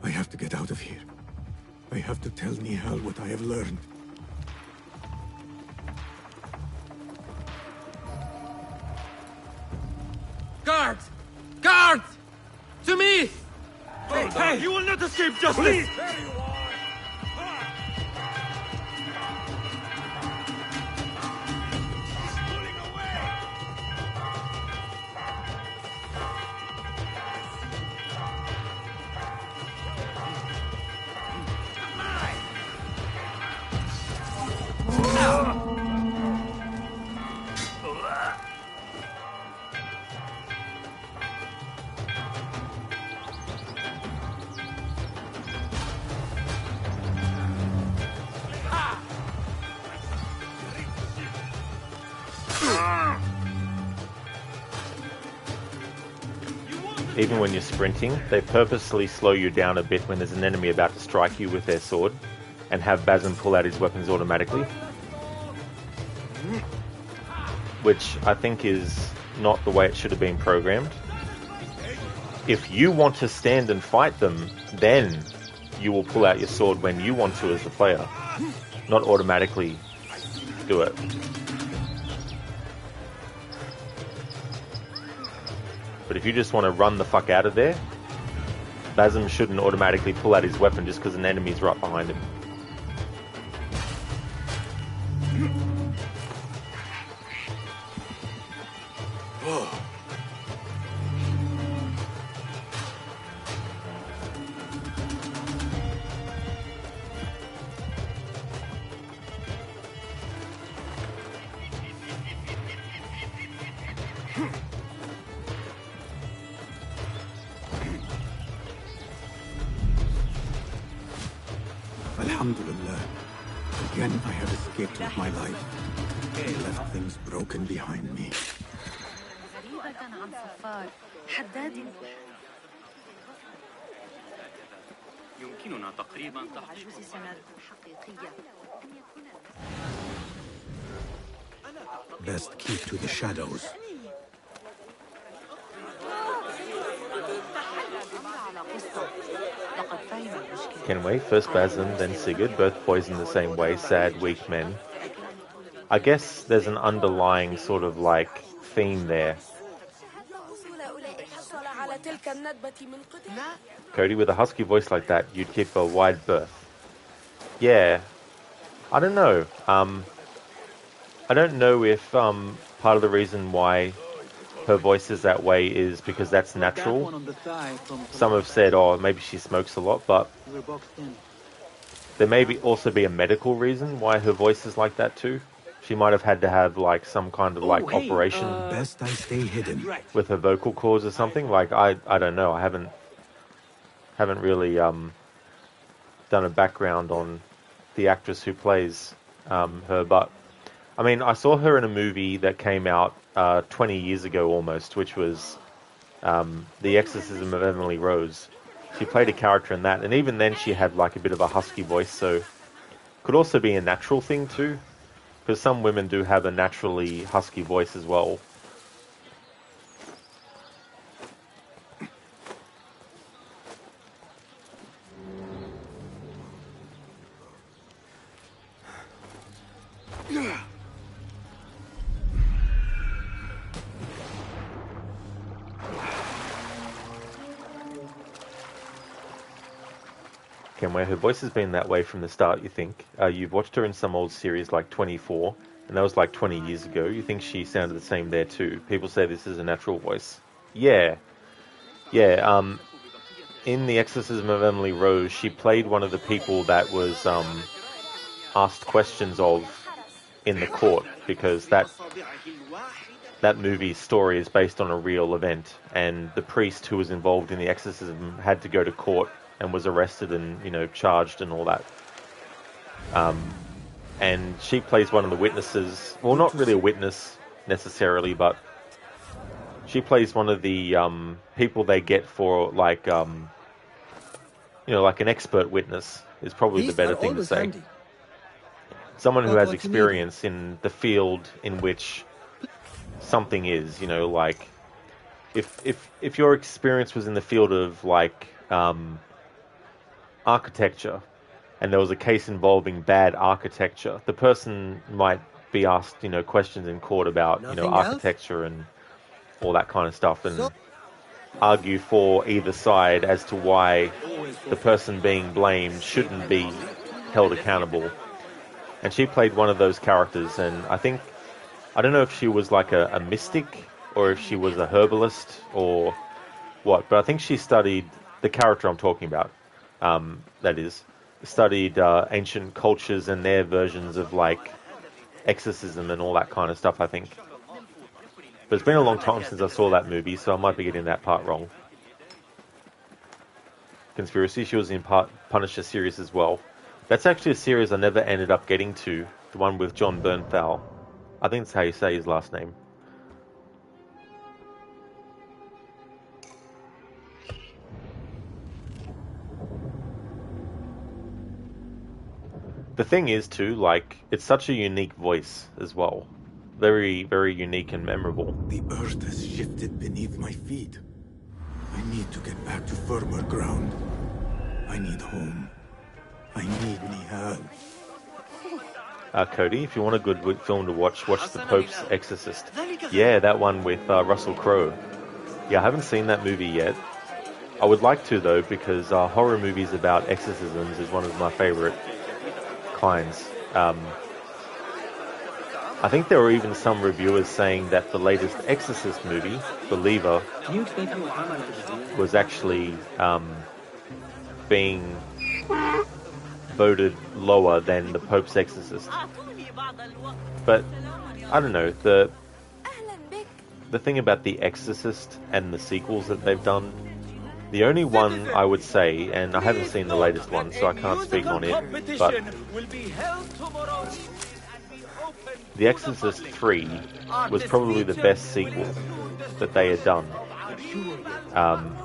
I have to get out of here. I have to tell Nihal what I have learned. Guards! Guards! To me! Hey, you will not escape justice! There you are! Even when you're sprinting, they purposely slow you down a bit when there's an enemy about to strike you with their sword, and have Basim pull out his weapons automatically. Which I think is not the way it should have been programmed. If you want to stand and fight them, then you will pull out your sword when you want to as the player, not automatically do it. But if you just want to run the fuck out of there, Basim shouldn't automatically pull out his weapon just because an enemy's right behind him. Alhamdulillah. Again, I have escaped with my life. I left things broken behind me. يمكننا تقريبا تحقيق Best keep to the shadows. Kenway, first Basim, then Sigurd, both poisoned the same way, sad, weak men. I guess there's an underlying sort of like theme there. Cody, with a husky voice like that, you'd keep a wide berth. Yeah, I don't know. I don't know if part of the reason why her voice is that way is because that's natural. Some have said, oh, maybe she smokes a lot, but there may also be a medical reason why her voice is like that too. She might have had to have like some kind of like operation Best I stay hidden. with her vocal cords or something. Like I don't know. I haven't really done a background on the actress who plays her, but I mean, I saw her in a movie that came out 20 years ago almost, which was The Exorcism of Emily Rose. She played a character in that, and even then she had like a bit of a husky voice, so could also be a natural thing too, because some women do have a naturally husky voice as well. Kenway, her voice has been that way from the start, you think? You've watched her in some old series like 24, and that was like 20 years ago. You think she sounded the same there too? People say this is a natural voice. Yeah. Yeah, in The Exorcism of Emily Rose, she played one of the people that was asked questions of in the court, because that movie's story is based on a real event, and the priest who was involved in the exorcism had to go to court and was arrested and, you know, charged and all that. And she plays one of the witnesses. Well, not really a witness necessarily, but she plays one of the people they get for, like, you know, like an expert witness is probably the better thing to say. Handy. Someone who But has what you need? experience in the field in which something is, you know, like if your experience was in the field of like architecture, and there was a case involving bad architecture, the person might be asked, you know, questions in court about, you know, Nothing else? architecture and all that kind of stuff, and argue for either side as to why the person being blamed shouldn't be held accountable. And she played one of those characters, and I don't know if she was like a mystic or if she was a herbalist or what, but I think she studied the character I'm talking about. That is, studied ancient cultures and their versions of like exorcism and all that kind of stuff, I think. But it's been a long time since I saw that movie, so I might be getting that part wrong. Conspiracy, she was in Punisher series as well. That's actually a series I never ended up getting to, the one with John Bernthal. I think that's how you say his last name. The thing is, too, like, it's such a unique voice as well. Very, very unique and memorable. The earth has shifted beneath my feet. I need to get back to firmer ground. I need home. I need Nihal. Cody, if you want a good film to watch The Pope's Exorcist. Yeah, that one with Russell Crowe. Yeah, I haven't seen that movie yet. I would like to, though, because horror movies about exorcisms is one of my favorite kinds. I think there were even some reviewers saying that the latest Exorcist movie, Believer, was actually being voted lower than the Pope's Exorcist. But I don't know, the thing about The Exorcist and the sequels that they've done, the only one I would say, and I haven't seen the latest one, so I can't speak on it, but The Exorcist 3 was probably the best sequel that they had done.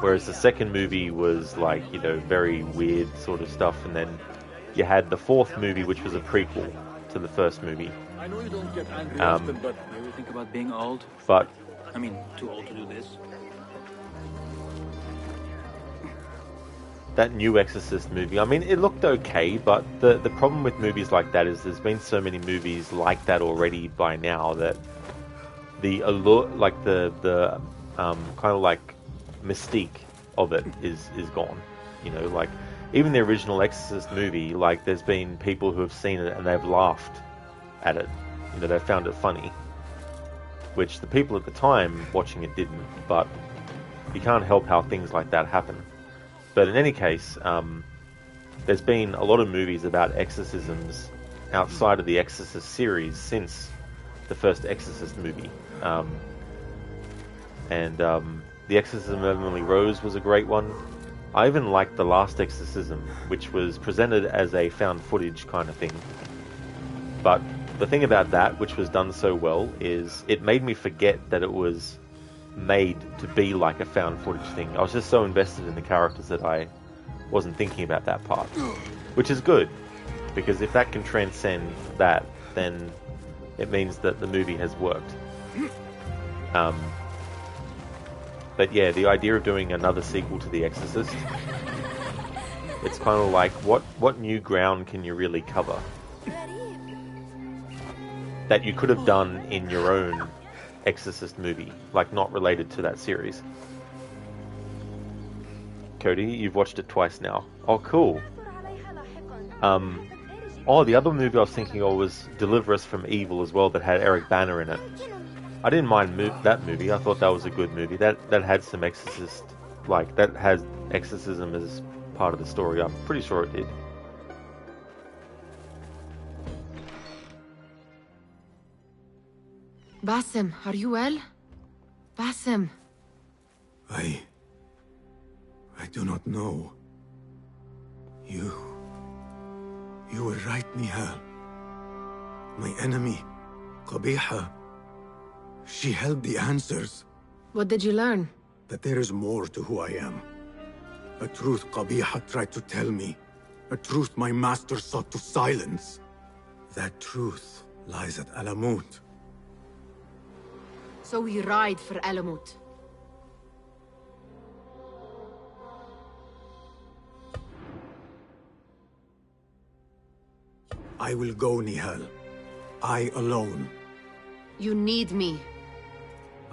Whereas the second movie was like, you know, very weird sort of stuff, and then you had the fourth movie, which was a prequel to the first movie. I know you don't get angry often, but you ever think about being old? But I mean, too old to do this. That new Exorcist movie, I mean, it looked okay, but the problem with movies like that is there's been so many movies like that already by now that the allure, like the kind of like mystique of it is gone. You know, like even the original Exorcist movie, like there's been people who have seen it and they've laughed at it. You know, they found it funny, which the people at the time watching it didn't. But you can't help how things like that happen. But in any case, there's been a lot of movies about exorcisms outside of the Exorcist series since the first Exorcist movie. The Exorcism of Emily Rose was a great one. I even liked The Last Exorcism, which was presented as a found footage kind of thing. But the thing about that, which was done so well, is it made me forget that it was made to be like a found footage thing. I was just so invested in the characters that I wasn't thinking about that part, which is good, because if that can transcend that, then it means that the movie has worked. But yeah, the idea of doing another sequel to The Exorcist, it's kind of like, what new ground can you really cover that you could have done in your own Exorcist movie, like not related to that series? Cody, you've watched it twice now. Oh, cool. The other movie I was thinking of was Deliver Us from Evil as well, that had Eric Bana in it. I didn't mind that movie. I thought that was a good movie. That had some exorcist, like that has exorcism as part of the story. I'm pretty sure it did. Basim, are you well? Basim. I do not know. You were right, Nihal. My enemy, Qabiha, she held the answers. What did you learn? That there is more to who I am. A truth Qabiha tried to tell me. A truth my master sought to silence. That truth lies at Alamut. So we ride for Alamut. I will go, Nihal. I alone. You need me.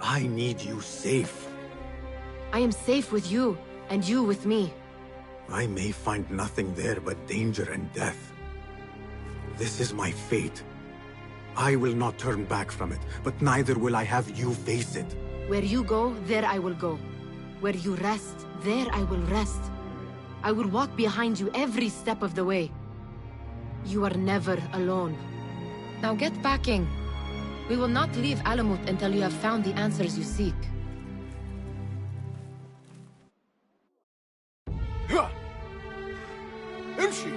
I need you safe. I am safe with you, and you with me. I may find nothing there but danger and death. This is my fate. I will not turn back from it, but neither will I have you face it. Where you go, there I will go. Where you rest, there I will rest. I will walk behind you every step of the way. You are never alone. Now get packing. We will not leave Alamut until you have found the answers you seek. امشي.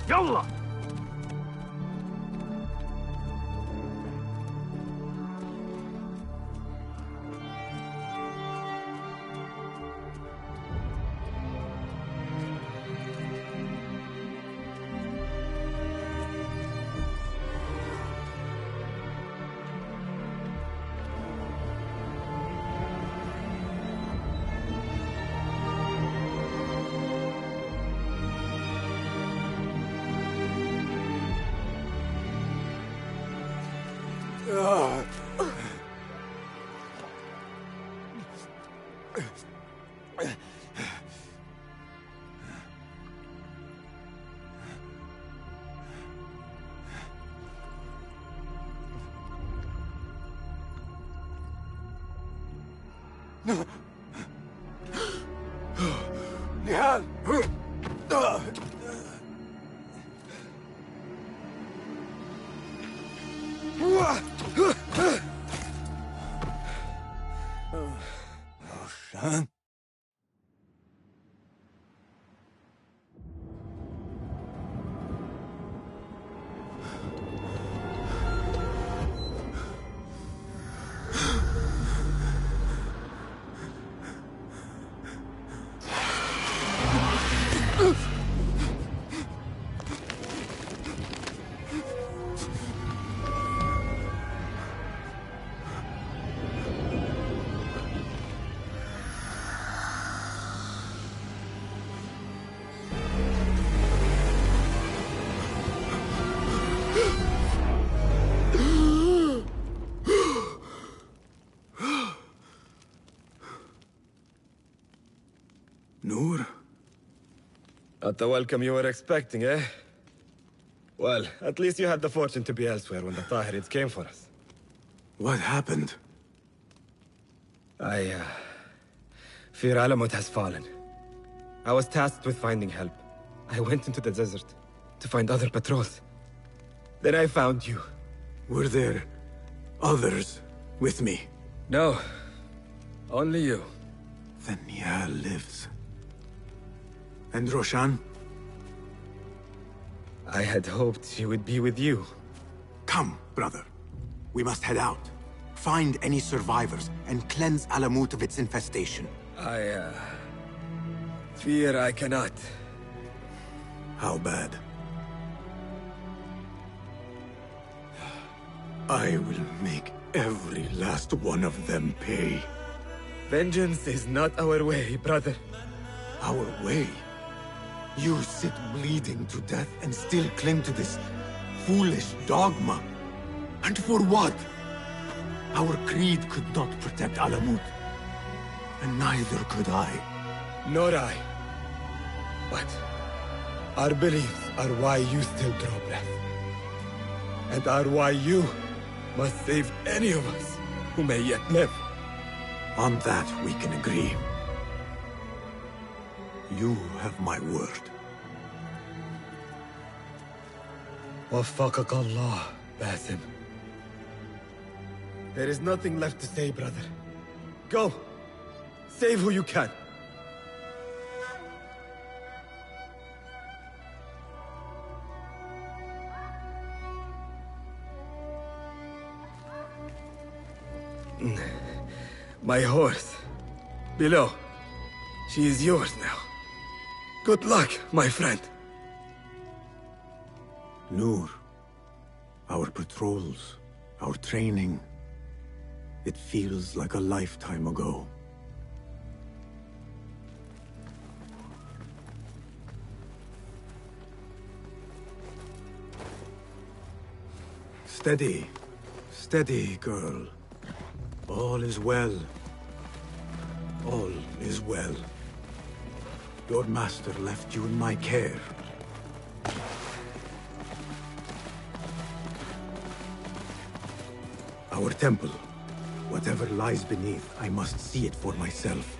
يلا. Nihal! Roshan? Noor? Not the welcome you were expecting, eh? Well, at least you had the fortune to be elsewhere when the Tahirids came for us. What happened? I fear Alamut has fallen. I was tasked with finding help. I went into the desert to find other patrols. Then I found you. Were there others with me? No. Only you. Then Nihal lives. And Roshan? I had hoped she would be with you. Come, brother. We must head out. Find any survivors and cleanse Alamut of its infestation. I fear I cannot. How bad? I will make every last one of them pay. Vengeance is not our way, brother. Our way? You sit bleeding to death and still cling to this foolish dogma. And for what? Our creed could not protect Alamut. And neither could I. Nor I. But our beliefs are why you still draw breath. And are why you must save any of us who may yet live. On that we can agree. You have my word. Waffaqak Allah, Basim. There is nothing left to say, brother. Go! Save who you can! My horse. Below. She is yours now. Good luck, my friend. Noor, our patrols, our training, it feels like a lifetime ago. Steady, steady, girl. All is well. All is well. Your master left you in my care. Our temple. Whatever lies beneath, I must see it for myself,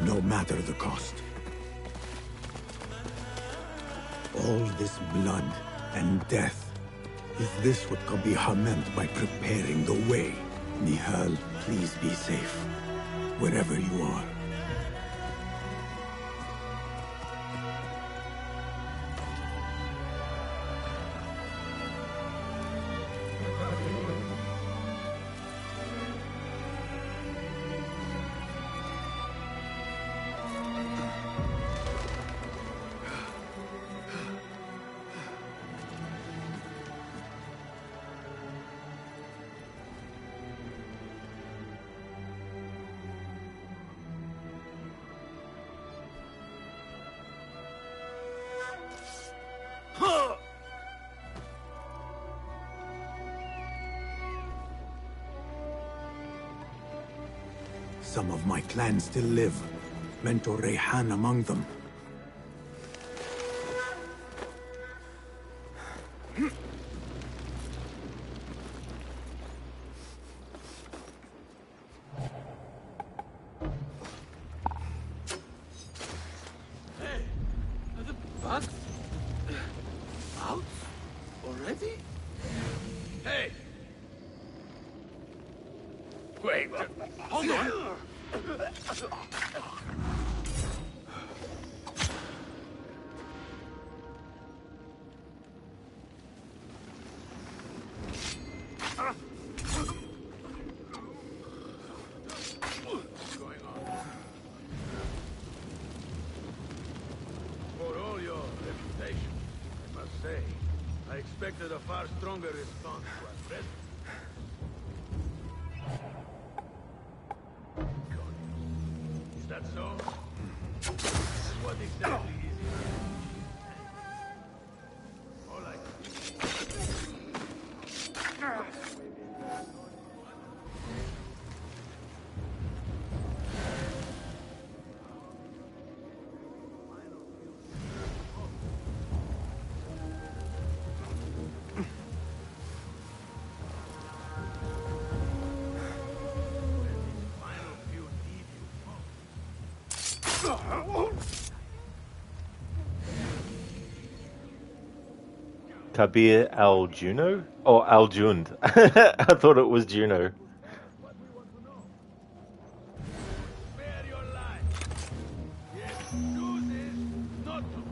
no matter the cost. All this blood and death. Is this what Qabiha meant by preparing the way? Nihal, please be safe, wherever you are. Some of my clan still live. Mentor Rayhan among them. Hey, are the bugs out already? Hey! Wait, hold on. What's going on? For all your reputation, I must say, I expected a far stronger response to our presence. Is that so? And what exactly is it? All I Kabir Al Juno? Or Al Jund. I thought it was Juno. spare your life. Yes, chooses not to.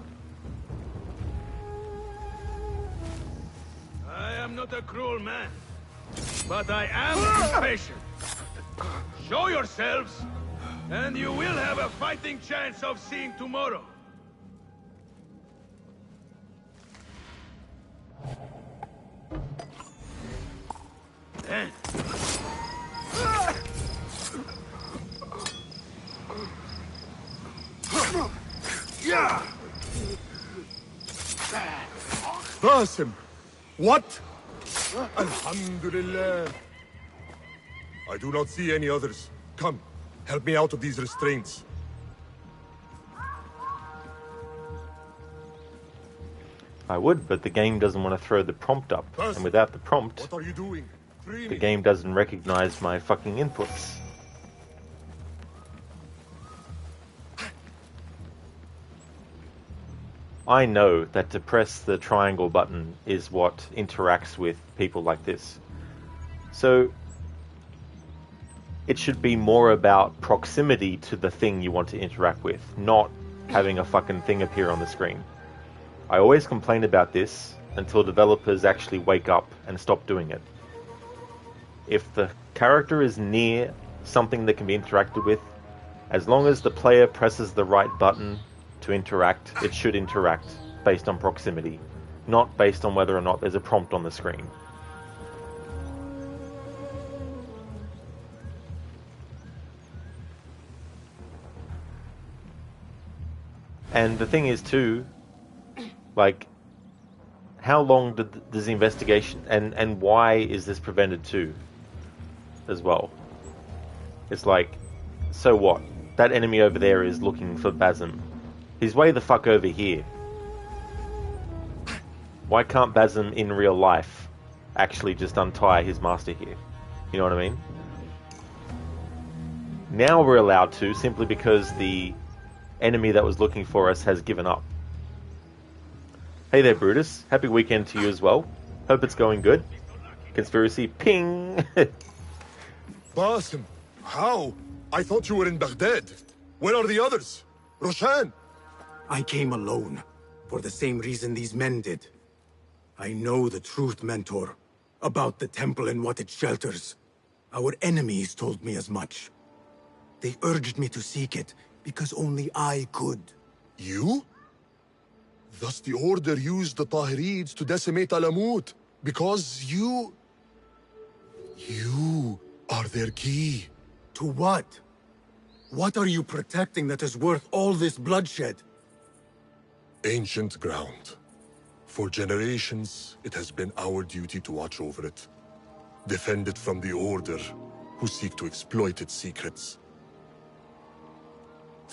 I am not a cruel man, but I am impatient. Show yourselves, and you will have a fighting chance of seeing tomorrow. Then. Yeah! Basim! What? Alhamdulillah. I do not see any others. Come, help me out of these restraints. I would, but the game doesn't want to throw the prompt up. And without the prompt, What are you doing? Free the me. game doesn't recognize my fucking inputs. I know that to press the triangle button is what interacts with people like this. So it should be more about proximity to the thing you want to interact with, not having a fucking thing appear on the screen. I always complain about this until developers actually wake up and stop doing it. If the character is near something that can be interacted with, as long as the player presses the right button to interact, it should interact based on proximity, not based on whether or not there's a prompt on the screen. And the thing is too, like, how long does the investigation, and why is this prevented too, as well? It's like, so what? That enemy over there is looking for Basim. He's way the fuck over here. Why can't Basim in real life actually just untie his master here? You know what I mean? Now we're allowed to, simply because the enemy that was looking for us has given up. Hey there, Brutus. Happy weekend to you as well. Hope it's going good. Conspiracy, ping! Basim, how? I thought you were in Baghdad. Where are the others? Roshan! I came alone, for the same reason these men did. I know the truth, Mentor, about the temple and what it shelters. Our enemies told me as much. They urged me to seek it, because only I could. You? Thus the Order used the Tahirids to decimate Alamut, because you are their key. To what? What are you protecting that is worth all this bloodshed? Ancient ground. For generations, it has been our duty to watch over it. Defend it from the Order, who seek to exploit its secrets.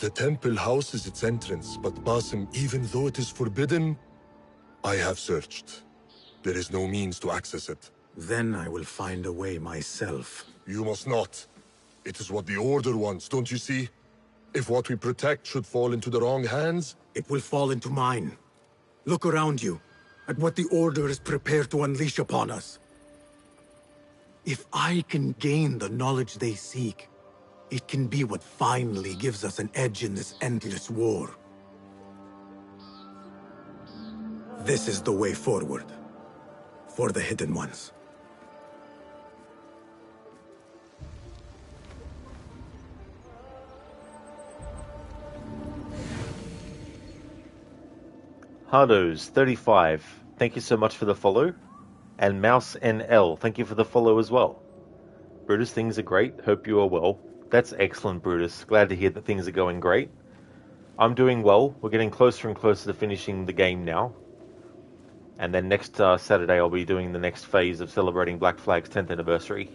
The temple houses its entrance, but Basim, even though it is forbidden, I have searched. There is no means to access it. Then I will find a way myself. You must not. It is what the Order wants, don't you see? If what we protect should fall into the wrong hands... It will fall into mine. Look around you, at what the Order is prepared to unleash upon us. If I can gain the knowledge they seek, it can be what finally gives us an edge in this endless war. This is the way forward. For the Hidden Ones. Hardos 35, thank you so much for the follow. And Mouse NL, thank you for the follow as well. Brutus, things are great. Hope you are well. That's excellent, Brutus. Glad to hear that things are going great. I'm doing well. We're getting closer and closer to finishing the game now. And then next Saturday I'll be doing the next phase of celebrating Black Flag's 10th anniversary.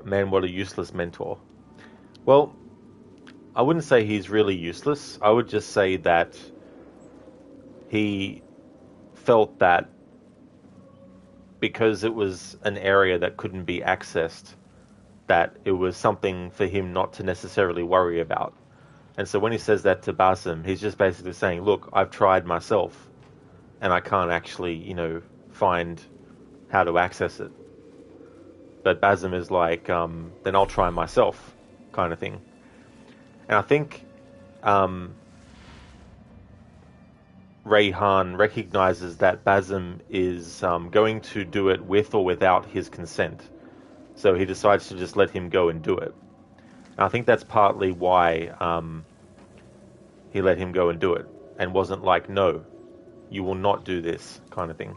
Man, what a useless mentor. Well, I wouldn't say he's really useless. I would just say that he felt that because it was an area that couldn't be accessed, that it was something for him not to necessarily worry about. And so when he says that to Basim, he's just basically saying, look, I've tried myself, and I can't actually, find how to access it. But Basim is like, then I'll try myself, kind of thing. And I think Rayhan recognizes that Basim is going to do it with or without his consent. So he decides to just let him go and do it. And I think that's partly why he let him go and do it, and wasn't like, no, you will not do this, kind of thing.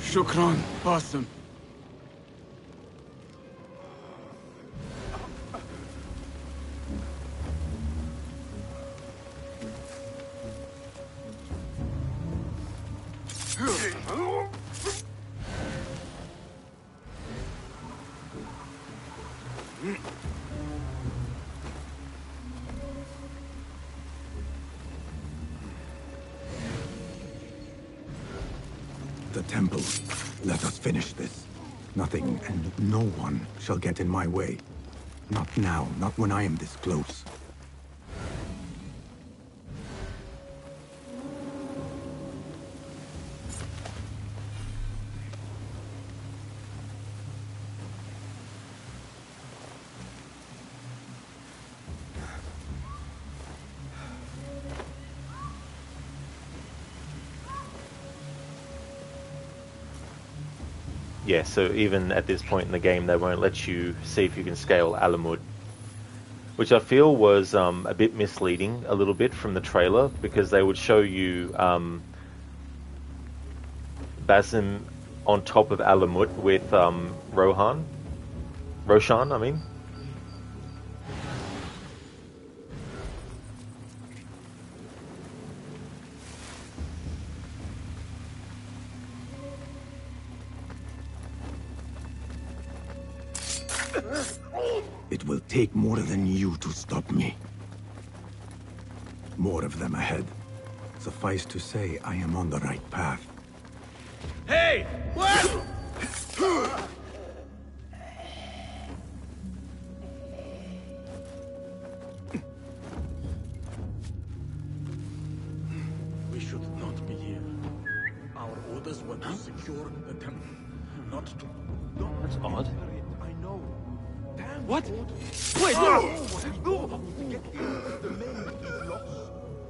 Shukran, Basim. The temple. Let us finish this. Nothing and no one shall get in my way. Not now, not when I am this close. Yeah, so even at this point in the game, they won't let you see if you can scale Alamut. Which I feel was a bit misleading, a little bit, from the trailer, because they would show you Basim on top of Alamut with Roshan, I mean. It will take more than you to stop me. More of them ahead. Suffice to say, I am on the right path. Hey! What? We should not be here. Our orders were to secure the temple, not to... That's odd. I know. Damn. What? Wait, no! The men is lost.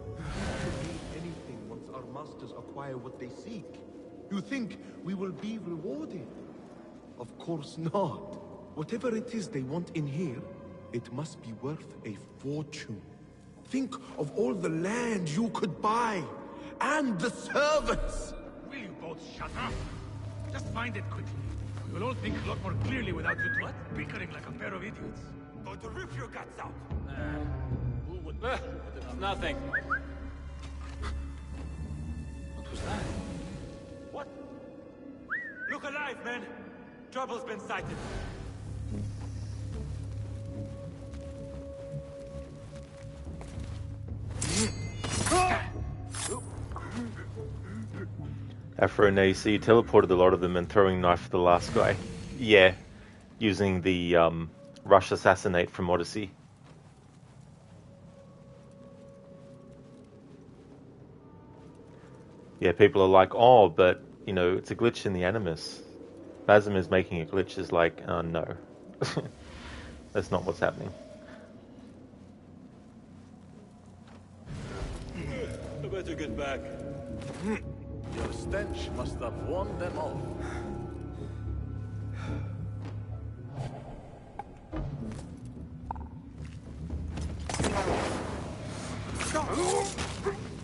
We will gain anything once our masters acquire what they seek. You think we will be rewarded? Of course not. Whatever it is they want in here, it must be worth a fortune. Think of all the land you could buy, and the servants! Will you both shut up? Just find it quickly. We'll all think a lot more clearly without you two bickering like a pair of idiots. Going to rip your guts out. Who would? It's nothing. What was that? What? Look alive, men! Trouble's been sighted. Afro and so you teleported a lot of them and throwing knife at the last guy. Yeah, using the rush assassinate from Odyssey. Yeah, people are like, oh, but, you know, it's a glitch in the Animus. Basim is making a glitch is like, no. That's not what's happening. I better get back. Your stench must have warned them off.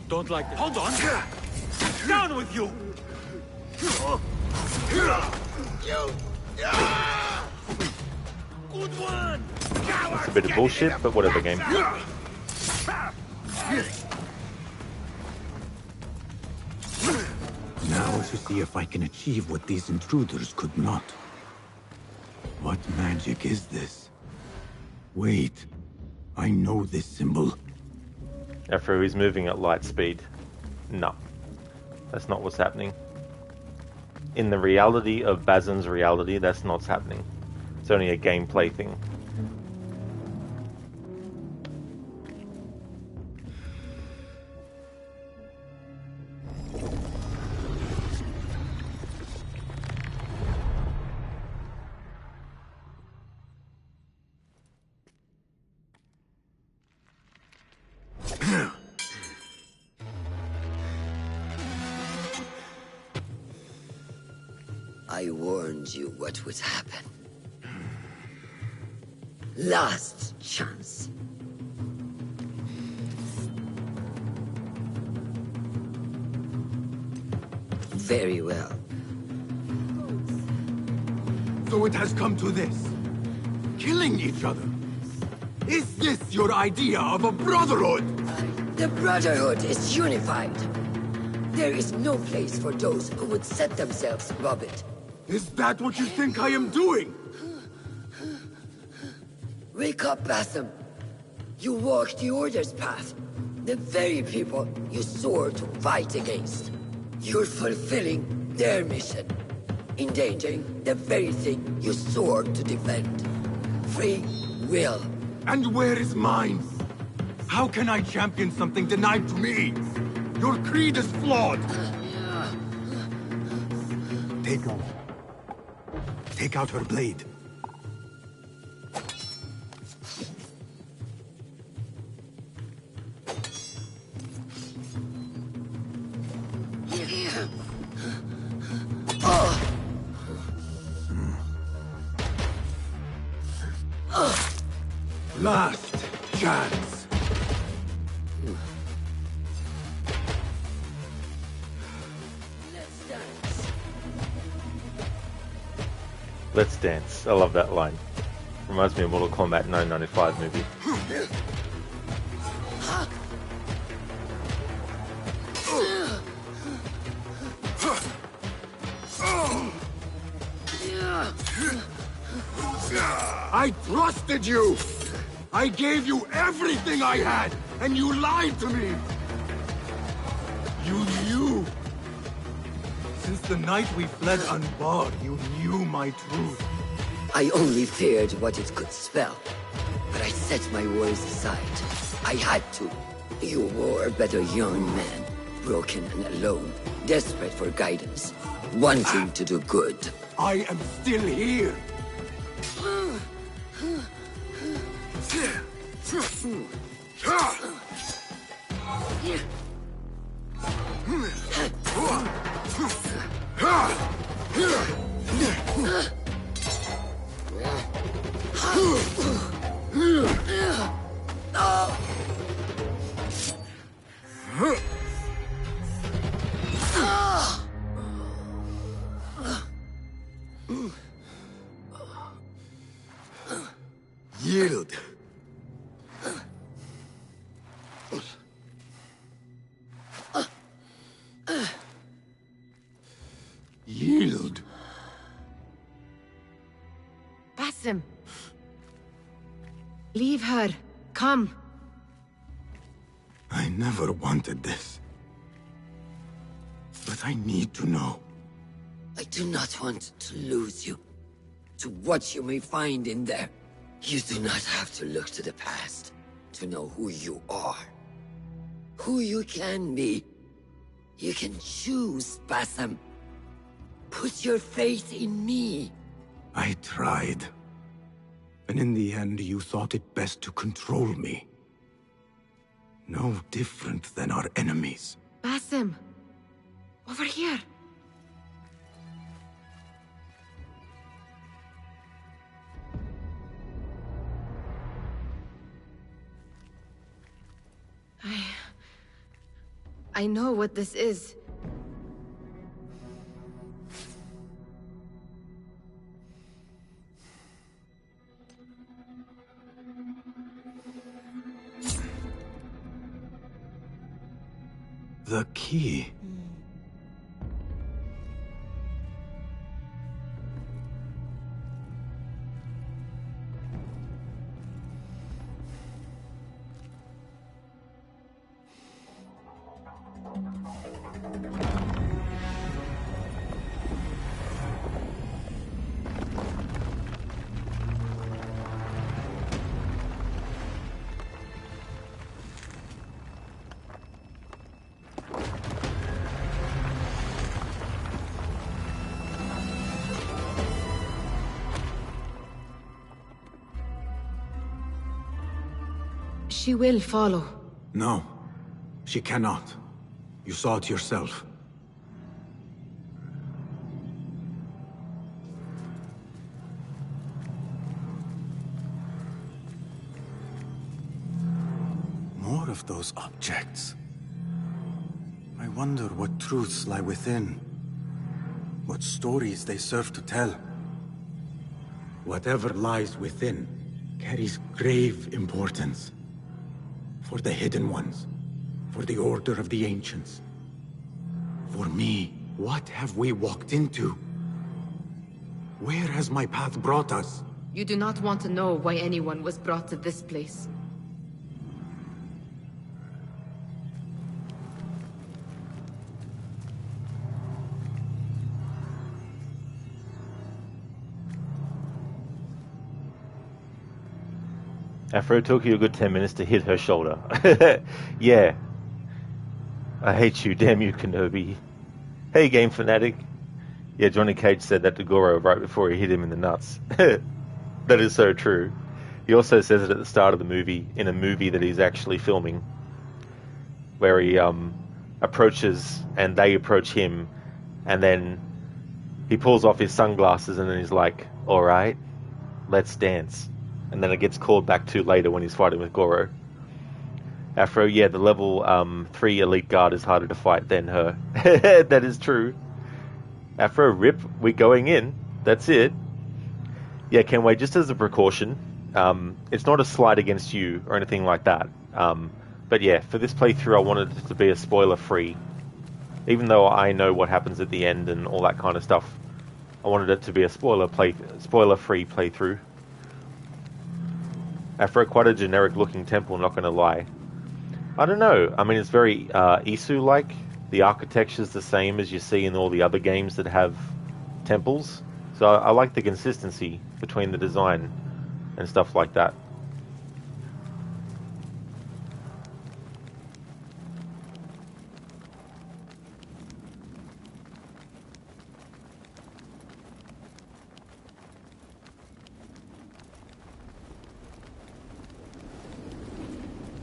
Don't like this. Hold on! Down with you! Good one! It's a bit of bullshit, but whatever, game. Now to see if I can achieve what these intruders could not. What magic is this? Wait, I know this symbol. Afro is moving at light speed. No, that's not what's happening. In the reality of Basim's reality, that's not what's happening. It's only a gameplay thing. I warned you what would happen. Last chance. Very well. So it has come to this. Killing each other. Is this your idea of a brotherhood? The Brotherhood is unified. There is no place for those who would set themselves above it. Is that what you think I am doing? Wake up, Basim. You walk the Order's path. The very people you swore to fight against. You're fulfilling their mission. Endangering the very thing you swore to defend. Free will. And where is mine? How can I champion something denied to me? Your creed is flawed. Take out her blade. Last chance. Let's dance. I love that line. Reminds me of Mortal Kombat 995 movie. I trusted you! I gave you everything I had, and you lied to me! You knew! Since the night we fled unbarred, you knew my truth. I only feared what it could spell. But I set my worries aside. I had to. You were but a young man, broken and alone, desperate for guidance, wanting to do good. I am still here! Yield. Yield. Basim. Leave her. Come. I never wanted this. But I need to know. I do not want to lose you. To what you may find in there. You do not have to look to the past to know who you are. Who you can be. You can choose, Basim. Put your faith in me. I tried. And in the end, you thought it best to control me. No different than our enemies. Basim. Over here. I know what this is. The key. She will follow. No, she cannot. You saw it yourself. More of those objects. I wonder what truths lie within. What stories they serve to tell. Whatever lies within carries grave importance. For the Hidden Ones. For the Order of the Ancients. For me, what have we walked into? Where has my path brought us? You do not want to know why anyone was brought to this place. Afro, it took you a good 10 minutes to hit her shoulder. Yeah. I hate you, damn you, Kenobi. Hey, game fanatic. Yeah, Johnny Cage said that to Goro right before he hit him in the nuts. That is so true. He also says it at the start of the movie, in a movie that he's actually filming, where he approaches and they approach him, and then he pulls off his sunglasses and then he's like, alright, let's dance. And then it gets called back to later when he's fighting with Goro. Afro, yeah, the level 3 elite guard is harder to fight than her. That is true. Afro, rip, we're going in. That's it. Yeah, Kenway, just as a precaution, it's not a slight against you or anything like that. But yeah, for this playthrough, I wanted it to be a spoiler-free. Even though I know what happens at the end and all that kind of stuff, I wanted it to be a spoiler-free playthrough. Afro, quite a generic-looking temple, not going to lie. I don't know. I mean, it's very Isu-like. The architecture's the same as you see in all the other games that have temples. So I like the consistency between the design and stuff like that.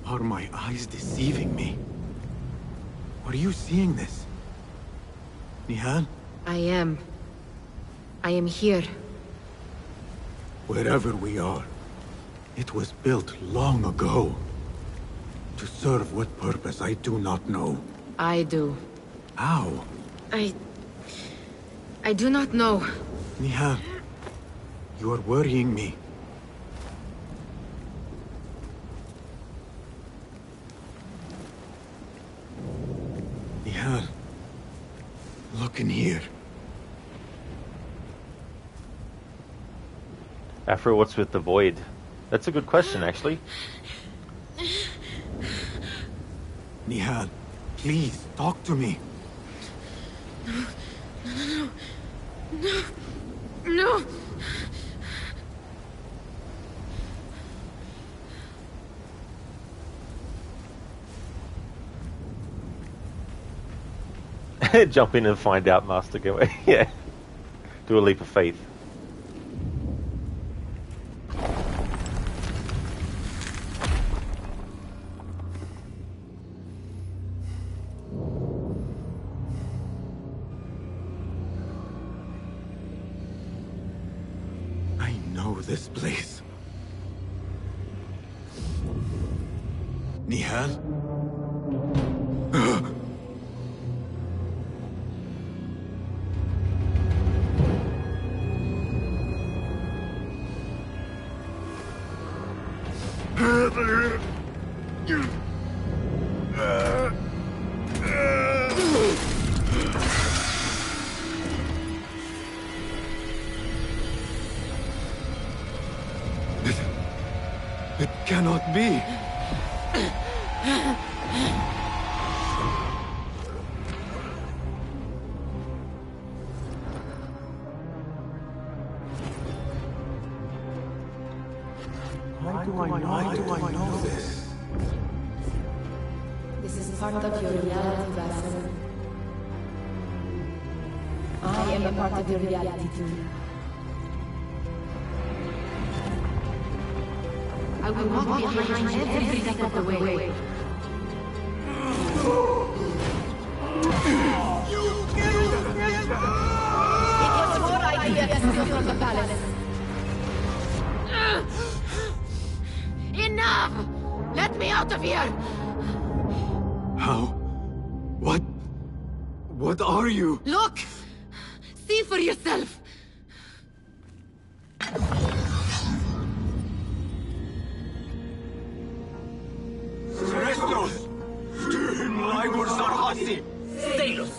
Are my eyes deceiving me? Are you seeing this? Nihal? I am here. Wherever we are, it was built long ago. To serve what purpose, I do not know. I do. How? I do not know. Nihal, you are worrying me. Nihal, look in here. Afro, what's with the void? That's a good question, actually. Nihal, please, talk to me. No. No. Jump in and find out, Master. Go away. Yeah. Do a leap of faith. I know this place. Nihal? It cannot be. Why do I know this? This is part of your reality, Vassal. I am a part of your reality too. I will walk behind you every step of the way. It was your idea to steal from the palace. Enough! Let me out of here! How? What? What are you? Look! See for yourself! Restos! Laibor Sarhasi! Stalos!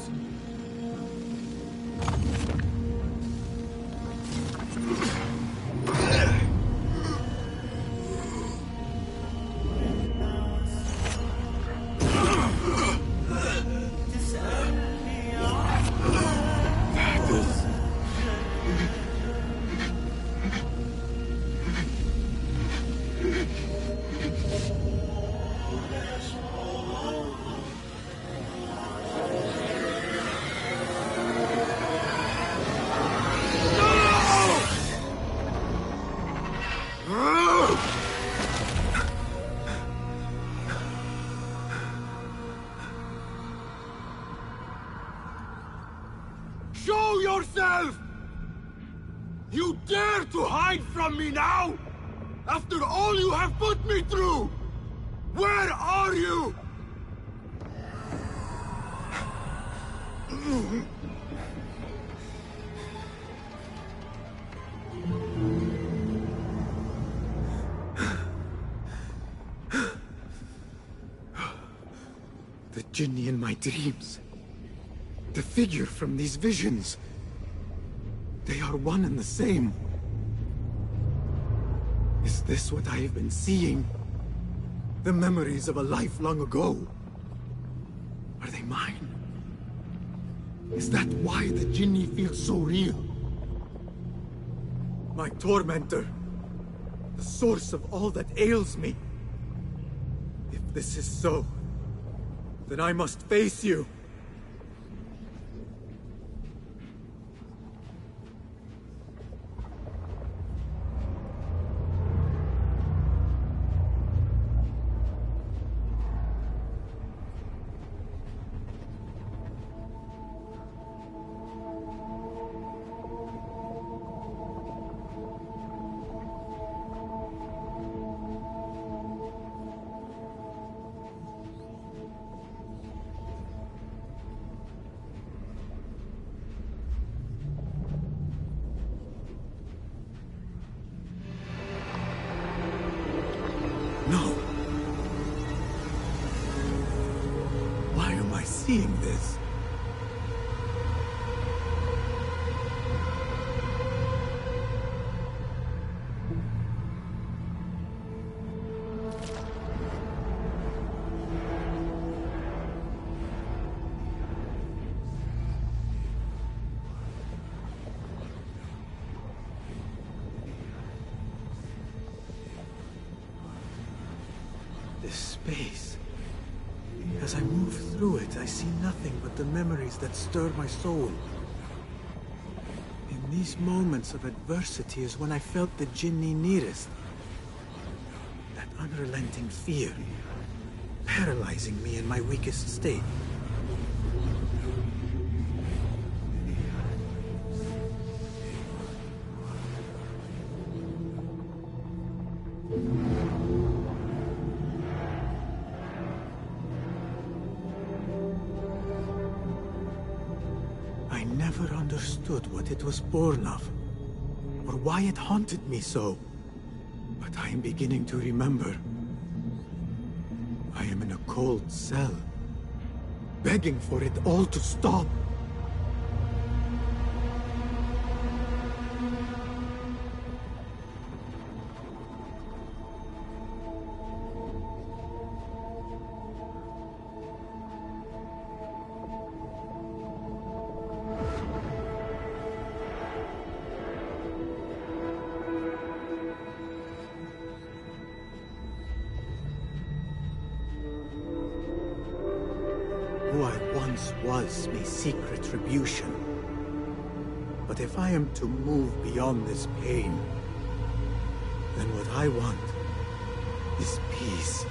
Show yourself! You dare to hide from me now? After all you have put me through? Where are you? The Jinni in my dreams. The figure from these visions. They are one and the same. Is this what I have been seeing? The memories of a life long ago? Are they mine? Is that why the Jinni feels so real? My tormentor. The source of all that ails me. If this is so, then I must face you. seeing this? This space. As I move through it, I see nothing but the memories that stir my soul. In these moments of adversity is when I felt the Jinni nearest. That unrelenting fear, paralyzing me in my weakest state. I never understood what it was born of, or why it haunted me so. But I am beginning to remember. I am in a cold cell, begging for it all to stop. Who I once was may seek retribution. But if I am to move beyond this pain, then what I want is peace.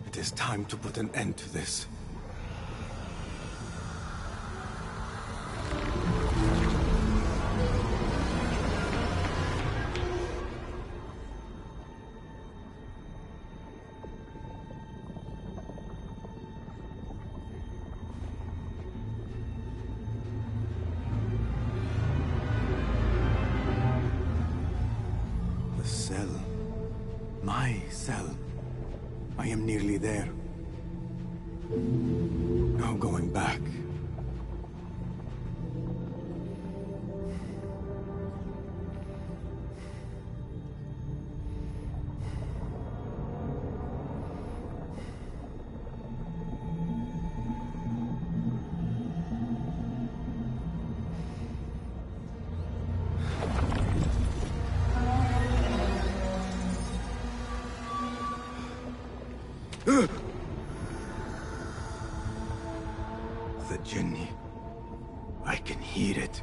It is time to put an end to this. The cell. My cell. I am nearly there. No going back. The Jinni. I can hear it.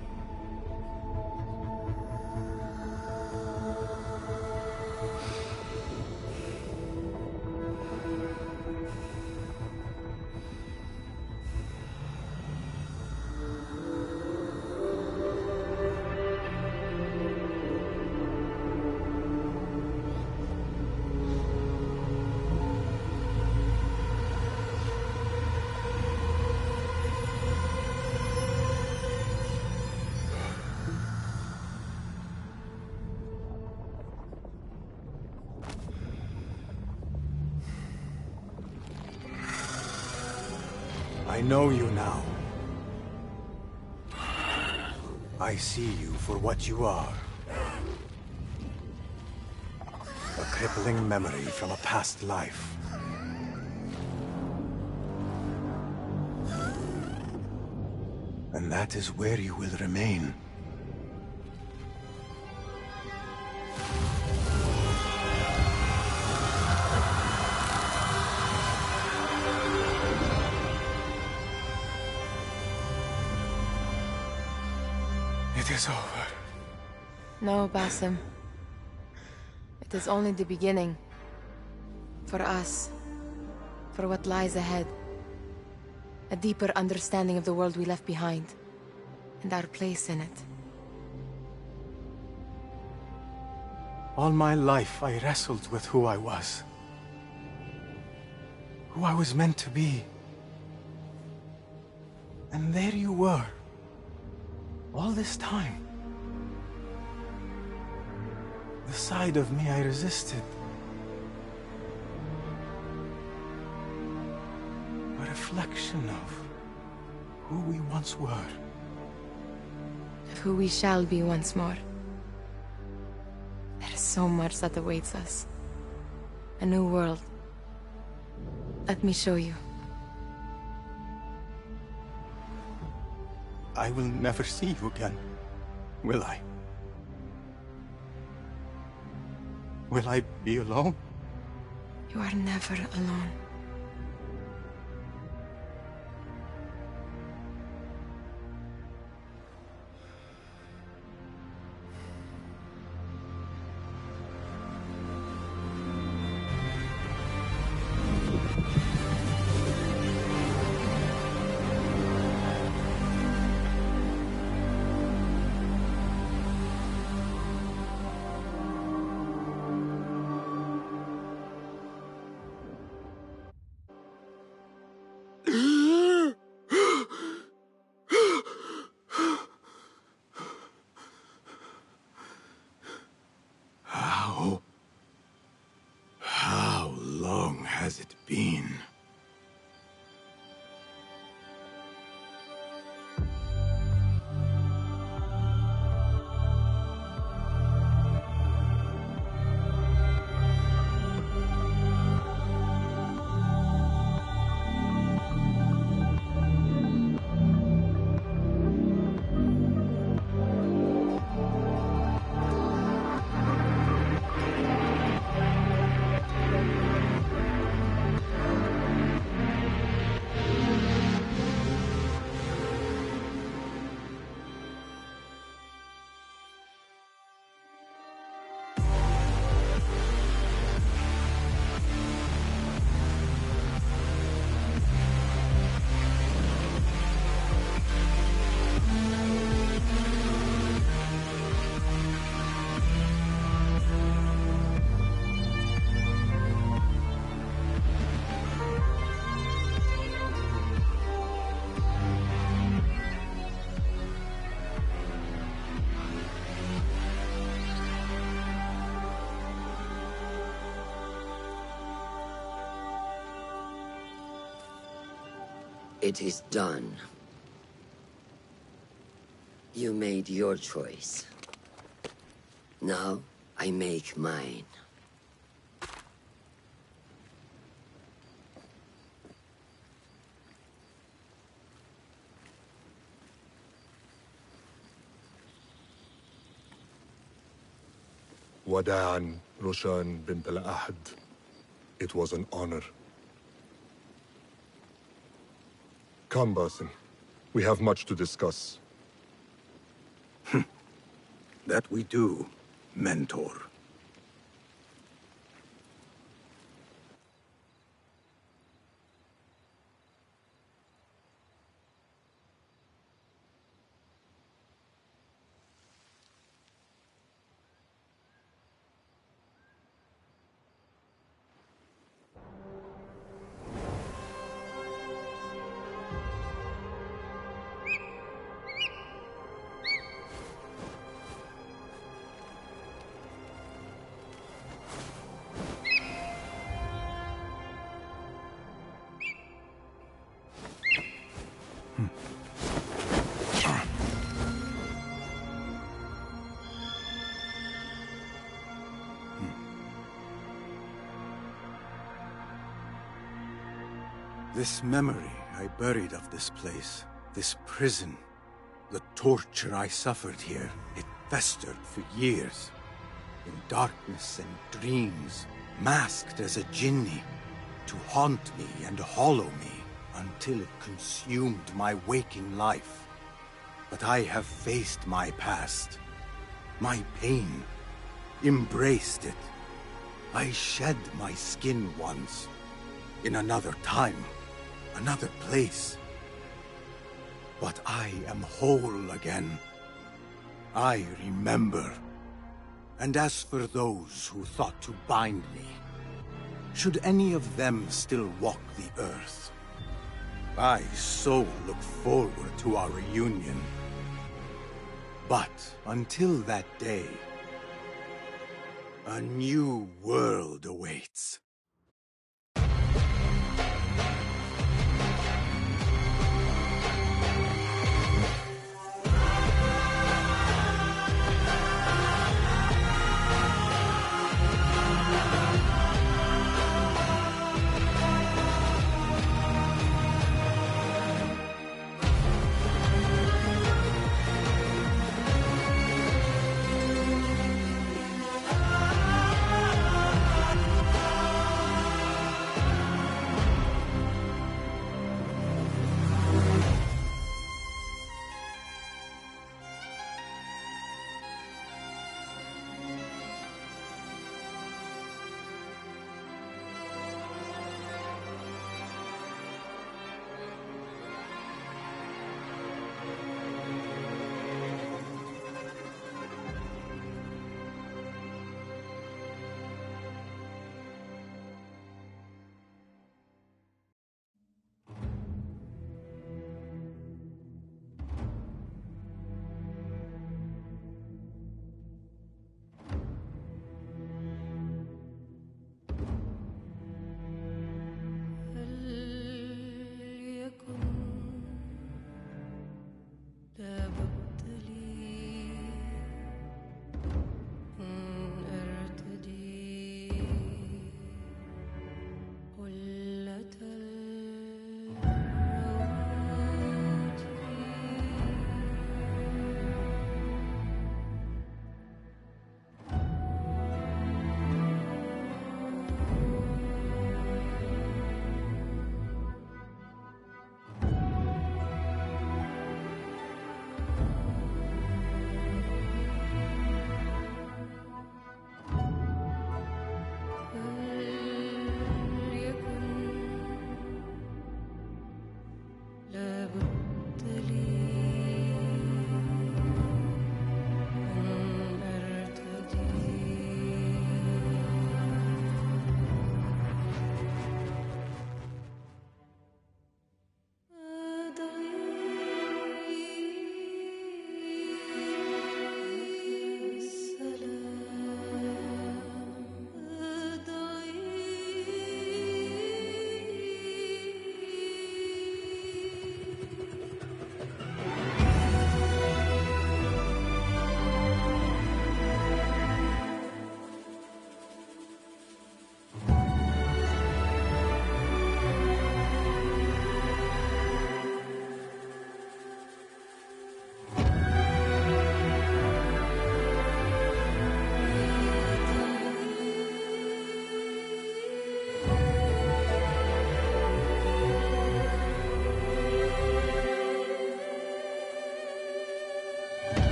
I know you now. I see you for what you are. A crippling memory from a past life. And that is where you will remain. It is over. No, Basim. It is only the beginning. For us. For what lies ahead. A deeper understanding of the world we left behind. And our place in it. All my life I wrestled with who I was. who I was meant to be. And there you were, all this time. The side of me I resisted. A reflection of who we once were. Of who we shall be once more. There is so much that awaits us. A new world. Let me show you. I will never see you again, will I? Will I be alone? You are never alone. How long has it been? It is done. You made your choice. Now, I make mine. وداعاً روشان بنت الأحد. It was an honor. Come, Basim. We have much to discuss. That we do, Mentor. This memory I buried of this place, this prison, the torture I suffered here, it festered for years. In darkness and dreams, masked as a jinni, to haunt me and hollow me, until it consumed my waking life. But I have faced my past, my pain, embraced it. I shed my skin once, in another time, another place. But I am whole again. I remember. And as for those who thought to bind me, Should any of them still walk the earth, I so look forward to our reunion. But until that day, a new world awaits.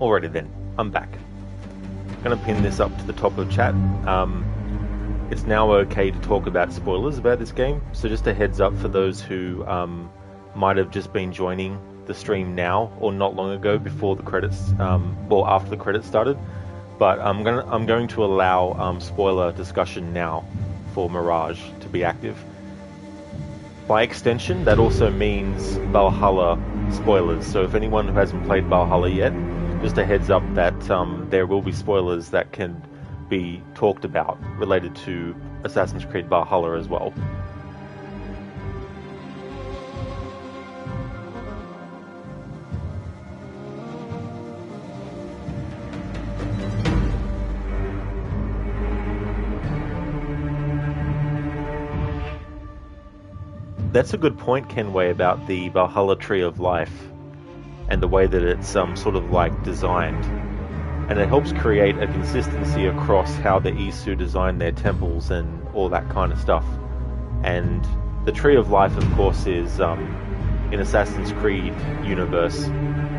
Alrighty then, I'm back. I'm going to pin this up to the top of chat. It's now okay to talk about spoilers about this game, so just a heads up for those who might have just been joining the stream now or not long ago before the credits, or after the credits started. But I'm going to allow spoiler discussion now for Mirage to be active. By extension, that also means Valhalla spoilers. So if anyone who hasn't played Valhalla yet, just a heads up that there will be spoilers that can be talked about related to Assassin's Creed Valhalla as well. That's a good point, Kenway, about the Valhalla Tree of Life and the way that it's sort of like designed. And it helps create a consistency across how the Isu design their temples and all that kind of stuff. And the Tree of Life, of course, is, in Assassin's Creed universe,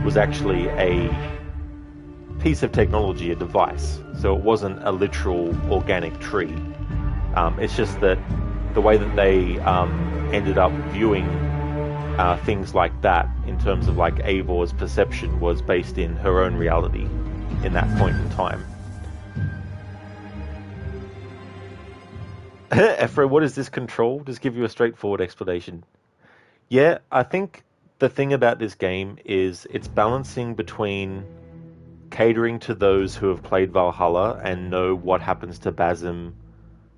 was actually a piece of technology, a device. So it wasn't a literal organic tree. It's just that the way that they ended up viewing things like that in terms of like Eivor's perception was based in her own reality in that point in time. Ephro, what is this control? Just give you a straightforward explanation. Yeah, I think the thing about this game is it's balancing between catering to those who have played Valhalla and know what happens to Basim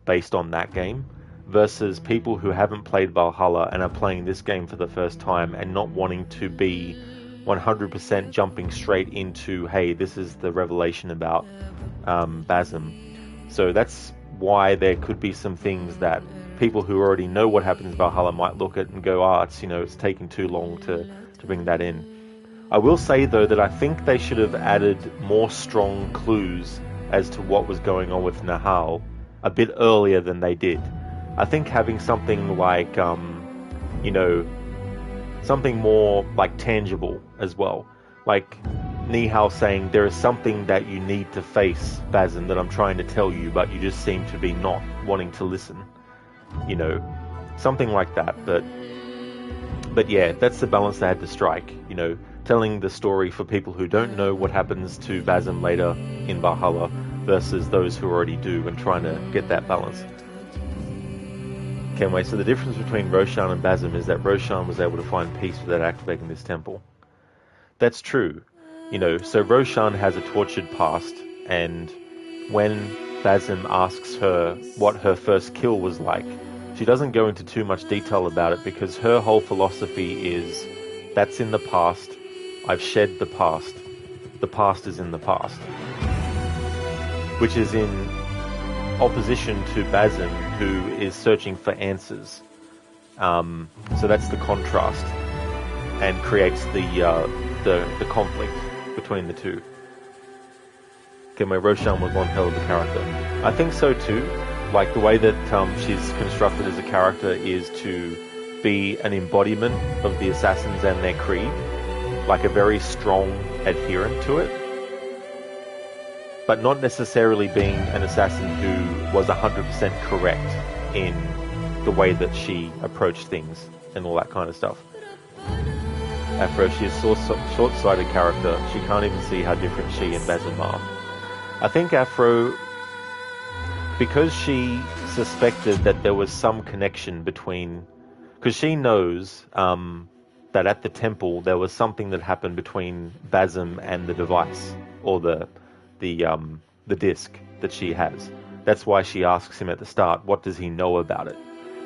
based on that game, versus people who haven't played Valhalla and are playing this game for the first time and not wanting to be 100% jumping straight into, hey, this is the revelation about Basim. So that's why there could be some things that people who already know what happens in Valhalla might look at and go, it's taking too long to bring that in. I will say, though, that I think they should have added more strong clues as to what was going on with Nahal a bit earlier than they did. I think having something like, something more like tangible as well. Like Nihal saying, there is something that you need to face, Basim, that I'm trying to tell you, but you just seem to be not wanting to listen. Something like that. But yeah, that's the balance they had to strike. Telling the story for people who don't know what happens to Basim later in Valhalla versus those who already do, and trying to get that balance. Kenway, so the difference between Roshan and Basim is that Roshan was able to find peace without activating this temple. That's true. So Roshan has a tortured past, and when Basim asks her what her first kill was like, she doesn't go into too much detail about it because her whole philosophy is, that's in the past, I've shed the past is in the past. Which is in opposition to Basim, who is searching for answers. So that's the contrast, and creates the conflict between the two. Roshan was one hell of a character. I think so too. Like the way that she's constructed as a character is to be an embodiment of the assassins and their creed, like a very strong adherent to it, but not necessarily being an assassin who was 100% correct in the way that she approached things and all that kind of stuff. Afro, she is a short-sighted character. She can't even see how different she and Basim are. I think Afro, because she suspected that there was some connection between, because she knows that at the temple there was something that happened between Basim and the device, or the disc that she has. That's why she asks him at the start, what does he know about it?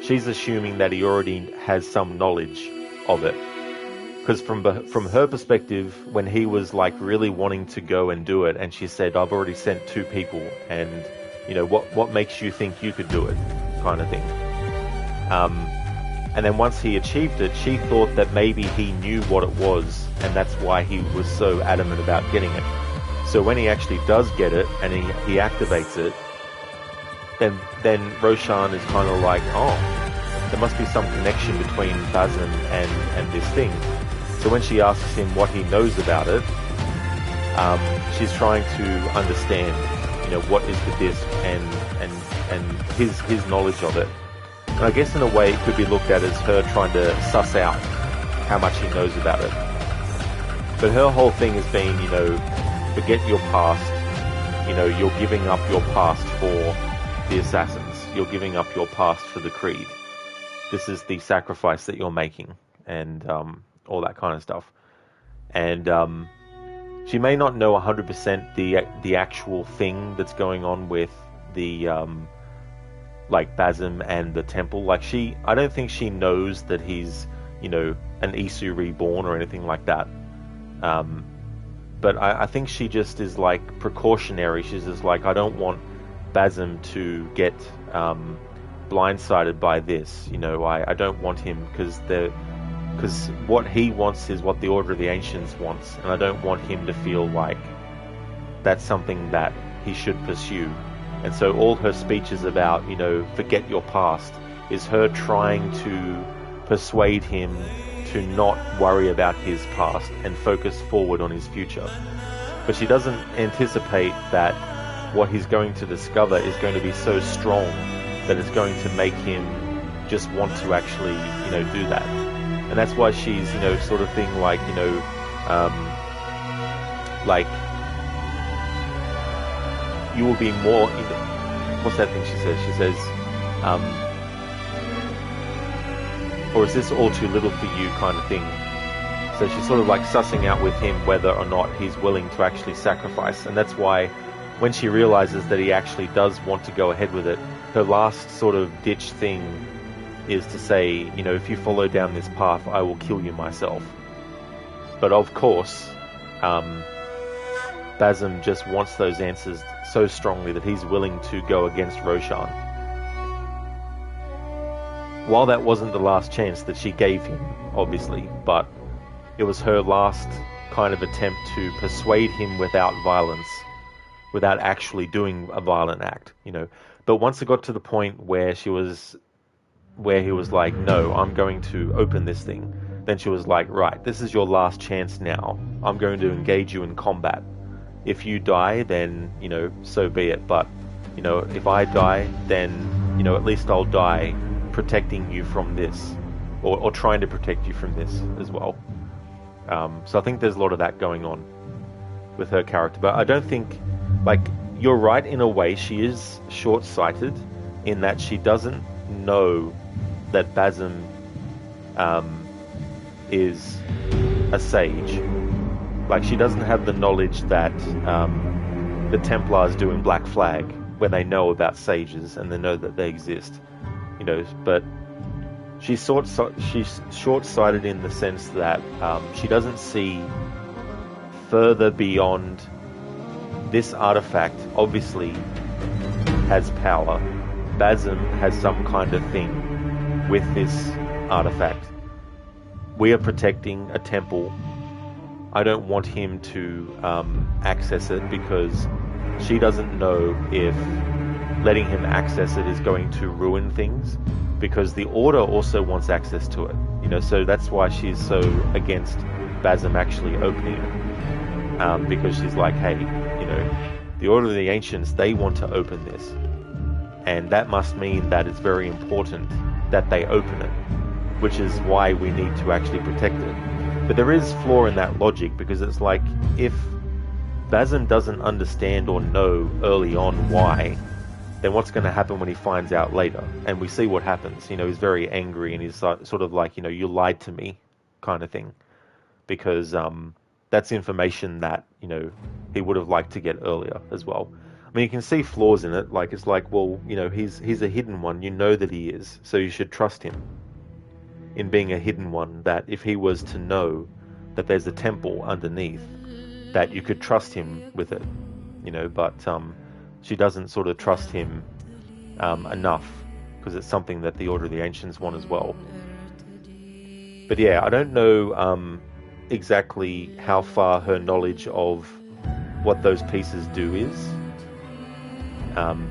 She's assuming that he already has some knowledge of it. Because from her perspective, when he was like really wanting to go and do it, and she said, I've already sent 2 people, and what makes you think you could do it, kind of thing. And then once he achieved it, she thought that maybe he knew what it was, and that's why he was so adamant about getting it. So when he actually does get it, and he activates it, then Roshan is kind of like, oh, there must be some connection between Basim and this thing. So when she asks him what he knows about it, she's trying to understand, you know, what is the disc and his knowledge of it. And I guess in a way it could be looked at as her trying to suss out how much he knows about it. But her whole thing has been, you know, forget your past. You know, you're giving up your past for the assassins. You're giving up your past for the Creed. This is the sacrifice that you're making, and all that kind of stuff. And she may not know 100% the actual thing that's going on with the like Basim and the temple. Like I don't think she knows that he's, you know, an Isu reborn or anything like that. But I think she just is like precautionary. She's just like, I don't want Basim to get blindsided by this. You know, I don't want him, because what he wants is what the Order of the Ancients wants, and I don't want him to feel like that's something that he should pursue. And so all her speeches about, you know, forget your past, is her trying to persuade him to not worry about his past and focus forward on his future. But she doesn't anticipate that what he's going to discover is going to be so strong that it's going to make him just want to actually, you know, do that. And that's why she's, you know, sort of thing like, you know, like, you will be more, you know, what's that thing she says? She says, or is this all too little for you, kind of thing. So she's sort of like sussing out with him whether or not he's willing to actually sacrifice. And that's why when she realizes that he actually does want to go ahead with it, her last sort of ditch thing is to say, you know, if you follow down this path, I will kill you myself. But of course, Basim just wants those answers so strongly that he's willing to go against Roshan. While that wasn't the last chance that she gave him, obviously, but it was her last kind of attempt to persuade him without violence, without actually doing a violent act, you know. But once it got to the point where he was like, no, I'm going to open this thing, then she was like, right, this is your last chance now. I'm going to engage you in combat. If you die, then, you know, so be it. But, you know, if I die, then, you know, at least I'll die protecting you from this, or trying to protect you from this as well. So I think there's a lot of that going on with her character. But I don't think, like, you're right in a way, she is short-sighted in that she doesn't know that Basim is a sage. Like, she doesn't have the knowledge that the Templars do in Black Flag, where they know about sages and they know that they exist, you know. But she's short-sighted in the sense that she doesn't see further beyond this artifact. Obviously has power. Basim has some kind of thing with this artifact. We are protecting a temple. I don't want him to access it, because she doesn't know if letting him access it is going to ruin things, because the Order also wants access to it, you know. So that's why she's so against Basim actually opening it, because she's like, hey, you know, the Order of the Ancients, they want to open this, and that must mean that it's very important that they open it, which is why we need to actually protect it. But there is flaw in that logic, because it's like, if Basim doesn't understand or know early on why, then what's going to happen when he finds out later? And we see what happens. You know, he's very angry, and he's sort of like, you know, you lied to me, kind of thing, because that's information that, you know, he would have liked to get earlier as well. I mean, you can see flaws in it. Like, it's like, well, you know, he's a hidden one. You know that he is, so you should trust him in being a hidden one, that if he was to know that there's a temple underneath, that you could trust him with it, you know. But she doesn't sort of trust him enough, because it's something that the Order of the Ancients want as well. But yeah, I don't know exactly how far her knowledge of what those pieces do is,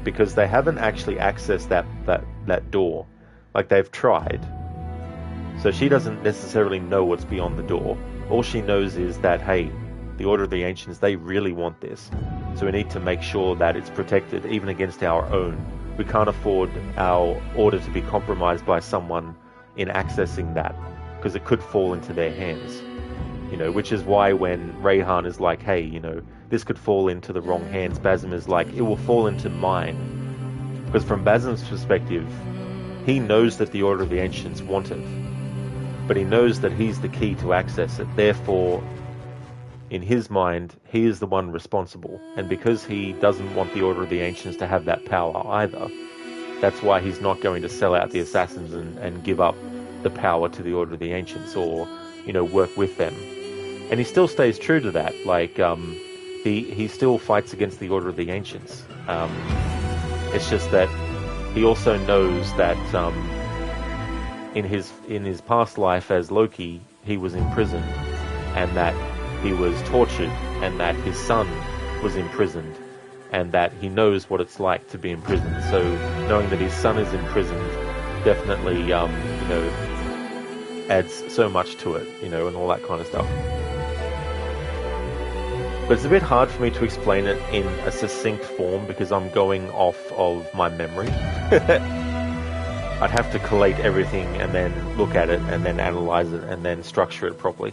because they haven't actually accessed that door. Like, they've tried. So she doesn't necessarily know what's beyond the door. All she knows is that, hey, the Order of the Ancients, they really want this. So we need to make sure that it's protected, even against our own. We can't afford our Order to be compromised by someone in accessing that, because it could fall into their hands. Which is why when Rayhan is like, hey, this could fall into the wrong hands, Basim is like, it will fall into mine. Because from Basim's perspective, he knows that the Order of the Ancients want it, but he knows that he's the key to access it. Therefore, in his mind, he is the one responsible. And because he doesn't want the Order of the Ancients to have that power either, that's why he's not going to sell out the Assassins and give up the power to the Order of the Ancients, or, work with them. And he still stays true to that. Like, he still fights against the Order of the Ancients. It's just that he also knows that in his past life as Loki, he was imprisoned, and that he was tortured, and that his son was imprisoned, and that he knows what it's like to be imprisoned. So knowing that his son is imprisoned definitely, adds so much to it, and all that kind of stuff. But it's a bit hard for me to explain it in a succinct form because I'm going off of my memory. I'd have to collate everything and then look at it and then analyze it and then structure it properly.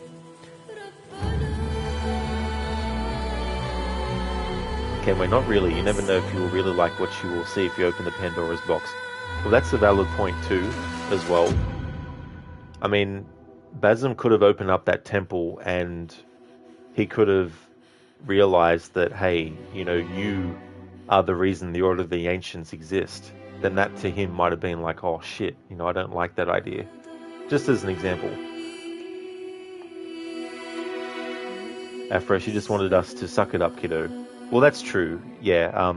Kenway, not really. You never know if you will really like what you will see if you open the Pandora's box. Well, that's a valid point too, as well. I mean, Basim could have opened up that temple and he could have realized that, hey, you are the reason the Order of the Ancients exist. Then that to him might have been like, oh shit, I don't like that idea. Just as an example. Afresh, you just wanted us to suck it up, kiddo. Well, that's true. Yeah,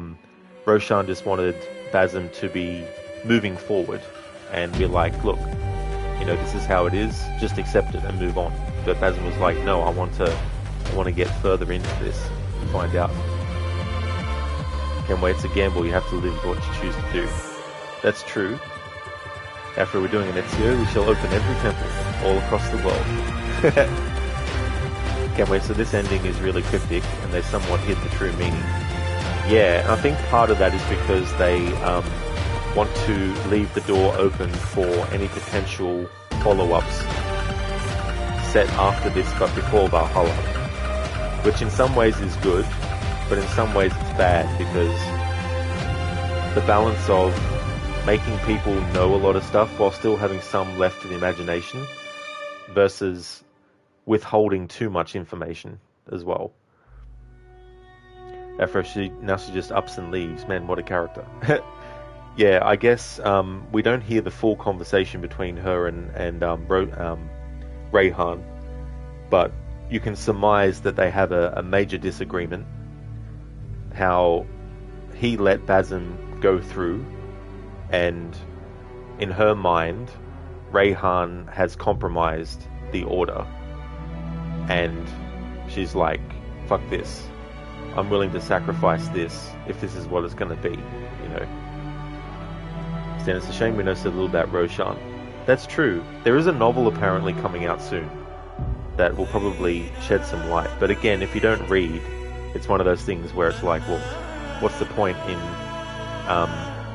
Roshan just wanted Basim to be moving forward and be like, look, this is how it is, just accept it and move on. But Basim was like, no, I want to get further into this and find out. Can't wait, it's a gamble, you have to live what you choose to do. That's true. After we're doing an Ezio, we shall open every temple all across the world. Can't wait, so this ending is really cryptic and they somewhat hid the true meaning. Yeah, and I think part of that is because they want to leave the door open for any potential follow-ups set after this but before Valhalla. Which in some ways is good, but in some ways it's bad because the balance of making people know a lot of stuff while still having some left to the imagination versus withholding too much information as well. After now she just ups and leaves. Man, what a character. Yeah, I guess we don't hear the full conversation between her and Rayhan, but you can surmise that they have a major disagreement. How he let Basim go through, and in her mind, Rayhan has compromised the Order. And she's like, fuck this. I'm willing to sacrifice this if this is what it's going to be, Stan, it's a shame we know so little about Roshan. That's true. There is a novel apparently coming out soon that will probably shed some light. But again, if you don't read, it's one of those things where it's like, well, what's the point in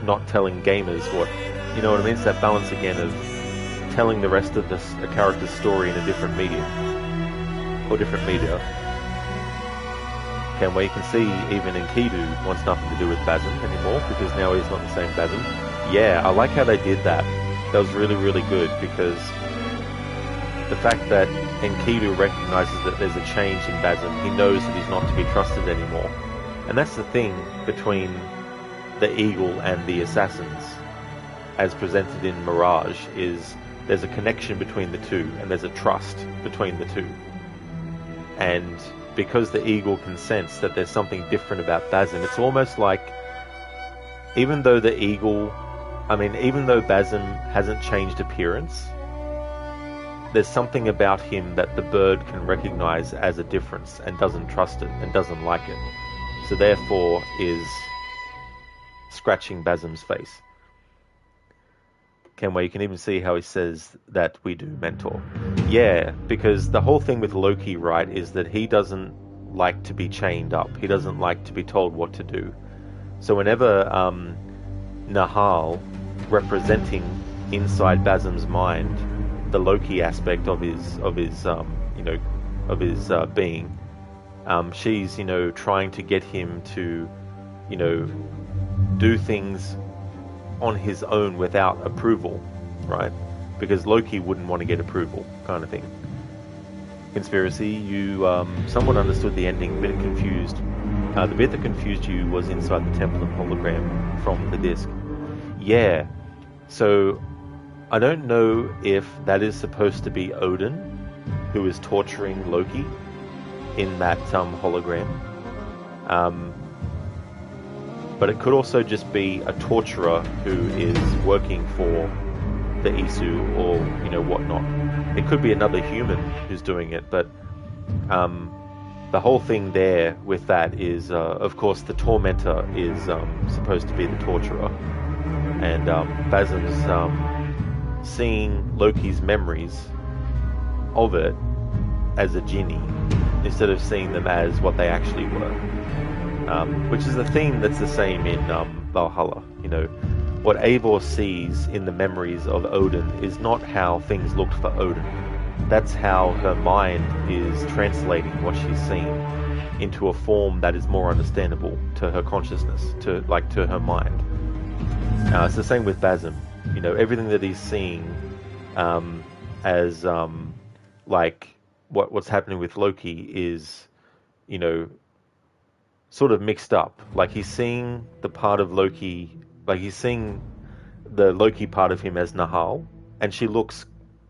not telling gamers what... You know what I mean? It's that balance again of telling the rest of a character's story in a different medium. Or different media. Okay, where you can see even Enkidu wants nothing to do with Basim anymore because now he's not the same Basim. Yeah, I like how they did that. That was really, really good because the fact that Enkidu recognizes that there's a change in Basim, he knows that he's not to be trusted anymore. And that's the thing between the Eagle and the Assassins, as presented in Mirage, is there's a connection between the two and there's a trust between the two. And because the Eagle can sense that there's something different about Basim, it's almost like even though Basim hasn't changed appearance, there's something about him that the bird can recognize as a difference and doesn't trust it and doesn't like it. So therefore is scratching Basim's face. Kenway, you can even see how he says that we do mentor. Yeah, because the whole thing with Loki, right, is that he doesn't doesn't like to be chained up. He doesn't like to be told what to do. So whenever Nahal, representing inside Basim's mind the Loki aspect of his being, she's trying to get him to do things on his own without approval, right? Because Loki wouldn't want to get approval, kind of thing. Conspiracy, you somewhat understood the ending, a bit confused. The bit that confused you was inside the Temple of Hologram from the disc. Yeah, so I don't know if that is supposed to be Odin, who is torturing Loki in that hologram. But it could also just be a torturer who is working for the Isu or whatnot. It could be another human who's doing it, but the whole thing there with that is, of course, the tormentor is supposed to be the torturer, and Basim's seeing Loki's memories of it as a genie instead of seeing them as what they actually were, which is a theme that's the same in Valhalla. What Eivor sees in the memories of Odin is not how things looked for Odin. That's how her mind is translating what she's seen into a form that is more understandable to her consciousness, to her mind. It's the same with Basim. Everything that he's seeing as what's happening with Loki is, sort of mixed up. Like he's seeing the part of Loki, he's seeing the Loki part of him as Nahal, and she looks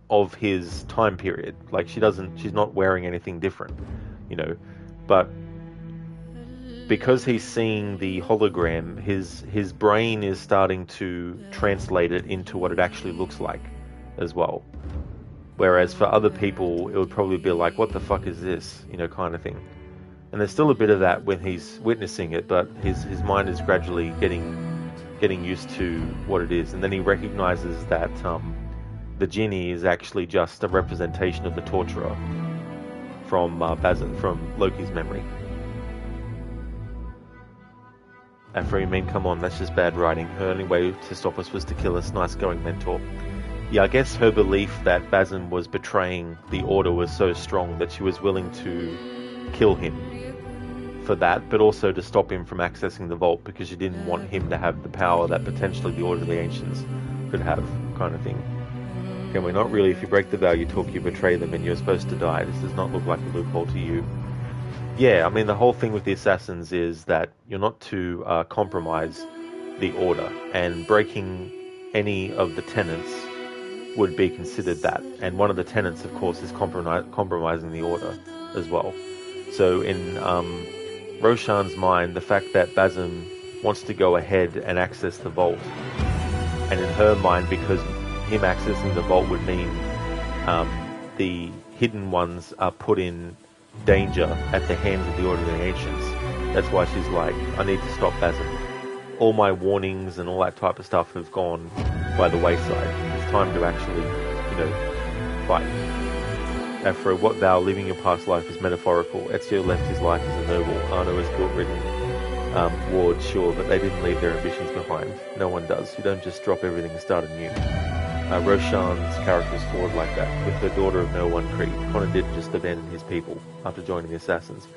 of his time period. She's not wearing anything different, but because he's seeing the hologram, his brain is starting to translate it into what it actually looks like as well. Whereas for other people, it would probably be like, what the fuck is this? Kind of thing. And there's still a bit of that when he's witnessing it, but his mind is gradually getting used to what it is. And then he recognizes that the genie is actually just a representation of the torturer from Loki's memory. Afro, you mean, come on, that's just bad writing. Her only way to stop us was to kill us. Nice going, mentor. Yeah, I guess her belief that Basim was betraying the Order was so strong that she was willing to kill him for that, but also to stop him from accessing the vault because she didn't want him to have the power that potentially the Order of the Ancients could have, kind of thing. Okay, well, not really. If you break the vow you took, you betray them and you're supposed to die. This does not look like a loophole to you. Yeah, I mean, the whole thing with the Assassins is that you're not to compromise the Order, and breaking any of the tenets would be considered that. And one of the tenets, of course, is compromising the Order as well. So in Roshan's mind, the fact that Basim wants to go ahead and access the vault, and in her mind, because him accessing the vault would mean the hidden ones are put in danger at the hands of the Order of the Ancients. That's why she's like, I need to stop Basim. All my warnings and all that type of stuff have gone by the wayside. It's time to actually, fight. Afro, what vow? Living your past life is metaphorical. Ezio left his life as a noble. Arno is guilt-ridden. Ward, sure, but they didn't leave their ambitions behind. No one does. You don't just drop everything and start anew. Roshan's character is flawed like that. With her daughter of no one creed, Connor didn't just abandon his people after joining the Assassins.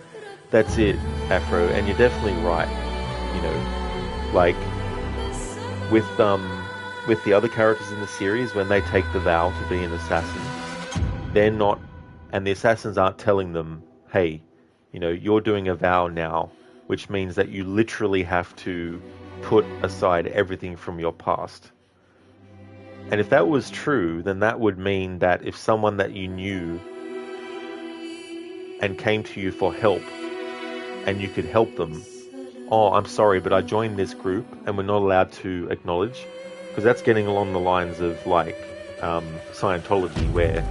That's it, Afro, and you're definitely right. With the other characters in the series, when they take the vow to be an assassin, they're not, and the Assassins aren't telling them, hey, you're doing a vow now, which means that you literally have to put aside everything from your past. And if that was true, then that would mean that if someone that you knew and came to you for help, and you could help them, oh, I'm sorry, but I joined this group and we're not allowed to acknowledge, because that's getting along the lines of Scientology, where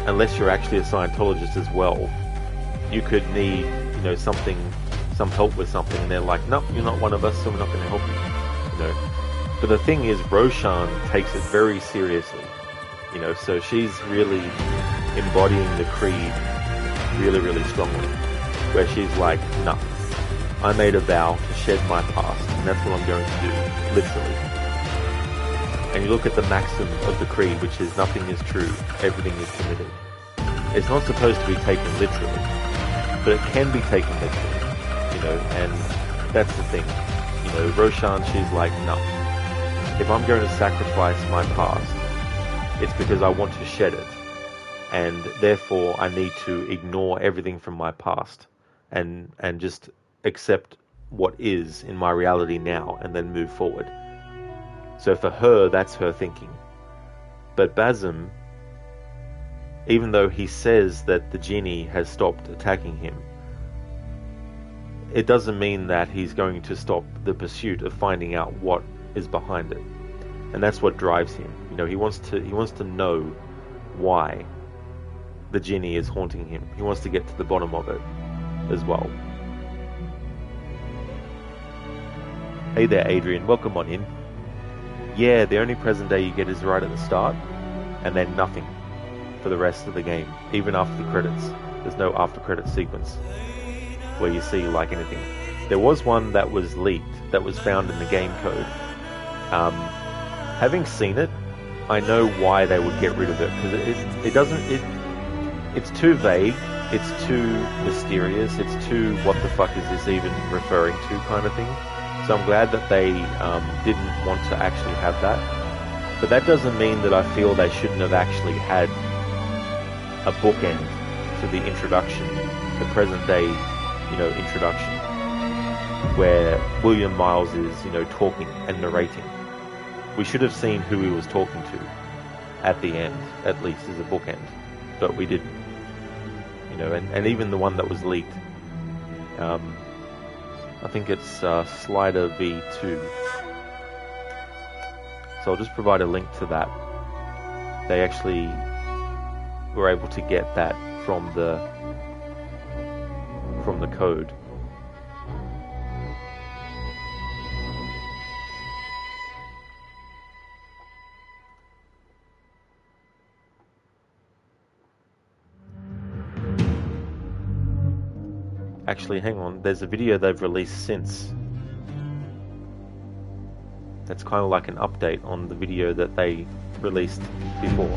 unless you're actually a Scientologist as well, you could need some help with something, and they're like, nope, you're not one of us, so we're not going to help you. But the thing is, Roshan takes it very seriously, so she's really embodying the creed really, really strongly. where she's like, "No, I made a vow to shed my past, and that's what I'm going to do, literally." And you look at the maxim of the creed, which is nothing is true, everything is permitted. It's not supposed to be taken literally, but it can be taken literally, you know, and that's the thing. You know, Roshan, she's like, "No, if I'm going to sacrifice my past, it's because I want to shed it, and therefore I need to ignore everything from my past and just accept what is in my reality now and then move forward." So for her, that's her thinking. But Basim, even though he says that the genie has stopped attacking him, it doesn't mean that he's going to stop the pursuit of finding out what is behind it. And that's what drives him. You know, he wants to know why the genie is haunting him. He wants to get to the bottom of it as well. Hey there, Adrian. Welcome on in. Yeah, the only present day you get is right at the start, and then nothing for the rest of the game. Even after the credits, there's no after credit sequence where you see like anything. There was one that was leaked, that was found in the game code. Having seen it, I know why they would get rid of it, because it's too vague, it's too mysterious, it's too what the fuck is this even referring to kind of thing. So I'm glad that they didn't want to actually have that. But that doesn't mean that I feel they shouldn't have actually had a bookend to the introduction, the present day, you know, introduction, where William Miles is, you know, talking and narrating. We should have seen who he was talking to at the end, at least as a bookend, but we didn't. You know, and even the one that was leaked, I think it's Slider V2. So I'll just provide a link to that. They actually were able to get that from the code. Actually, hang on, there's a video they've released since. That's kind of like an update on the video that they released before.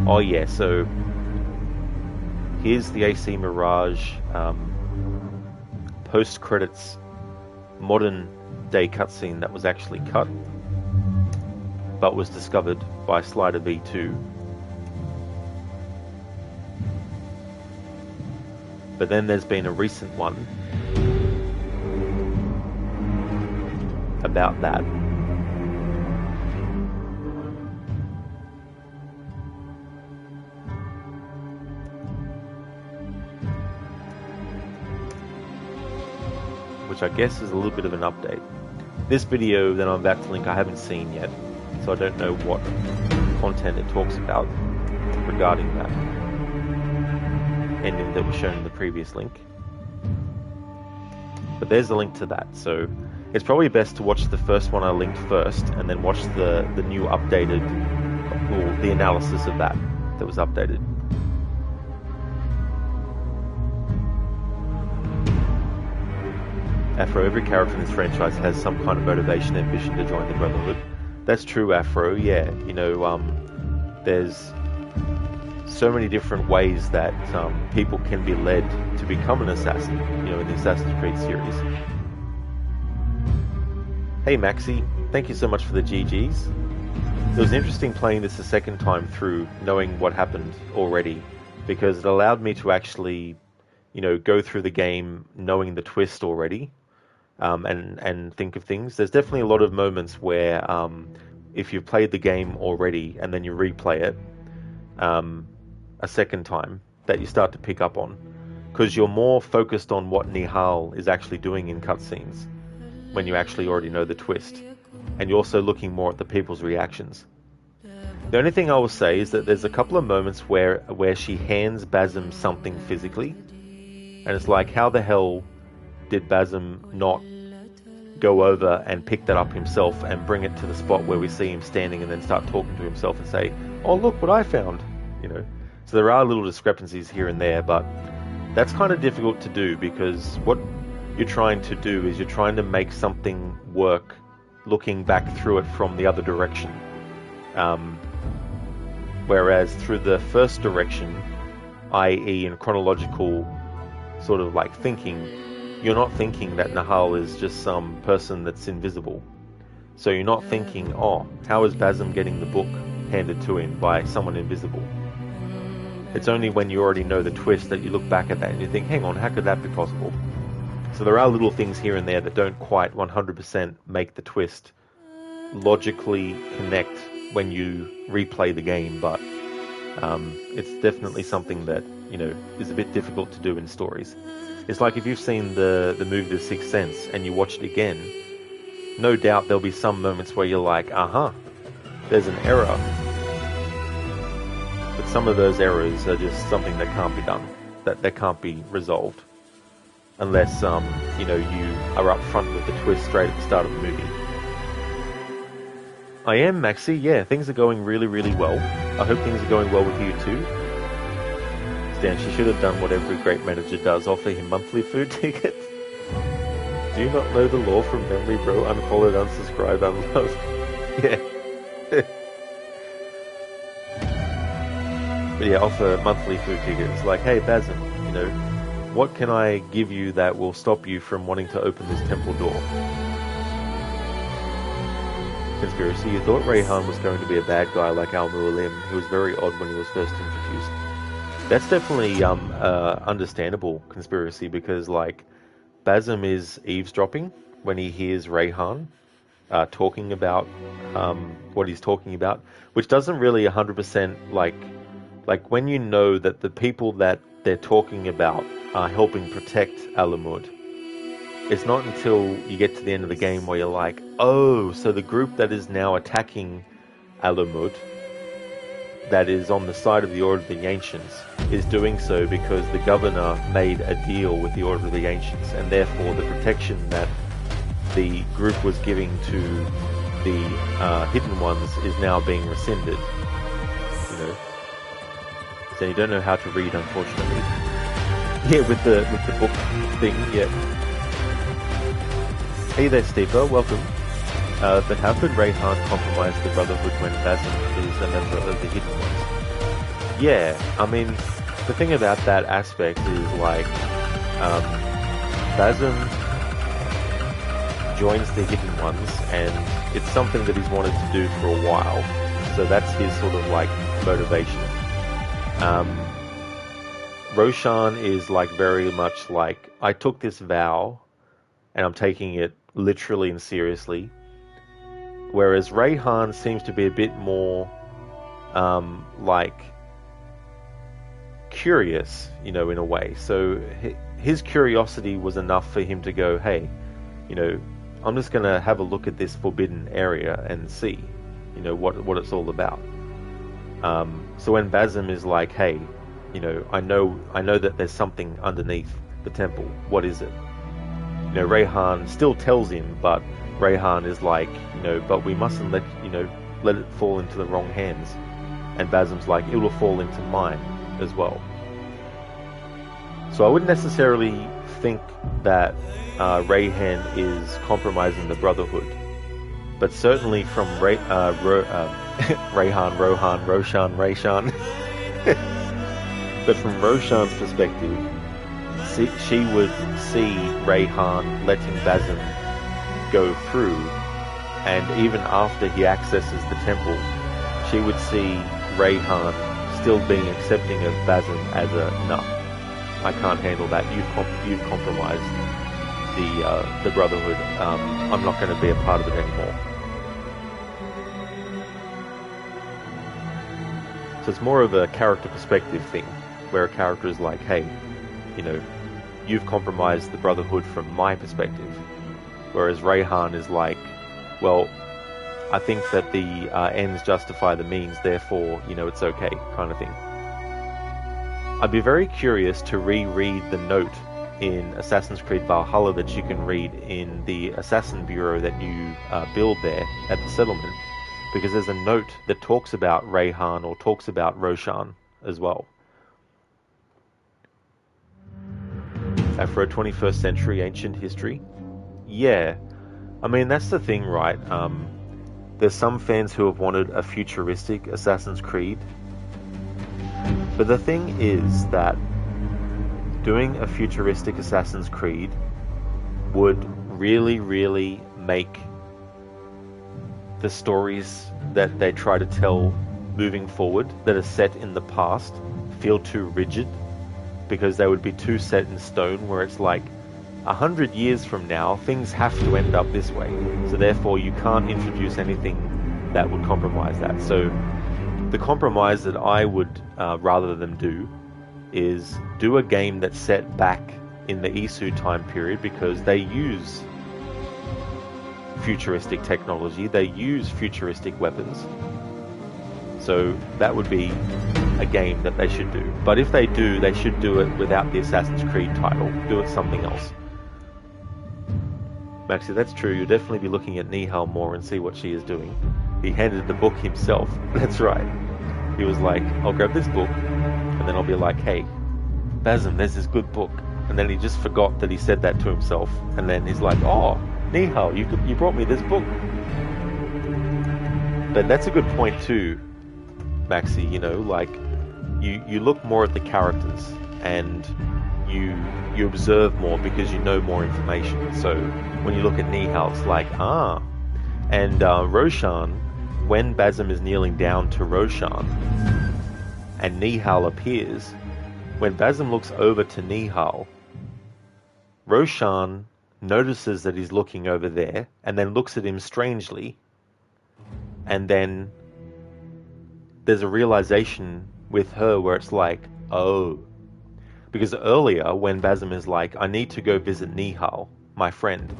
Oh yeah, so here's the AC Mirage post-credits modern day cutscene that was actually cut, but was discovered by Slider V2. But then there's been a recent one about that. Which I guess is a little bit of an update. This video that I'm about to link I haven't seen yet, so I don't know what content it talks about regarding that ending that was shown in the previous link. But there's a link to that, so it's probably best to watch the first one I linked first, and then watch the new updated, or the analysis of that was updated. Afro, every character in this franchise has some kind of motivation and ambition to join the Brotherhood. That's true, Afro, yeah. You know, there's so many different ways that people can be led to become an assassin, you know, in the Assassin's Creed series. Hey Maxi, thank you so much for the GGs. It was interesting playing this a second time through, knowing what happened already, because it allowed me to actually, you know, go through the game knowing the twist already, and think of things. There's definitely a lot of moments where if you've played the game already and then you replay it a second time, that you start to pick up on, because you're more focused on what Nihal is actually doing in cutscenes when you actually already know the twist, and you're also looking more at the people's reactions. The only thing I will say is that there's a couple of moments where she hands Basim something physically, and it's like, how the hell did Basim not go over and pick that up himself and bring it to the spot where we see him standing and then start talking to himself and say, oh look what I found, you know. So there are little discrepancies here and there, but that's kind of difficult to do, because what you're trying to do is you're trying to make something work looking back through it from the other direction. Whereas through the first direction, i.e. in chronological sort of like thinking, you're not thinking that Nahal is just some person that's invisible. So you're not thinking, oh, how is Basim getting the book handed to him by someone invisible? It's only when you already know the twist that you look back at that and you think, hang on, how could that be possible? So there are little things here and there that don't quite 100% make the twist logically connect when you replay the game, but it's definitely something that, you know, is a bit difficult to do in stories. It's like if you've seen the movie The Sixth Sense and you watch it again, no doubt there'll be some moments where you're like, there's an error. But some of those errors are just something that can't be done, that can't be resolved. Unless, you know, you are up front with the twist straight at the start of the movie. I am, Maxi. Yeah, things are going really, really well. I hope things are going well with you too. Stan, she should have done what every great manager does, offer him monthly food tickets. Do you not know the law from memory, bro? Unfollowed, unsubscribed, unloved. Yeah. But yeah, offer monthly food tickets. Like, hey, Basim, you know, what can I give you that will stop you from wanting to open this temple door? Conspiracy, you thought Rayhan was going to be a bad guy like Al-Mualim. He was very odd when he was first introduced. That's definitely understandable, Conspiracy, because like Basim is eavesdropping when he hears Rayhan talking about what he's talking about, which doesn't really 100% like when you know that the people that they're talking about are helping protect Alamud. It's not until you get to the end of the game where you're like, oh, so the group that is now attacking Alamud, that is on the side of the Order of the Ancients, is doing so because the governor made a deal with the Order of the Ancients, and therefore the protection that the group was giving to the Hidden Ones is now being rescinded. You know, so you don't know how to read, unfortunately. Yeah, with the book thing, yeah. Hey there, Steeper, welcome. But how could Rayhan compromise the Brotherhood when Basim is a member of the Hidden Ones? Yeah, I mean, the thing about that aspect is like, Basim joins the Hidden Ones, and it's something that he's wanted to do for a while. So that's his sort of like motivation. Roshan is like very much like, I took this vow and I'm taking it literally and seriously. Whereas Rayhan seems to be a bit more like curious, you know, in a way. So his curiosity was enough for him to go, hey, you know, I'm just going to have a look at this forbidden area and see, you know, what it's all about. So when Basim is like, hey, you know, I know that there's something underneath the temple. What is it? You know, Rayhan still tells him, but Rayhan is like, you know, but we mustn't let it fall into the wrong hands. And Basim's like, it will fall into mine as well. So I wouldn't necessarily think that Rayhan is compromising the Brotherhood, but certainly from Rayhan, Rohan, Roshan, Rayshan. But from Roshan's perspective, she would see Rayhan letting Basim go through, and even after he accesses the temple, she would see Rayhan still being accepting of Basim as a no, I can't handle that. You've compromised the Brotherhood. I'm not going to be a part of it anymore. So it's more of a character perspective thing, where a character is like, hey, you know, you've compromised the Brotherhood from my perspective. Whereas Rayhan is like, well, I think that the ends justify the means, therefore, you know, it's okay, kind of thing. I'd be very curious to reread the note in Assassin's Creed Valhalla that you can read in the Assassin Bureau that you build there at the settlement, because there's a note that talks about Rayhan or talks about Roshan as well. for a 21st century ancient history, yeah. I mean, that's the thing, right? There's some fans who have wanted a futuristic Assassin's Creed. But the thing is that doing a futuristic Assassin's Creed would really, really make the stories that they try to tell moving forward that are set in the past feel too rigid, because they would be too set in stone, where it's like 100 years from now things have to end up this way, so therefore you can't introduce anything that would compromise that. So the compromise that I would rather them do is do a game that's set back in the Isu time period, because they use futuristic technology, they use futuristic weapons. So that would be a game that they should do. But if they do, they should do it without the Assassin's Creed title. Do it something else. Maxi, that's true. You'll definitely be looking at Nihal more and see what she is doing. He handed the book himself. That's right. He was like, I'll grab this book, and then I'll be like, hey, Basim, there's this good book. And then he just forgot that he said that to himself. And then he's like, oh, Nihal, you brought me this book. But that's a good point too, Maxi. You know, like, you look more at the characters, and you observe more because you know more information. So when you look at Nihal, it's like, and Roshan, when Basim is kneeling down to Roshan and Nihal appears, when Basim looks over to Nihal, Roshan notices that he's looking over there and then looks at him strangely, and then there's a realization with her where it's like, oh, because earlier when Basim is like, I need to go visit Nihal, my friend,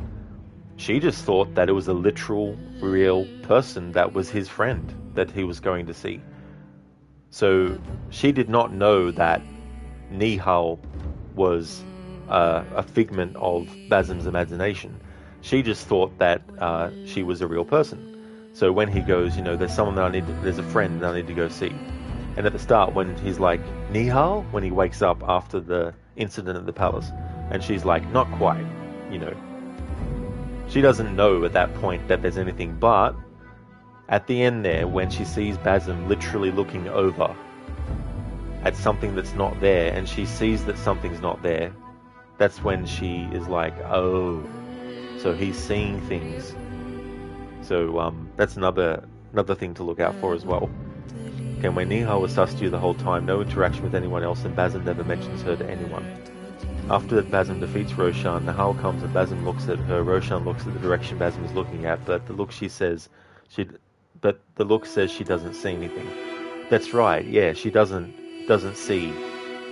she just thought that it was a literal, real person that was his friend that he was going to see. So she did not know that Nihal was a figment of Basim's imagination. She just thought that she was a real person. So when he goes, you know, there's someone that there's a friend that I need to go see. And at the start, when he's like, Nihal, when he wakes up after the incident at the palace, and she's like, not quite, you know. She doesn't know at that point that there's anything, but at the end there, when she sees Basim literally looking over at something that's not there, and she sees that something's not there, that's when she is like, oh, so he's seeing things. So that's another thing to look out for as well. Okay, when Nihal was sus to you the whole time, no interaction with anyone else, and Basim never mentions her to anyone. After that, Basim defeats Roshan, Nihal comes and Basim looks at her. Roshan looks at the direction Basim is looking at, but the look says she doesn't see anything. That's right, yeah, she doesn't see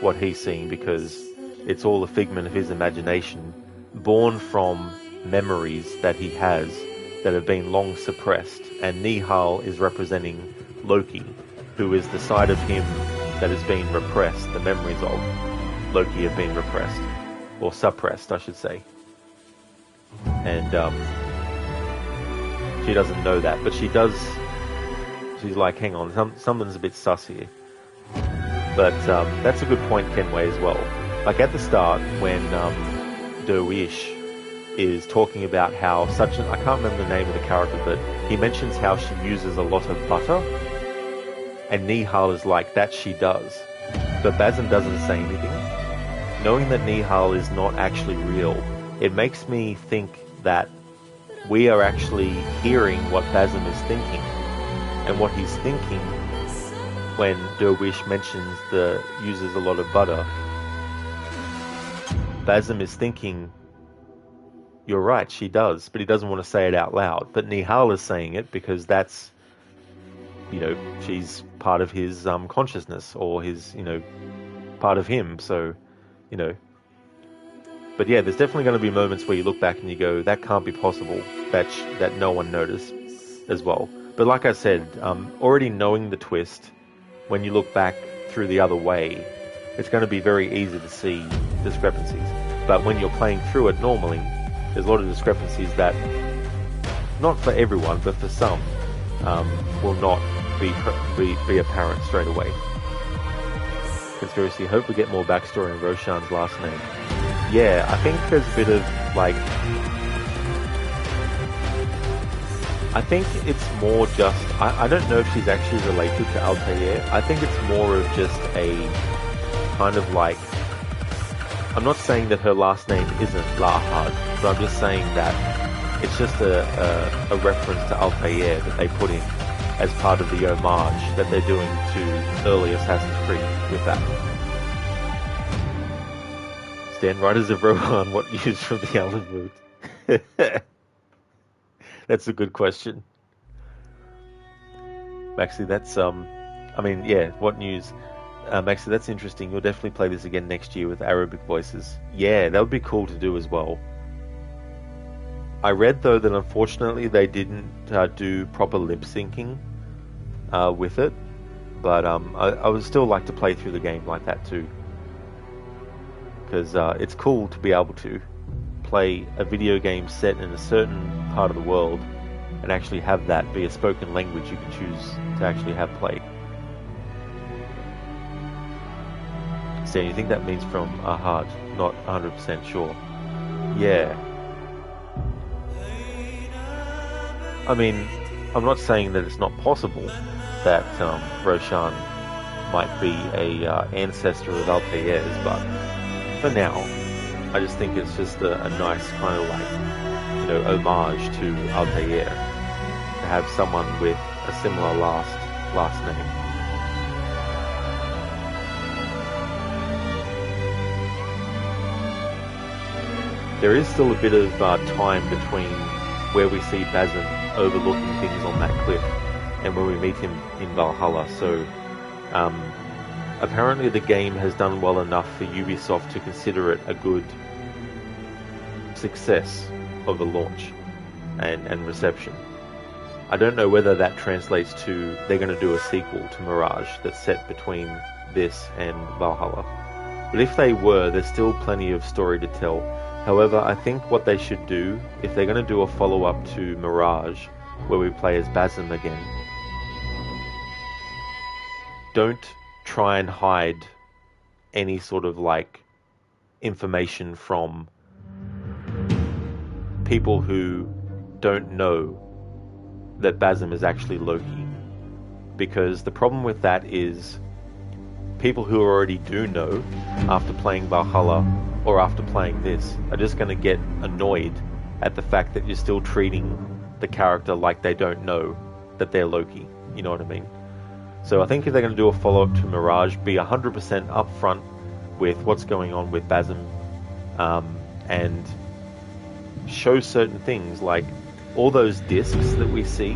what he's seeing, because it's all a figment of his imagination, born from memories that he has that have been long suppressed. And Nihal is representing Loki, who is the side of him that has been repressed. The memories of Loki have been repressed, or suppressed, I should say. And she doesn't know that, but she does. She's like, hang on, something's a bit sus here. But that's a good point, Kenway, as well. Like at the start, when Derwish is talking about how I can't remember the name of the character, but he mentions how she uses a lot of butter, and Nihal is like, that she does. But Basim doesn't say anything. Knowing that Nihal is not actually real, it makes me think that we are actually hearing what Basim is thinking. And what he's thinking when Derwish mentions uses a lot of butter, Basim is thinking, you're right, she does, but he doesn't want to say it out loud. But Nihal is saying it because that's, you know, she's part of his consciousness, or his, you know, part of him. So, you know. But yeah, there's definitely going to be moments where you look back and you go, that can't be possible, that no one noticed as well. But like I said, already knowing the twist, when you look back through the other way, it's going to be very easy to see discrepancies. But when you're playing through it normally, there's a lot of discrepancies that, not for everyone, but for some, will not be apparent straight away. Conspiracy, hope we get more backstory on Roshan's last name. Yeah, I think there's a bit of, like... I think it's more just... I don't know if she's actually related to Altair. I think it's more of just a kind of like... I'm not saying that her last name isn't Lahad, but I'm just saying that it's just a reference to Altair that they put in as part of the homage that they're doing to early Assassin's Creed with that. Stan, Riders of Rohan, what news from the Alamut? That's a good question. Maxi, that's, I mean, yeah, what news? Maxi, that's interesting. You'll definitely play this again next year with Arabic voices. Yeah, that would be cool to do as well. I read, though, that unfortunately they didn't do proper lip syncing with it. But I would still like to play through the game like that too. Because it's cool to be able to play a video game set in a certain part of the world and actually have that be a spoken language you can choose to actually have played. So you think that means from Ahad? Not 100% sure. Yeah. I mean, I'm not saying that it's not possible that Roshan might be a ancestor of Altair's, but for now, I just think it's just a nice kind of like, you know, homage to Altair to have someone with a similar last name. There is still a bit of time between where we see Basim overlooking things on that cliff and when we meet him in Valhalla, so apparently the game has done well enough for Ubisoft to consider it a good success of the launch and reception. I don't know whether that translates to they're going to do a sequel to Mirage that's set between this and Valhalla. But if they were, there's still plenty of story to tell. However, I think what they should do, if they're going to do a follow-up to Mirage, where we play as Basim again, don't try and hide any sort of like information from people who don't know that Basim is actually Loki. Because the problem with that is people who already do know after playing Valhalla or after playing this are just going to get annoyed at the fact that you're still treating the character like they don't know that they're Loki. You know what I mean? So I think if they're going to do a follow-up to Mirage, be 100% upfront with what's going on with Basim, and show certain things like all those discs that we see.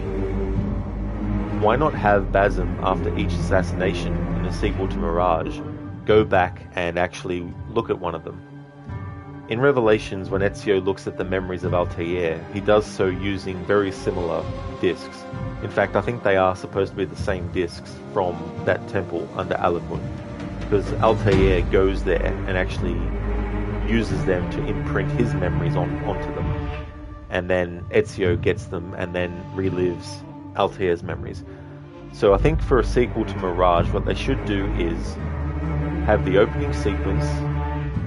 Why not have Basim, after each assassination in a sequel to Mirage, go back and actually look at one of them? In Revelations, when Ezio looks at the memories of Altair, he does so using very similar discs. In fact, I think they are supposed to be the same discs from that temple under Alamut, because Altair goes there and actually uses them to imprint his memories onto them. And then Ezio gets them and then relives Altair's memories. So I think for a sequel to Mirage, what they should do is have the opening sequence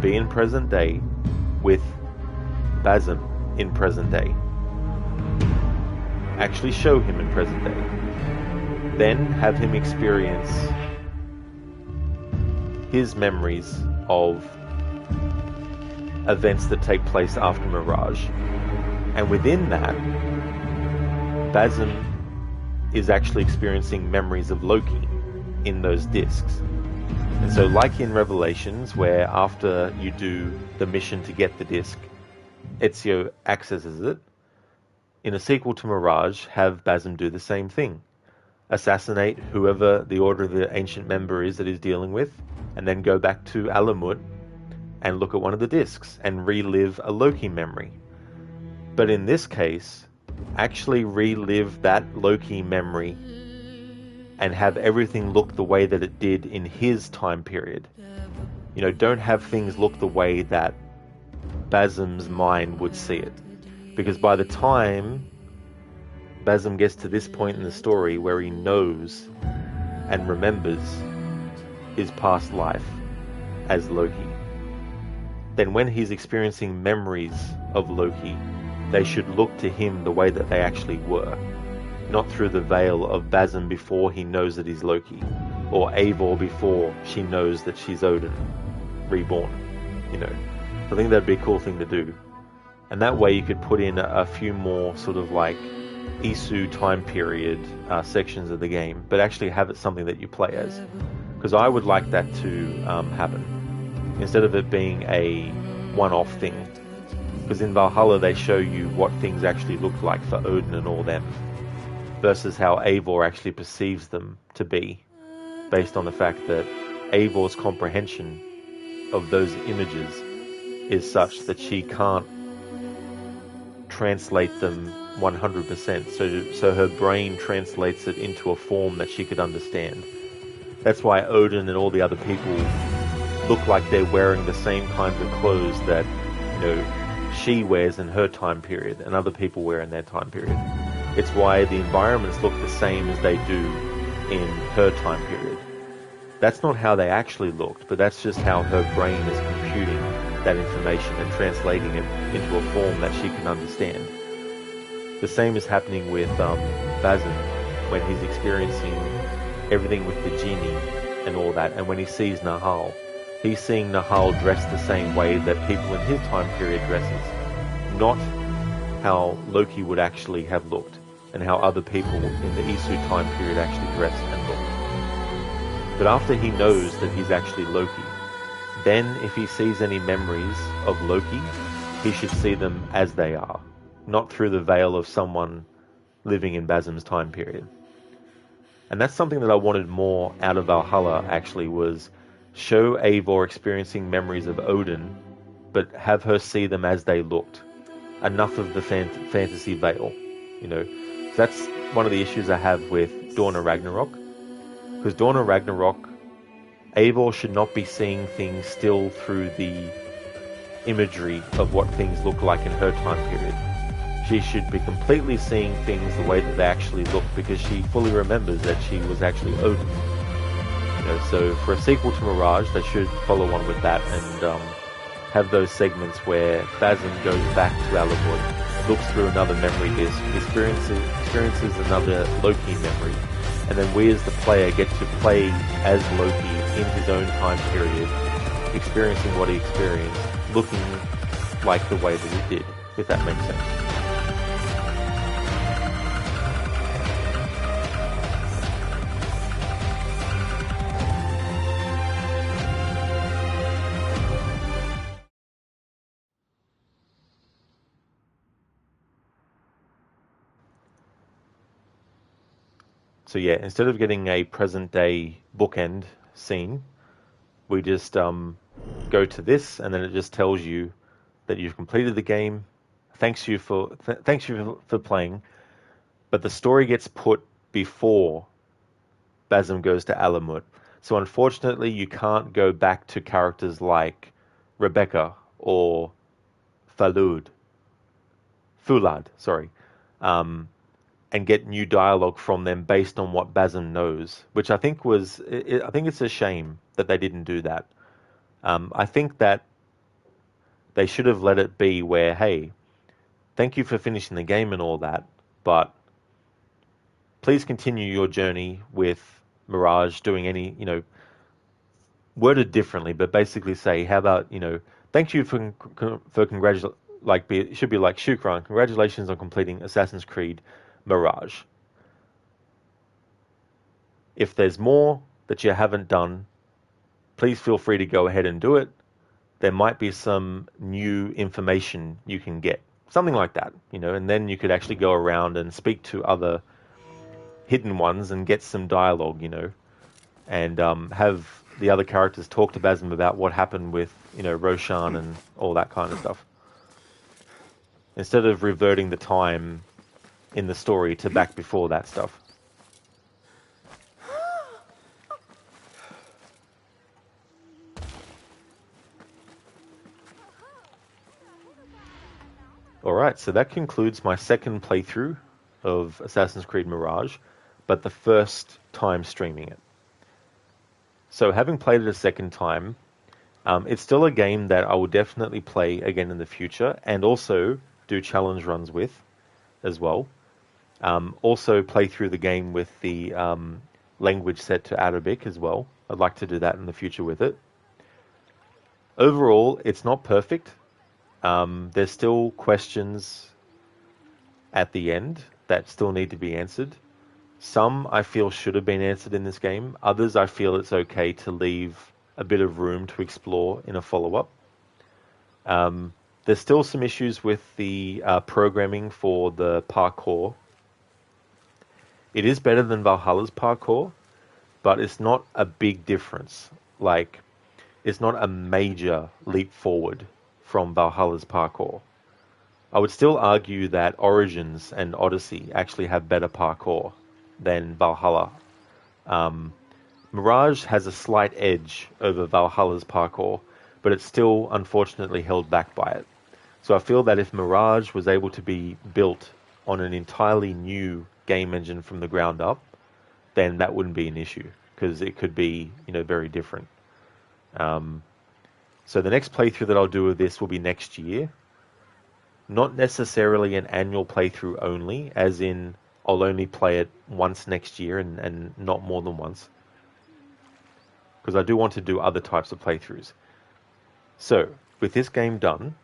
be in present day with Basim in present day. Actually show him in present day. Then have him experience his memories of events that take place after Mirage. And within that, Basim is actually experiencing memories of Loki in those discs. And so like in Revelations, where after you do the mission to get the disc, Ezio accesses it, in a sequel to Mirage, have Basim do the same thing. Assassinate whoever the Order of the Ancient Member is that he's dealing with, and then go back to Alamut and look at one of the discs and relive a Loki memory. But in this case, actually relive that Loki memory and have everything look the way that it did in his time period. You know, don't have things look the way that Basim's mind would see it. Because by the time Basim gets to this point in the story where he knows and remembers his past life as Loki, then when he's experiencing memories of Loki, they should look to him the way that they actually were, not through the veil of Basim before he knows that he's Loki, or Eivor before she knows that she's Odin, reborn. I think that'd be a cool thing to do. And that way you could put in a few more sort of like Isu time period sections of the game, but actually have it something that you play as. Because I would like that to happen, instead of it being a one-off thing. Because in Valhalla they show you what things actually look like for Odin and all them, versus how Eivor actually perceives them to be, based on the fact that Eivor's comprehension of those images is such that she can't translate them 100%, so her brain translates it into a form that she could understand. That's why Odin and all the other people look like they're wearing the same kinds of clothes that she wears in her time period and other people wear in their time period. It's why the environments look the same as they do in her time period. That's not how they actually looked, but that's just how her brain is computing that information and translating it into a form that she can understand. The same is happening with Basim when he's experiencing everything with the genie and all that, and when he sees Nahal, he's seeing Nahal dressed the same way that people in his time period dresses, not how Loki would actually have looked, and how other people in the Isu time period actually dressed and looked. But after he knows that he's actually Loki, then if he sees any memories of Loki, he should see them as they are, not through the veil of someone living in Basim's time period. And that's something that I wanted more out of Valhalla, actually, was show Eivor experiencing memories of Odin, but have her see them as they looked. Enough of the fantasy veil, So that's one of the issues I have with Dawn of Ragnarok. Because Dawn of Ragnarok, Eivor should not be seeing things still through the imagery of what things look like in her time period. She should be completely seeing things the way that they actually look, because she fully remembers that she was actually Odin. So for a sequel to Mirage, they should follow on with that and have those segments where Basim goes back to Alamut, looks through another memory disk, experiences another Loki memory, and then we as the player get to play as Loki in his own time period, experiencing what he experienced, looking like the way that he did, if that makes sense. So yeah, instead of getting a present-day bookend scene, we just go to this, and then it just tells you that you've completed the game. Thanks you for playing, but the story gets put before Basim goes to Alamut. So unfortunately, you can't go back to characters like Rebecca or Fulad, and get new dialogue from them based on what Basim knows, which I think I think it's a shame that they didn't do that. I think that they should have let it be where, hey, thank you for finishing the game and all that, but please continue your journey with Mirage, doing any, worded differently, but basically say, how about, thank you for it should be like, Shukran, congratulations on completing Assassin's Creed Mirage. If there's more that you haven't done, please feel free to go ahead and do it. There might be some new information you can get. Something like that, and then you could actually go around and speak to other hidden ones and get some dialogue, and have the other characters talk to Basim about what happened with, Roshan and all that kind of stuff. Instead of reverting the time in the story to back before that stuff. Alright, so that concludes my second playthrough of Assassin's Creed Mirage, but the first time streaming it. So having played it a second time, It's still a game that I will definitely play again in the future, and also do challenge runs with as well. Also play through the game with the language set to Arabic as well. I'd like to do that in the future with it. Overall, it's not perfect. There's still questions at the end that still need to be answered. Some I feel should have been answered in this game. Others I feel it's okay to leave a bit of room to explore in a follow-up. There's still some issues with the programming for the parkour. It is better than Valhalla's parkour, but it's not a big difference. Like, it's not a major leap forward from Valhalla's parkour. I would still argue that Origins and Odyssey actually have better parkour than Valhalla. Mirage has a slight edge over Valhalla's parkour, but it's still unfortunately held back by it. So I feel that if Mirage was able to be built on an entirely new game engine from the ground up, then that wouldn't be an issue, because it could be, very different. So the next playthrough that I'll do of this will be next year. Not necessarily an annual playthrough only, as in I'll only play it once next year and not more than once. Because I do want to do other types of playthroughs. So, with this game done,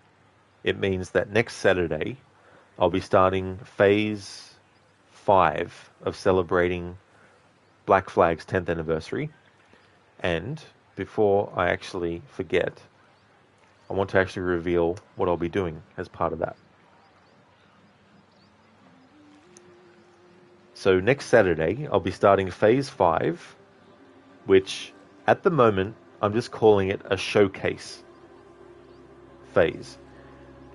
it means that next Saturday I'll be starting Phase 5 of celebrating Black Flag's 10th anniversary. And before I actually forget, I want to actually reveal what I'll be doing as part of that. So next Saturday, I'll be starting Phase 5, which at the moment, I'm just calling it a showcase phase.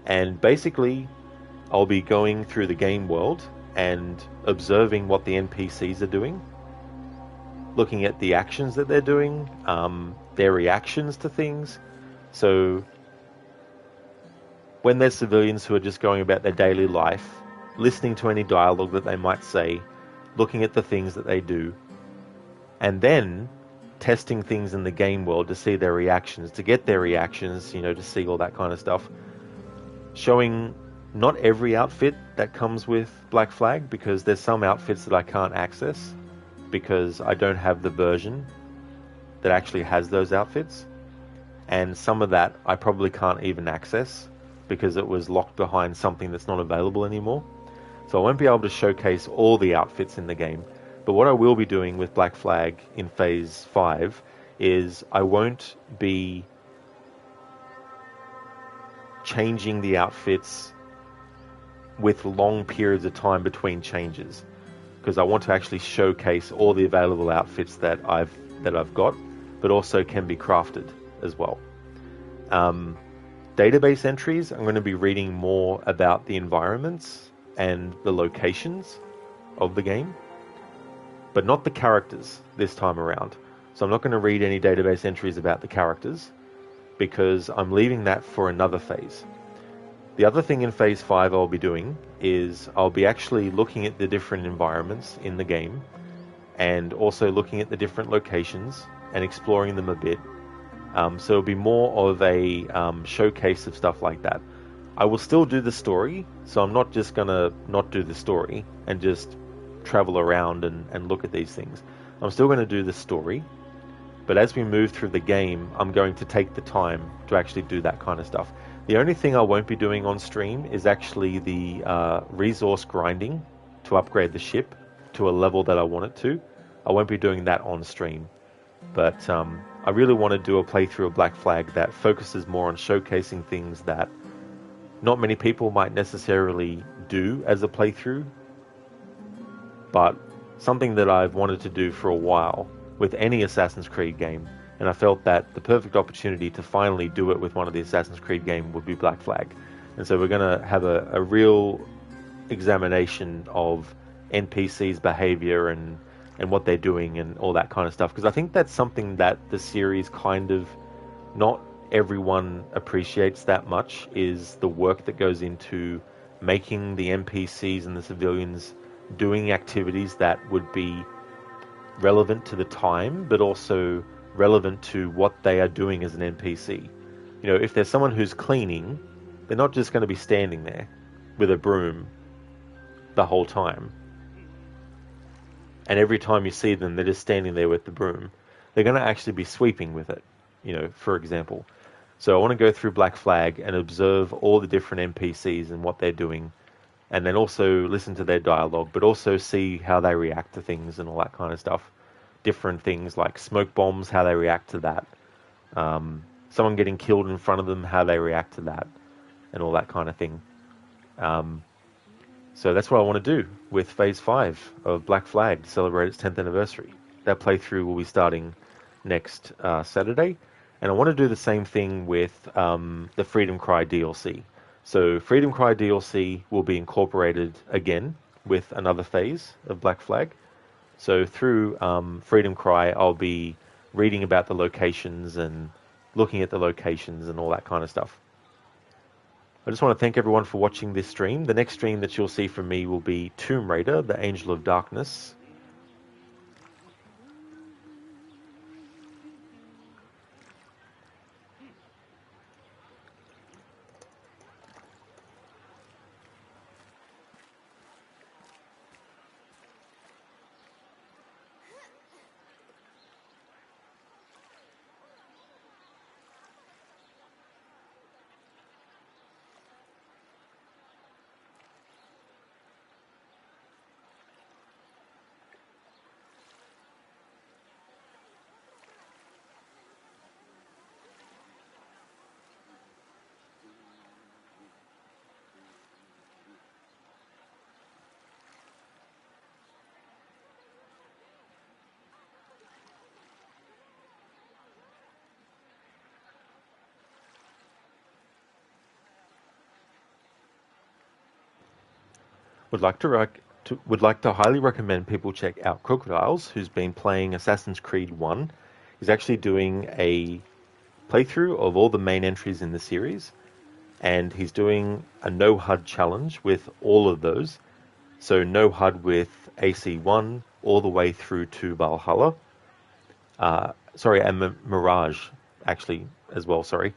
And basically, I'll be going through the game world and observing what the NPCs are doing, looking at the actions that they're doing, their reactions to things. So when there's civilians who are just going about their daily life, listening to any dialogue that they might say, looking at the things that they do, and then testing things in the game world to see their reactions, to get their reactions, to see all that kind of stuff. Showing not every outfit that comes with Black Flag, because there's some outfits that I can't access because I don't have the version that actually has those outfits. And some of that I probably can't even access because it was locked behind something that's not available anymore. So I won't be able to showcase all the outfits in the game. But what I will be doing with Black Flag in Phase 5 is I won't be changing the outfits with long periods of time between changes, because I want to actually showcase all the available outfits that I've got, but also can be crafted as well. Database entries, I'm going to be reading more about the environments and the locations of the game, but not the characters this time around. So I'm not going to read any database entries about the characters, because I'm leaving that for another phase. The other thing in Phase 5 I'll be doing is I'll be actually looking at the different environments in the game, and also looking at the different locations and exploring them a bit. So it'll be more of a showcase of stuff like that. I will still do the story, so I'm not just going to not do the story and just travel around and look at these things. I'm still going to do the story, but as we move through the game, I'm going to take the time to actually do that kind of stuff. The only thing I won't be doing on stream is actually the resource grinding to upgrade the ship to a level that I want it to. I won't be doing that on stream, but I really want to do a playthrough of Black Flag that focuses more on showcasing things that not many people might necessarily do as a playthrough, but something that I've wanted to do for a while with any Assassin's Creed game, and I felt that the perfect opportunity to finally do it with one of the Assassin's Creed games would be Black Flag. And so we're going to have a real examination of NPCs' behavior and what they're doing and all that kind of stuff, because I think that's something that the series kind of, not everyone appreciates that much, is the work that goes into making the NPCs and the civilians doing activities that would be relevant to the time, but also relevant to what they are doing as an NPC. You know, if there's someone who's cleaning, they're not just going to be standing there with a broom the whole time. And every time you see them, they're just standing there with the broom. They're going to actually be sweeping with it, you know, for example. So I want to go through Black Flag and observe all the different NPCs and what they're doing, and then also listen to their dialogue, but also see how they react to things and all that kind of stuff. Different things like smoke bombs, how they react to that. Someone getting killed in front of them, how they react to that, and all that kind of thing. So that's what I want to do with Phase 5 of Black Flag to celebrate its 10th anniversary. That playthrough will be starting next Saturday. And I want to do the same thing with the Freedom Cry DLC. So Freedom Cry DLC will be incorporated again with another phase of Black Flag. So through Freedom Cry, I'll be reading about the locations and looking at the locations and all that kind of stuff. I just want to thank everyone for watching this stream. The next stream that you'll see from me will be Tomb Raider, the Angel of Darkness. Would like to highly recommend people check out Crocodiles, who's been playing Assassin's Creed 1. He's actually doing a playthrough of all the main entries in the series, and he's doing a no HUD challenge with all of those. So no HUD with AC1 all the way through to Valhalla. And Mirage, actually, as well, sorry.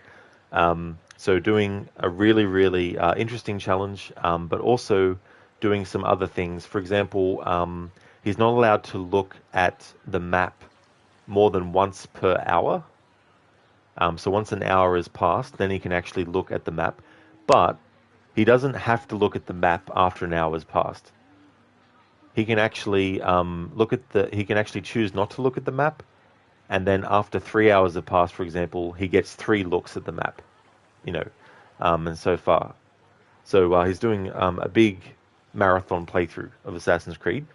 So doing a really, really interesting challenge, but also doing some other things. For example, he's not allowed to look at the map more than once per hour. So once an hour has passed, then he can actually look at the map. But he doesn't have to look at the map after an hour has passed. He can actually he can actually choose not to look at the map, and then after 3 hours have passed, for example, he gets 3 looks at the map. You know, and so far. So he's doing a big marathon playthrough of Assassin's Creed.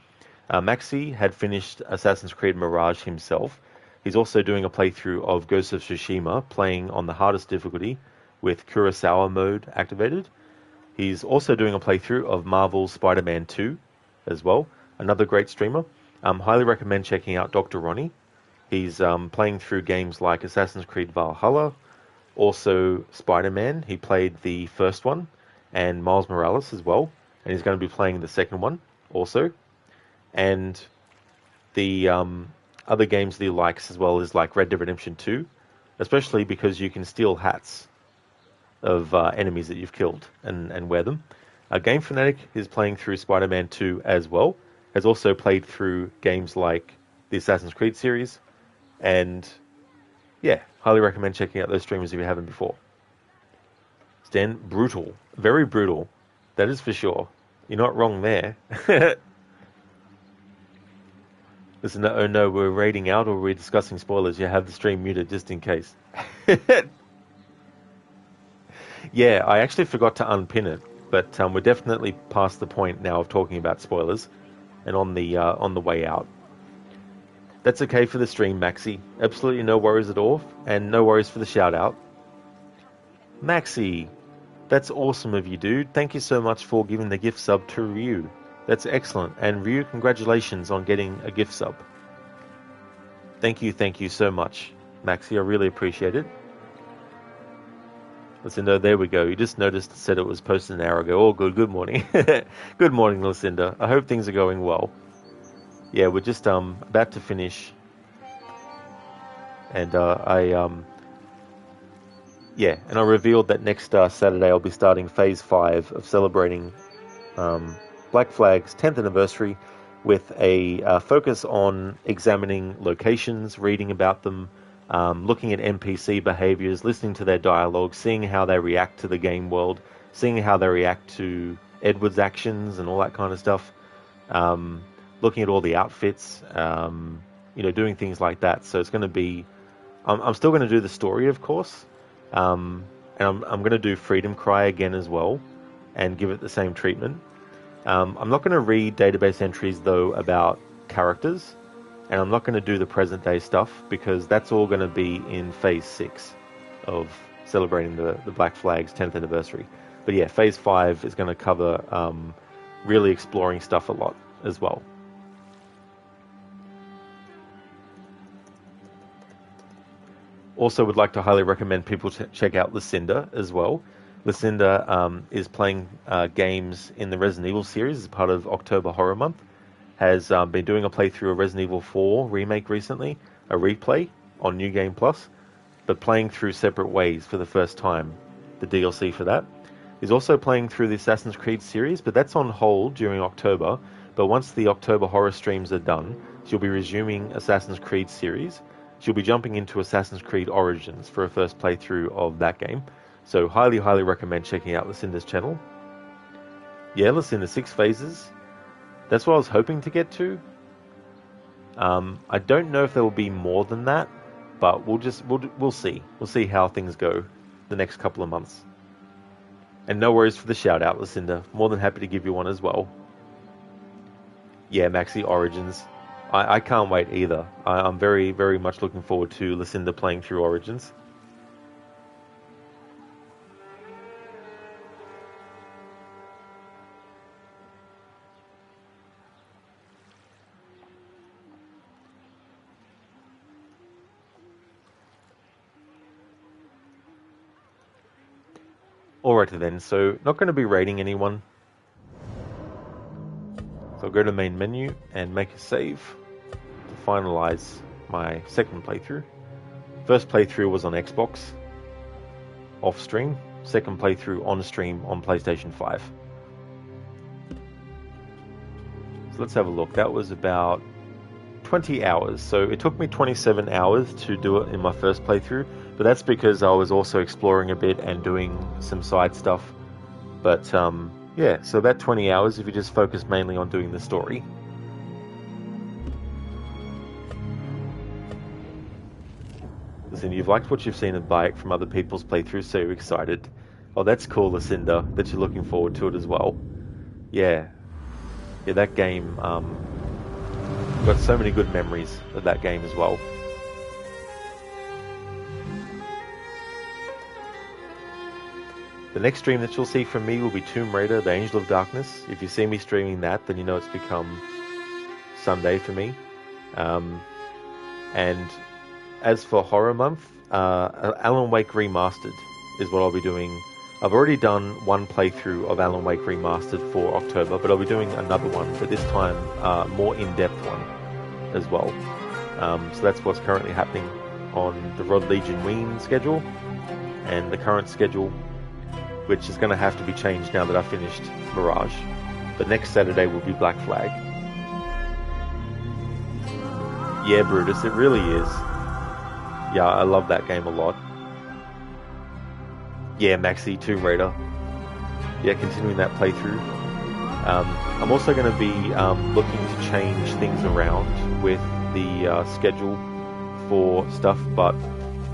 Maxi had finished Assassin's Creed Mirage himself. He's also doing a playthrough of Ghost of Tsushima, playing on the hardest difficulty with Kurosawa mode activated. He's also doing a playthrough of Marvel's Spider-Man 2 as well. Another great streamer. Highly recommend checking out Dr. Ronnie. He's playing through games like Assassin's Creed Valhalla, also Spider-Man. He played the first one, and Miles Morales as well. And he's going to be playing the second one also. And the other games that he likes as well is like Red Dead Redemption 2, especially because you can steal hats of enemies that you've killed and wear them. Game Fanatic is playing through Spider-Man 2 as well. Has also played through games like the Assassin's Creed series. And yeah, highly recommend checking out those streamers if you haven't before. Stan, brutal. Very brutal. That is for sure. You're not wrong there. Listen, oh no, we're raiding out or we're discussing spoilers. You have the stream muted just in case. Yeah, I actually forgot to unpin it, but we're definitely past the point now of talking about spoilers and on the way out. That's okay for the stream, Maxi. Absolutely no worries at all, and no worries for the shout out. Maxi, that's awesome of you, dude. Thank you so much for giving the gift sub to Ryu. That's excellent. And Ryu, congratulations on getting a gift sub. Thank you so much, Maxi. I really appreciate it. Lucinda, there we go. You just noticed it said it was posted an hour ago. All good. Good morning. Good morning, Lucinda. I hope things are going well. Yeah, we're just about to finish And I revealed that next Saturday I'll be starting Phase 5 of celebrating Black Flag's 10th anniversary with a focus on examining locations, reading about them, looking at NPC behaviors, listening to their dialogue, seeing how they react to the game world, seeing how they react to Edward's actions and all that kind of stuff, looking at all the outfits, doing things like that. So it's going to be... I'm still going to do the story, of course, and I'm going to do Freedom Cry again as well and give it the same treatment. I'm not going to read database entries, though, about characters, and I'm not going to do the present-day stuff, because that's all going to be in Phase 6 of celebrating the Black Flag's 10th anniversary. But yeah, Phase 5 is going to cover really exploring stuff a lot as well. Also would like to highly recommend people check out Lucinda as well. Lucinda is playing games in the Resident Evil series as part of October Horror Month. Has been doing a playthrough of Resident Evil 4 Remake recently, a replay on New Game Plus, but playing through Separate Ways for the first time, the DLC for that. He's also playing through the Assassin's Creed series, but that's on hold during October. But once the October horror streams are done, she'll be resuming Assassin's Creed series. She'll be jumping into Assassin's Creed Origins for a first playthrough of that game. So highly, highly recommend checking out Lucinda's channel. Yeah, Lucinda, 6 phases. That's what I was hoping to get to. I don't know if there will be more than that, but we'll see. We'll see how things go the next couple of months. And no worries for the shout out, Lucinda. More than happy to give you one as well. Yeah, Maxi Origins. I can't wait either. I'm very, very much looking forward to Lucinda playing through Origins. Alrighty then, so not going to be raiding anyone. So I'll go to main menu and make a save to finalize my second playthrough. First playthrough was on Xbox, off stream. Second playthrough on stream on PlayStation 5. So let's have a look. That was about 20 hours. So it took me 27 hours to do it in my first playthrough, but that's because I was also exploring a bit and doing some side stuff. But yeah, so about 20 hours if you just focus mainly on doing the story. Listen, you've liked what you've seen of Bayek from other people's playthroughs, so you're excited. Oh, that's cool, Lucinda, that you're looking forward to it as well. Yeah, that game, got so many good memories of that game as well. The next stream that you'll see from me will be Tomb Raider, The Angel of Darkness. If you see me streaming that, then you know it's become Sunday for me. And as for Horror Month, Alan Wake Remastered is what I'll be doing. I've already done one playthrough of Alan Wake Remastered for October, but I'll be doing another one, but this time more in-depth one as well. So that's what's currently happening on the Rod Legion Ween schedule, and the current schedule, which is going to have to be changed now that I've finished Mirage. But next Saturday will be Black Flag. Yeah, Brutus, it really is. Yeah, I love that game a lot. Yeah, Maxi, Tomb Raider. Yeah, continuing that playthrough. I'm also going to be looking to change things around with the schedule for stuff, but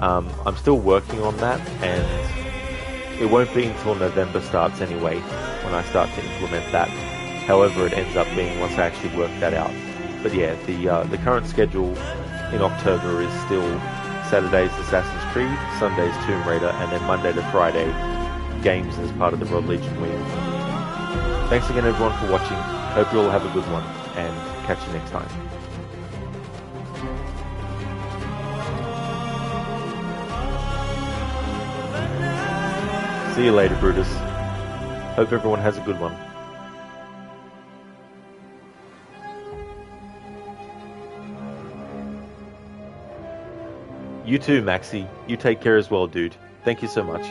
I'm still working on that, and it won't be until November starts anyway, when I start to implement that. However it ends up being once I actually work that out. But yeah, the current schedule in October is still Saturdays Assassin's Creed, Sundays Tomb Raider, and then Monday to Friday games as part of the Rod Legion Wheel. Thanks again everyone for watching. Hope you all have a good one, and catch you next time. See you later, Brutus. Hope everyone has a good one. You too, Maxi. You take care as well, dude. Thank you so much.